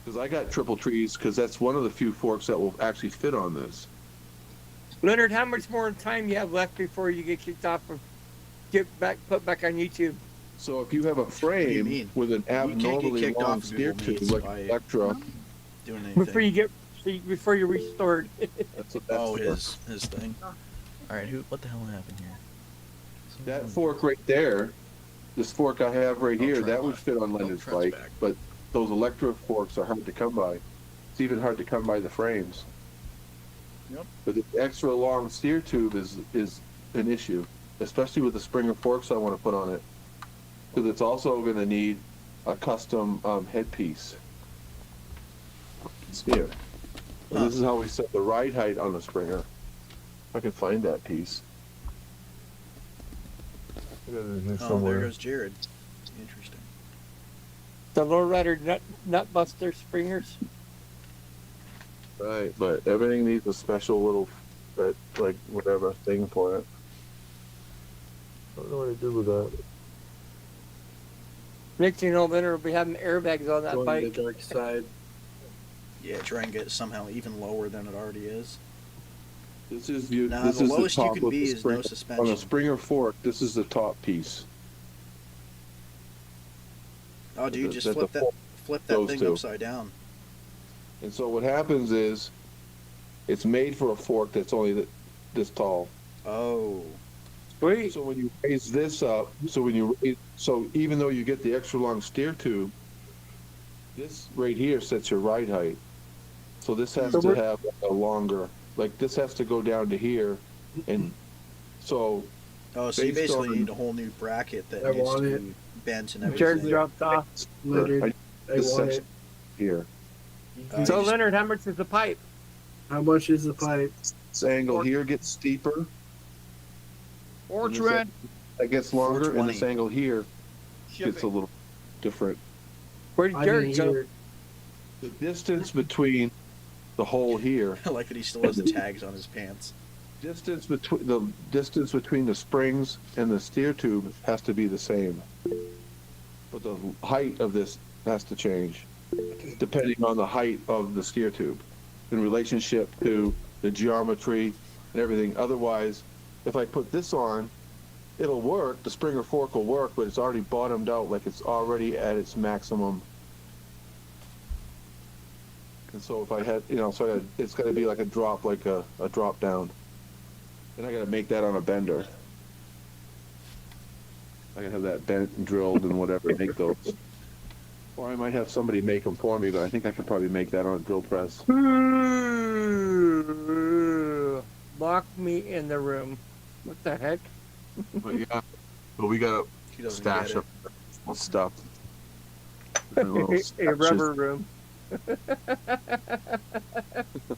Because I got triple trees because that's one of the few forks that will actually fit on this. Leonard, how much more time you have left before you get kicked off of put back on YouTube? So if you have a do you frame mean? with an can't get abnormally kicked long off of steer Google tube Meets like by- Electra, Doing Before anything? before you're restored. that's what that's Oh, for. his thing. All right, what the hell happened here? That fork right there, this fork I have right I'll here, try that would that. fit on Oh, Leonard's Trent's bike, back. but those Electra forks are hard to come by. It's even hard to come by the frames. Yep. But the extra long steer tube is an issue, especially with the Springer forks I want to put on it, because it's also going to need a custom headpiece. Steer. And Huh. this is how we set the ride height on the Springer. If I can find that piece. I got it in here Oh, somewhere. there goes Jared. Interesting. The lowrider nut buster springers. Right, but everything needs a special little, like, whatever thing for it. I don't know what to do with that. Next thing you know, Leonard will be having airbags on that Going to bike. the dark side. Yeah, try and get it somehow even lower than it already is. This is Nah, this the is lowest the you top can of be the is Springer. no On a suspension. Springer fork, this is the top piece. Oh, dude, That- just that flip the that fork goes thing to. upside down. And so what happens is, it's made for a fork that's only this tall. Oh, Sweet. So when you raise this up, so even though you get the extra long steer tube, this right here sets your ride height. So this has to have a longer, like this has to go down to here, and so. Oh, so you Based basically on- need a whole new bracket that I needs want to it. be bent and Jared everything. dropped off. Leonard, I This want section it. here. Uh, So you just- Leonard, how much is the pipe? How much is the pipe? This angle here gets steeper. Or and this Trent, angle that gets longer, and this 420. angle here gets a shipping. little different. Where did I Jared didn't go? hear. The distance between the hole here, I like that he still has the tags on his pants. distance between the springs and the steer tube has to be the same, but the height of this has to change depending on the height of the steer tube in relationship to the geometry and everything. Otherwise, if I put this on, it'll work. The springer fork will work, but it's already bottomed out, like it's already at its maximum. And so if I had, it's got to be like a drop, like a drop down. And I got to make that on a bender. I can have that bent and drilled and whatever, make those. Or I might have somebody make them for me, but I think I could probably make that on a drill press. Lock me in the room. What the heck? But yeah, but we got He to doesn't stash get up stuff. A rubber room. I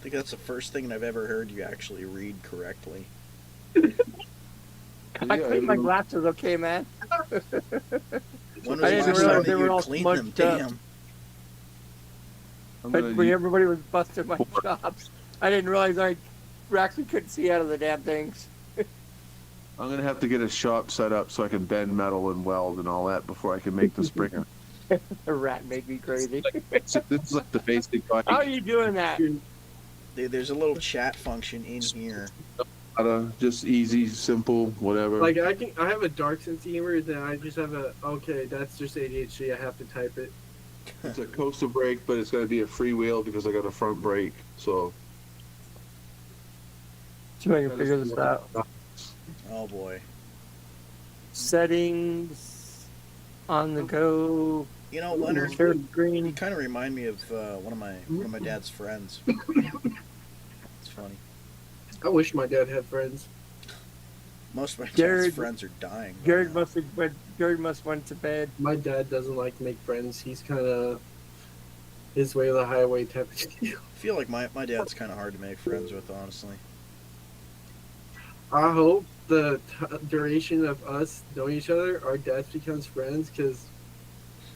think that's the first thing I've ever heard you actually read correctly. I cleaned my glasses, okay, man. When I was didn't the last realize time they that were you all cleaned them? smudged up. Damn. When everybody was busting my chops, I didn't realize I actually couldn't see out of the damn things. I'm gonna have to get a shop set up so I can bend metal and weld and all that before I can make the Springer. The rat made me crazy. This is like the basic bike. How are you doing that? There's a little chat function in here. Just easy, simple, whatever. Like I have a dark sense of humor, then I just have okay, that's just ADHD. I have to type it. It's a coaster brake, but it's gonna be a freewheel because I got a front brake. So See if I can figure this out. Oh boy. Settings on the go. You know, Leonard, Share you screen. kind of remind me of one of my dad's friends. It's funny. I wish my dad had friends. Most of my Jared- dad's friends are dying. by Jared now. must went to bed. My dad doesn't like to make friends. He's kind of his way of the highway type of deal. I feel like my dad's kind of hard to make friends with, honestly. I hope the duration of us knowing each other, our dads becomes friends, because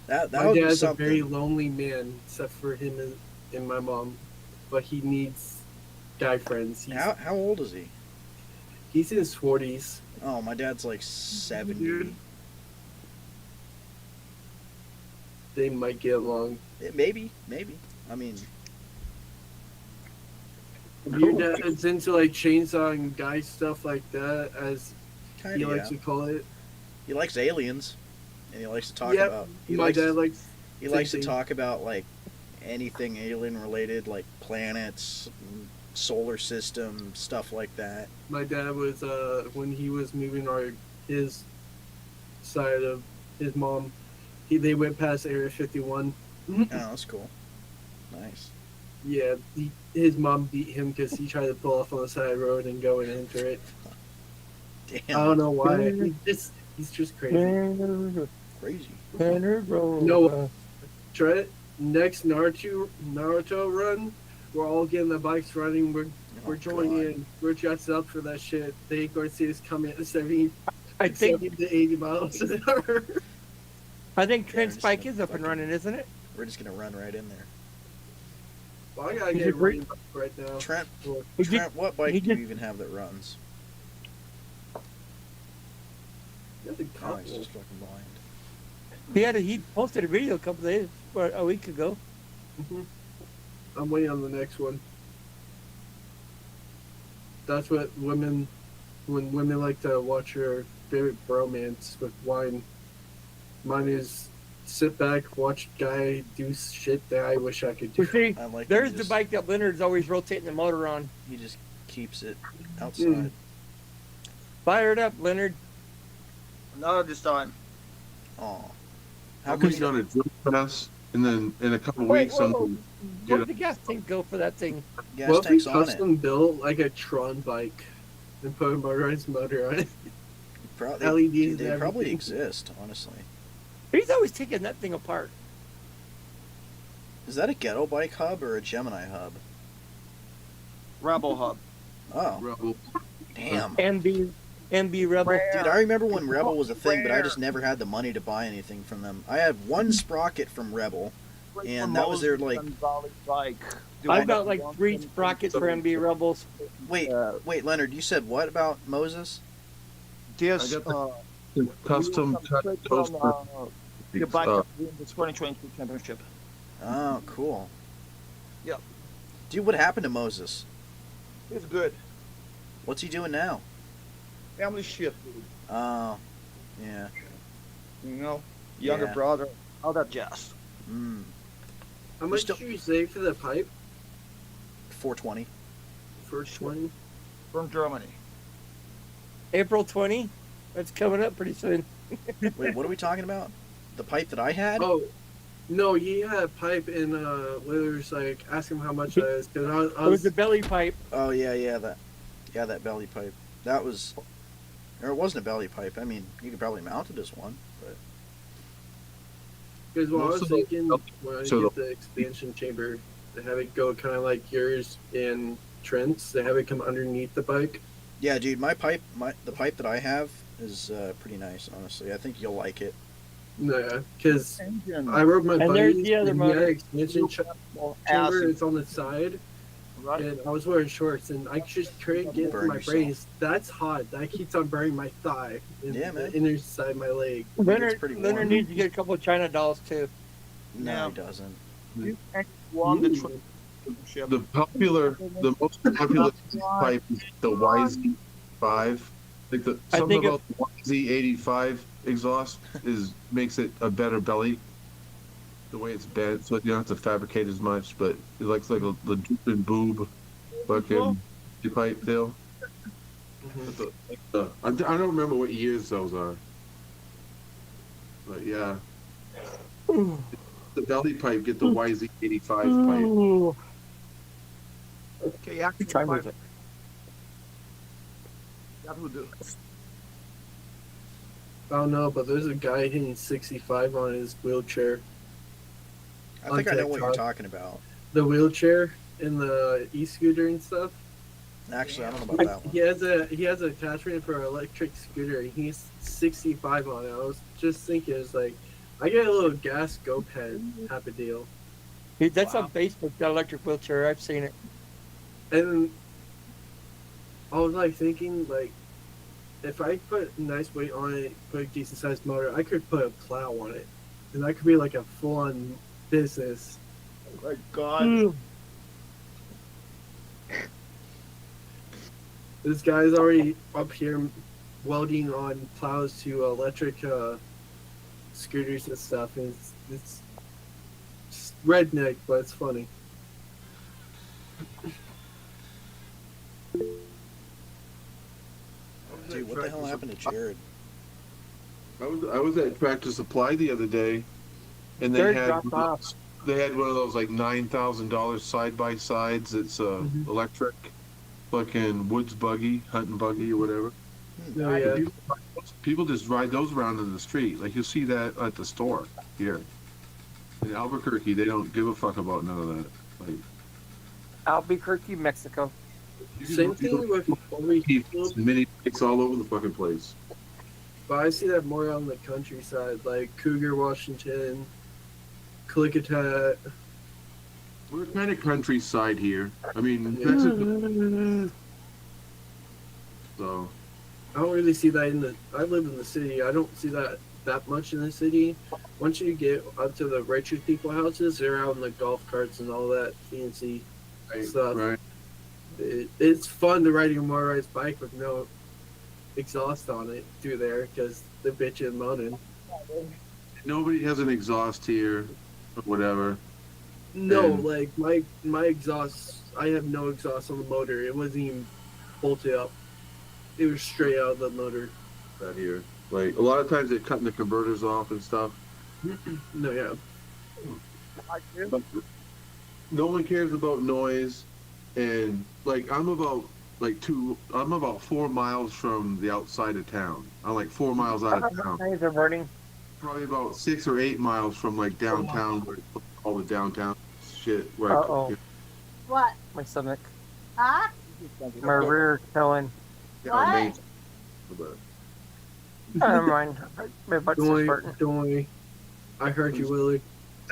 That my would be dad's a something. very lonely man, except for him and my mom. But he needs guy friends. How old is he? He's in his 40s. Oh, my dad's like 70. Dude. They might get along. Maybe. I mean, Your dad's into like chainsaw and guy stuff like that, as kind he of. likes to call it. He likes aliens, and he likes to talk Yep, about. my dad likes. He likes to same thing. talk about like anything alien related, like planets, solar system, stuff like that. My dad was when he was moving his side of his mom. They went past Area 51. Oh, that's cool. Nice. Yeah, his mom beat him because he tried to pull off on the side of the road and go and enter it. Damn. I don't know why. He's just crazy. Crazy. No. Try it. Next Naruto run, we're all getting the bikes running. We're joining God. in. We're dressed up for that shit. They ain't going to see us coming at 70 I think to 80 miles an hour. Trent's just bike gonna is up and fucking- running, isn't it? We're just gonna run right in there. Well, I gotta He's get a great- right now. Trent, Well, He did- what bike he do you did- even have that runs? that's a Oh, couple. he's just fucking blind. He posted a video a week ago. Mhm. I'm waiting on the next one. That's what when women like to watch your favorite bromance with wine. Mine is sit back, watch guy do shit that I wish I could You do. see, I like. there's he the just- bike that Leonard's always rotating the motor on. He just keeps it outside. Mm. Fire it up, Leonard. Not this time. Oh, How how come could you on a drill press, and then in a couple Wait, weeks, whoa. What would the gas tank go for that thing? Gas What if we tank's on it. custom built like a Tron bike and put a motorized motor on it? Probably, LEDs they and probably everything. exist, honestly. He's always taking that thing apart. Is that a ghetto bike hub or a Gemini hub? Rebel Hub. Oh, Rebel. damn. MB Rebel. Dude, I remember when Rebel was a thing, but I just never had the money to buy anything from them. I had one sprocket from Rebel, and that was their, like... Bike. I've got like 3 sprockets for MB Rebels. Wait, Leonard, you said what about Moses? This, I got the custom cut toaster. your bike Uh, in the 2022 championship. Oh, cool. Yep. Dude, what happened to Moses? It's good. What's he doing now? Family shit, dude. Oh, yeah. You know, younger Yeah. brother, all that jazz. Mm, How much still- did you save for the pipe? 420. First 20? From Germany. April 20. That's coming up pretty soon. Wait, what are we talking about? The pipe that I had? Oh, no, he had a pipe and was like, ask him how much that is. Because I It was was, the belly pipe. Oh, yeah, that belly pipe. That was, or it wasn't a belly pipe. I mean, you could probably mount it as one, but because what I was Most of the- thinking when I so get the expansion chamber, to have it go kind of like yours in Trent's, to have it come underneath the bike. yeah, dude, the pipe that I have is pretty nice, honestly. I think you'll like it. No, because Engine. I rode my And buddy, there's the other and he had motor. an expansion chamber. Acid, It's on the side, right? and I was wearing shorts, and I just couldn't get Burn my yourself. brace. That's hot. That keeps on burning my thigh, and Yeah, man. the inner side of my leg. Leonard, pretty warm. Leonard needs to get a couple of China dolls too. No, Yeah. he doesn't. You won the Ooh. championship. the most popular pipe is the YZ5. Like I something think about the YZ85 exhaust makes it a better belly. The way it's bent, so you don't have to fabricate as much, but it likes like a drooping boob fucking pipe deal. I don't remember what years those are, but yeah, the belly pipe get the YZ85 pipe. Ooh. Okay, actually, What time is it? that will do. I don't know, but there's a guy hitting 65 on his wheelchair. I think I know what you're TikTok. talking about. The wheelchair and the e-scooter and stuff. Actually, I don't know about that one. He has an attachment for an electric scooter, and he's 65 on it. I was just thinking, it's like, I get a little gas go ped type of deal. Dude, that's Wow. on Facebook, that electric wheelchair. I've seen it. And I was like thinking, like, if I put a nice weight on it, put a decent sized motor, I could put a plow on it, and that could be like a full on business. Oh my God. This guy's already up here welding on plows to electric scooters and stuff, and it's redneck, but it's funny. Dude, what the hell happened to Jared? I was at Tractor Supply the other day, and they Jared had dropped off. one of those like $9,000 side by sides. It's electric, fucking woods buggy, hunting buggy or whatever. Oh yeah, People just ride those around in the street. Like you'll see that at the store here in Albuquerque. They don't give a fuck about none of that. Like Albuquerque, Mexico. you can- same you thing can with every see mini bikes all over the fucking place. but I see that more on the countryside, like Cougar, Washington, Clickitat. We're kind of countryside here. I mean, Yeah. Mexico. So I don't really see that in the. I live in the city. I don't see that much in the city. Once you get up to the richer people houses, they're out in the golf carts and all that fancy stuff. right. It's fun to ride your motorized bike with no exhaust on it through there because the bitch is moaning. Nobody has an exhaust here, or whatever. No, And- like my exhaust. I have no exhaust on the motor. It wasn't even bolted up. It was straight out of the motor. Out here, like a lot of times they're cutting the converters off and stuff. No, yeah. I do. no one cares about noise, and like I'm about 4 miles from the outside of town. I'm like 4 miles out of town. Things are burning. Probably about 6 or 8 miles from like downtown, where all the downtown shit. Where I, Uh-oh. What? My stomach. Huh? My rear killing. down Main. What? But Never mind. My butt's just Doing, farting. doing. I heard you, Willie.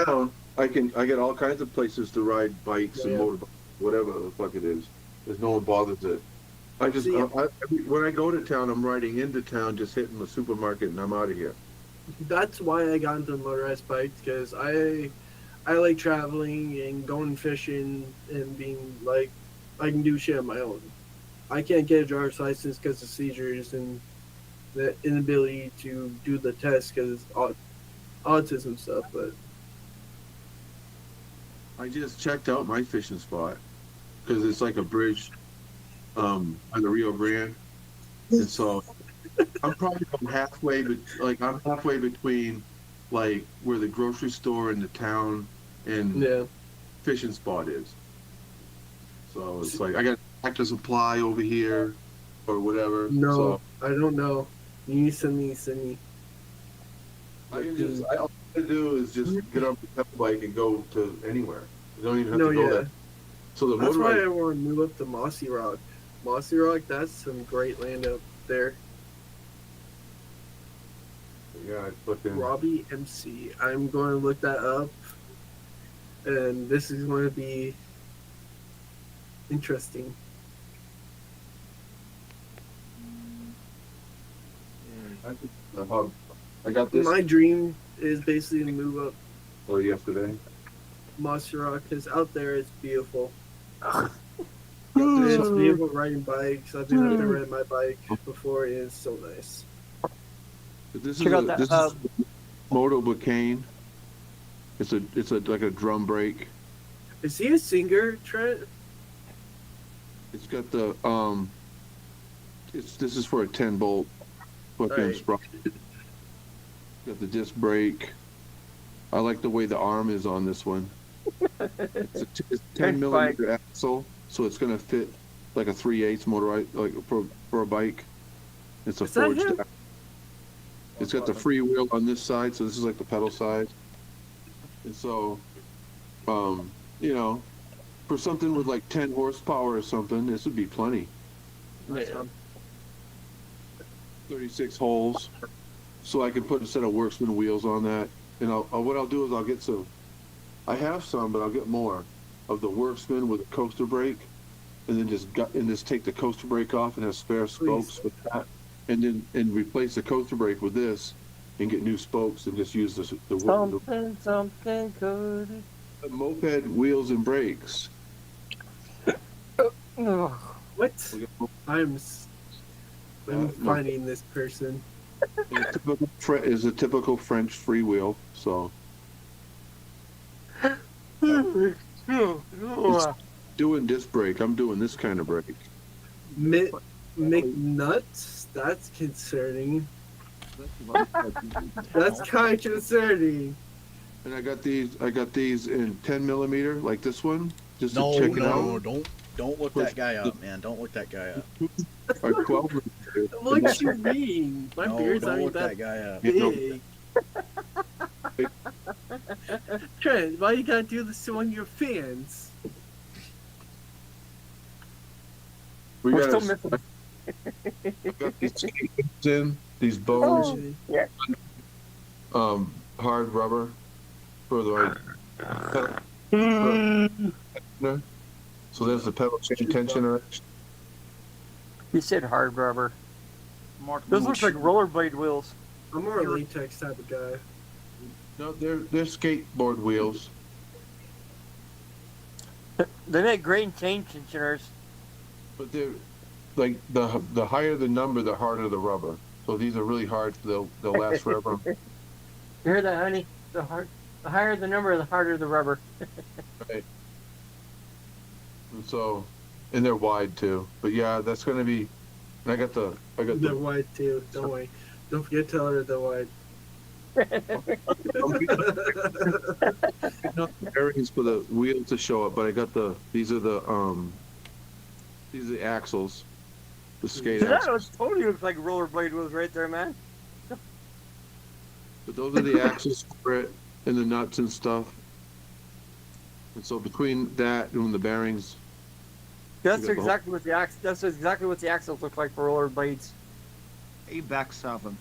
town, I get all kinds of places to ride bikes and Yeah. motorbikes, whatever the fuck it is. There's no one bothers it. I just See- when I go to town, I'm riding into town, just hitting the supermarket, and I'm out of here. That's why I got into motorized bikes, because I like traveling and going fishing and being like, I can do shit on my own. I can't get a driver's license because of seizures and the inability to do the test because autism stuff. But I just checked out my fishing spot because it's like a bridge on the Rio Grande, and so I'm probably halfway, but like I'm halfway between like where the grocery store and the town and yeah, fishing spot is. So it's like I got Tractor Supply over here or whatever. no, So I don't know. You need to send me. all I do is just get on the pedal bike and go to anywhere. You don't even have No, to go yeah. there. So the That's why I motorized, want to move up to Mossy Rock. Mossy Rock, that's some great land up there. yeah, I fucking Robbie MC. I'm going to look that up, and this is going to be interesting. I got this My dream is basically to move up yesterday. Mossy Rock because out there it's beautiful. It's beautiful riding bikes. I've been out there riding my bike before, and it's so nice. This Check out that hub. is Moto Bacane. It's a like a drum brake. Is he a singer, Trent? It's got the this is for a 10-bolt fucking Right. sprocket. Got the disc brake. I like the way the arm is on this one. It's a 10 millimeter axle, so it's gonna fit like a 3/8 motorized like for a bike. It's a Is that forged. him? It's got the free wheel on this side, so this is like the pedal side. And so, you know, for something with like 10 horsepower or something, this would be plenty. Yeah. 36 holes, so I can put a set of Worksman wheels on that. And what I'll do is I'll get some. I have some, but I'll get more of the Worksman with a coaster brake, and then just take the coaster brake off and have spare spokes with that, and then replace the coaster brake with this, and get new spokes and just use the Something good. moped wheels and brakes. Ugh. What? I'm no. finding this person. Is a typical French freewheel, so doing disc brake. I'm doing this kind of brake. McNuts? That's concerning. That's kind of concerning. And I got these in 10 millimeter, like this one, just No, to check it out. no, don't look that guy up, man. Don't look that guy up. Or 12 millimeter. What you mean? My No, beard's don't not look even that guy up. You know, big. Trent, why you gotta do this to one of your fans? we We're got still missing. these bones, Oh, yeah. hard rubber for the so there's the pedal chain tensioner. You said hard rubber. Those look like rollerblade wheels. I'm more a latex type of guy. No, they're skateboard wheels. They make great chain tensioners. But they're like the higher the number, the harder the rubber. So these are really hard. They'll last forever. You hear that, honey? The higher the number, the harder the rubber. Right. And so, and they're wide too. But yeah, that's gonna be. And I got They're the wide too. Don't worry. Don't forget to tell her they're wide. Not the bearings for the wheel to show up, but I got these are the axles, the skate That axles. totally looks like rollerblade wheels right there, man. But those are the axles for it, and the nuts and stuff. And so between that and the bearings, That's You got the whole- exactly what the That's exactly what the axles look like for rollerblades. back 7.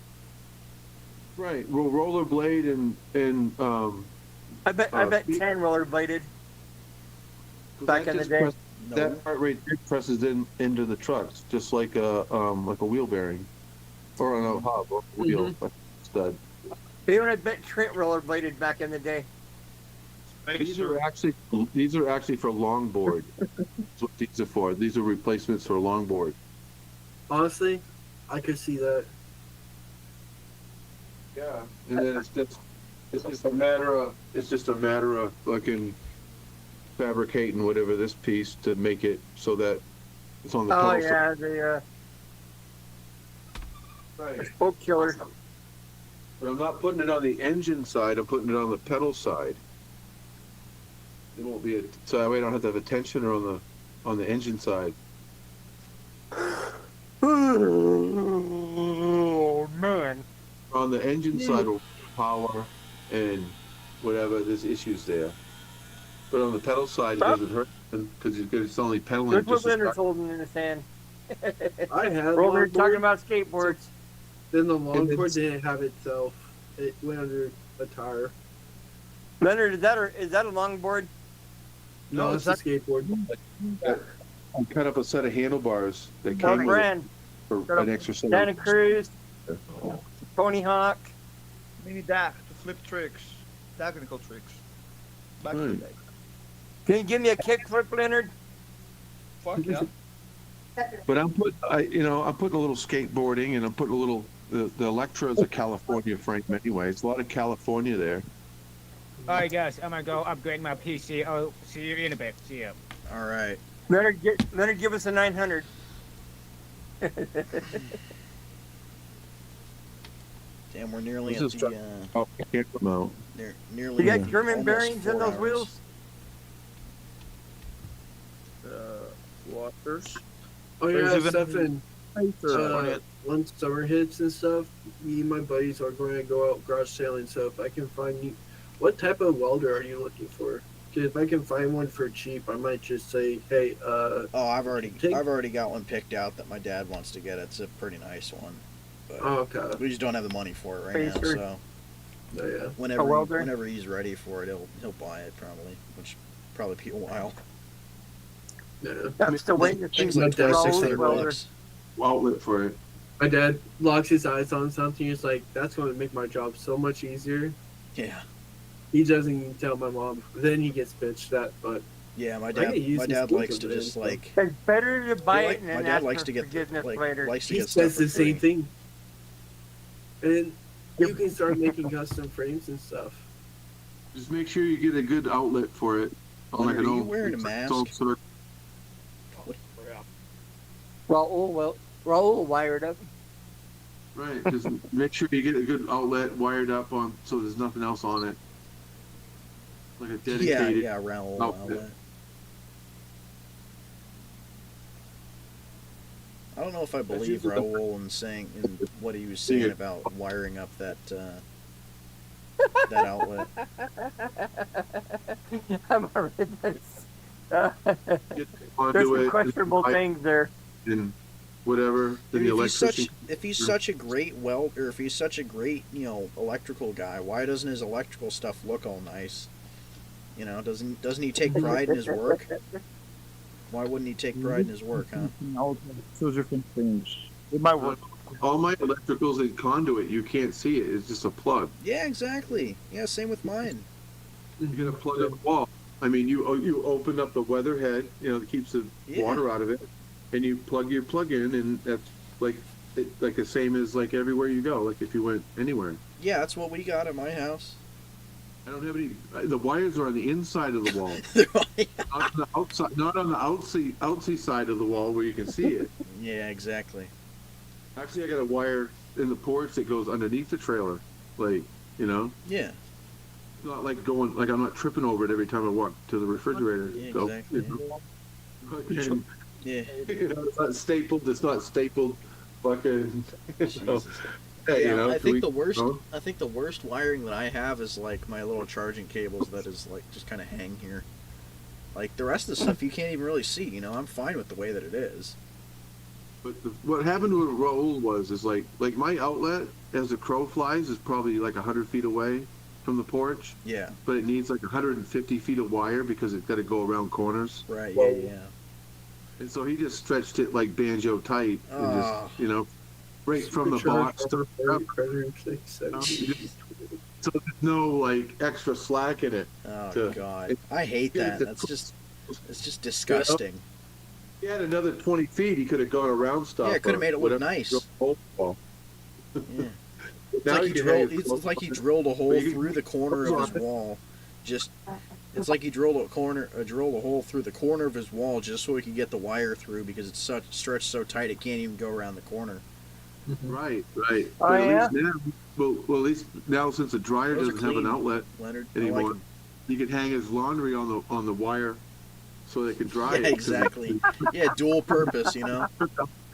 right? Rollerblade and I bet speed- 10 rollerbladed. 'cause Back that in the just day. that part right there presses into the trucks, just like a wheel bearing, or on a hub or a wheel like a stud. Even I bet Trent rollerbladed back in the day. These are actually for longboard. That's what these are for. These are replacements for longboard. Honestly, I could see that. Yeah, and then it's just a matter of fucking fabricating whatever this piece to make it so that it's on the Oh pedal yeah, the side. spoke killer. But I'm not putting it on the engine side. I'm putting it on the pedal side. It won't be so that way I don't have to have a tensioner on the engine side. Oh man. On the engine side will power and whatever. There's issues there. But on the pedal side, it doesn't hurt because it's only pedaling. Look what Just Leonard's holding in his hand. I had Roller talking longboard, about skateboards. then the And longboard it's- didn't have itself. It went under a tire. Leonard, is that a longboard? No, it's a skateboard. I cut up a set of handlebars that What came with it brand? for Got a an extra set. Santa Cruz, Tony Hawk. Mini DAC to flip tricks, technical tricks. Back in the Right. day. Can you give me a kickflip, Leonard? Fuck yeah. But I'm putting a little skateboarding, and I'm putting a little. The Electra is a California frame anyway. It's a lot of California there. All right, guys, I'm gonna go upgrade my PC. I'll see you in a bit. See ya. All right. Leonard, give us a 900. Damn, we're nearly This at is the tr- Oh, I can't come out. nearly. You got at German almost bearings in 4 those hours. wheels? Waters. Oh There's yeah, even- Stefan. Or Once summer hits and stuff, me and my buddies are going to go out garage sailing. So if I can find you, what type of welder are you looking for? 'Cause if I can find one for cheap, I might just say, hey, Oh, I've already Take- got one picked out that my dad wants to get. It's a pretty nice one, but oh, okay, we just don't have the money for it right now. Spacer. So oh, yeah. whenever he's ready for it, he'll buy it probably, which probably be a while. Yeah. I'm still waiting to see Things like my dad's Raul's 600 welder. bucks. Outlet for it. My dad locks his eyes on something. He's like, that's going to make my job so much easier. Yeah, He doesn't even tell my mom. Then he gets bitched at, but yeah. My get used dad to skills likes to over there, just so. like. It's better to buy it and My then dad ask likes for to get forgiveness like later. likes to he get stuff says for the same free. thing. And you can start making custom frames and stuff. Just make sure you get a good outlet for it. On Are you wearing a mask? Raul wired up. Right, just make sure you get a good outlet wired up on so there's nothing else on it. Like a dedicated. Yeah, Raoul outlet. outlet. I don't know if I believe usually the- Raoul in what he was saying about wiring up that that outlet. I'm already this. Get There's conduit some questionable and things there. and whatever. Then the If electrician. he's such a great welder, or if he's such a great electrical guy, why doesn't his electrical stuff look all nice? Doesn't he take pride in his work? Why wouldn't he take pride in his work, huh? Two different things. It might work. All my electricals in conduit, you can't see it. It's just a plug. Yeah, exactly. Yeah, same with mine. You're gonna plug up the wall. I mean, you open up the weather head, that keeps the Yeah. water out of it, and you plug your plug in, and that's like the same as like everywhere you go. Like if you went anywhere. Yeah, that's what we got at my house. I don't have any. The wires are on the inside of the wall, not on the outside. Not on the outside side of the wall where you can see it. Yeah, exactly. Actually, I got a wire in the porch that goes underneath the trailer. Like You know, Yeah. it's not like going like I'm not tripping over it every time I walk to the refrigerator. Yeah, So, exactly. you know, fucking, Yeah. you know, it's not stapled. It's not stapled. Fucking. You know, Jesus. hey, Yeah, you know, I can think we- the worst. no? I think the worst wiring that I have is like my little charging cables that is like just kind of hang here. Like the rest of the stuff you can't even really see. You know, I'm fine with the way that it is. But what happened to Raul is like my outlet as the crow flies is probably like 100 feet away from the porch, Yeah. but it needs like 150 feet of wire because it's got to go around corners. Right. Yeah. Yeah. And so he just stretched it like banjo tight and Oh. just, you know, right from the box. To so there's no like extra slack in it. Oh God, I hate that. That's just. It's just disgusting. He had another 20 feet. He could have gone around stuff. Yeah, it could have or made it look whatever. nice. Now Yeah. It's like you he can drilled. hang- It's like he drilled a hole But you can- through the corner of his wall. Just. It's like he drilled a hole through the corner of his wall just so he could get the wire through because it's stretched so tight it can't even go around the corner. Right. Oh, But yeah? at least now, well, at least now since the dryer Those are doesn't have an clean, outlet Leonard. I anymore, like 'em. you can hang his laundry on the wire so they can dry Yeah, it. exactly. Yeah, dual purpose. You know.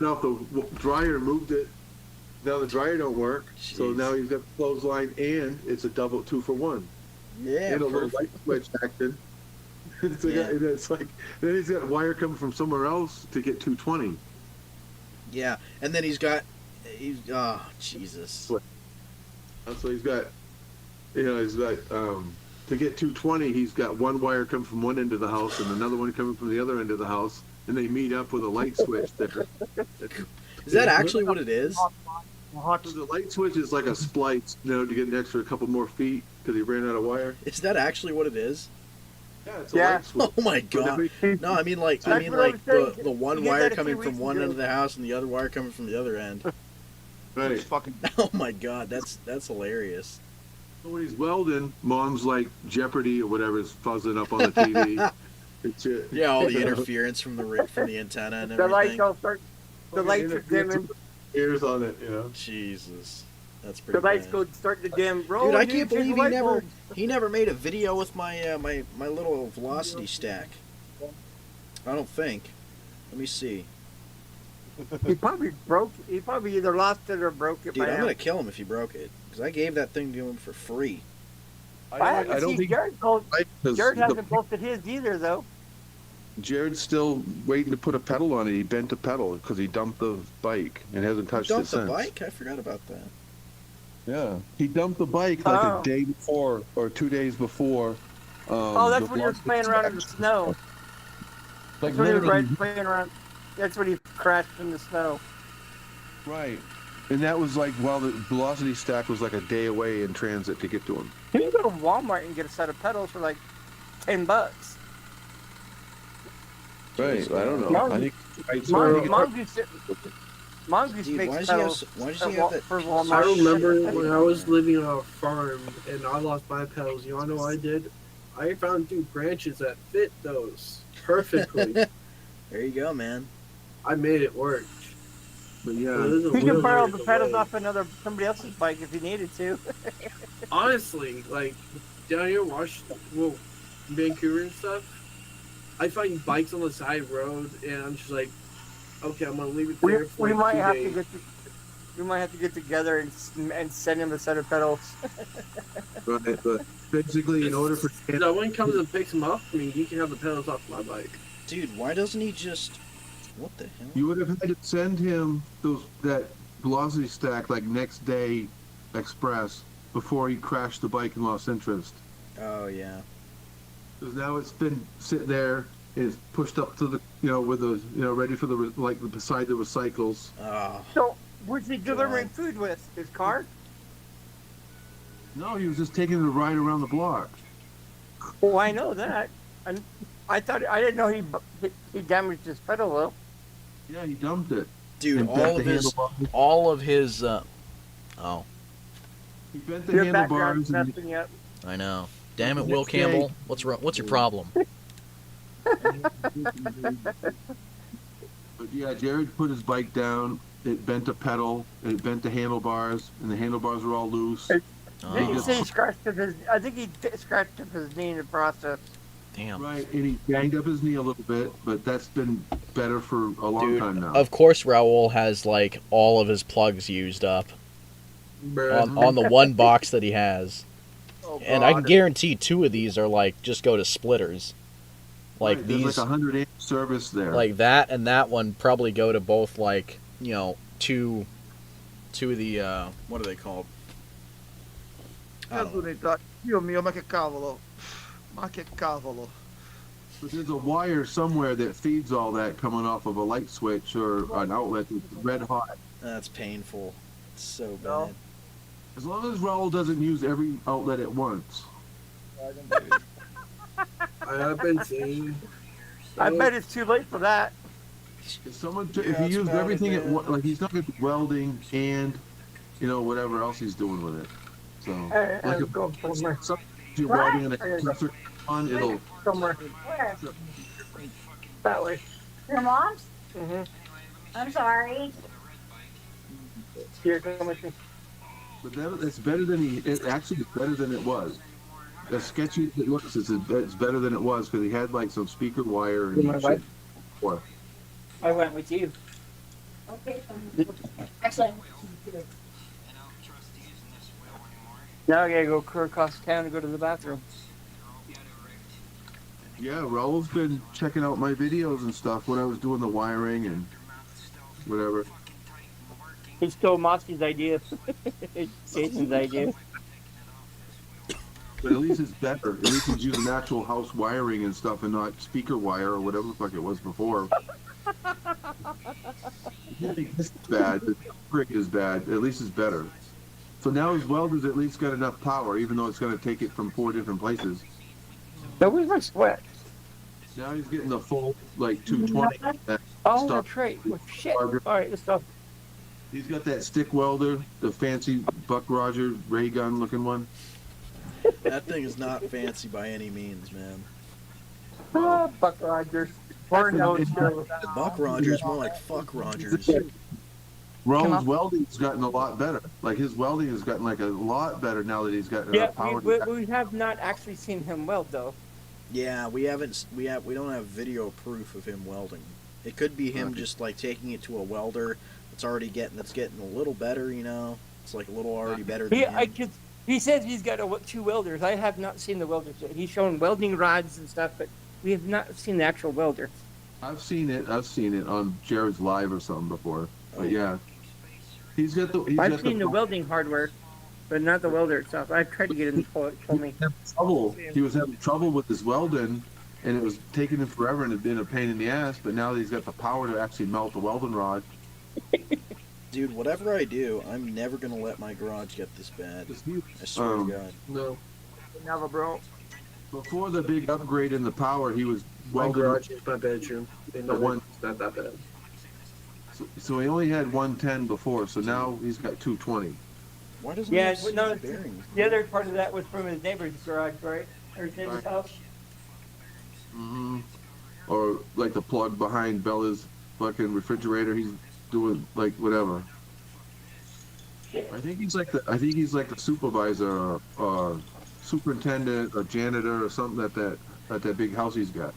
Now if the dryer moved it, now the dryer don't work. So Jeez. now he's got the clothesline and it's a double 2-for-1. Yeah. And a little Perfect. light switch acted. It's like, Yeah. and it's like then he's got wire coming from somewhere else to get 220. Yeah, and then he's oh Jesus. So he's got, to get 220, he's got one wire coming from one end of the house and another one coming from the other end of the house, and they meet up with a light switch there. Is that actually what it is? So the light switch is like a splice, to get an extra couple more feet because he ran out of wire. Is that actually what it is? Yeah, it's a Yeah. light switch. Oh my But God. every- No, I mean like That's what I was saying. the one You did wire that a coming few from weeks one ago. end of the house and the other wire coming from the other end. Right. It's fucking. Oh my God, that's hilarious. So when he's welding, mom's like Jeopardy or whatever is fuzzing up on the TV. It's, Yeah, all the interference from the antenna and The lights everything. all start. The lights are dimming. ears on it, Jesus, that's The pretty. lights bad. go start to dim. Roll, Dude, I dude, can't change believe the light he bulb. never made a video with my my little velocity stack. I don't think. Let me see. He probably broke. He probably either lost it or broke it. Dude, by I'm now. gonna kill him if he broke it because I gave that thing to him for free. I don't think Jared the, hasn't posted his either, though. Jared's still waiting to put a pedal on it. He bent a pedal because he dumped the bike and hasn't touched it Dumped the since. bike? I forgot about that. Yeah, he dumped the bike like Oh. a day before or 2 days before. Oh, that's the when you're block- playing around in the snow. Like That's when you're literally, playing around. That's when he crashed in the snow. right. And that was like while the velocity stack was like a day away in transit to get to him. You can go to Walmart and get a set of pedals for like $10. Right. I don't know. Mongoose- I think Mongoose Dude, makes why does pedals he have that? for I Walmart. remember when I was living on a farm and I lost my pedals. You wanna know what I did? I found 2 branches that fit those perfectly. There you go, man. I made it work. but But yeah. there's a You can wheel borrow there the in pedals way. off somebody else's bike if you needed to. Honestly, like down here, Vancouver and stuff, I find bikes on the side road, and I'm just like, okay, I'm gonna leave it there for We like might 2 have days. to get. We might have to get together and send him a set of pedals. Right, but basically, in order for No one comes and picks them up. I mean, he can have the pedals off my bike. Dude, why doesn't he just? What the hell? you would have had to send him that velocity stack like next day express before he crashed the bike in Los Interest. Oh yeah. Because now it's been sitting there, it's pushed up to the with the ready for beside the recycles. Oh. So, where's he delivering food with? His car? No, he was just taking it a ride around the block. Oh, I know that. And I didn't know he damaged his pedal though. Yeah, he dumped it. Dude, And all bent of the his, handlebars. all of his. Oh, He bent the Your handlebars. background's And messing up. I know. Damn it, Will Next day- Campbell. What's wrong? What's your problem? But yeah, Jared put his bike down. It bent a pedal. It bent the handlebars, and the handlebars were all loose. I think he Oh, said he scratched up his. I think he scratched up his knee in the process. damn. Right, and he banged up his knee a little bit, but that's been better for a long Dude, time now. of course Raul has like all of his plugs used up Bruh. on the one box that he has. Oh, And I can God. guarantee 2 of these are like just go to splitters. Like Right, these there's like 100 amp service there. like that and that one probably go to both like, you know, two of the what are they called? I don't know. Bonita. Dio mio, ma che cavolo. Ma che cavolo. But there's a wire somewhere that feeds all that coming off of a light switch or an outlet that's red hot. That's painful. It's so No. bad. As long as Raul doesn't use every outlet at once. I have been seeing. I bet it's too late for that. If someone, Yeah, if he that's used about it, everything at man. once, like he's not going to be welding and, you know, whatever else he's doing with it. So, Hey, like I'm if going somewhere. you're welding and a compressor on, it'll. Somewhere Where? that way. Your mom's? Mm-hmm. I'm sorry. Here, come with me. But it's better than it actually is better than it was. As sketchy as it looks, it's better than it was because he had like some speaker wire and You my shit. wife? What? I went with you. Okay. Actually, Now I gotta go clear across town to go to the bathroom. Yeah, Raul's been checking out my videos and stuff when I was doing the wiring and whatever. He stole Mossy's idea. Jason's idea. But at least it's better. At least he's using actual house wiring and stuff and not speaker wire or whatever the fuck it was before. It's bad. The brick is bad. At least it's better. So now his welder's at least got enough power, even though it's going to take it from 4 different places. That was my sweat. Now he's getting the full, like, 220. Oh, Stop. that's right. Well, shit. All right, let's go. He's got that stick welder, the fancy Buck Rogers ray gun looking one. That thing is not fancy by any means, man. Ah, Buck Rogers. Or no, it's true. Buck Rogers, more like fuck Rogers. Raul's welding's gotten a lot better. Like his welding has gotten like a lot better now that he's got enough Yeah, power. we have not actually seen him weld though. Yeah, we don't have video proof of him welding. It could be him just like taking it to a welder that's getting a little better, you know. It's like a little already better than him. He says he's got 2 welders. I have not seen the welders yet. He's shown welding rods and stuff, but we have not seen the actual welder. I've seen it on Jared's live or something before. But yeah, I've seen the welding hardware, but not the welder itself. I've tried to get him to pull me. He was having trouble with his welding, and it was taking him forever and it had been a pain in the ass. But now that he's got the power to actually melt the welding rod. Dude, whatever I do, I'm never gonna let my garage get this bad. I swear to God. No. Never, bro. Before the big upgrade in the power, he was My welding. garage is my bedroom. And The one- it's not that bad. So he only had 110 before, so now he's got 220. Why doesn't Yeah, he have no, six bearings? the other part of that was from his neighbor's garage, right? Or his neighbor's Right. house. Mm-hmm. Or like the plug behind Bella's fucking refrigerator. He's doing like whatever. I think he's like the supervisor, or superintendent, or janitor, or something at that big house he's got.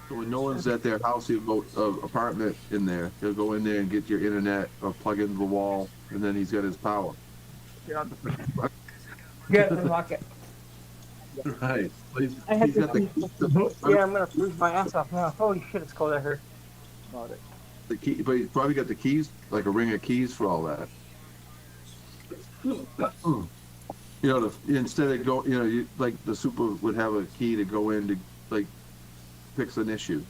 So when no one's at their house, he'll go apartment in there. He'll go in there and get your internet or plug into the wall, and then he's got his power. Yeah. Yeah, unlock it. Right. Well, I have he's got to. Yeah, I'm gonna freeze my ass off now. Holy shit, it's cold out here. About it. the key, but he's probably got the keys, like a ring of keys for all that. You know, instead of like the super would have a key to go in to like fix an issue.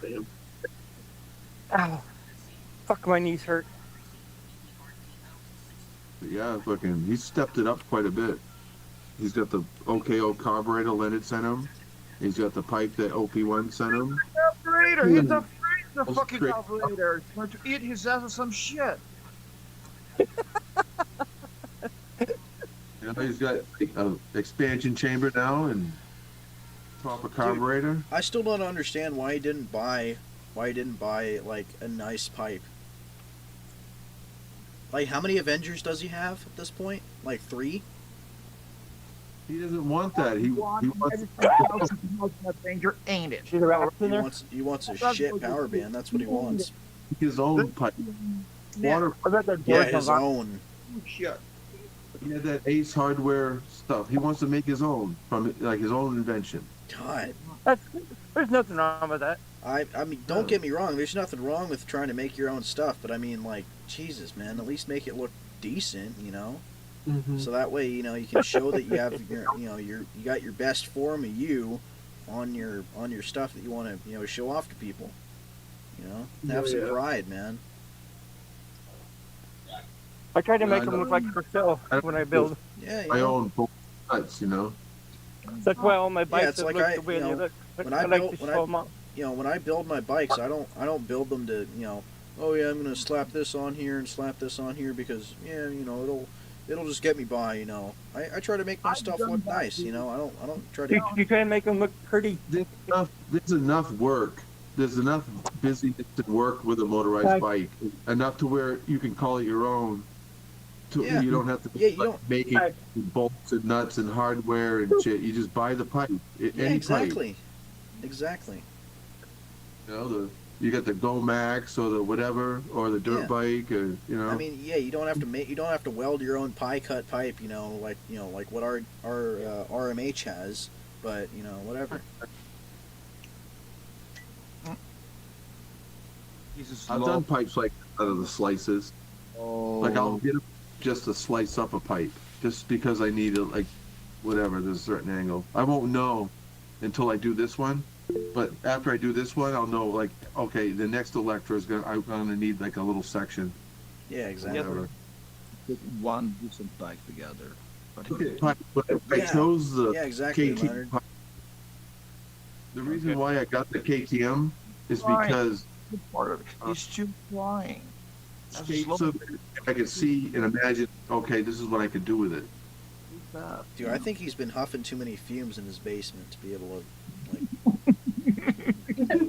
Damn. Ow. Fuck, my knees hurt. But yeah, fucking, he's stepped it up quite a bit. He's got the OKO carburetor Leonard sent him. He's got the pipe that OP1 sent him. Carburetor! He's afraid of the Those fucking great- carburetor. He's going to eat his ass with some shit. You know, he's got an expansion chamber now and proper carburetor. I still don't understand why he didn't buy why you didn't buy like a nice pipe. Like, how many Avengers does he have at this point? Like 3? He doesn't want that. He wants Avenger, ain't it? See the rats in there? He wants a shit power band. That's what he wants. his own pipe. Water. I bet that Yeah, door's his unlocked. own. Shit. He had that Ace Hardware stuff. He wants to make his own from like his own invention. God. There's nothing wrong with that. I mean, don't get me wrong. There's nothing wrong with trying to make your own stuff, but I mean, like, Jesus, man, at least make it look decent, you know. Mm-hmm. So that way, you know, you can show that you have your, you got your best form of you on your stuff that you want to, show off to people. You know, have some pride, man. I try to Yeah, make I them know. look like myself when I build. Yeah, you My know. own nuts, you know. That's why all my bikes it's have like looked the way they look. when I I like built- to when show them off. When I build my bikes, I don't build them to, oh yeah, I'm gonna slap this on here and slap this on here because it'll just get me by, I try to make my stuff look nice, I don't try to. You try to make them look pretty. There's enough work. There's enough busyness and work with a motorized bike. Enough to where you can call it your own. Yeah. You don't have to Yeah, you don't- make it bolts and nuts and hardware and shit. You just buy the pipe. Yeah, Any exactly. pipe. Exactly. You got the Go Max or the whatever or the dirt Yeah. bike or I mean, yeah, you don't have to weld your own pie cut pipe, like what our RMH has, but whatever. I've done pipes like out of the slices. Oh. Like I'll get just to slice up a pipe just because I need it, like whatever. There's a certain angle. I won't know until I do this one. But after I do this one, I'll know like, okay, the next Electra I'm gonna need like a little section. Yeah, exactly. Whatever. Put one decent bike together. But Okay, but I Yeah. chose the Yeah, exactly, KTM Leonard. pipe. The reason why I got the KTM is Why? because part of it. He's too flying. shapes of it, I could see and imagine, okay, this is what I could do with it. Dude, I think he's been huffing too many fumes in his basement to be able to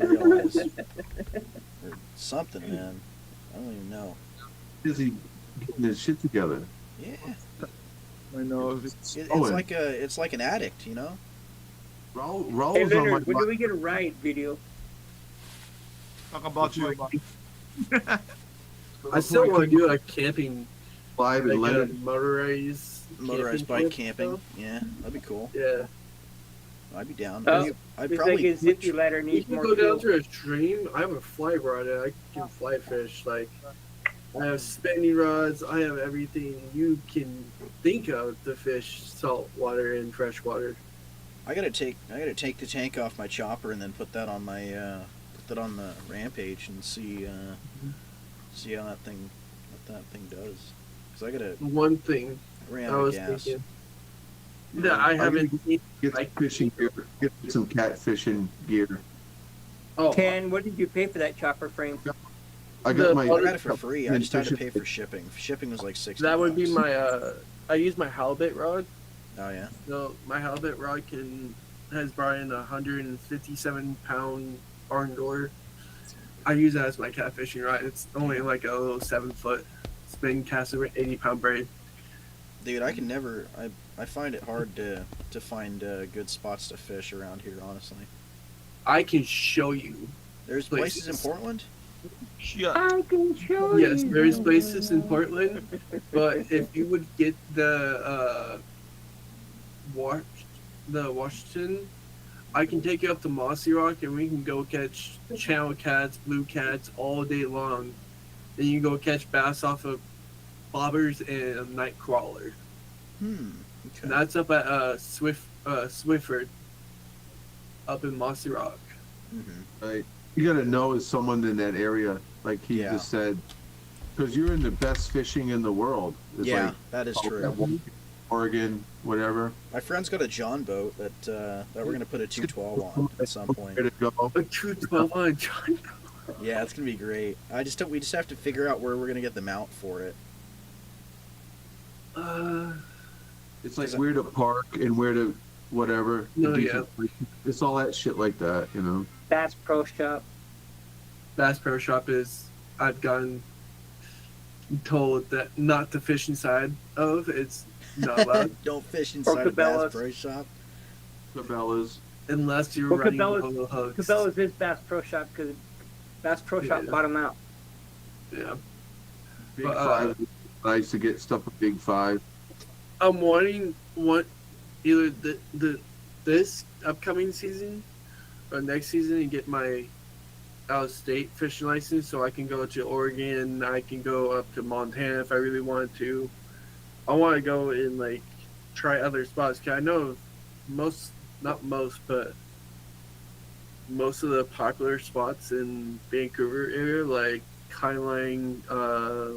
realize or something, man. I don't even know. Busy getting his shit together. Yeah, I know. it's like an addict, Raul's Hey on my Leonard, when do we get a ride video? Talk about you. I still want to do a camping, live and like let a it. motorized bike trip camping. stuff. Yeah, that'd be cool. Yeah. I'd be down. Oh, I'd It's probably like his zippy ladder You needs can more go down fuel. to a stream. I have a fly rod and I can fly fish. Like, I have spinning rods. I have everything you can think of to fish salt water and fresh water. I gotta take the tank off my chopper and then put that on my on the Rampage and see how what that thing does. Cause I gotta One thing ran I out of was gas. thinking that I haven't seen. Get some fishing gear. Get some cat fishing gear. Oh, Ken, what did you pay for that chopper frame? I got my. I got it for free. I just had to pay for shipping. Shipping was like $60. that would be my. I use my halibut rod. Oh yeah. So my halibut rod has brought in a 157-pound barn door. I use that as my catfishing rod. It's only like a little 7-foot spin cast over 80-pound braid. Dude, I can never. I find it hard to find good spots to fish around here. Honestly, I can show you. there's places in Places. Portland. I can show Yes, you. there's places in Portland, but if you would get the Washington, I can take you up to Mossy Rock and we can go catch channel cats, blue cats all day long. Then you can go catch bass off of bobbers and a night crawler. Okay. And that's up at Swifford, up in Mossy Rock. Mhm. You gotta know is someone in that area, like he Yeah. just said, because you're in the best fishing in the world. It's Yeah, like that is true. Oregon, whatever. My friend's got a John boat that we're gonna put a 212 on at some point. Where to go? A 212 on a John. Yeah, it's gonna be great. We just have to figure out where we're gonna get the mount for it. It's like where to park and where to whatever. No, It's all that shit like that, Bass Pro Shop. Bass Pro Shop is I've gotten told that not to fish inside of. It's not allowed Don't fish inside a Bass Pro Shop. Cabela's. unless you're Well, running Cabela's- holo hooks. Cabela's is Bass Pro Shop because Bass Pro Shop Yeah. bought them out. Yeah. Big But, Five. I used to get stuff with Big Five. I'm wanting either this upcoming season or next season and get my out of state fishing license so I can go to Oregon. I can go up to Montana if I really wanted to. I want to go and like try other spots. 'Cause I know not most, but most of the popular spots in Vancouver area, like Highline,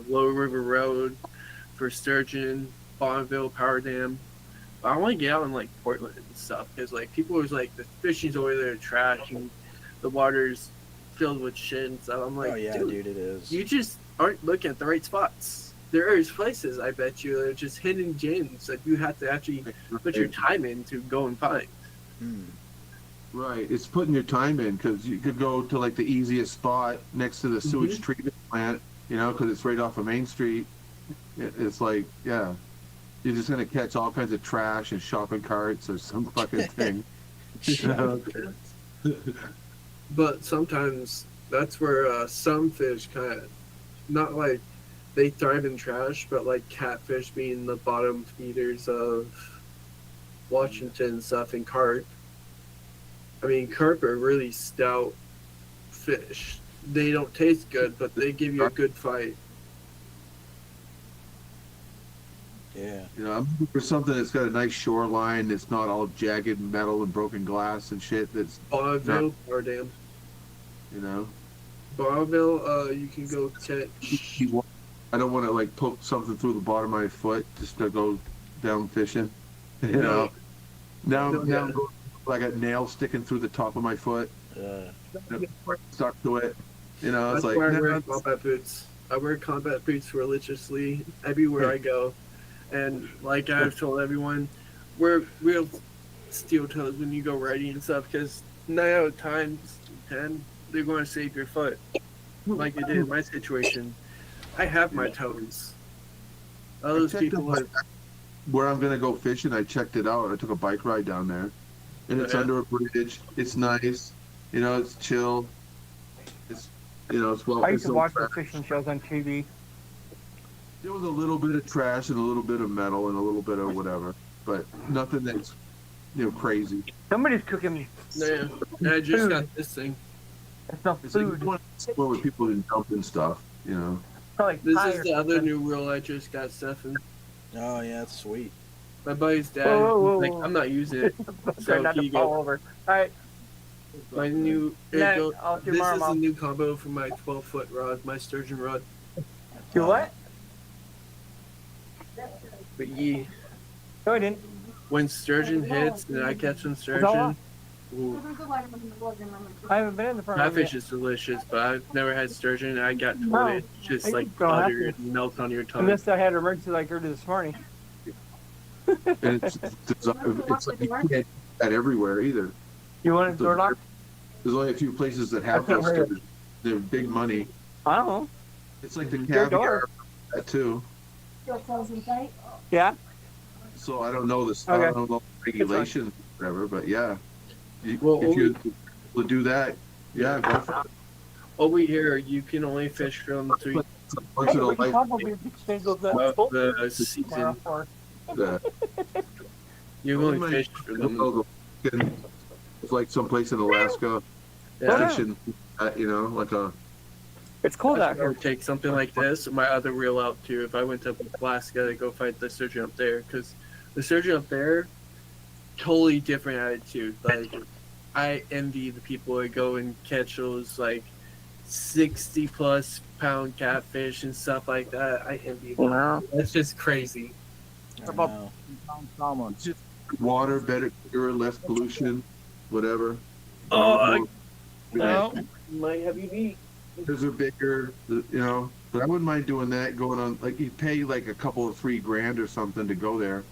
Lower River Road for sturgeon, Bonneville Power Dam. I want to get out in like Portland and stuff because like people was like the fishing's over there trash and the water's filled with shit and stuff. I'm like, Oh yeah, dude, it is. you just aren't looking at the right spots. There is places I bet you that are just hidden gems that you have to actually put your time in to go and find. Hmm. Right, it's putting your time in because you could go to like the easiest spot next to the sewage treatment plant, you know, because it's right off of Main Street. It's like, yeah, you're just gonna catch all kinds of trash and shopping carts or some fucking thing. You know? But sometimes that's where some fish kind of, not like they thrive in trash, but like catfish being the bottom feeders of Washington and stuff, and carp. I mean, carp are really stout fish. They don't taste good, but they give you a good fight. Yeah. You know, I'm looking for something that's got a nice shoreline that's not all jagged metal and broken glass and shit. That's, Bonneville, or damn. you know, Bonneville, you can go catch. I don't want to like poke something through the bottom of my foot just to go down fishing. You know, now I'm going, like a nail sticking through the top of my foot, stuck to it. You know, it's That's like why I wear combat boots. I wear combat boots religiously everywhere I go. And like I've told everyone, wear real steel toes when you go riding and stuff because 9 out of times 10, they're going to save your foot. Like it did in my situation. I have my toes. Those people like where I'm gonna go fishing. I checked it out. I took a bike ride down there, and it's Yeah. under a bridge. It's nice. You know, it's chill. It's it's well. I used it's to no watch the trash. fishing shows on TV. There was a little bit of trash and a little bit of metal and a little bit of whatever, but nothing that's crazy. Somebody's cooking. yeah. And I just got this thing. It's not It's like food. you want to explore with people and dumping stuff. You know. Like This pie is or the other something. new rule I just got, Stefan. Oh yeah, that's sweet. My buddy's dad, Whoa. like, I'm not using it. Try So not here to you fall go. over. All right. My new. Nah, this I'll do is tomorrow, a Mom. new combo for my 12-foot rod, my sturgeon rod. Do what? But yeah, No, I didn't. when sturgeon hits and I catch some all. sturgeon, ooh, I haven't been in the front. catfish is delicious. But I've never had sturgeon. I got told No, it just I like don't have butter to. and melts on your tongue. Unless I had an emergency like earlier this morning. And it's like you can't get that everywhere either. You want it door locked? There's only a few places that have I can't those. hear it. Sturgeon. They're big money. I don't know. It's like the Your door. caviar that too. Yeah. So I don't know this. Okay. I don't know the regulations, whatever. But yeah, Well, if you will do that, yeah, go for it. Over here, you can only fish from 3 Once in a we can life, probably exchange those of both the season. tomorrow. You only fish for them. it's like someplace in Alaska, Yeah. fishing, like a. It's cold out I here. would take something like this, my other reel out too. If I went to Alaska to go fight the sturgeon up there, because the sturgeon up there, totally different attitude. Like, I envy the people that go and catch those like 60+ pound catfish and stuff like that. I envy them. Wow. That's just crazy. I know. Water, better, pure, less pollution, whatever. Oh, No. might have you beat. Those are bigger, but I wouldn't mind doing that, going on, like, you pay like a couple of $3,000 or something to go there,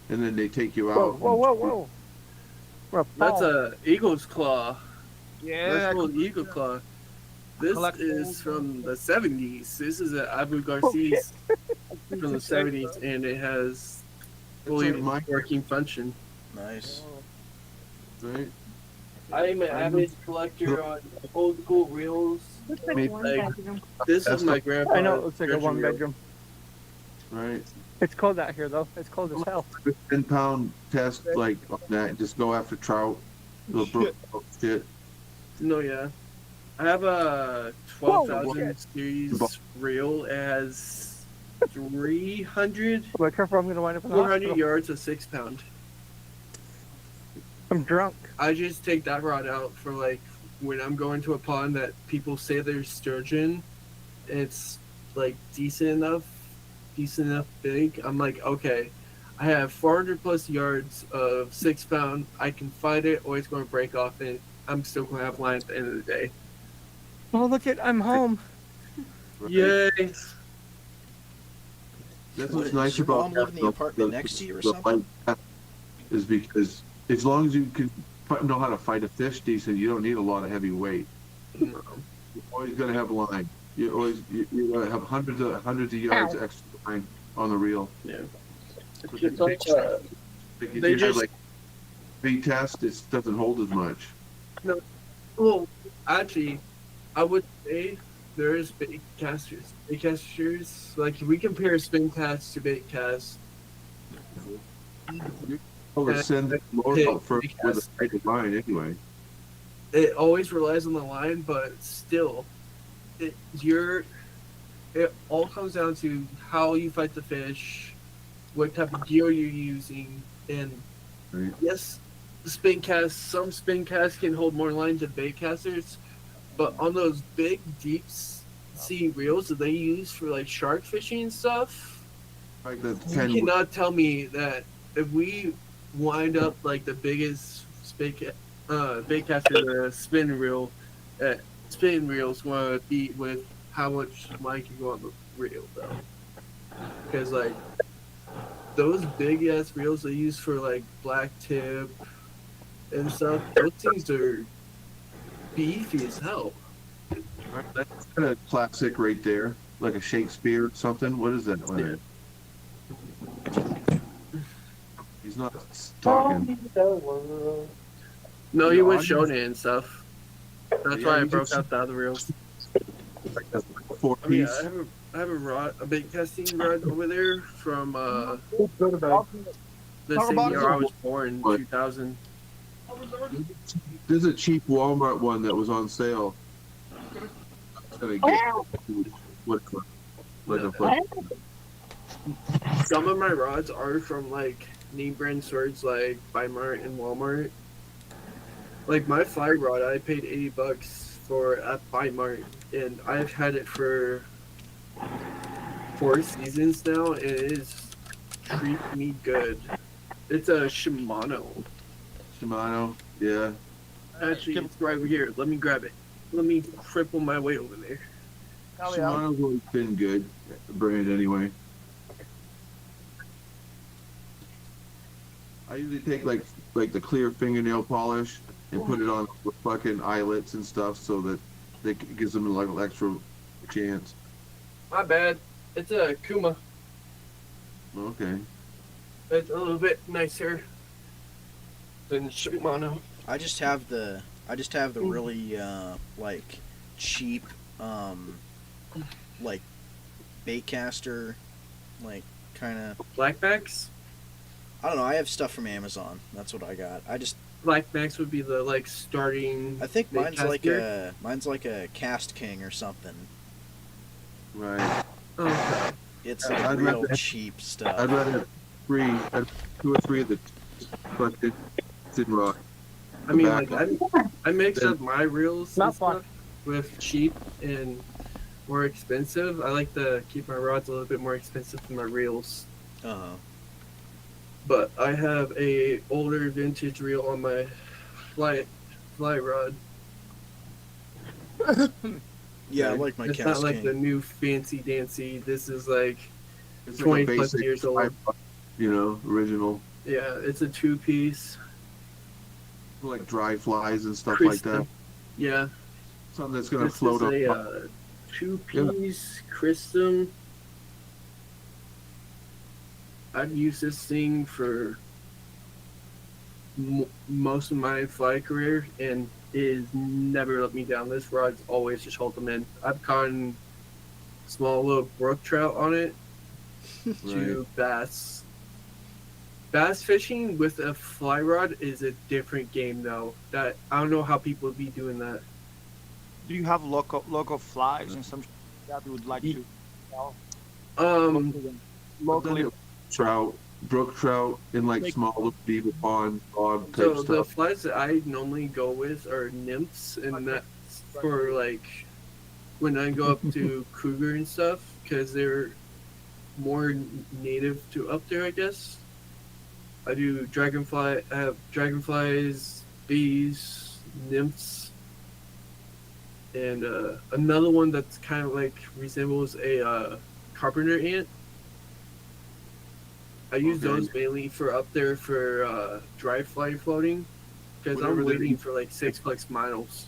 and then they take you Whoa, out. whoa. We're That's fall. a eagle's claw. Yeah. That's a little eagle claw. This Collect is old from the 70s. This is a Abu Oh, Garcia's from the 70s, and it has fully like mine. working function. Nice. Right? I'm an avid collector on old school reels. Looks like Maybe- one Like, bedroom. this is my grandpa's. I know it looks like a treasure one reel. bedroom. Right. It's cold out here though. It's cold as hell. 10-pound test like on that. Just go after trout. Little brook shit. No, yeah. I have a Whoa, 12,000 series reel. It has 300, Be careful, I'm gonna wind up in the 400 hospital. yards of 6-pound. I'm drunk. I just take that rod out for like when I'm going to a pond that people say there's sturgeon. It's like decent enough big. I'm like, okay, I have 400 plus yards of 6-pound. I can fight it, or it's going to break off, and I'm still going to have line at the end of the day. Oh look it, I'm home. Right? Yay! That's What, what's nice does your about mom live in the apartment next to you or something? fight is because as long as you can know how to fight a fish decent, you don't need a lot of heavy weight. No. You're always gonna have line. You're gonna have hundreds of yards extra line on the reel. Yeah. But It's the like, Like if they you have just- like V test, it doesn't hold as much. well, actually, I would say there is bait casters. Bait casters, like if we compare spin casts to bait casts, Or Yeah. send the lower Okay, out first with a tighter line anyway. it always relies on the line, but still, it all comes down to how you fight the fish, what type of gear you're using, and Right. yes, some spin casts can hold more line than bait casters, but on those big deep sea reels that they use for like shark fishing and stuff, Like the you 10 cannot tell me that if we wind up like the biggest bait caster, the spin reel, spin reels want to beat with how much line can go on the reel though, because like those big ass reels they use for like black tip and stuff, those things are beefy as hell. That's kind of classic right there, like a Shakespeare or something. What is that? Yeah. He's not talking. No, he Yeah, was I'm- showing it and stuff. That's Yeah, why I you broke did- out the other reels. Like a 4-piece. I have a rod, a bait casting rod over there from the Talk same about year it. I was born, What? 2000. There's a cheap Walmart one that was on sale. I was gonna get what? Some of my rods are from like name brand stores like Brainrot and Walmart. Like my fly rod, I paid $80 for at Brainrot, and I've had it for 4 seasons now, and it is treating me good. It's a Shimano. Shimano, yeah. Actually, it's right over here. Let me grab it. Let me cripple my way over there. Shimano's always been good brand anyway. I usually take like the clear fingernail polish and put it on with fucking eyelets and stuff so that it gives them like an extra chance. My bad. It's a Kuma. Okay. It's a little bit nicer than Shimano. I just have the really like cheap like bait caster, like kind of, Blackbacks? I don't know. I have stuff from Amazon. That's what I got. Blackbacks would be the like starting. I think bait mine's like a Cast King or something. Right. Okay. It's like I'd real rather- cheap stuff. I'd rather have 2 or 3 of the fucking tin rock. I mean, Back like I mix up my reels Not and stuff with cheap and more expensive. I like to keep my rods a little bit more expensive than my reels. Uh-huh. But I have a older vintage reel on my fly rod. Yeah, I like my It's Cast not like King. the new fancy dancy. This is like It's 20 like a plus basic years old. original. Yeah, it's a 2-piece. Like dry flies and stuff Crispy. like that. Yeah. Something that's gonna This float is up. a two-piece Christum. I've used this thing for most of my fly career, and it has never let me down. This rod's always just hold them in. I've caught small little brook trout on it to bass. Bass fishing with a fly rod is a different game, though. That I don't know how people would be doing that. Do you have local flies and some that you would like to sell locally? Trout, brook trout, in like small little beaver pond, bog type So the stuff. flies that I normally go with are nymphs, and that's for like when I go up to cougar and stuff, because they're more native to up there, I guess. I do dragonfly. I have dragonflies, bees, nymphs, and another one that's kind of like resembles a carpenter ant. I use those mainly for up there for dry fly floating, because I'm waiting for like 6 miles.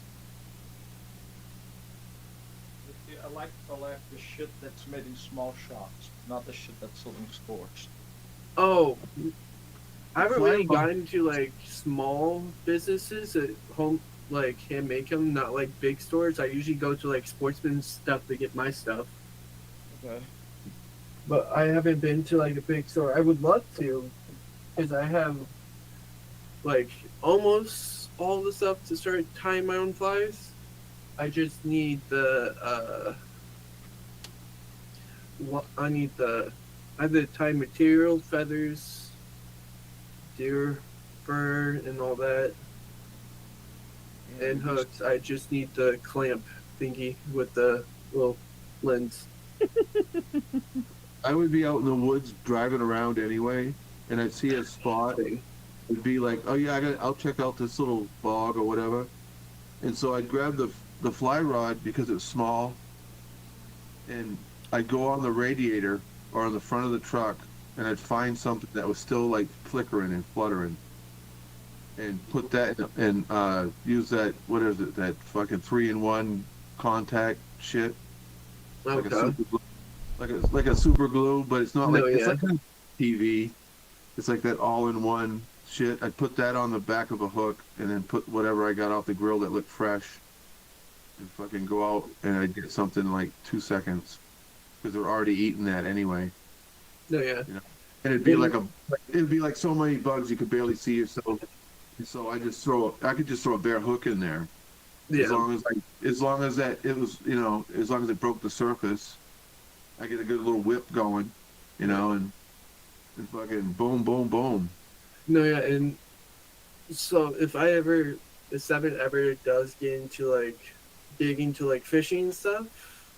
I like to collect the shit that's made in small shops, not the shit that's sold in stores. Oh, I haven't really gotten into like small businesses at home, like hand make them, not like big stores. I usually go to like Sportsman stuff to get my stuff. Okay. But I haven't been to like a big store. I would love to, because I have like almost all the stuff to start tying my own flies. I just need the I have the tie material, feathers, deer fur, and all that, and hooks. I just need the clamp thingy with the little lens. I would be out in the woods driving around anyway, and I'd see a spot. It'd be like, oh yeah, I'll check out this little bog or whatever. And so I'd grab the fly rod because it's small, and I'd go on the radiator or on the front of the truck, and I'd find something that was still like flickering and fluttering, and put that in, and use that, what is it, that fucking 3-in-1 contact shit, like a super glue, like a super glue, but it's not like it's like TV. It's like that all-in-one shit. I'd put that on the back of a hook, and then put whatever I got off the grill that looked fresh, and fucking go out, and I'd get something in like 2 seconds, because they're already eating that anyway. No, yeah. You know? And it'd be like so many bugs you could barely see yourself. So I could just throw a bare hook in there. Yeah. As long as it broke the surface, I get a good little whip going, and fucking boom, boom, boom. No, yeah, and so if Seven ever does get into like dig into like fishing and stuff,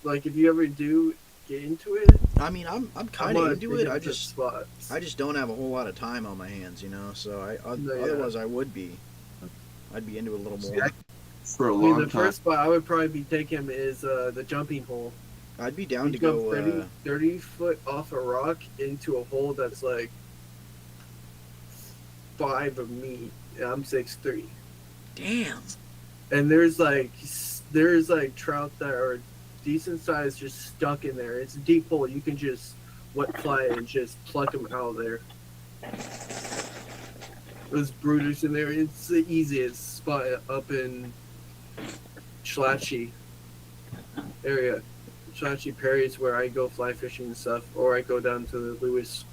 like if you ever do get into it, I mean, I'm kind of into it. I just don't have a whole lot of time on my hands, So otherwise I would be. I'd be into it a little more. For a long time. The first spot I would probably be taking is the jumping hole. I'd be down to go 30 foot off a rock into a hole that's like 5 of me. And I'm 6'3". Damn. And there's like trout that are decent size just stuck in there. It's a deep hole. You can just wet fly and just pluck them out of there. Those brooders in there. It's the easiest spot up in Schlachie area. Schlachie Perry is where I go fly fishing and stuff, or I go down to the Lewis.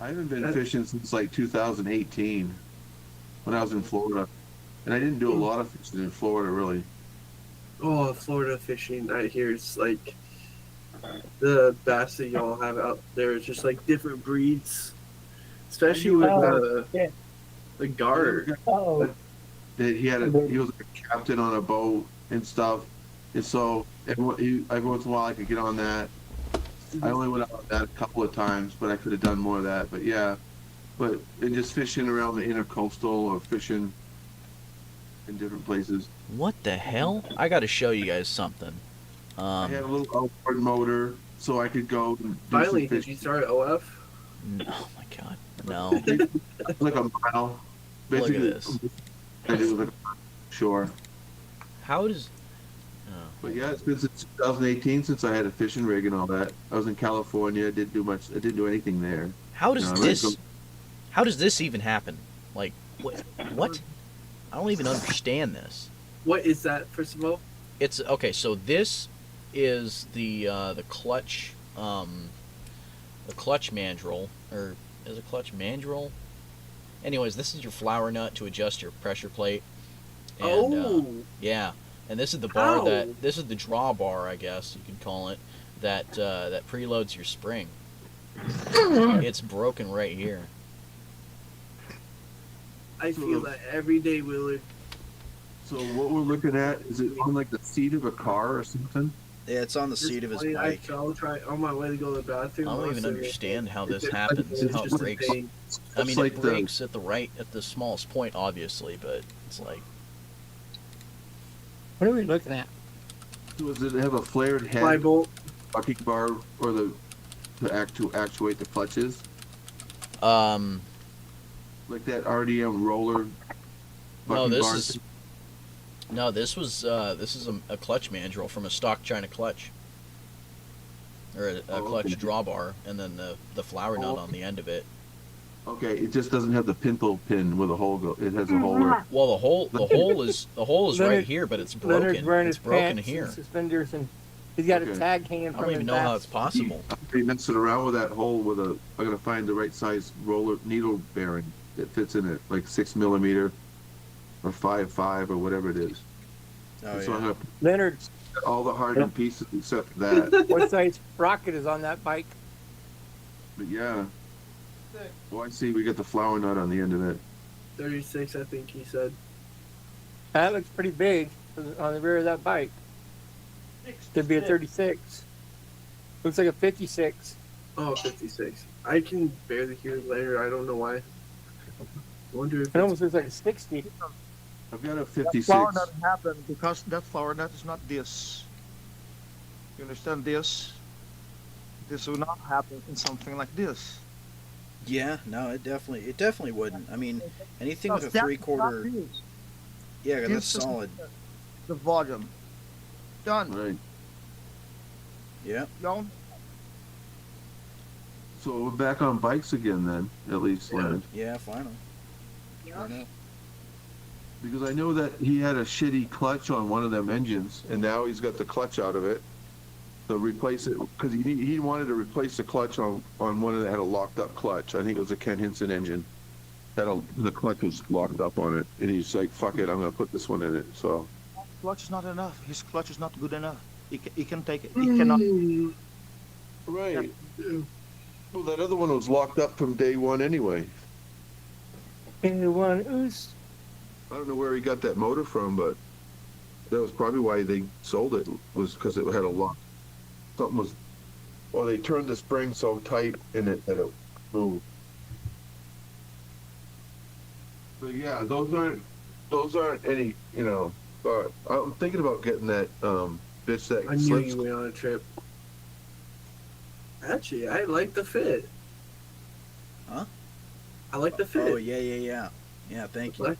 I haven't been fishing since like 2018 when I was in Florida, and I didn't do a lot of fishing in Florida really. Oh, Florida fishing! I hear it's like the bass that y'all have out there is just like different breeds, especially with the gar. He was a captain on a boat and stuff, and so every once in a while I could get on that. I only went out on that a couple of times, but I could have done more of that. But yeah, and just fishing around the intercoastal or fishing in different places. What the hell? I got to show you guys something. I had a little outboard motor, so I could go. And Finally, did you start at OF? No, oh my god, no. Like a mile. Basically, look at this. shore. How does? Oh, But yeah, it's been since 2018 since I had a fishing rig and all that. I was in California. I didn't do much. I didn't do anything there. how You does know, I might go- this? How does this even happen? Like, what? What? I don't even understand this. What is that? First of all, It's okay. So this is the clutch mandrel, or is it clutch mandrel? Anyways, this is your flower nut to adjust your pressure plate. And, yeah, and this is the bar this is the drawbar, I guess you could call it, that preloads your spring. It's broken right here. I feel that every day, Willard. So what we're looking at, is it on like the seat of a car or something? Yeah, it's on the seat of his This morning bike. I fell try on my way to go to the bathroom. I don't even also, understand how this it's happens, how it just a breaks. pain. I It's mean, like it breaks at the smallest point, obviously, but it's like, What are we looking at? Does it have a flared head, Fly bolt. bucking bar, or to actuate the clutches? um, Like that RDM roller no, bucking this bar? is no, this is a clutch mandrel from a stock China clutch, or a clutch okay. drawbar, and then the flower nut on the end of it. Okay, it just doesn't have the pintle pin with a hole. It has a hole where. Well, the hole is right Leonard- here, but it's Leonard's broken. wearing It's his broken pants here. and suspenders, and he's got a Okay. tag hanging I from don't his even know back. how it's possible. I'm messing around with that hole with a. I'm gonna find the right size roller needle bearing that fits in it, like 6 mm or 5.5 or whatever it is. Oh So I'm yeah. gonna Leonard, put all the hardened pieces except that. what size rocket is on that bike? But yeah. Oh, I see. We got the flower nut on the end of it. 36, I think he said. That looks pretty big on the rear of that bike. Could be a 36. Looks like a 56. Oh, 56. I can barely hear later. I don't know why. I wonder if It almost looks like a 60. I've got a That 56. flower nut happened because that flower nut is not this. You understand this? This will not happen in something like this. Yeah, no, it definitely wouldn't. I mean, anything with a Because that is 3/4. not this. Yeah, that's This is solid. The volume. Done. Right. Yeah. Don't. So we're back on bikes again then, at least, Leonard. Yeah, finally. I know. Because I know that he had a shitty clutch on one of them engines, and now he's got the clutch out of it. So replace it, because he wanted to replace the clutch on one that had a locked up clutch. I think it was a Ken Hinson engine. The clutch was locked up on it, and he's like, "Fuck it, I'm gonna put this one in it." So Clutch is not enough. His clutch is not good enough. He can take it. He cannot. right. Well, that other one was locked up from day one anyway. Anyone who's I don't know where he got that motor from, but that was probably why they sold it, was because it had a lock. Something was, or they turned the spring so tight in it that it moved. But yeah, those aren't any, but I'm thinking about getting that bitch that I knew slips. you went on a trip. Actually, I like the fit. Huh? I like the fit. Oh yeah. Yeah, thank you. Like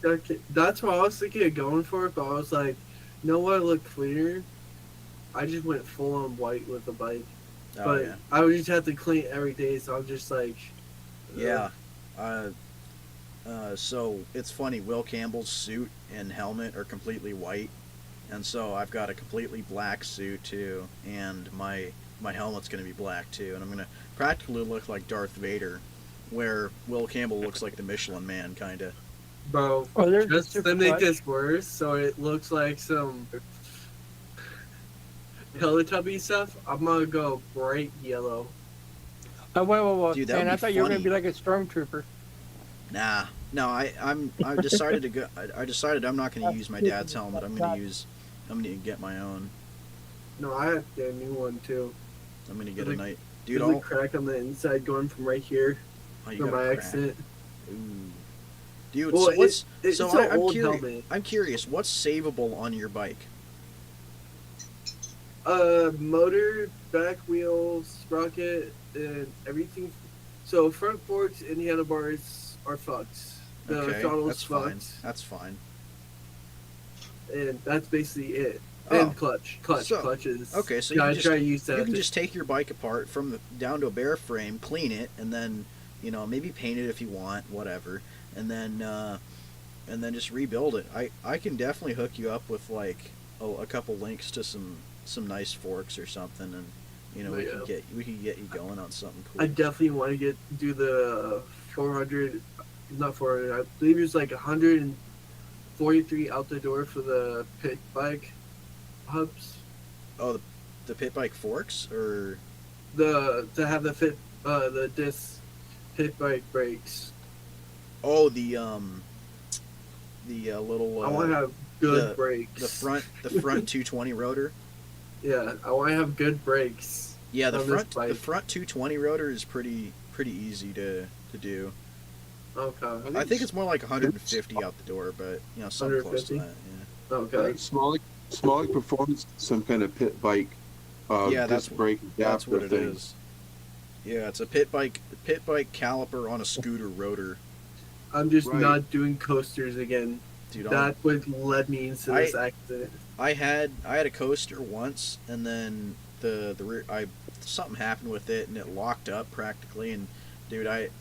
that's what I was thinking of going for, but I was like, you know what, look cleaner. I just went full on white with the bike, Oh but yeah. I would just have to clean it every day, so I'm just like, Yeah. So it's funny. Will Campbell's suit and helmet are completely white, and so I've got a completely black suit too, and my helmet's gonna be black too, and I'm gonna practically look like Darth Vader, where Will Campbell looks like the Michelin Man, kind of. bro, Oh, there's just super to make clutch. this worse, so it looks like some Teletubby stuff. I'm gonna go bright yellow. Whoa. Dude, that would Man, I be thought you were going to funny. be like a stormtrooper. Nah, no, I decided to go. I decided I'm not gonna use my dad's helmet. I'm gonna get my own. No, I have to get a new one too. I'm gonna get a Like- night. Dude, There's a I'll, crack on the inside going from right here oh, you from got a my crack. accident. Ooh. Dude, Well, so what's it's so an I'm old curious. helmet. I'm curious. What's savable on your bike? Motor, back wheels, sprocket, and everything. So front forks and handlebars are fucked. The Okay, throttle's that's fine. fucked. That's fine. and that's basically it. Oh. And clutch is Okay, so yeah, I try to use that. you can just take your bike apart down to a bare frame, clean it, and then maybe paint it if you want, whatever, and then just rebuild it. I can definitely hook you up with like a couple links to some nice forks or something, and we can get you going on something cool. I definitely want to do the 400, not 400. I believe it's like 143 out the door for the pit bike hubs. Oh, the pit bike forks, or to have the disc pit bike brakes. Oh, the little. I want to have good brakes. The front 220 rotor. Yeah, I want to have good brakes. Yeah, the front 220 rotor is pretty easy to do. Okay. I think it's more like 150 out the door, but something close to that. Yeah. Okay. Small performance, some kind of pit bike. That's brake that's what it thing. is. Yeah, it's a pit bike caliper on a scooter rotor. I'm just not doing coasters again. Dude, that would lead me into this accident. I had a coaster once, and then the rear something happened with it, and it locked up practically. And dude,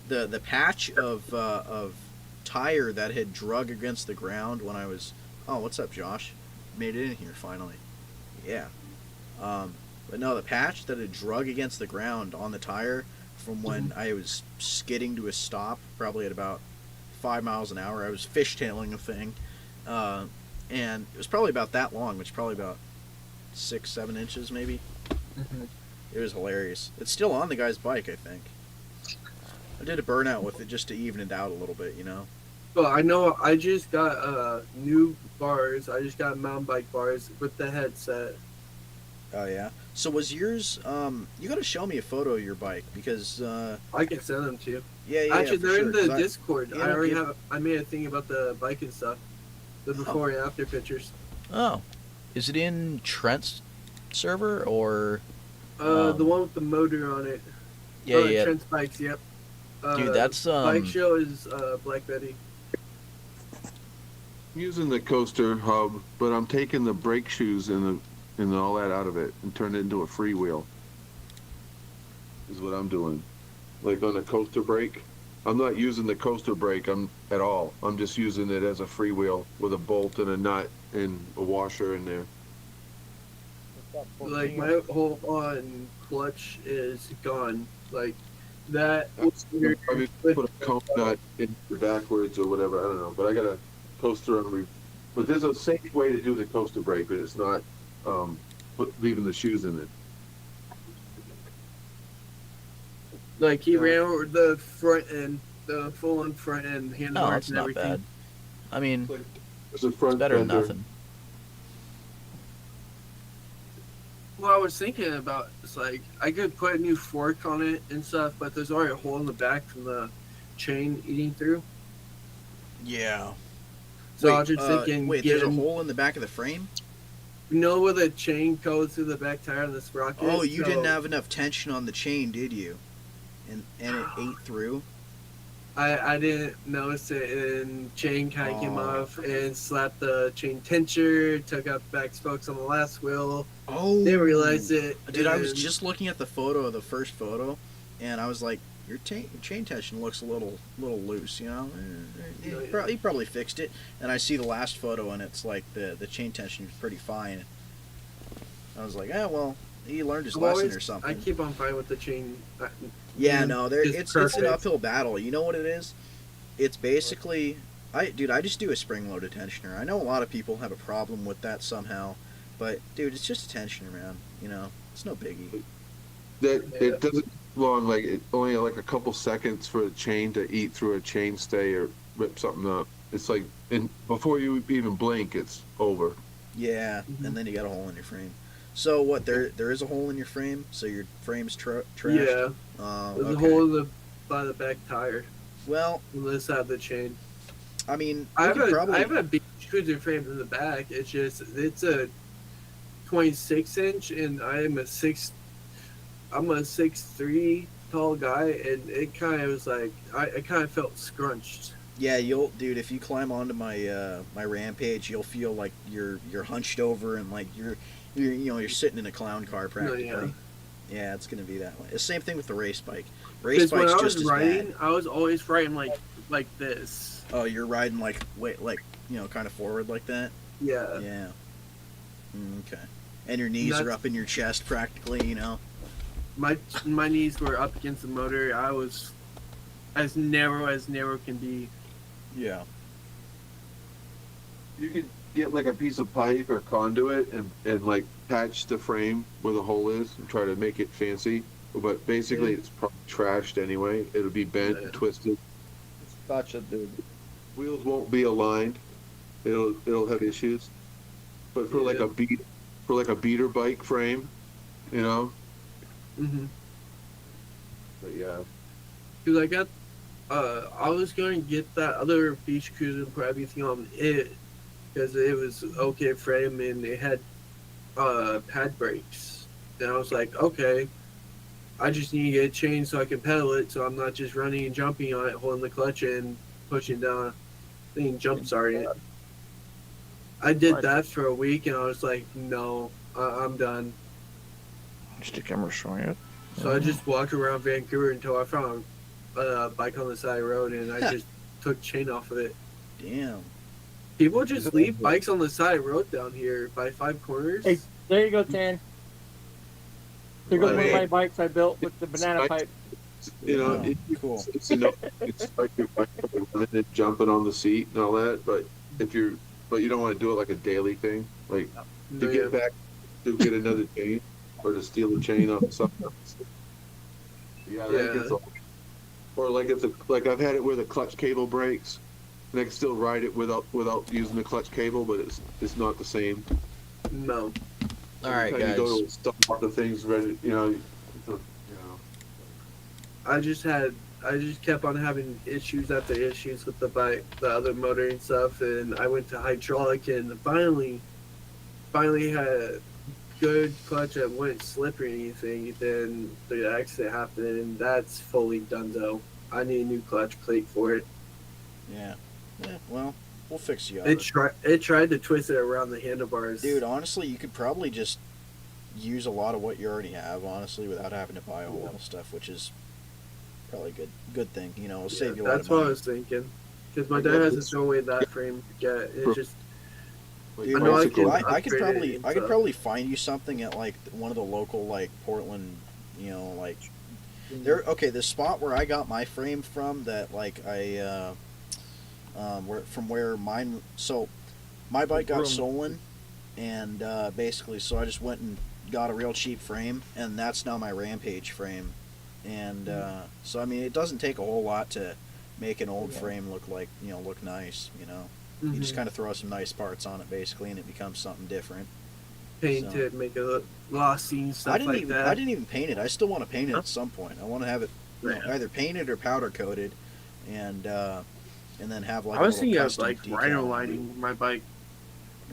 the patch of tire that had drug against the ground when I was what's up, Josh? Made it in here finally. Yeah. But no, the patch that had drug against the ground on the tire from when I was skidding to a stop, probably at about 5 miles an hour. I was fishtailing a thing, and it was probably about that long, which is probably about 6-7 inches maybe. Mm-hmm. It was hilarious. It's still on the guy's bike, I think. I did a burnout with it just to even it out a little bit, Well, I know I just got new bars. I just got mountain bike bars with the headset. Oh yeah. So was yours? You got to show me a photo of your bike because I can send them to you. Yeah. Actually, they're in sure, the Discord. I I already have. I made a thing about the bike and stuff. The before and after pictures. Oh, is it in Trent's server or? The one with the motor on it. Yeah. Trent's bikes. Yep. Dude, that's bike show is Black Betty. I'm using the coaster hub, but I'm taking the brake shoes and all that out of it and turn it into a freewheel. Is what I'm doing. Like on the coaster brake, I'm not using the coaster brake at all. I'm just using it as a freewheel with a bolt and a nut and a washer in there. Like my whole on clutch is gone. Like that. I mean, put a cone nut in backwards or whatever. I don't know, but I got a coaster on. But there's a safe way to do the coaster brake, but it's not leaving the shoes in it. Like he ran over the front end, the full on front end handlebars No, it's and not everything. bad. I mean, It's a it's front better than fender. nothing. Well, I was thinking about it's like I could put a new fork on it and stuff, but there's already a hole in the back from the chain eating through. Yeah. So I was just thinking, there's a hole in the back of the frame? You know where the chain goes through the back tire of the sprocket? Oh, you didn't have enough tension on the chain, did you? And it ate through? I didn't notice it, and chain kind of came off and slapped the chain tensioner, took out the back spokes on the last wheel. Oh. Didn't realize it. Dude, I was just looking at the first photo, and I was like, your chain tension looks a little loose, He probably fixed it. And I see the last photo, and it's like the chain tension is pretty fine. I was like, well, he learned his lesson or something. I keep on fine with the chain. Yeah, no, it's an perfect. uphill battle. You know what it is? It's basically, I just do a spring-loaded tensioner. I know a lot of people have a problem with that somehow, but dude, it's just a tensioner, man. It's no biggie. It doesn't take long. Like it only like a couple seconds for a chain to eat through a chainstay or rip something up. It's like before you even blink, it's over. Yeah, and then you got a hole in your frame. So what? There is a hole in your frame. So your frame's trashed. Yeah. There's a hole by the back tire. Well, on this side of the chain. I mean, I have a big cruiser frame in the back. It's a 26-inch, and I'm a 6'3" tall guy, and it kind of was like I kind of felt scrunched. Yeah, dude. If you climb onto my rampage, you'll feel like you're hunched over and like you're sitting in a clown car practically. yeah. Yeah, it's gonna be that way. The same thing with the race bike. Race Because when bike's I was just as riding, bad. I was always riding like this. Oh, you're riding like kind of forward like that. Yeah. Yeah. Okay. And your knees are That's- up in your chest practically. My knees were up against the motor. I was as narrow can be. Yeah. You could get like a piece of pipe or conduit and like patch the frame where the hole is and try to make it fancy. But basically, it's probably trashed anyway. It'll be bent and twisted. Gotcha, dude. Wheels won't be aligned. It'll have issues. But for like a beater bike frame, Mm-hmm. But yeah. Because I got, I was going to get that other beach cruiser and put everything on it because it was okay frame and it had pad brakes. And I was like, okay, I just need to get a chain so I can pedal it, so I'm not just running and jumping on it, holding the clutch and pushing down, thinking jump starting it. I did that for a week and I was like, no, I'm done. Just the camera showing it. So I just walked around Vancouver until I found a bike on the side of the road and I just took chain off of it. Damn. People just leave bikes on the side of the road down here by Five Corners. Hey, there you go, Tan. There goes one of my Right. bikes I built with the banana pipe. Cool. It's like your bike running and jumping on the seat and all that. But you don't want to do it like a daily thing. Like to get back to get another chain or to steal a chain off something else. Yeah, that gets old. Or like I've had it where the clutch cable breaks, and I can still ride it without using the clutch cable, but it's not the same. No. All right, Every time guys. you go to stop the things ready, I just kept on having issues after issues with the bike, the other motor and stuff, and I went to hydraulic and finally had a good clutch that wouldn't slip or anything. Then the accident happened, and that's fully done though. I need a new clutch plate for it. Yeah. Yeah. Well, we'll fix you. It tried to twist it around the handlebars. Dude, honestly, you could probably just use a lot of what you already have, honestly, without having to buy a whole lot of stuff, which is probably a good thing. It'll save you a lot of That's what money. I was thinking. Because my dad has no way that frame yet. It's just Dude, I know I can I could upgrade it probably and stuff. find you something at like one of the local like Portland, like there. Okay, the spot where I got my frame from that like where mine. So my bike got stolen, and basically, so I just went and got a real cheap frame, and that's now my Rampage frame, and so I mean it doesn't take a whole lot to make an old frame look like look nice. You just kind of throw some nice parts on it, basically, and it becomes something different. paint So- it, make it look glossy and stuff I didn't like even that. I didn't even paint it. I still want to paint it at some point. I want to have it either painted or powder coated, and then have like I was a little thinking of custom like decal rhino on it. lining my bike.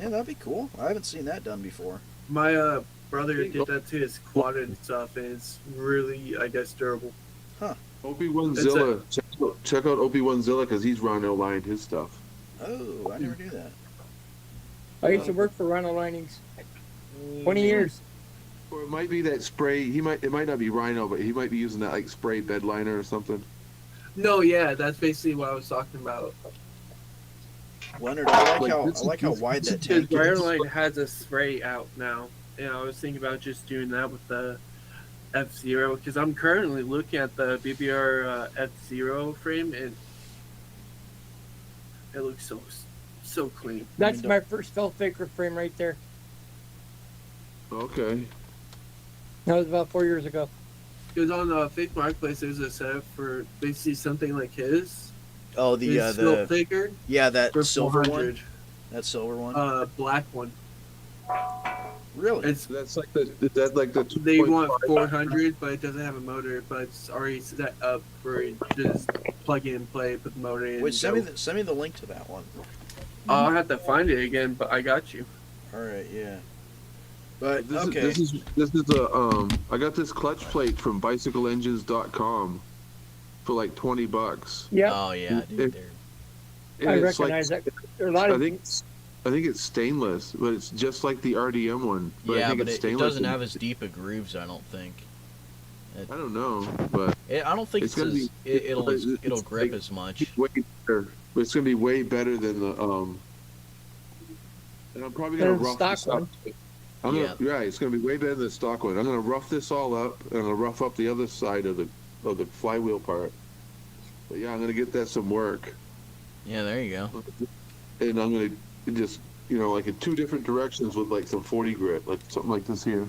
Yeah, that'd be cool. I haven't seen that done before. My brother did that to his quad and stuff, and it's really, I guess, durable. Opie1Zilla. Check out Opie1Zilla because he's rhino lined his stuff. Oh, I never knew that. I used to work for Rhino Linings. 20 years. Or it might be that spray. It might not be rhino, but he might be using that like spray bed liner or something. No, yeah, that's basically what I was talking about. Leonard, I Like, like how wide that Because tank is. Brainrot has a spray out now, and I was thinking about just doing that with the F-Zero, because I'm currently looking at the BBR F-Zero frame, and it looks so clean. That's my first felt faker frame right there. Okay. That was about 4 years ago. Because on the Fake Marketplace, there's a setup for basically something like his. Oh, the His Phil Faker that for silver 400. one. That silver one. Black one. Really? It's That's like the They 2.5. want 400, but it doesn't have a motor, but it's already set up for just plug in, play, put the motor in. Wait, send go. me the link to that one. I'll have to find it again, but I got you. All right, yeah. But okay. This is I got this clutch plate from bicycleengines.com for like $20. Yeah. Oh yeah, dude. If- They're Yeah, I it's like recognize that. There are a lot I of think it's stainless, but it's just like the RDM one. But I Yeah, think but it's it stainless. doesn't have as deep a grooves. I don't think. I don't know, but I don't think it's it's gonna be as it'll it's grip like as much. way better. But it's gonna be way better than the And I'm probably gonna better than rough stock this up. one. Yeah. It's gonna be way better than the stock one. I'm gonna rough this all up, and I'm gonna rough up the other side of the flywheel part. But yeah, I'm gonna get that some work, Yeah, there you go. and I'm gonna just like in two different directions with like some 40 grit, like something like this here,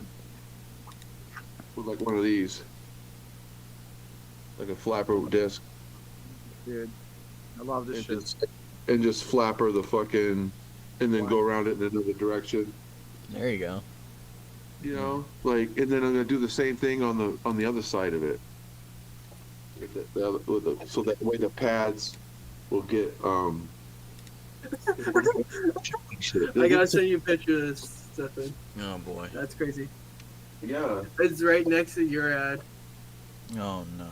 with like one of these, like a flapper disc, Dude, I love this and shit. just flapper the fucking, and then go around it in another direction. There you go. Like, and then I'm gonna do the same thing on the other side of it. So that way the pads will get I gotta send you a picture of this, Stefan. Oh boy. That's crazy. Yeah. It's right next to your ad. Oh no.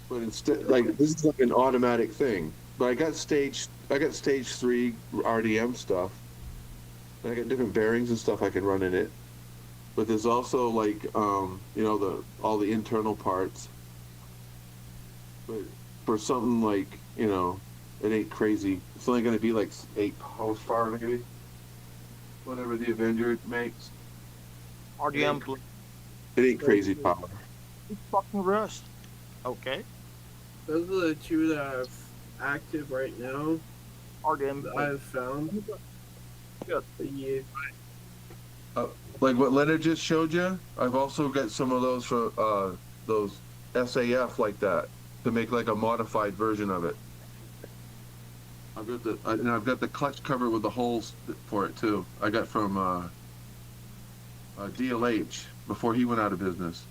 But instead, like, this is like an automatic thing. But I got stage 3 RDM stuff. And I got different bearings and stuff I can run in it. But there's also like all the internal parts. But for something like, it ain't crazy. It's only gonna be like 8 horsepower maybe. Whatever the Avenger makes. RDM, please. It ain't crazy power. It's fucking rust. Okay. Those are the two that are active right now RDM, that I've found. Good. Yeah. Like what Leonard just showed you, I've also got some of those for those SAF like that to make like a modified version of it. I've got the clutch cover with the holes for it too. I got from DLH before he went out of business.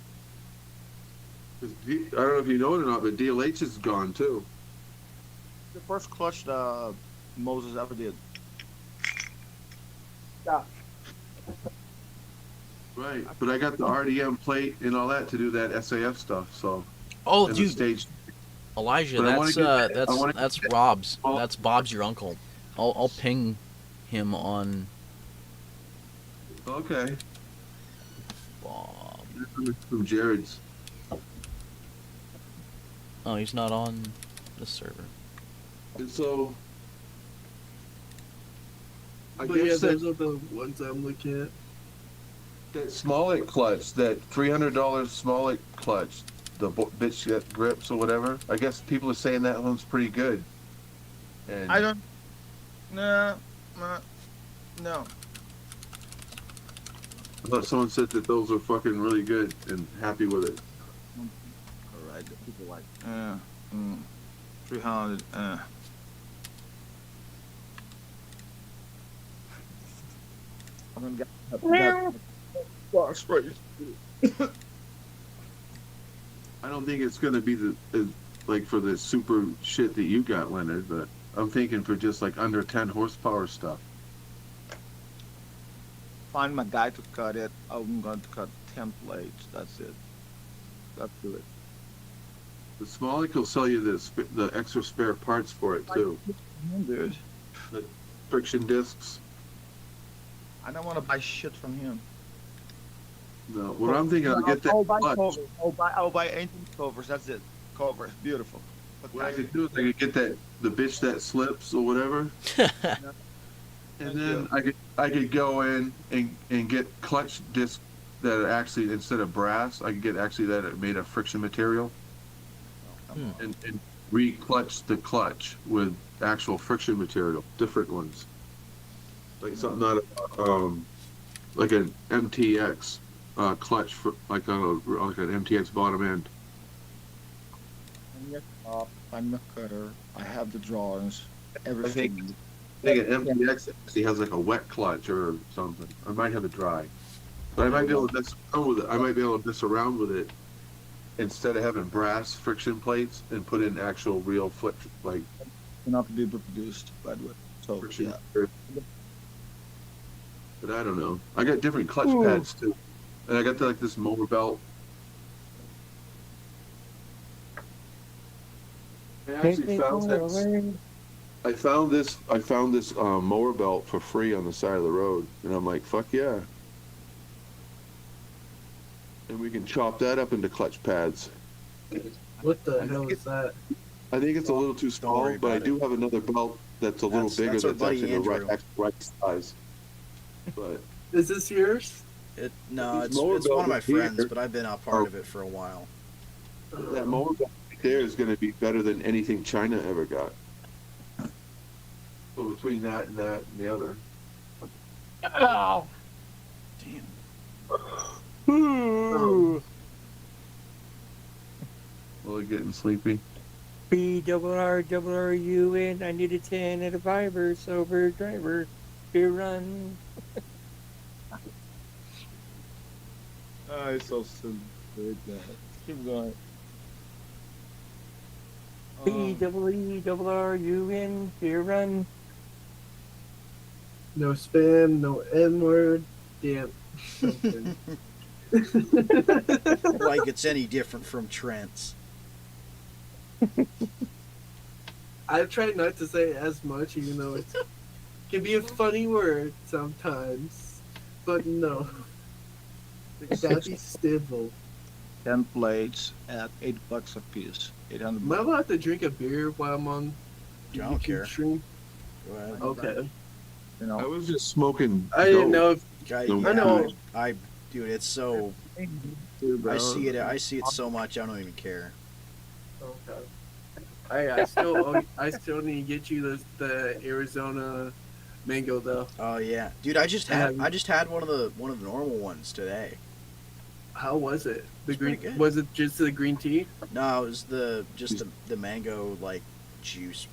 I don't know if you know it or not, but DLH is gone too. The first clutch Moses ever did. Yeah. Right, but I got the RDM plate and all that to do that SAF stuff. So Oh, and the dude, stage. Elijah, But I wanna that's Rob's. That's Bob's your uncle. I'll ping him on Okay, Bob. from Jared's. Oh, he's not on the server. And so I But yeah, guess those are the ones I'm looking at. that Smollett clutch, that $300 Smollett clutch, the bitch that grips or whatever. I guess people are saying that one's pretty good. And I don't. No. I thought someone said that those are fucking really good and happy with it. All right, the people like 300. I'm gonna get that box spray. I don't think it's gonna be like for the super shit that you got, Leonard, but I'm thinking for just like under 10 horsepower stuff. Find my guy to cut it. I'm going to cut 10 plates. That's it. That's it. The Smollett will sell you the extra spare parts for it too. Dude, The friction discs. I don't want to buy shit from him. No, what I'm thinking, I'll get that I'll buy clutch. covers. I'll buy engine covers. That's it. Covers. Beautiful. What I could do is I could get the bitch that slips or whatever, and then I could go in and get clutch discs that are actually, instead of brass, I could get actually that are made of friction material, and re-clutch the clutch with actual friction material, different ones, like something out of like an MTX clutch for like an MTX bottom end. I'm a cutter. I have the drawings. Everything. I think an MTX actually has like a wet clutch or something. I might have it dry, but I might be able to mess around with it. I might be able to mess around with it instead of having brass friction plates and put in actual real flip like Cannot be reproduced, by the way. So friction. yeah. But I don't know. I got different clutch pads too, and I got like this motor belt. actually found this. I found this mower belt for free on the side of the road, and I'm like, fuck yeah. And we can chop that up into clutch pads. What the hell is that? I think it's a little too small, worry but I about do have another belt that's a little bigger. That's our That's buddy actually the Andrew. right size. But Is this yours? No, This it's mower one of belt my is here. friends, but I've been a part of it for a while. that mower belt right there is going to be better than anything China ever got. So between that and the other. Oh. Damn. Really getting sleepy. BRRUN. I need a 10 and a 5 sober driver to run. It's so stupid. Keep going. BRRUN to run. No spam, no N word. Damn. Something. Like it's any different from Trent's. I try not to say as much, even though it can be a funny word sometimes. But no. Daddy Stivel. 10 plates at $8 a piece. 800. Am I allowed to drink a beer while I'm on I don't care. stream? Go ahead. Okay. You I know, was just smoking. I didn't dope. know if Guy, No, I know. dude, it's so. I see it so much. I don't even care. Okay. I still need to get you the Arizona mango though. Oh yeah, dude. I just had one of the normal ones today. How was it? The It's green pretty good. was it just the green tea? No, it was just the mango like juice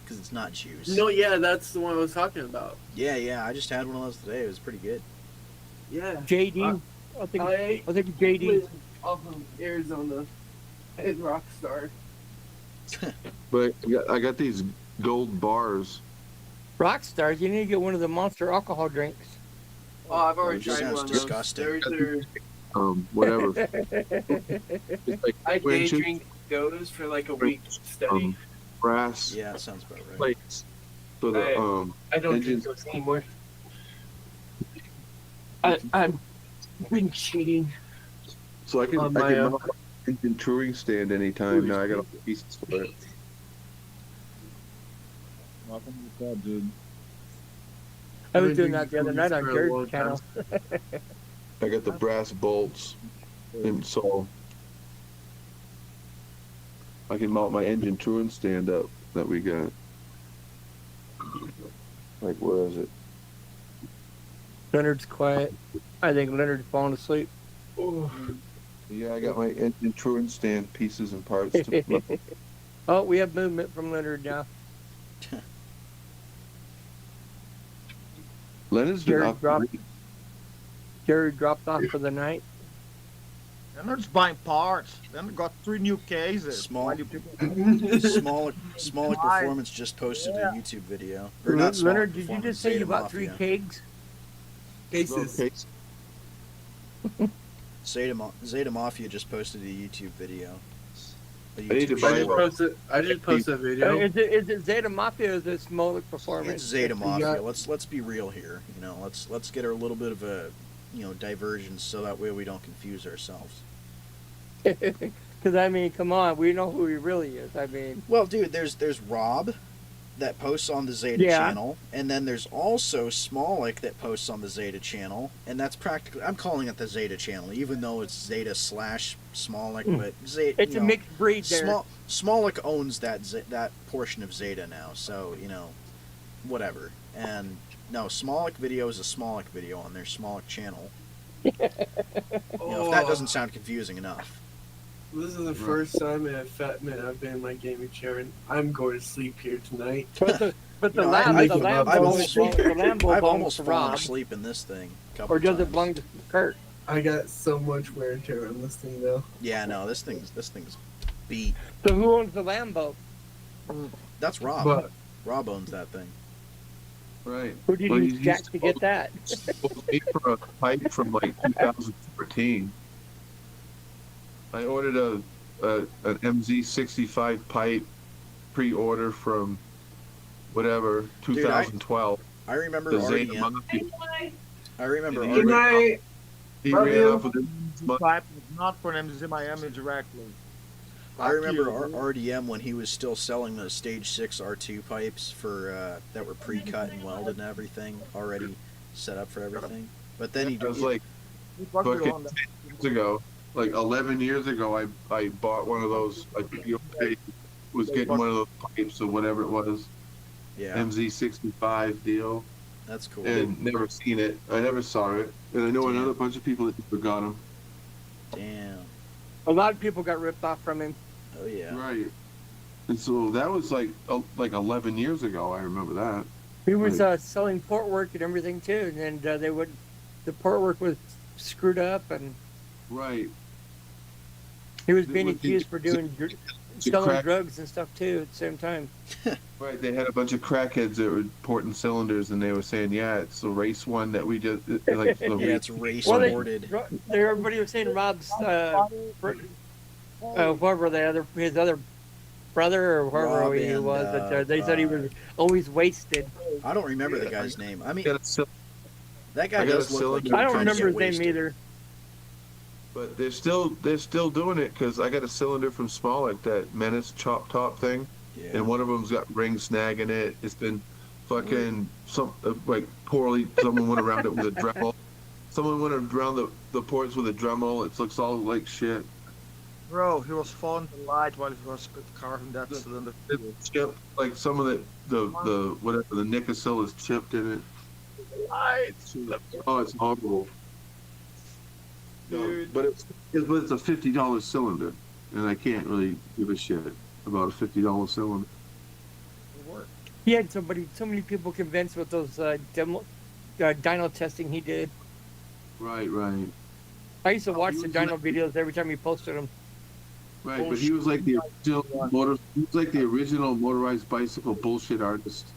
because it's not juice. No, yeah, that's the one I was talking about. Yeah. I just had one of those today. It was pretty good. Yeah. JD. I think I JD. live off of Arizona and Rockstar. But I got these gold bars. Rockstars, you need to get one of the Monster alcohol drinks. Oh, I've already tried Sounds one of those. disgusting. They're Whatever. It's like I day inches, drink those for like a week steady. brass Yeah, that sounds about right. plates. So the I don't engines. drink those anymore. I'm been cheating. So I can On I my, can mount my engine touring stand anytime now. I got all the pieces for it. nothing with that, dude. I I've was been doing that drinking the other night on for a long Jared's channel. I got the brass bolts, and so I can mount my engine touring stand up that we got. Like, where is it? Leonard's quiet. I think Leonard's falling asleep. Yeah, I got my engine touring stand pieces and parts. To Oh, we have movement from Leonard now. Leonard's been Jared up. dropped. Jared dropped off for the night. They're not just buying parts. Then they got 3 new cases. Small. Why do people... Small Performance just posted a YouTube video. Or not Small Leonard, did you Performance, just say you Zeta bought 3 Mafia. kegs? Cases. Zeta Mafia just posted a YouTube video. I need to buy one. I just posted a video. Is it Zeta Mafia or is it Smolik Performance? It's Zeta Mafia. got- Let's be real here. You know, let's get her a little bit of a diversion so that way we don't confuse ourselves. Because I mean, come on, we know who he really is. I mean, Well, dude, there's Rob that posts on the Zeta Yeah. channel, and then there's also Smolik that posts on the Zeta channel, and that's practically I'm calling it the Zeta channel, even though it's Zeta / Smolik, but Zeta. it's a mixed breed there. Smolik owns that portion of Zeta now, so whatever. And no, Smolik video is a Smolik video on their Smolik channel. If that doesn't sound confusing enough. This is the first time in a fat minute I've been in my gaming chair, and I'm going to sleep here tonight. But the You know, lamb, I- the lamb I've belongs almost- the lamb I've belongs almost to fallen Rob, asleep in this thing. A couple or does it times. belong to Kurt? I got so much wear and tear on this thing though. Yeah, no, this thing's beat. So who owns the Lambo? That's Rob. But Rob owns that thing. Right. Who did Well, you he's jack to get that? supposed to pay for a pipe from like 2014. I ordered an MZ65 pipe pre-order from whatever 2012. I remember The Zeta RDM. Monkey. I remember He Good RDM. night. He Love ran you. off with it. Type is not for MZ Miami directly. I remember Fuck you. RDM when he was still selling the Stage 6 R2 pipes for that were pre-cut and welded and everything, already set up for everything. But then he It was like Fuck you fucking on that. 10 years ago, like 11 years ago, I bought one of those. I was getting one of those pipes or whatever it was, yeah, MZ65 deal, that's cool. and never seen it. I never saw it, and I know Damn. another bunch of people that never got them. Damn. A lot of people got ripped off from him. Oh yeah. Right. And so that was like 11 years ago. I remember that. He was Right. selling port work and everything too, and the port work was screwed up, and Right. he was It being was- accused for selling crack- drugs and stuff too at the same time. Right. They had a bunch of crackheads that were porting cylinders, and they were saying, "Yeah, it's the race one that we just like." The Yeah, it's race Well, boarded. Everybody was saying Rob's whoever his other brother or whoever Rob he and, was, but they said he was always wasted. I don't remember the guy's name. I mean, got a cyl- that guy I got does a look like cylinder. he I don't would remember his get name wasted. either. But they're still doing it because I got a cylinder from Smollett, that Menace chop top thing, Yeah. and one of them's got ring snag in it. It's been fucking like poorly. Someone went around it with a Dremel. Someone went around the ports with a Dremel. It looks all like shit. Bro, he was following the light while he was carving that cylinder. It's chipped, like some of the whatever the Nicosil is chipped in it. Oh, it's horrible. No, but it's a $50 cylinder, and I can't really give a shit about a $50 cylinder. He had so many people convinced with those dyno testing he did. Right, right, I used to watch He the was dyno videos every time he posted them. right. But he was like the original motorized bicycle bullshit artist,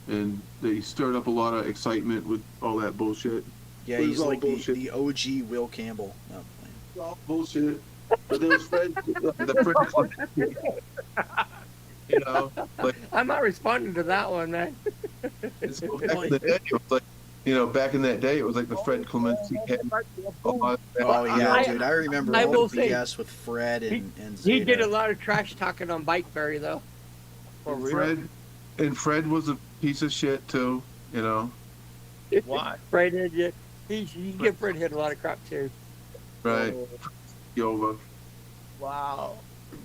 and he stirred up a lot of excitement with all that bullshit. Yeah, It was he's all like bullshit. the OG Will Campbell. No, I'm playing. It's all bullshit. But there was Fred, you know, like I'm not responding to that one, man. it's back in the day, it was like, back in that day, it was like the Fred Clemency. Oh yeah, I- dude, I remember I all will the say, BS with Fred and He Zeta. did a lot of trash talking on Bikeberry though. Fred was a piece of shit too, you know. Why? Fred did. He give Fred hit a lot of crap too. Right. Yova. Wow.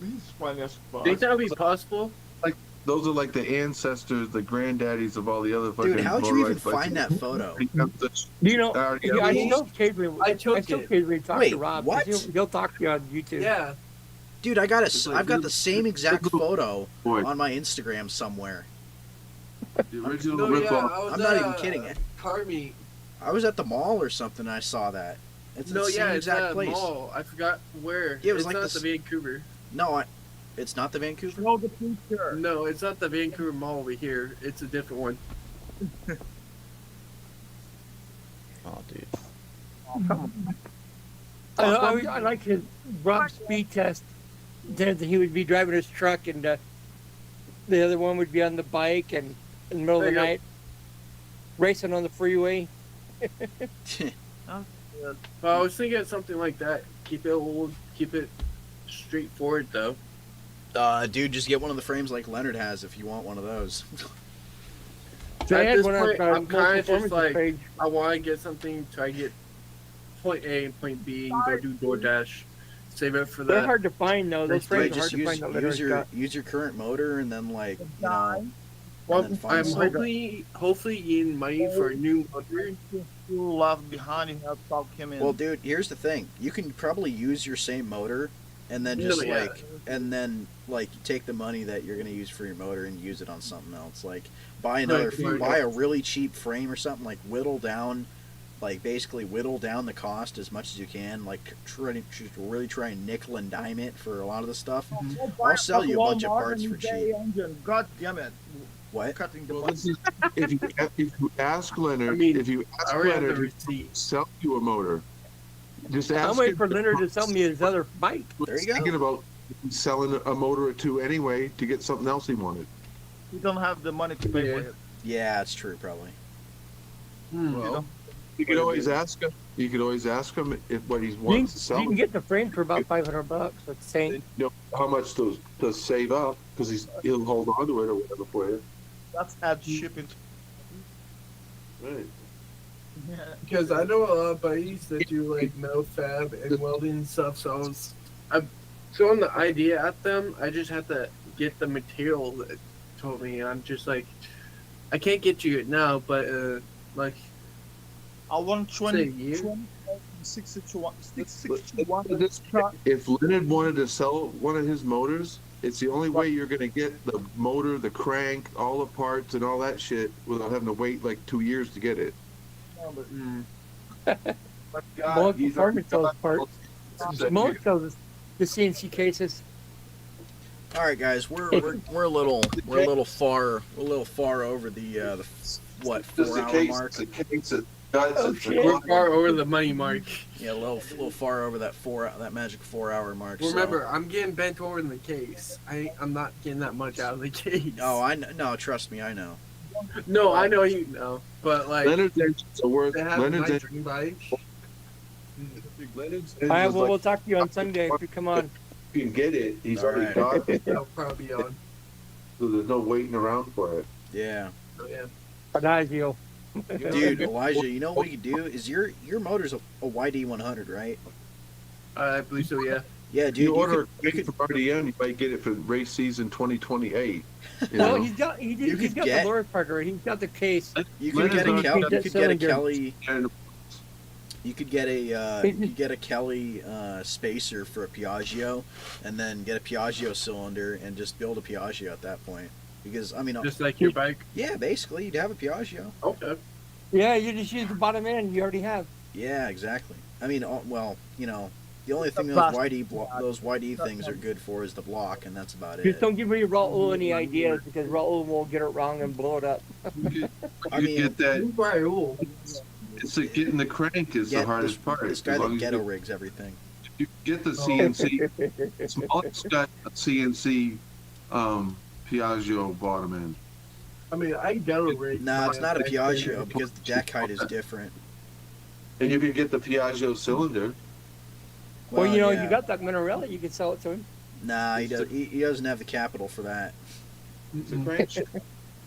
He's funny as fuck. Think that would be possible? Those are like the ancestors, the granddaddies of all the other fucking. Dude, how'd you even motorized find that bicycles. photo? Do you know? Yeah, I still occasionally I took it. talk Wait, to Rob. 'cause what? He'll talk to you on YouTube. Yeah. Dude, I've got like the same exact photo Boy, on my Instagram somewhere. the original No, yeah, ripoff. I was I'm not at even a kidding. car meet. I was at the mall or something and I saw that. It's No, the yeah, same it's exact at a place. mall. I forgot where. Yeah, it was it's like not this- the Vancouver. No, it's not the Vancouver. Show the picture. No, it's not the Vancouver Mall over here. It's a different one. Oh, dude. I like his Rob speed test. Then he would be driving his truck, and the other one would be on the bike, and in the middle of the There you night, racing on the freeway. Well, I was thinking of something like that. Keep it old. Keep it straightforward, though. Dude, just get one of the frames like Leonard has if you want one of those. So I At had this one point, on I'm kind of just performance like, page. I want to get something, try to get point A and point B, and go do DoorDash. Save it for They're that. hard to find though. Those Right, frames are hard just to find. That use Leonard's got. your current motor and then like Well, and then find I'm some. hopefully getting money for a new motor. You left behind, you have to talk him in. Well, dude, here's the thing. You can probably use your same motor and then just No, yeah. like take the money that you're gonna use for your motor and use it on something else. Like buy Right. buy a really cheap frame or something. Like basically whittle down the cost as much as you can. Like really try and nickel and dime it for a lot of the stuff. I'll sell you a bunch of parts for cheap. God damn it. What? Cutting the Well, button. this is, if you ask Leonard, I mean, if you ask I already have the Leonard, receipt. sell you a motor. Just ask I'm waiting him for the Leonard to cost. sell me his other bike. There you go. Thinking about He's selling a motor or two anyway to get something else he wanted. You don't have the money to pay for it. Yeah, it's true, probably. Well, you could always ask him. You could always ask him if what he You wants can, to sell. you can get the frame for about $500 with Saint. You know how much to save up because he'll hold on to it or whatever for you. That's add shipping. Right. Yeah. Because I know a lot of buddies that do like metal fab and welding and stuff. So I'm throwing the idea at them. I just have to get the material that told me. I'm just like, I can't get you it now, but like, I want say a 20, year. 661. If Leonard wanted to sell one of his motors, it's the only way you're going to get the motor, the crank, all the parts, and all that shit without having to wait like 2 years to get it. Most performance those parts. Most of the CNC cases. All right, guys, we're a little far over the what, 4 hour mark. We're far over the money mark. Yeah, a little far over that magic 4 hour mark. Remember, I'm getting bent over in the case. I'm not getting that much out of the case. Oh, I know. No, trust me, I know. No, I know you know, but like Leonard's engines are worth. they have Leonard's my dream bike. Leonard's All right, engines, well, like, we'll talk to you on Sunday if you come on. if you can get it, he's All already right. got it, I'll probably be on. so there's no waiting around for it. Yeah, So, yeah. Adagio. dude, Elijah, you know what you could do is your motor's a YD 100, right? I believe so. Yeah. Yeah, dude. You order you a could, from RDM, you might get it for race season 2028. You Well, know? he's got You he's could got get- the lower part already. He's got the case. you could get a Leonard's Kelly. not- You could get a cylinder. Kelly. And You could get a Kelly spacer for a Piaggio, and then get a Piaggio cylinder and just build a Piaggio at that point. Because I mean, Just like your bike. yeah, basically you'd have a Piaggio. Okay. Yeah, you just use the bottom end. You already have. Yeah, exactly. I mean, well, you know, the only thing those YD things are good for is the block, and that's about Just it. don't give me Raul any ideas because Raul will get it wrong and blow it up. you I mean, get that. Raul. It's like getting the crank is the hardest part. This guy As long that as ghetto you rigs everything. get the CNC, smallest got a CNC Piaggio bottom end. I mean, I get a rig. Nah, it's not a Piaggio because the deck height is different. And you can get the Piaggio cylinder. Well, you know, yeah. you got that Minarelli. You can sell it to him. Nah, he doesn't have the capital for that. It's a crankshaft.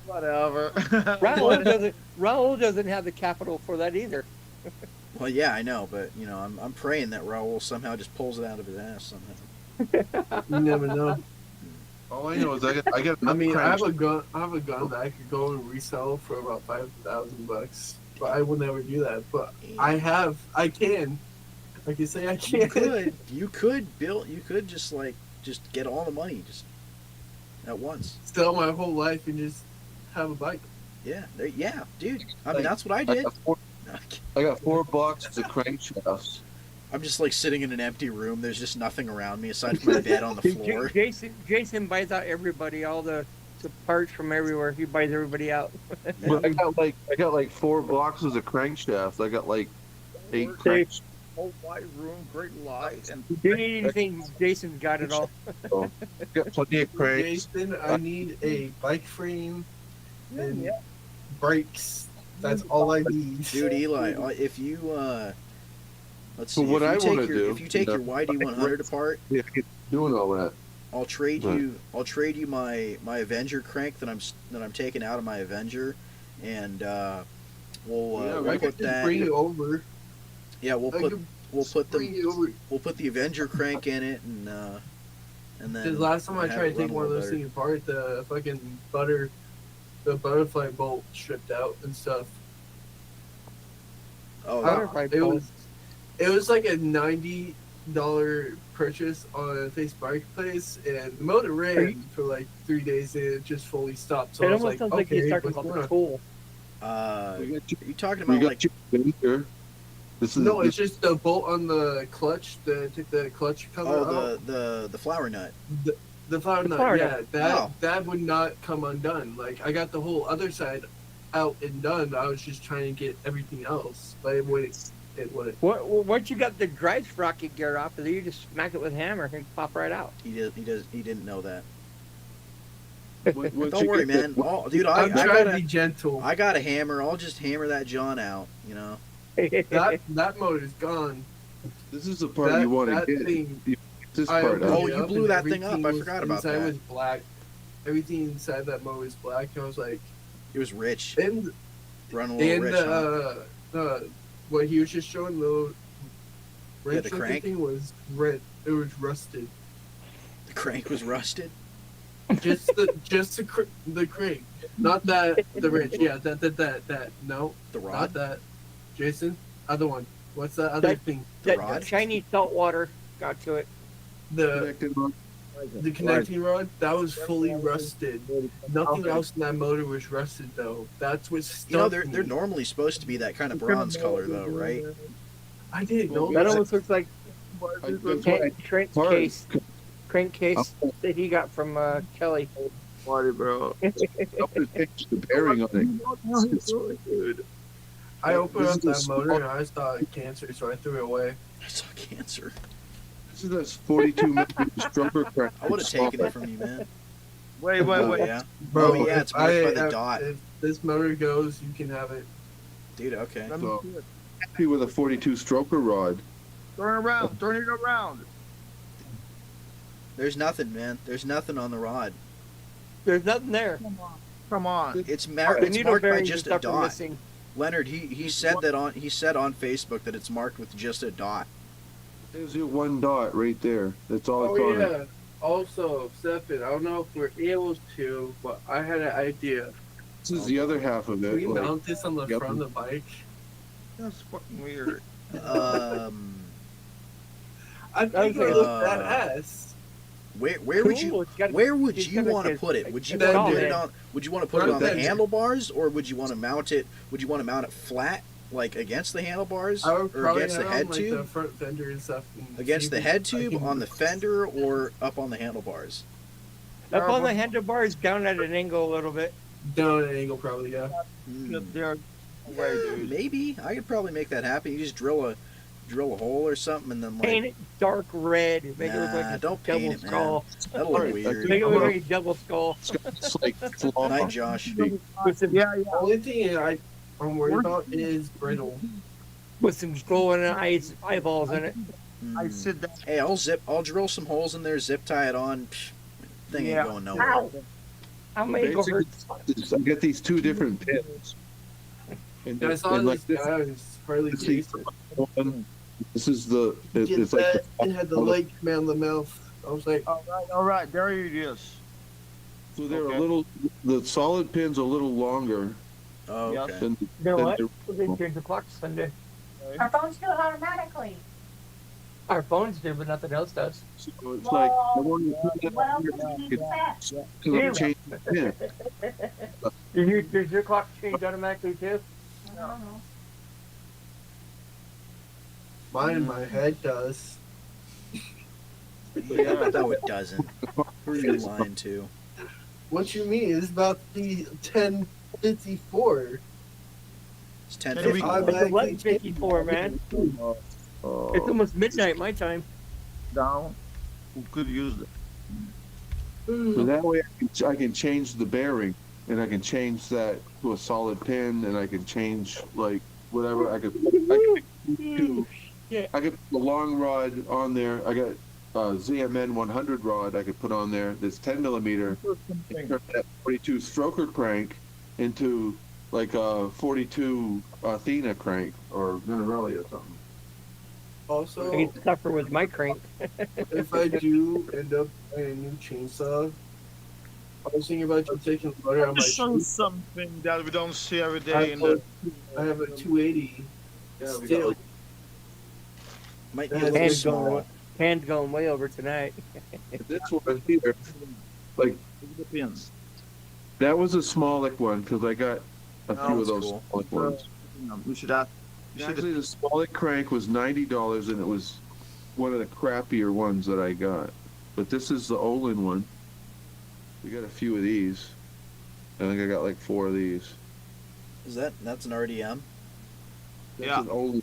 Whatever. Raul doesn't have the capital for that either. Well, yeah, I know, but you know, I'm praying that Raul somehow just pulls it out of his ass somehow. You never know. All I know is I got. I mean, I have crankshaft. a gun. I have a gun that I could go and resell for about $5,000, but I will never do that. But I can. I can say I You can. you could just get all the money just at once. Sell my whole life and just have a bike. Yeah, yeah, dude. I mean, that's what I did. I got 4 boxes of crankshafts. I'm just like sitting in an empty room. There's just nothing around me aside from my bed on the floor. Jason buys out everybody, all the parts from everywhere. He buys everybody out. But I got like 4 boxes of crankshafts. I got like 8 Okay. cranks. Whole white room, great light, and If you need anything, Jason's got it all. Got plenty of cranks. Jason, I need a bike frame and brakes. That's all I need. Dude, Eli, if you let's see. So what if you I take wanna your, do- if you take your YD100 apart, Yeah, doing all that. I'll trade Right. you my Avenger crank that I'm taking out of my Avenger, and we'll I we'll could put just that. bring it over. Yeah, we'll I put could we'll put bring the it over. we'll put the Avenger crank in it, and then. Because last time I have tried it to take run one of a those little things apart, the fucking the butterfly bolt stripped out and stuff. Oh, Butterfly it bolt. was like a $90 purchase on a Facebook Marketplace, and the motor ran for like 3 days and it just fully stopped. So It I was almost like, sounds like okay, he's talking what's about going the on? tool. are you talking We about got like? you Avenger. This is No, it's just the bolt on the clutch. Took the clutch cover Oh, out. the flower nut. The flower nut, flower yeah, nut. that would not come undone. Like I got the whole other side out and done. I was just trying to get everything else, but it wouldn't it would. Once you got the drive sprocket gear off, then you just smack it with a hammer and pop right out. He didn't know that. Once Don't you worry, get man. the- Oh, dude, I'm trying to be gentle. I got a hammer. I'll just hammer that John out. You know. That motor's gone. This is the part you want to that get. thing- This I part opened Oh, it you up blew and that thing up. everything I was- forgot about inside that. was black. Everything inside that motor was black. And I was like, It was rich. and Running a little rich. Huh? what he was just showing the wrench the looking crank? thing was red. It was rusted. The crank was rusted. Just the crank, not that the wrench. Yeah, that. No, The not rod. that. Jason, other one. What's that other thing? The That rod. Chinese salt water got to it. The Connected on- connecting rod that was fully rusted. Nothing else in that motor was rusted though. That's what stuck You know, they're me. normally supposed to be that kind of bronze color, though, right? I didn't know That that. almost looks like That's why crankcase that he got from Kelly. Party, bro. I changed the bearing on it. I opened This up is a that small- motor and I saw cancer, so I threw it away. I saw cancer. This is this 42 millimeter stroker crank. I would have taken it from you, man. Wait, Oh yeah. Bro, Oh yeah, it's marked by the dot. If this motor goes, you can have it. Dude, okay. Let me So- see it. Happy with a 42 stroker rod. Turn around. Turn it around. There's nothing, man. There's nothing on the rod. There's nothing there. Come on. It's The marked needle by bearings just and a stuff are dot. missing. Leonard, he said on Facebook that it's marked with just a dot. There's your one dot right there. That's all Oh it's on it. yeah. Also, Stefan, I don't know if we're able to, but I had an idea. This is the other half of Can we it. Like, mount this on the Yep. front of the bike? That's fucking weird. I think it Okay. looks badass. Where would you Cool, it's got- where would it's you got want to like put a- it? Would you a want to dot put it in. on? Would you want to put it on the Front end. handlebars, or would you want to mount it? Would you want to mount it flat, like against the handlebars, I would or probably against have the it on, head like, the tube? front fender and stuff. And Against see the if head I tube, can- on the fender, or up on the handlebars? Up on the handlebars, down at an angle a little bit. Down at an angle, probably, yeah. Hmm. There. Way, dude. Maybe I could probably make that happen. You just drill a hole or something, and then Paint like it dark red. Make it look Nah, like a don't double paint it, man. skull. that'll look Alright, weird. Make it look like a double skull. it's like flaw. Night, Josh. With some, Yeah, yeah. The only thing I'm worried about is brittle. with some glowing eyeballs in it. I Hmm. sit down. Hey, I'll drill some holes in there, zip tie it on. Psh, thing ain't Yeah. going nowhere. Ow! How many go hurt? I get these two different pins. And, Yeah, I saw and this guy was Harley this thing- Jason. this is the Get it's like that. It had the leg command the mouth. I was like, All right. There it is. so they're Okay. a little the solid pins are a little longer Oh, Yeah. okay. than, You know than what? the- We can change the clock Sunday. Our phones do it automatically. Our phones do, but nothing else does. so it's like I want to put it What else here would you need fast? because I'm changing the pin. Does your clock change automatically too? I don't know. mine in my head does. Yeah, no, it doesn't. Who are you lying to? What you mean? It's about the 10:54. It's Can we- 10:50. It's 11:54, man. It's almost midnight my time. Down. Who could use it? So that way I can change the bearing and I can change that to a solid pin and I can change like whatever I could do. I could put a long rod on there. I got a ZMN 100 rod I could put on there that's 10 millimeter. And turn that 42 stroker crank into like a 42 Athena crank or Minarelli or something. Also, I get tougher with my crank. if I do end up buying a new chainsaw, I was thinking about just taking the motor out of my Show shoe. something that we don't see every I day in the. have a 280 still. Might be a Hand little Hand small. going, hand going way over tonight. This one here, like Philippines. that was a Smolik one because I got a few of that's those cool. Smolik ones. We should have. We should Actually, the Smolik crank was $90, and it was one of the crappier ones that I got. But this is the Olin one. We got a few of these. I think I got like 4 of these. Is that's an RDM? That's Yeah. an Olin.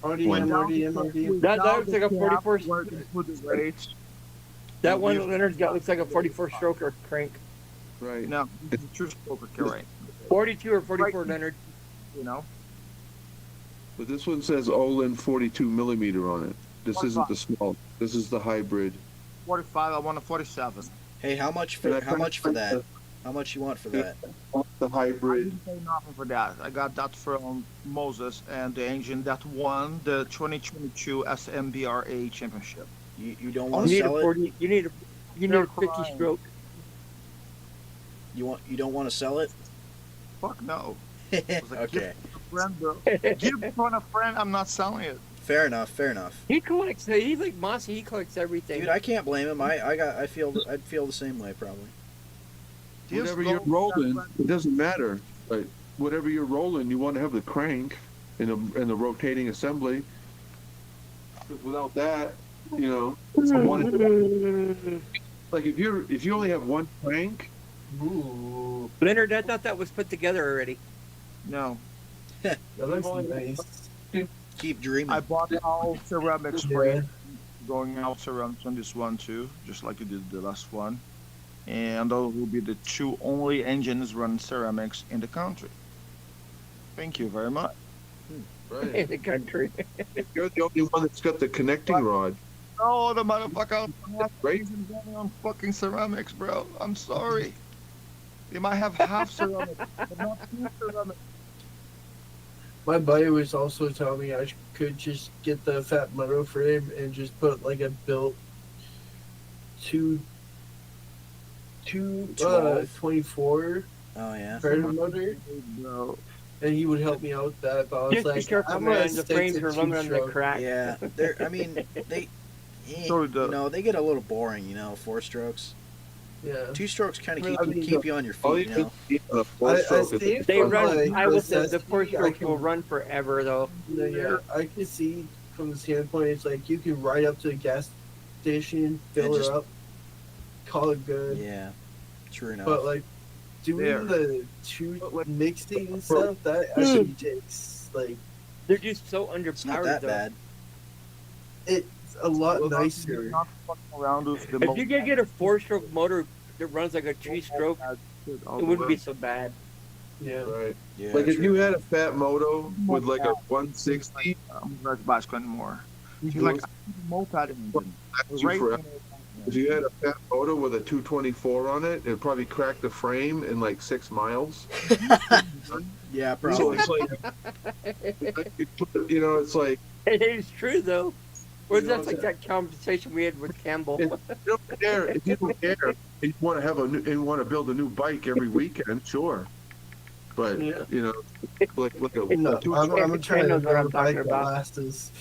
RDM, RDM, RDM. That looks like a 44. Where you can put the rates. That one that Leonard's got looks like a 44 stroker crank. Right. No, it's a true stroker carry. 42 or 44, Leonard. You know. But this one says Olin 42 millimeter on it. This isn't the small. This is the hybrid. 45. I want a 47. Hey, how much for that? How much you want for that? The I hybrid. didn't pay nothing for that. I got that from Moses and the engine that won the 2022 SMBRA championship. You don't You want to need a sell it? 40. You need a 50 stroke. You don't want to sell it? Fuck no. It was like, give Okay. it to a friend, bro. Give it to a friend. I'm not selling it. Fair enough. Fair enough. He collects. He's like Mossy. He collects everything. Dude, I can't blame him. I'd feel the same way probably. Just Whatever go you're with that rolling, friend. it doesn't matter. But whatever you're rolling, you want to have the crank and the rotating assembly. 'Cause without that, you know, like if you only have one crank, Ooh, Leonard, I thought that was put together already. No. that looks nice. Keep dreaming. I bought all ceramics Yeah. frame, going out ceramics on this one too, just like you did the last one. And those will be the two only engines running ceramics in the country. Thank you very much. In right? the country. You're the only one that's got the connecting rod, Oh, the motherfucker right? running on fucking ceramics, bro. I'm sorry. They might have half ceramics, but not full ceramics. My buddy was also telling me I could just get the fat motor frame and just put like a built two 12. 24 Oh yeah. Predator motor, Bro. and he would help me out with that. But I was Just like, be careful, I'm gonna man. The stick frames to are limited on the two-stroke. crack. Yeah. I mean, they. So the- You know, they get a little boring. You know, 4 strokes. Yeah. 2 strokes kind of I mean, keep you on your All feet. you You know. need on a I 4-stroke is see They from run. my I will say the necessity, 4 I strokes can- will run forever, though. Yeah, I can see from the standpoint, it's like you can ride up to the gas station, fill just- it up, call it good. Yeah. True enough. But like doing There. the two mixing and stuff, that actually takes like They're just so it's not underpowered, that though. bad. it's a lot You're nicer. not fucking around with the If you could get a 4-stroke motor that runs like a 3-stroke, it wouldn't be so bad. Yeah. right. Yeah. Like if true. you had a fat moto with like a 160, I'm going to buy Scotty more. He's Mhm. like, I need a moped engine. that's you Right forever. in it. If you had a fat motor with a 224 on it, it'd probably crack the frame in like 6 miles. Yeah, So probably. it's like, you know, it's like It is true, though. Whereas You know that's like that conversation we had with Campbell. If you don't care, if you don't care, if you want to have you want to build a new bike every weekend, sure. But Yeah. you know, like a No, two- I'm trying to knows what I'm build a bike talking that about. lasts.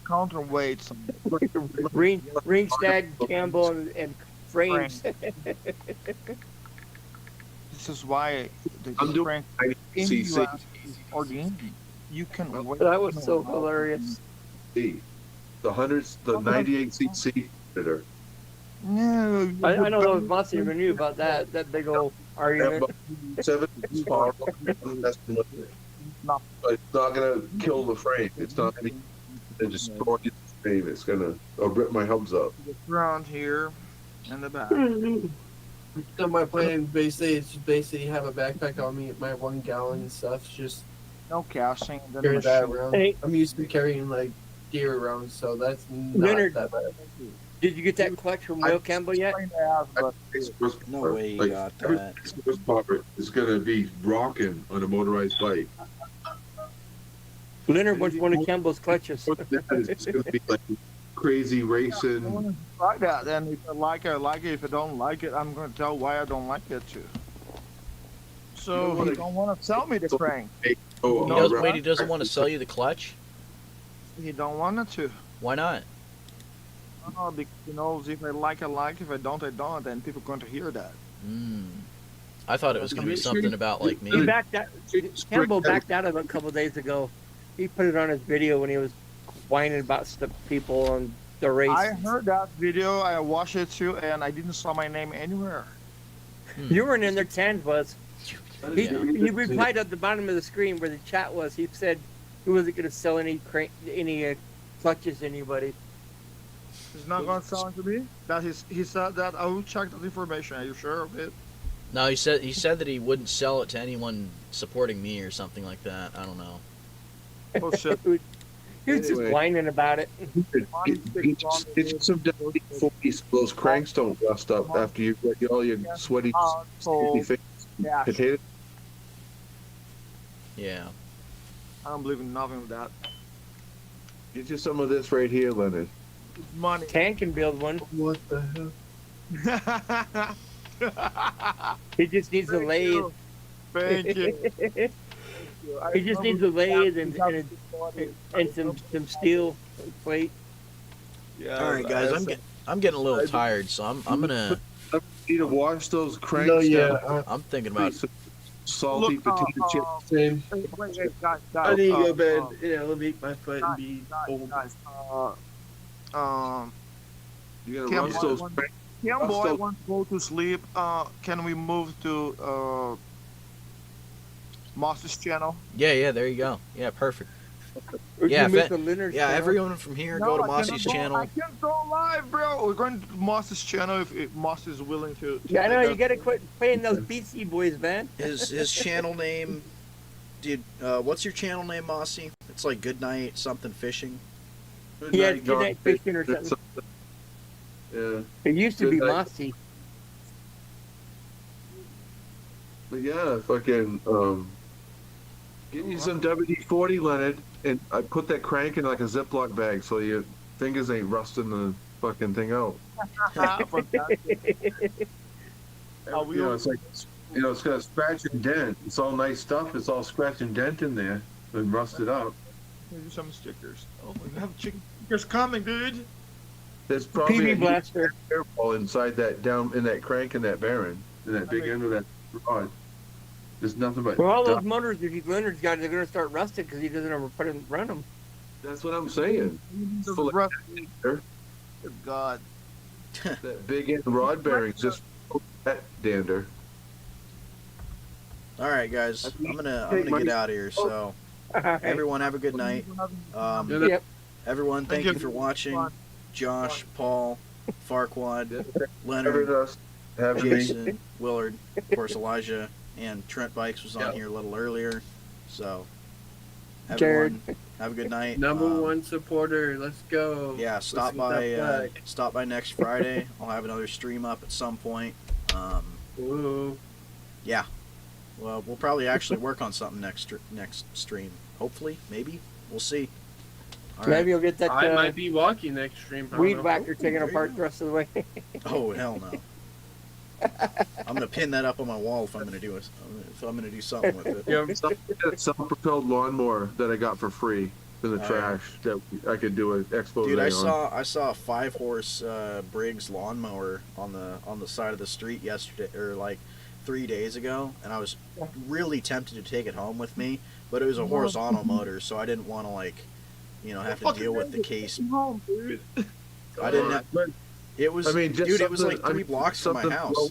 Counterweights. Ringstad, Campbell, and Frames. This is why the I'm doing crank 90 in cc. US or the Indy, you can wait. That was so hilarious. The 98 cc motor. No, I know those months you knew about that big old argument. 7 horsepower. That's the limit. Not- But it's not gonna kill the frame. It's not gonna destroy the frame. It's gonna rip my hubs up. around here and the back. So my plan basically is to basically have a backpack on me, my 1 gallon and stuff, just No casting. Then carry that machine. around. Hey. I'm used to carrying like deer around, so that's not Leonard. that bad. Did you get that clutch from Will Campbell yet? No way you got that. Every horsepower is gonna be rocking on a motorized bike. Leonard wants one of Campbell's clutches. It's gonna be like crazy racing. Like that. Then if I like it, I like it. If I don't like it, I'm going to tell why I don't like it too. So he don't want to sell me the crank. Oh, He doesn't want to sell you the clutch? He don't want it to. Why not? Oh, because he knows if I like, I like. If I don't, I don't. And people are going to hear that. I thought it was going to be something about like He me. backed out. Campbell backed out of it a couple days ago. He put it on his video when he was whining about the people on the race. I heard that video. I watched it too, and I didn't saw my name anywhere. You weren't in there. Tan was. He Yeah. replied at the bottom of the screen where the chat was. He said, He wasn't gonna sell any clutches to anybody. He's not gonna sell it to me. He said that. I will check that information. Are you sure of it? No, he said that he wouldn't sell it to anyone supporting me or something like that. I don't know. Oh shit. He was just Anyway. whining about it. Get you some WD-40 so those cranks don't rust up after you get all your sweaty, sticky face. Yeah, Potato. Yeah. I don't believe in nothing of that. Get you some of this right here, Leonard. Money. Tan can build one. What the hell? He just needs a lathe. Thank you. He just needs a lathe and some steel plate. Yeah, All right, guys. I'm getting a little tired, so I'm gonna. Need to wash those cranks. No, yeah. down. I'm thinking about. Salty Look, potato chips. Same. Wait, guys, I need to go to bed um, and elevate my foot and be old. guys, You gotta Cam rust boy those wants- cranks. Cam I'll boy still- wants to go to sleep. Can we move to Moss's channel? Yeah. There you go. Yeah, perfect. Or Yeah, you make if the Leonard Yeah, channel. everyone from here go to I cannot Mossy's go- channel. I can't go live, bro. We're going to Moss's channel if Moss is willing to. Yeah, I know. take You us. gotta quit playing those BC boys, man. His channel name, dude. What's your channel name, Mossy? It's like Goodnight something fishing. He had Good Night Fishing or something. Yeah. It used to be Good Night. Mossy. But yeah, fucking get you some WD-40, Leonard, and I put that crank in like a Ziploc bag so your fingers ain't rusting the fucking thing out. Oh, You know, it's like, you know, it's got a scratch and dent. It's all nice stuff. It's all scratch and dent in there and rusted out. Maybe some stickers. Oh, we have chicken stickers coming, dude. There's probably PB a Blaster. airball inside that down in that crank and that bearing in that big end of that rod. There's nothing but. Well, all those dust. motors that Leonard's got, they're gonna start rusting because he doesn't ever run them. That's what I'm saying. The Full of rough- dander. Good God. That big end rod bearing just that dander. All right, guys. I'm gonna get out of here. So everyone have a good night. Yep. Everyone, thank you for watching. Josh, Paul, Farquad, Leonard, Have me. Jason, Willard, of course Elijah, and Trent Bikes was on Yep. here a little earlier. So Jared. everyone, have a good night. Number one supporter. Let's go. Yeah, stop Listen to that flag. by next Friday. I'll have another stream up at some point. Ooh. Yeah. Well, we'll probably actually work on something next stream. Hopefully, maybe. We'll see. All right. Maybe you'll get that I might be walking next stream. I don't weed know. whacker taken There you apart go. the rest of the way. Oh hell no! I'm gonna pin that up on my wall if I'm gonna do something with it. Yeah. Self-propelled lawnmower that I got for free in the Oh, trash that I could do an expose Dude, I on. saw a 5-horse Briggs lawnmower on the side of the street yesterday, or like 3 days ago, and I was really tempted to take it home with me, but it was a horizontal motor, so I didn't want to have to deal with the case. Home, dude. I didn't. It was. I mean, just dude, it was like something- 3 blocks from my something house. blow-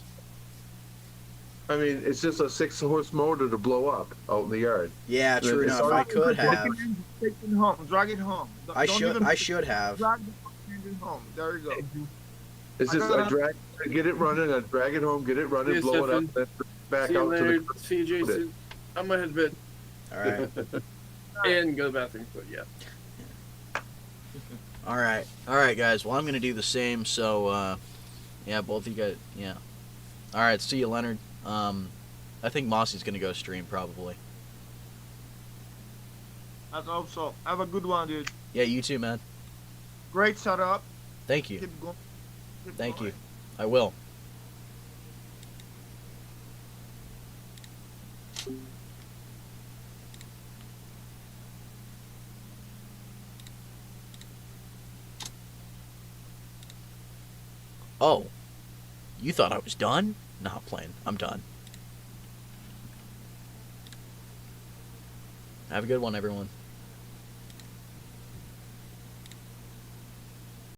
I mean, it's just a 6-horse motor to blow up out in the yard. Yeah, true It's enough. all- I could have. Take it home. Drag it home. I Don't should. even- I should have. Drag it home. There you go. It's just I get it running, I drag it home, get it running, See you, blow it up, Stefan. then back See you out to later. the. See you, Jason. I'm gonna head to bed All right. and go to the bathroom. But yeah. All right, guys. Well, I'm gonna do the same. So, yeah, both of you guys. Yeah. All right. See you, Leonard. I think Mossy's gonna go stream probably. I hope so. Have a good one, dude. Yeah, you too, man. Great setup. Thank you. Keep going. Keep Thank going. you. I will. Oh, you thought I was done? Not playing. I'm done. Have a good one, everyone.